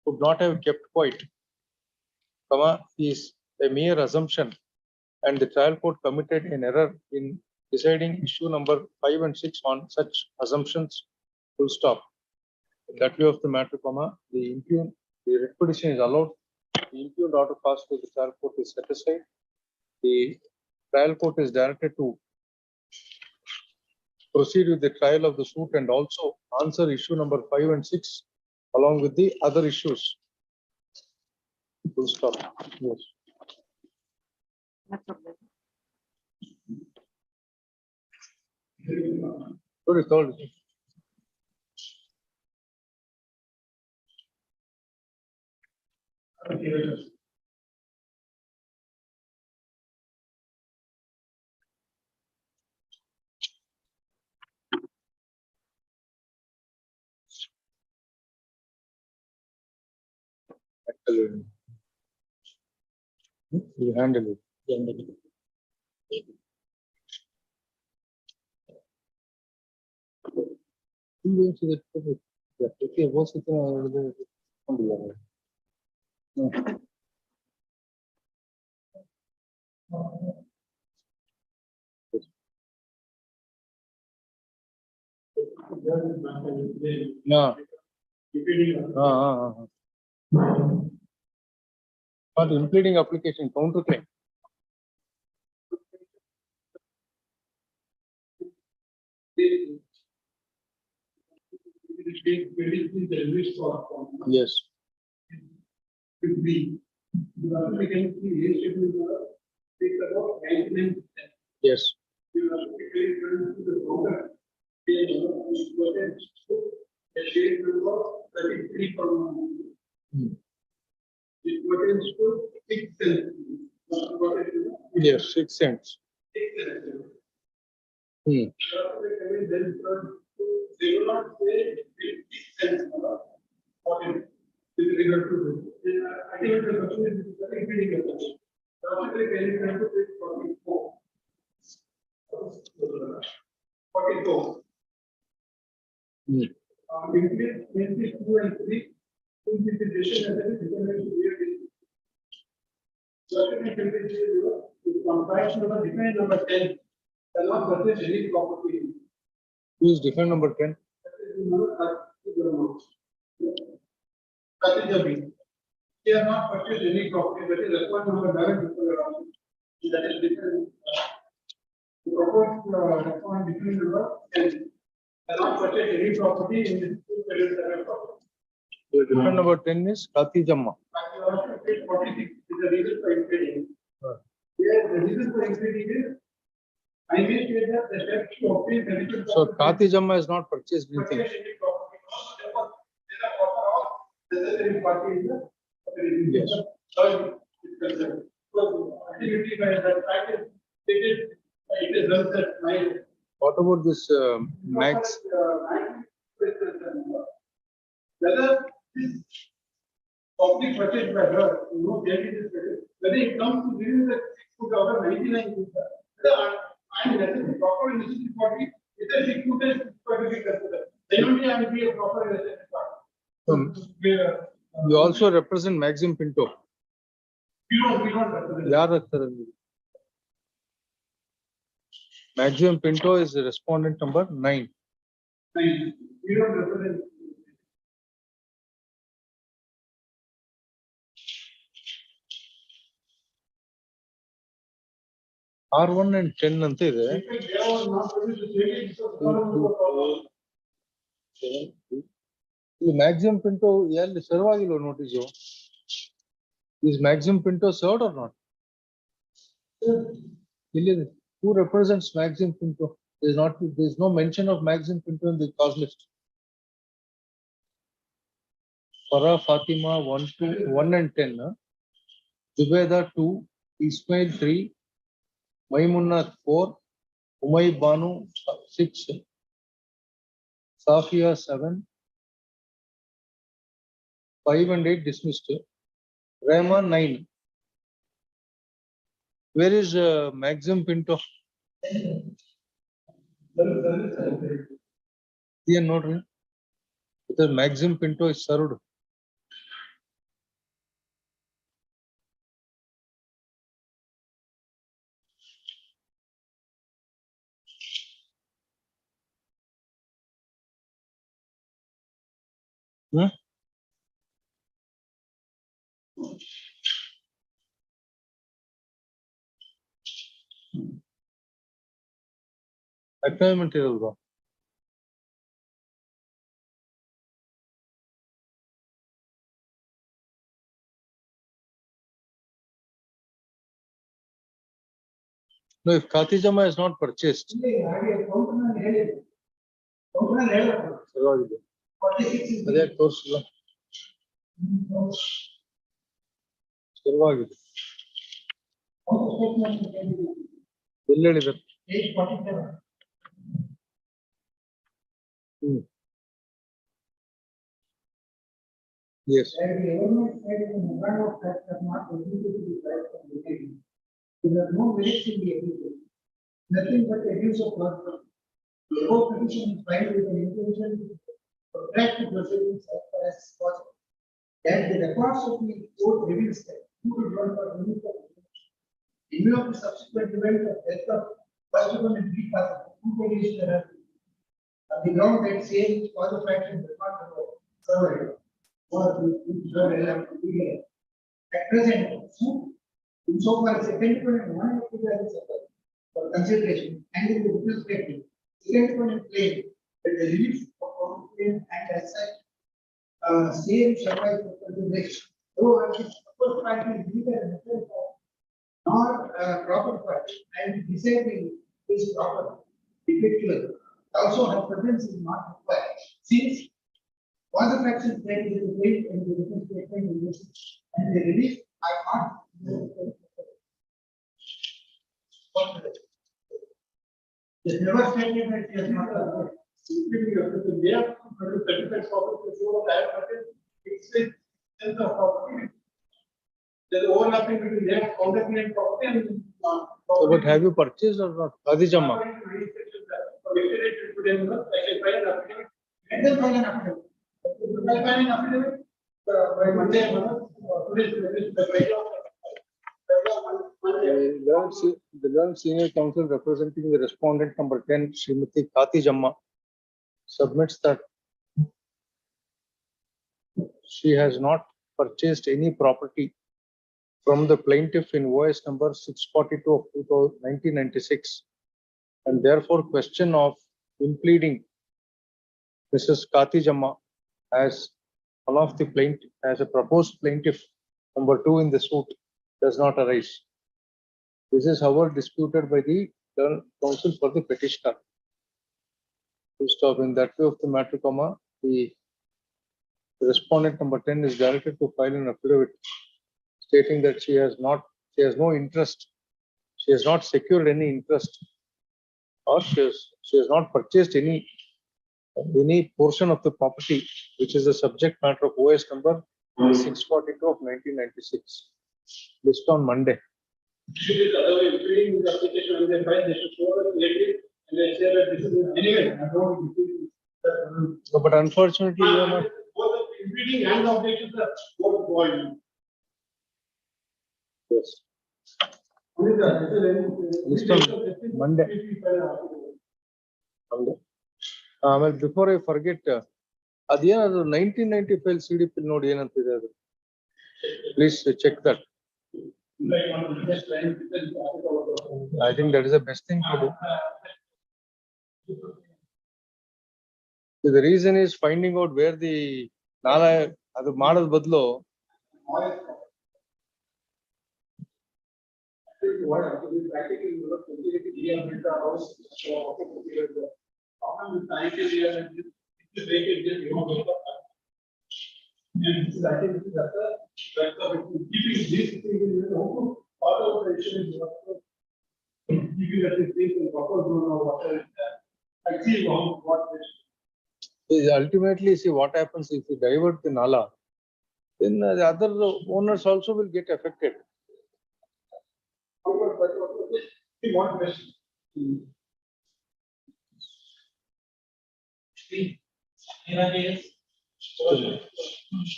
could not have kept quiet, is a mere assumption, and the trial court committed an error in deciding issue number 5 and 6 on such assumptions. Full stop. In that way of the matter, the repetition is allowed. The impugned order passed to the trial court is set aside. The trial court is directed to proceed with the trial of the suit and also answer issue number 5 and 6 along with the other issues. Full stop. Yes. Sorry, sorry. You handle it. Yeah. For impleading application, counterclaim. Yes. Yes. Yes, 6 cents. They will not say 50 cents. With regard to this. I think the question is very critical. Can 44. 44. Increase 2 and 3. Comparison number defendant number 10 cannot purchase any property. Who is defendant number 10? He has not purchased any property, that is required number 11. That is different. The proposed requirement different number 10 cannot purchase any property in this property. The defendant number 10 is Kati Jamma. 46 is the reason for impeding. Here, the reason for impeding is I may say that the steps to obtain benefit. So Kati Jamma has not purchased anything. Yes. What about this max? Whether this public purchase by her, whether it comes to within the 6 foot out of 99 feet, I am necessary proper necessary party, it is 6 foot is to be considered. Then only I will be a proper necessary party. You also represent Maxim Pinto. We don't represent. Maxim Pinto is the respondent number 9. We don't represent. R1 and 10 ಅಂತ ಇದೆ. ಈ Maxim Pinto ಎಲ್ಲಿ serve ಆಗಿಲ್ವ notice? Is Maxim Pinto served or not? Who represents Maxim Pinto? There is no mention of Maxim Pinto in the cause list. Farah Fatima 1 and 10. Zubeda 2, Ismail 3, Maimunna 4, Umay Banu 6, Safia 7, 5 and 8 dismissed. Rahman 9. Where is Maxim Pinto? Here not right? Because Maxim Pinto is served. Acknowledgement ಇರಲ್ವಾ? No, if Khatijama is not purchased. ಅದೇ ತೋರಿಸಿಲ್ಲ. ಶುರುವಾಗಿದೆ. ಎಲ್ಲಿ ಹೇಳಿದ್ದಾರೆ? Yes. There are no merits in the agreement. Nothing but abuse of power. The whole petition is filed with an intention to track the proceedings as far as possible. And the records of the court reveals that who will run for release of in view of the subsequent event of death of first one and three parts, who released the on the ground that same cause of action does not survive or to at present, insofar as second point one of the for consideration and in the witness statement, second point claim that the relief of complaint and as such same survive for consideration. Though the first party is neither nor proper party and disabling is proper defectual. Also, her presence is not required since all the factions that is the weight and the witness statement and the relief are not. It never stated that he has not. Simply because the way of certificate property to show that it's the property. There's overlapping between their counterclaim property and. So, but have you purchased or not? Khatijama. And then file an affidavit. File an affidavit. By Monday, The learned senior counsel representing the respondent number 10, Srimati Khatijama, submits that she has not purchased any property from the plaintiff in OS number 642 of 1996, and therefore question of impleading Mrs. Khatijama as one of the plaintiff, as a proposed plaintiff number 2 in the suit does not arise. This is however disputed by the counsel for the petitioner. Full stop. In that view of the matter, the respondent number 10 is directed to file an affidavit stating that she has no interest, she has not secured any interest, or she has not purchased any portion of the property which is the subject matter of OS number 642 of 1996, list on Monday. No, but unfortunately, you are not. Both the impeding and the objections are both void. Yes. List on Monday. Well, before I forget, ಅದೇನಾದ್ರು 1995 CDP ನೋಡಿ ಏನಂತಿದೆ ಅದು, please check that. I think that is the best thing to do. The reason is finding out where the nala adu ಮಾಡೋದ್ ಬದಲು ultimately see what happens if you divert the nala, then the other owners also will get affected.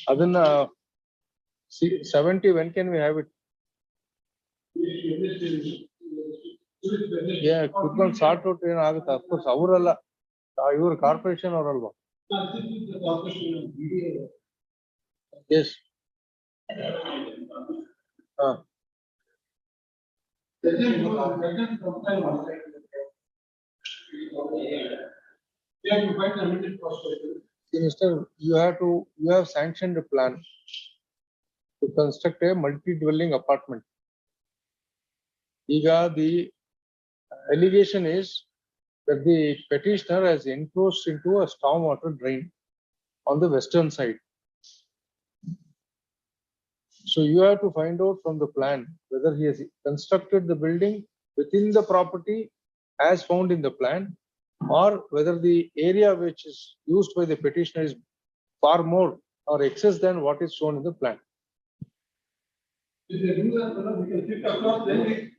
Adana 70, when can we have it? Yeah, quick sort out ಏನು ಆಗುತ್ತೆ. Of course, ಅವರಲ್ಲ, ಇವರು corporation ಅವರಲ್ವಾ? Yes. Then you find the amended prospectus. See, Mr. You have sanctioned a plan to construct a multi-dwelling apartment. The allegation is that the petitioner has encroached into a stormwater drain on the western side. So you have to find out from the plan whether he has constructed the building within the property as found in the plan, or whether the area which is used by the petitioner is far more or excess than what is shown in the plan. If they do that, we can shift across, then we.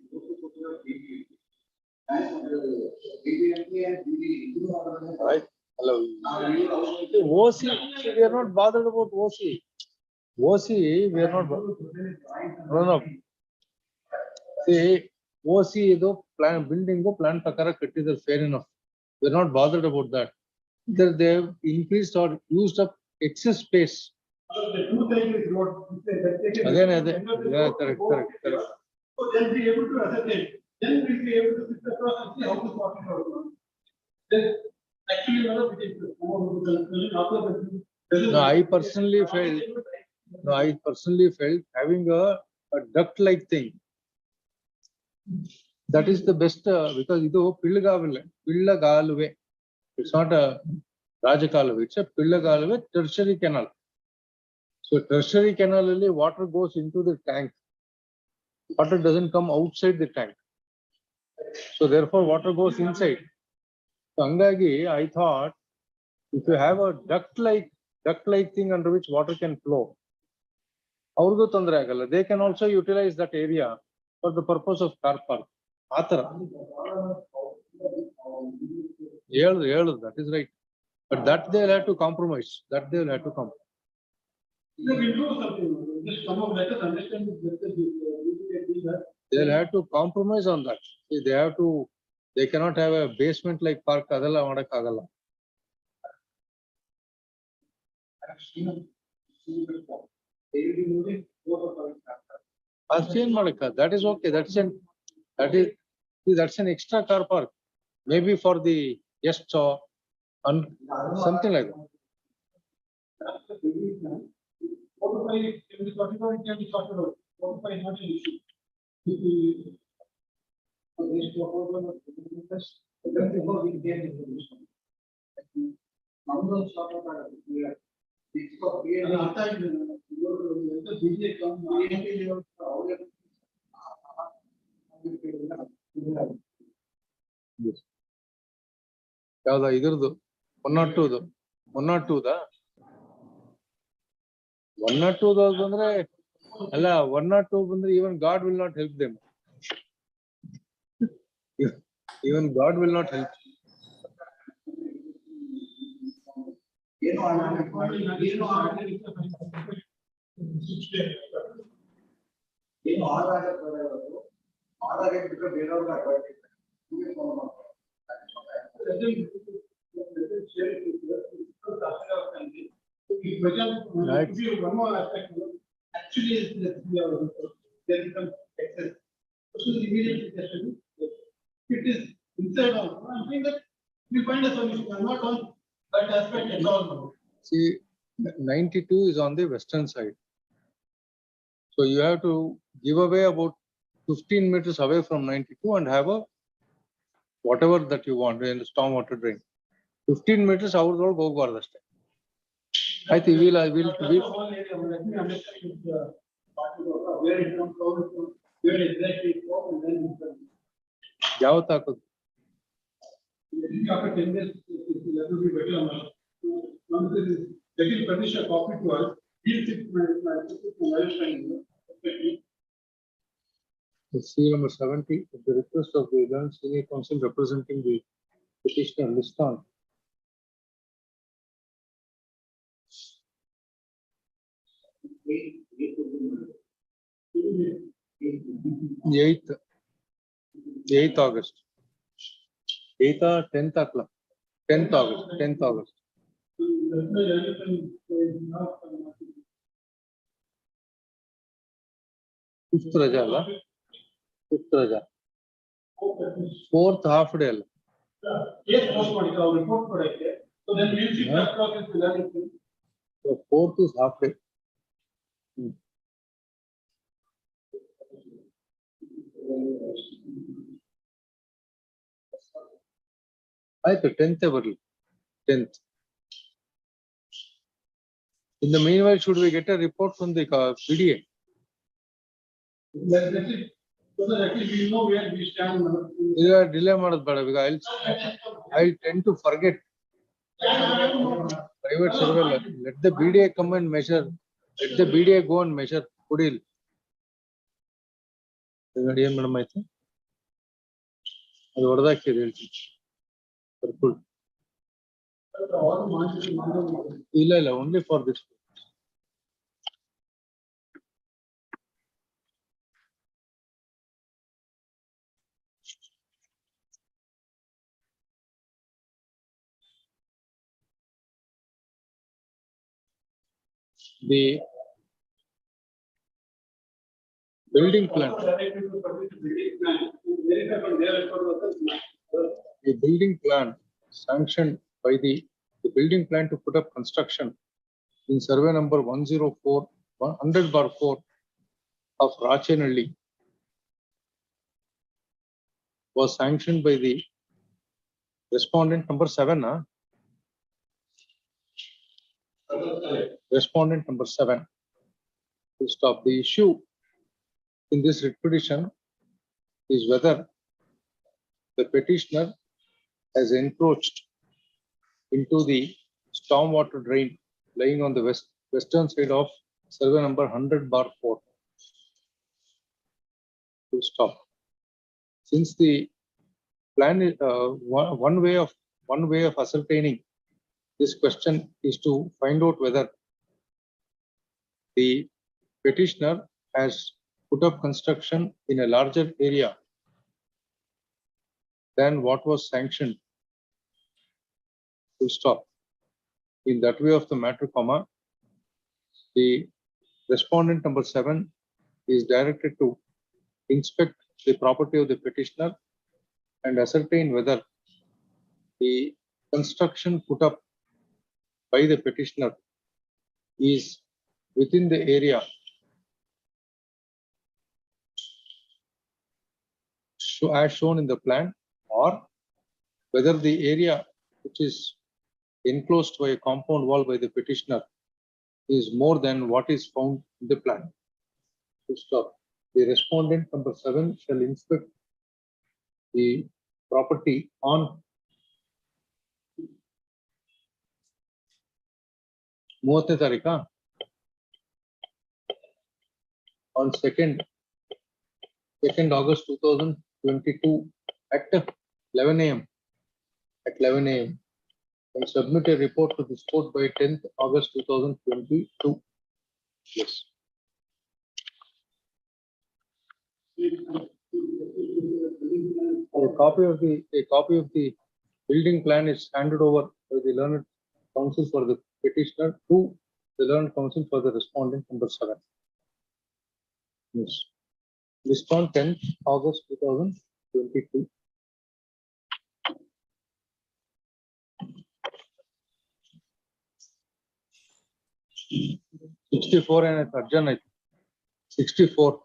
Right? Hello. OC, see, we are not bothered about OC. OC, we are not. No. See, OC though plan building the plan prakara is fair enough. We are not bothered about that. Either they have increased or used up excess space. The two things is what. Again, yeah, correct. So then be able to ascertain. Then we'll be able to sit across and see how to sort it out. Then actually, No, I personally felt having a duct-like thing. That is the best because idu Pillagaluve. It's not a Rajakaluve, it's a Pillagaluve tertiary canal. So tertiary canal only water goes into the tank. Water doesn't come outside the tank. So therefore water goes inside. So Angagi, I thought if you have a duct-like thing under which water can flow, they can also utilize that area for the purpose of car park. That is right. But that they'll have to compromise. We'll do something. Just come up, let us understand. They'll have to compromise on that. See, they cannot have a basement like park Kadala Madakagala. That is okay. That's an extra car park. Maybe for the guests or something like that. ಯಾವ್ದ ಇದ್ರದ್ದು 102 ಬಂದ್ರೆ ಅಲ್ಲ 102 ಬಂದ್ರೆ even God will not help them. Even God will not help. Right. One more aspect. Actually, there is some excess. So immediately it is inside out. I'm saying that we find a solution. I'm not on that aspect at all. See, 92 is on the western side. So you have to give away about 15 meters away from 92 and have a whatever that you want in the stormwater drain. 15 meters out of go. I think where it comes from, where exactly it from, and then after 10 days, it will be better. Once it is taking petition copy to us, he'll sit my serial number 70 at the request of the Eleventh Senior Counsel representing the petitioner list on. Eighth August. 8th or 10th o'clock. 10th August. Fifth Raja. Fourth half day. Yes, postpone, report for it. So then we'll see first clause is 11. So 4th is half day. ಆಯ್ತು 10th ಬರಲಿ 10th. In the meanwhile, should we get a report from the PDA? So that at least we know where we stand. ಈಗ delay ಮಾಡೋದು ಬೇಡ because I'll tend to forget. Private surveyor, let the BDA come and measure. Let the BDA go and measure. Pudil. ಏನ್ madam ಆಯ್ತು ಅದು ಹೊಡೆದಾಕ್ತಿದೆ ಹೇಳ್ತೀನಿ. ಇಲ್ಲ only for this. The building plan. The building plan sanctioned by the building plan to put up construction in survey number 100/4 of Rachenalli was sanctioned by the respondent number 7. Respondent number 7. To stop the issue in this writ petition is whether the petitioner has encroached into the stormwater drain lying on the western side of survey number 100/4. To stop. Since the plan is one way of ascertaining this question is to find out whether the petitioner has put up construction in a larger area than what was sanctioned. To stop. In that way of the matter, the respondent number 7 is directed to inspect the property of the petitioner and ascertain whether the construction put up by the petitioner is within the area as shown in the plan, or whether the area which is enclosed by a compound wall by the petitioner is more than what is found in the plan. To stop. The respondent number 7 shall inspect the property on on 2nd August 2022 at 11 a.m. At 11 a.m. and submit a report to this court by 10th August 2022. Yes. A copy of the building plan is handed over by the learned counsel for the petitioner to the learned counsel for the respondent number 7. Yes. List on 10th August 2022. $64 and Arjun, 64.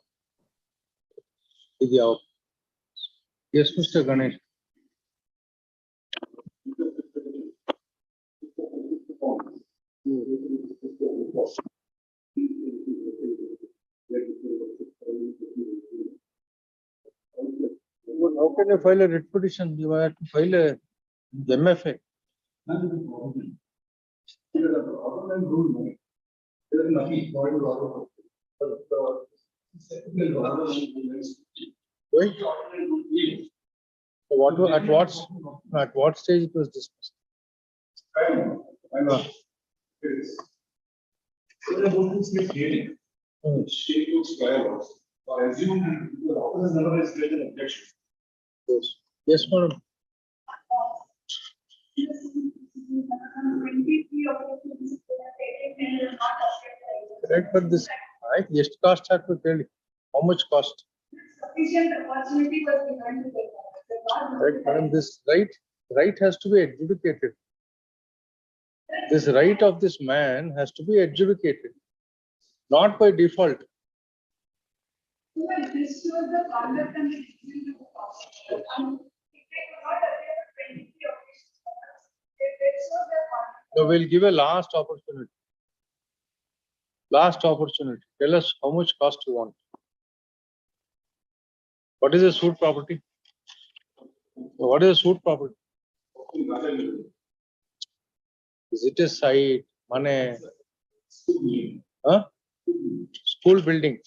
Yes, Mr. Ganesh. How can you file a writ petition? You have to file a MFA. Wait. So at what stage it was discussed? Yes, madam. Correct, but this, right? Yes, cost had to tell you. How much cost? Sufficient opportunity was given to the. Right, madam, this right? right has to be adjudicated. This right of this man has to be adjudicated, not by default. This was the conduct and the executive of the process. And if they could not appear for 23 occasions, this was their conduct. So we'll give a last opportunity. Last opportunity. Tell us how much cost you want. What is a suit property? What is a suit property? Is it a site, money? Huh? School building.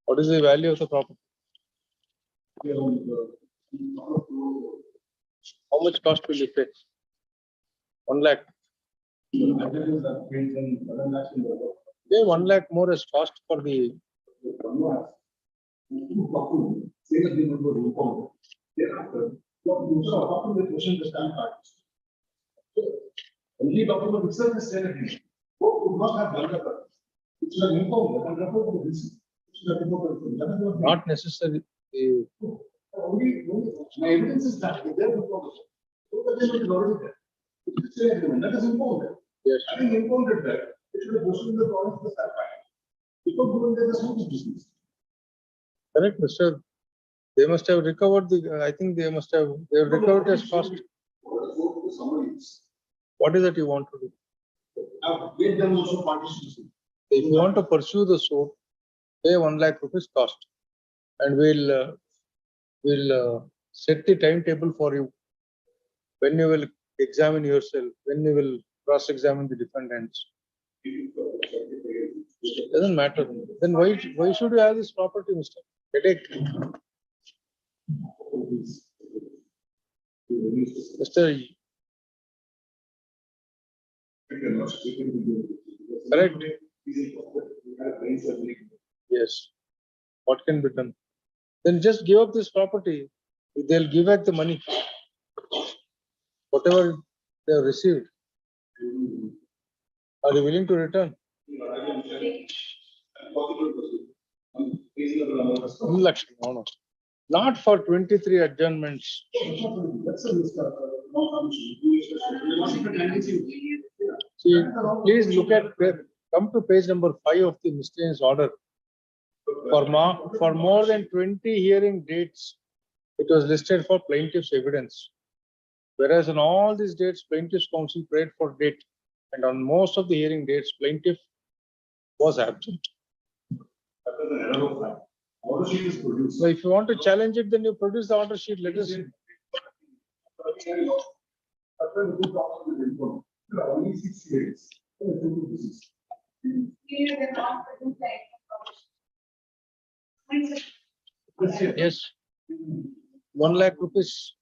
What is the value of the property? How much cost will you pay? 1 lakh. Yeah, 1 lakh more is cost for the. Only document itself is said agreement. What would not have done that? It should have informed and referred to this. Not necessarily. Only my evidence is that there before. So the agreement is already there. It is an agreement that is informed. Yes. Having informed it there, it should have posted in the province of the staff. Before doing that, the suit business. Correct, Mr. They must have recovered the, I think they must have, they have recovered as cost. What is it you want to do? I've made them also participate. If you want to pursue the suit, pay 1 lakh rupees cost. And we'll set the timetable for you. When you will examine yourself, when you will cross-examine the defendants. It doesn't matter. Then why should you have this property, Mr. Headache? Mr. Correct. Yes. What can be done? Then just give up this property. They'll give back the money. Whatever they have received. Are you willing to return? No. Not for 23 adjournments. See, please look at, come to page number 5 of the miscellaneous order. For more than 20 hearing dates, it was listed for plaintiff's evidence. Whereas on all these dates, plaintiff's counsel prayed for date. And on most of the hearing dates, plaintiff was absent. So if you want to challenge it, then you produce the order sheet. Let us see. Only 6 years. Yes. 1 lakh rupees.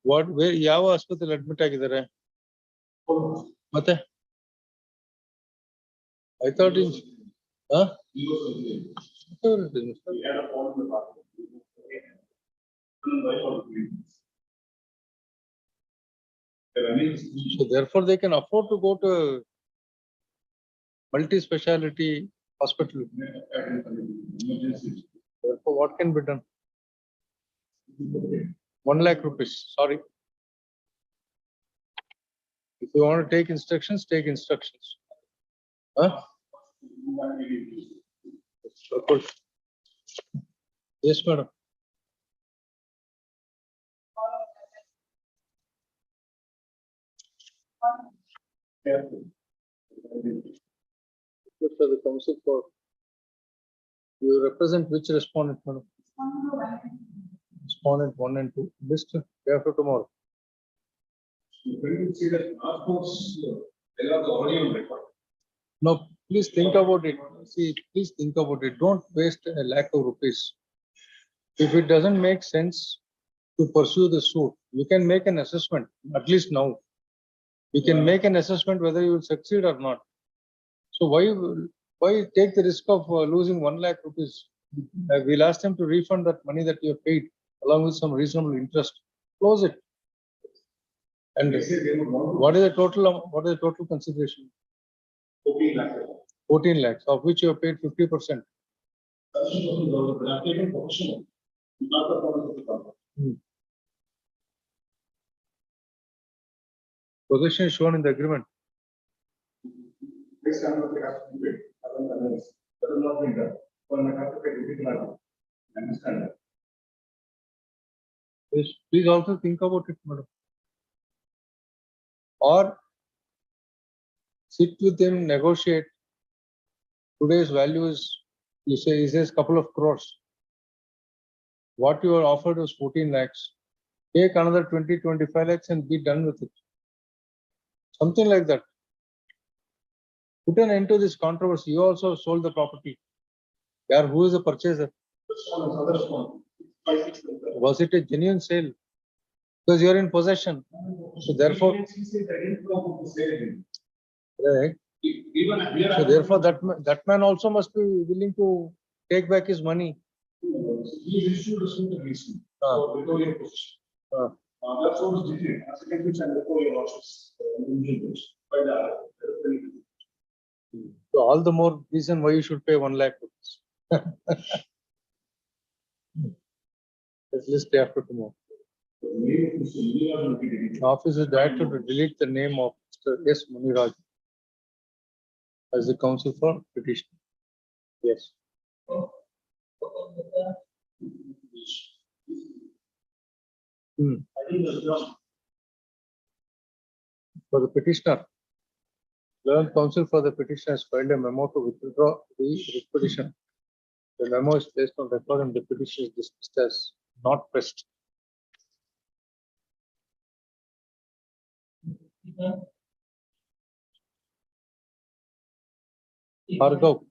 What, where, ಯಾವ ಆಸ್ಪತ್ರೆಯಲ್ಲಿ admit ಆಗಿದ್ದಾರೆ ಮತ್ತೆ I thought in huh? So therefore they can afford to go to multi-speciality hospital. Therefore what can be done? 1 lakh rupees, sorry. If you want to take instructions, take instructions. Huh? Yes, madam. For the counsel for you represent which respondent, madam? Respondent 1 and 2. List day after tomorrow. No, please think about it. See, please think about it. Don't waste a lakh of rupees. If it doesn't make sense to pursue the suit, you can make an assessment, at least now. You can make an assessment whether you will succeed or not. So why take the risk of losing 1 lakh rupees? We'll ask them to refund that money that you have paid along with some reasonable interest. Close it. And what is the total consideration? 14 lakhs, of which you have paid 50%. They are taken possession, not the property of the company. Possession is shown in the agreement. This kind of they have to be paid. That is not being done. One may have to pay the understand that. Please also think about it, madam. Or sit with them, negotiate. Today's value is, you say, he says couple of crores. What you are offered was 14 lakhs. Take another 20, 25 lakhs and be done with it. Something like that. Put an end to this controversy. You also sold the property. Yeah, who is the purchaser? Was it a genuine sale? Because you are in possession. So therefore, right. So therefore, that man also must be willing to take back his money. He issued a suit recently for recovery of possession. That's what was detained as a conviction and recovery losses by the. So all the more reason why you should pay 1 lakh rupees. Let's list day after tomorrow. Office is directed to delete the name of Mr. S. Muniraj as the counsel for petition. Yes. For the petitioner, learned counsel for the petitioner has filed a memo to withdraw the petition. The memo is placed on record and the petition is dismissed as not pressed. Bhargav.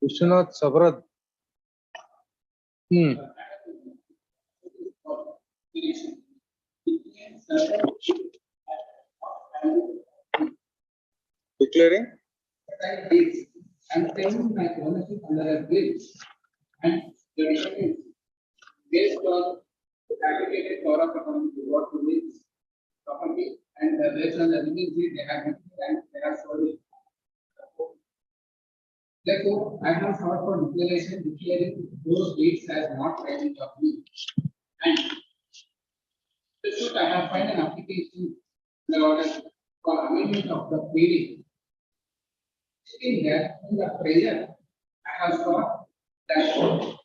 Vishwanath Sabrad. Declaring? And claiming my ownership under a bill. And the reason is based on the aggregated power of attorney to what to this property and based on the living deed they have and they have sold it. Therefore, I have sought for declaration declaring those deeds as not binding of me. And this should I have filed an application for amendment of the pleading. In that, in the prayer, I have sought that to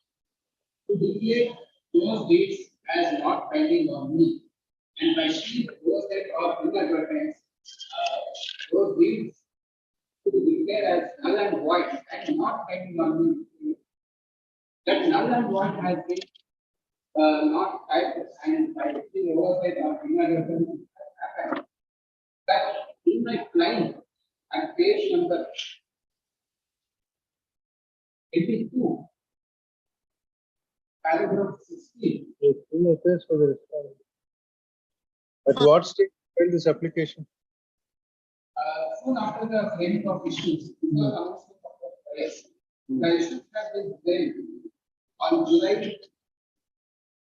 declare those deeds as not binding on me. And by seeing those that are unadvertised, those deeds to declare as null and void and not binding on me. That null and void has been not typed and by seeing oversight or inadvertent happened. That in my client at page number 82, paragraph 16. At what stage filed this application? Soon after the framing of issues, the issues have been framed on July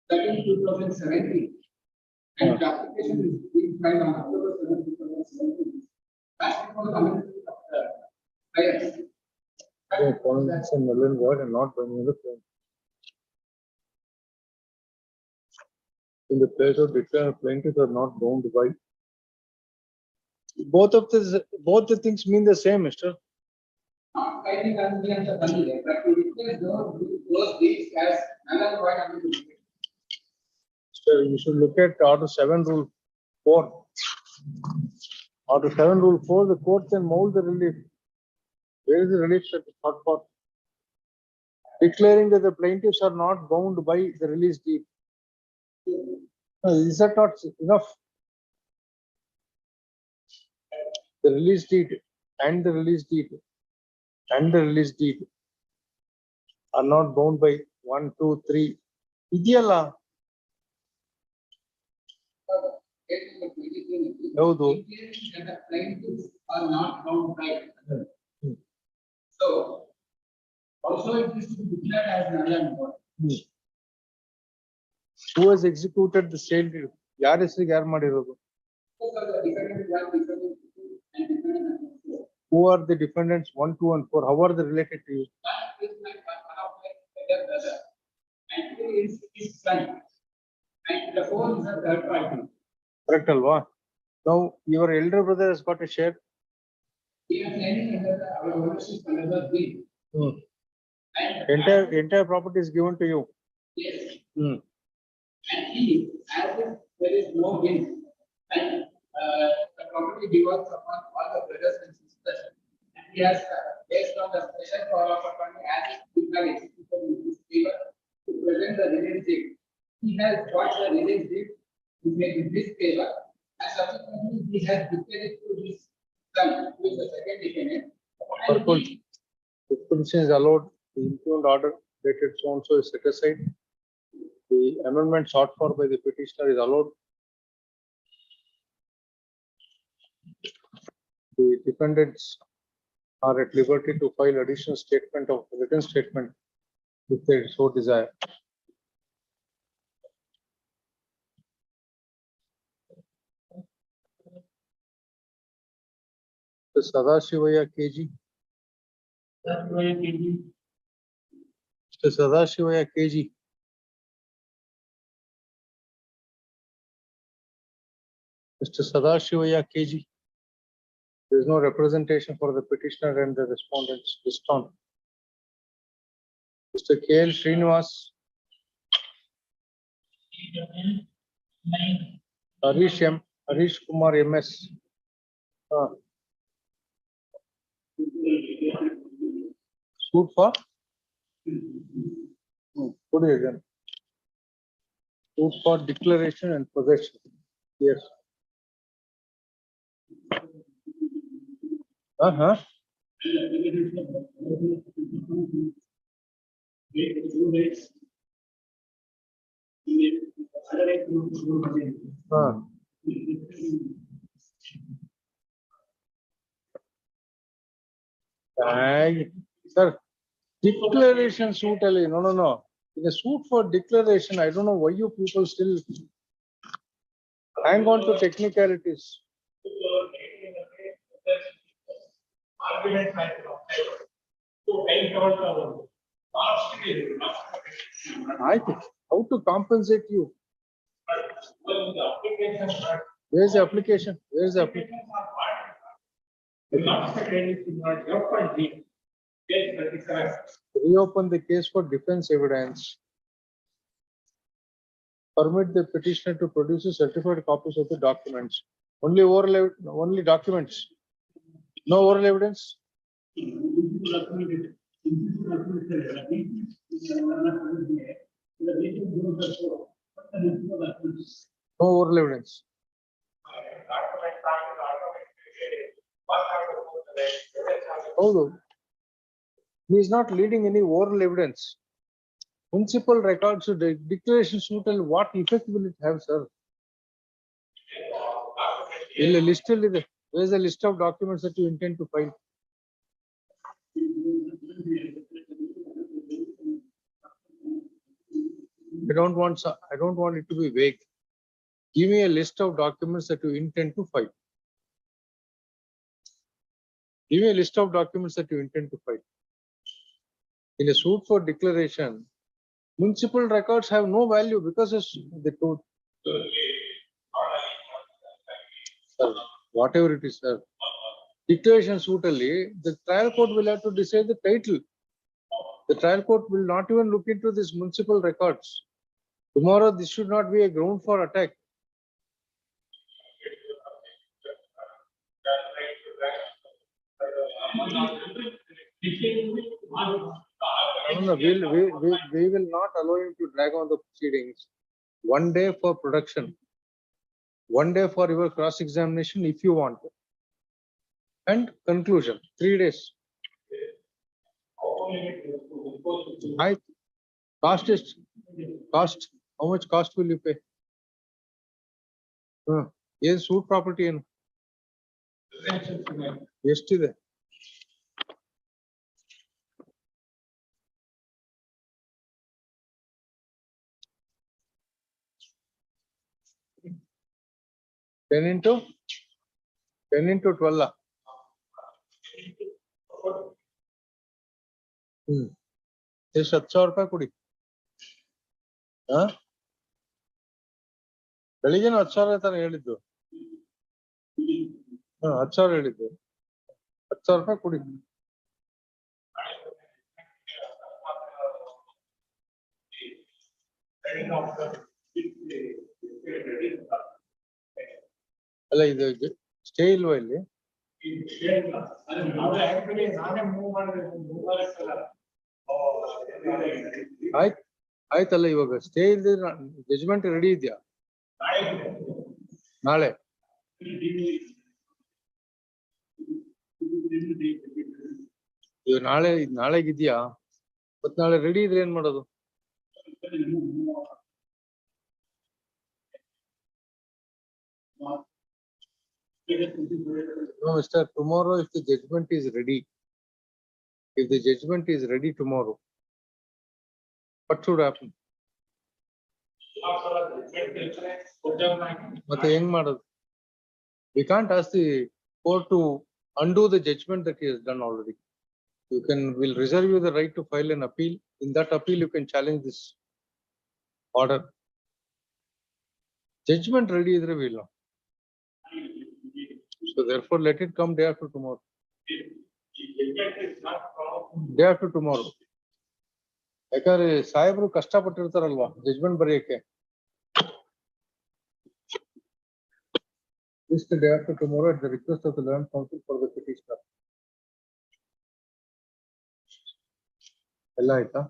13, 2017, and the application is being filed on October 7, 2017. That's before the commencement of the trials. It's a null and void and not binding on the claim. In the place of declare plaintiffs are not bound by. Both the things mean the same, mister. Not binding on me and the money, but to declare those deeds as null and void under the decree. So you should look at Order 7 Rule 4. Order 7 Rule 4, the court can mold the relief. Where is the relief that is sought for? Declaring that the plaintiffs are not bound by the release deed. Is that not enough? The release deed and the release deed and the release deed are not bound by 1, 2, 3. Idiyalla. Yavudu? And the plaintiffs are not bound by. So, also it is to be declared as null and void. Who has executed the sale deed? Yaar hesaರಿಗೆ ಯಾರು ಮಾಡಿರೋದು? Because of the defendant 1, defendant 2, and defendant 4. Who are the defendants 1, 2, and 4? How are they related to you? Is my one of my elder brother, and he is his son, and the fourth is a third party. Correct, Alva. Now, your elder brother has got a share. We are claiming under our ownership under the will. And Entire property is given to you. yes, Hmm. and he, as if there is no will, and the property devolves upon all the brothers and sisters. And he has, based on the special power of attorney as legal executor in his favor to present the release date. He has got the release date to make in his favor, and subsequently he has declared it to his son, who is the second defendant. And Purple. he- The petition is allowed. The impugned order dated so and so is set aside. The amendment sought for by the petitioner is allowed. The defendants are at liberty to file additional statement of written statement if they so desire. The Sadashivaya KG. Mr. Sadashivaya KG. Mr. Sadashivaya KG. There is no representation for the petitioner and the respondents this on. Mr. KL Srinivas. Harish M. Harish Kumar MS. Suit for? Put it again. Suit for declaration and possession. Yes. Uh-huh. Sir, declaration suit, no. In a suit for declaration, I don't know why you people still hang on to technicalities. I think how to compensate you? Where's the application? Where's the application? Reopen the case for defense evidence. Permit the petitioner to produce certified copies of the documents. Only documents. No oral evidence. No oral evidence. Although he is not leading any oral evidence. Municipal records, declaration suit, and what effect will it have, sir? Where's the list of documents that you intend to file? I don't want it to be vague. Give me a list of documents that you intend to file. Give me a list of documents that you intend to file. In a suit for declaration, municipal records have no value because the code. Whatever it is, sir. Declaration suit only, the trial court will have to decide the title. The trial court will not even look into this municipal records. Tomorrow, this should not be a ground for attack. No, we will not allow him to drag on the proceedings. 1 day for production. 1 day for your cross-examination if you want. And conclusion, 3 days. Cost is cost. How much cost will you pay? Yes, suit property in. Yesterday. Ten into 12. ಎಷ್ಟು 10,000 ರೂಪಾಯಿ ಕೊಡಿ. ಬೆಳಿಗ್ಗೆ 10,000 ತರ ಹೇಳಿದ್ದು. 10,000 ಹೇಳಿದ್ದು. 10,000 ರೂಪಾಯಿ ಕೊಡಿ. ಅಲ್ಲ ಇದು ಸ್ಟೇ ಇಲ್ವಾ ಇಲ್ಲಿ? ಆಯ್ತಲ್ಲ, ಇವಾಗ ಸ್ಟೇ ಇಲ್ದೆ ಜಜ್ಮೆಂಟ್ ರೆಡಿ ಇದೆಯಾ? ನಾಳೆ ನಾಳೆಗಿದ್ಯಾ? ಮತ್ ನಾಳೆ ರೆಡಿ ಇದ್ರೆ ಏನ್ ಮಾಡೋದು? No, Mr. Tomorrow, if the judgment is ready, tomorrow, what should happen? ಮತ್ತೆ ಹೆಂಗ್ ಮಾಡೋದು? We can't ask the court to undo the judgment that he has done already. We'll reserve you the right to file an appeal. In that appeal, you can challenge this order. Judgment ready idre we'll know. So therefore, let it come day after tomorrow. Day after tomorrow. ಯಾಕಂದ್ರೆ ಸಾಹೇಬರು ಕಷ್ಟಪಟ್ಟಿರ್ತಾರಲ್ವಾ judgement ಬರೆಯಕ್ಕೆ. This the day after tomorrow at the request of the learned counsel for the petitioner. ಎಲ್ಲ ಆಯ್ತಾ?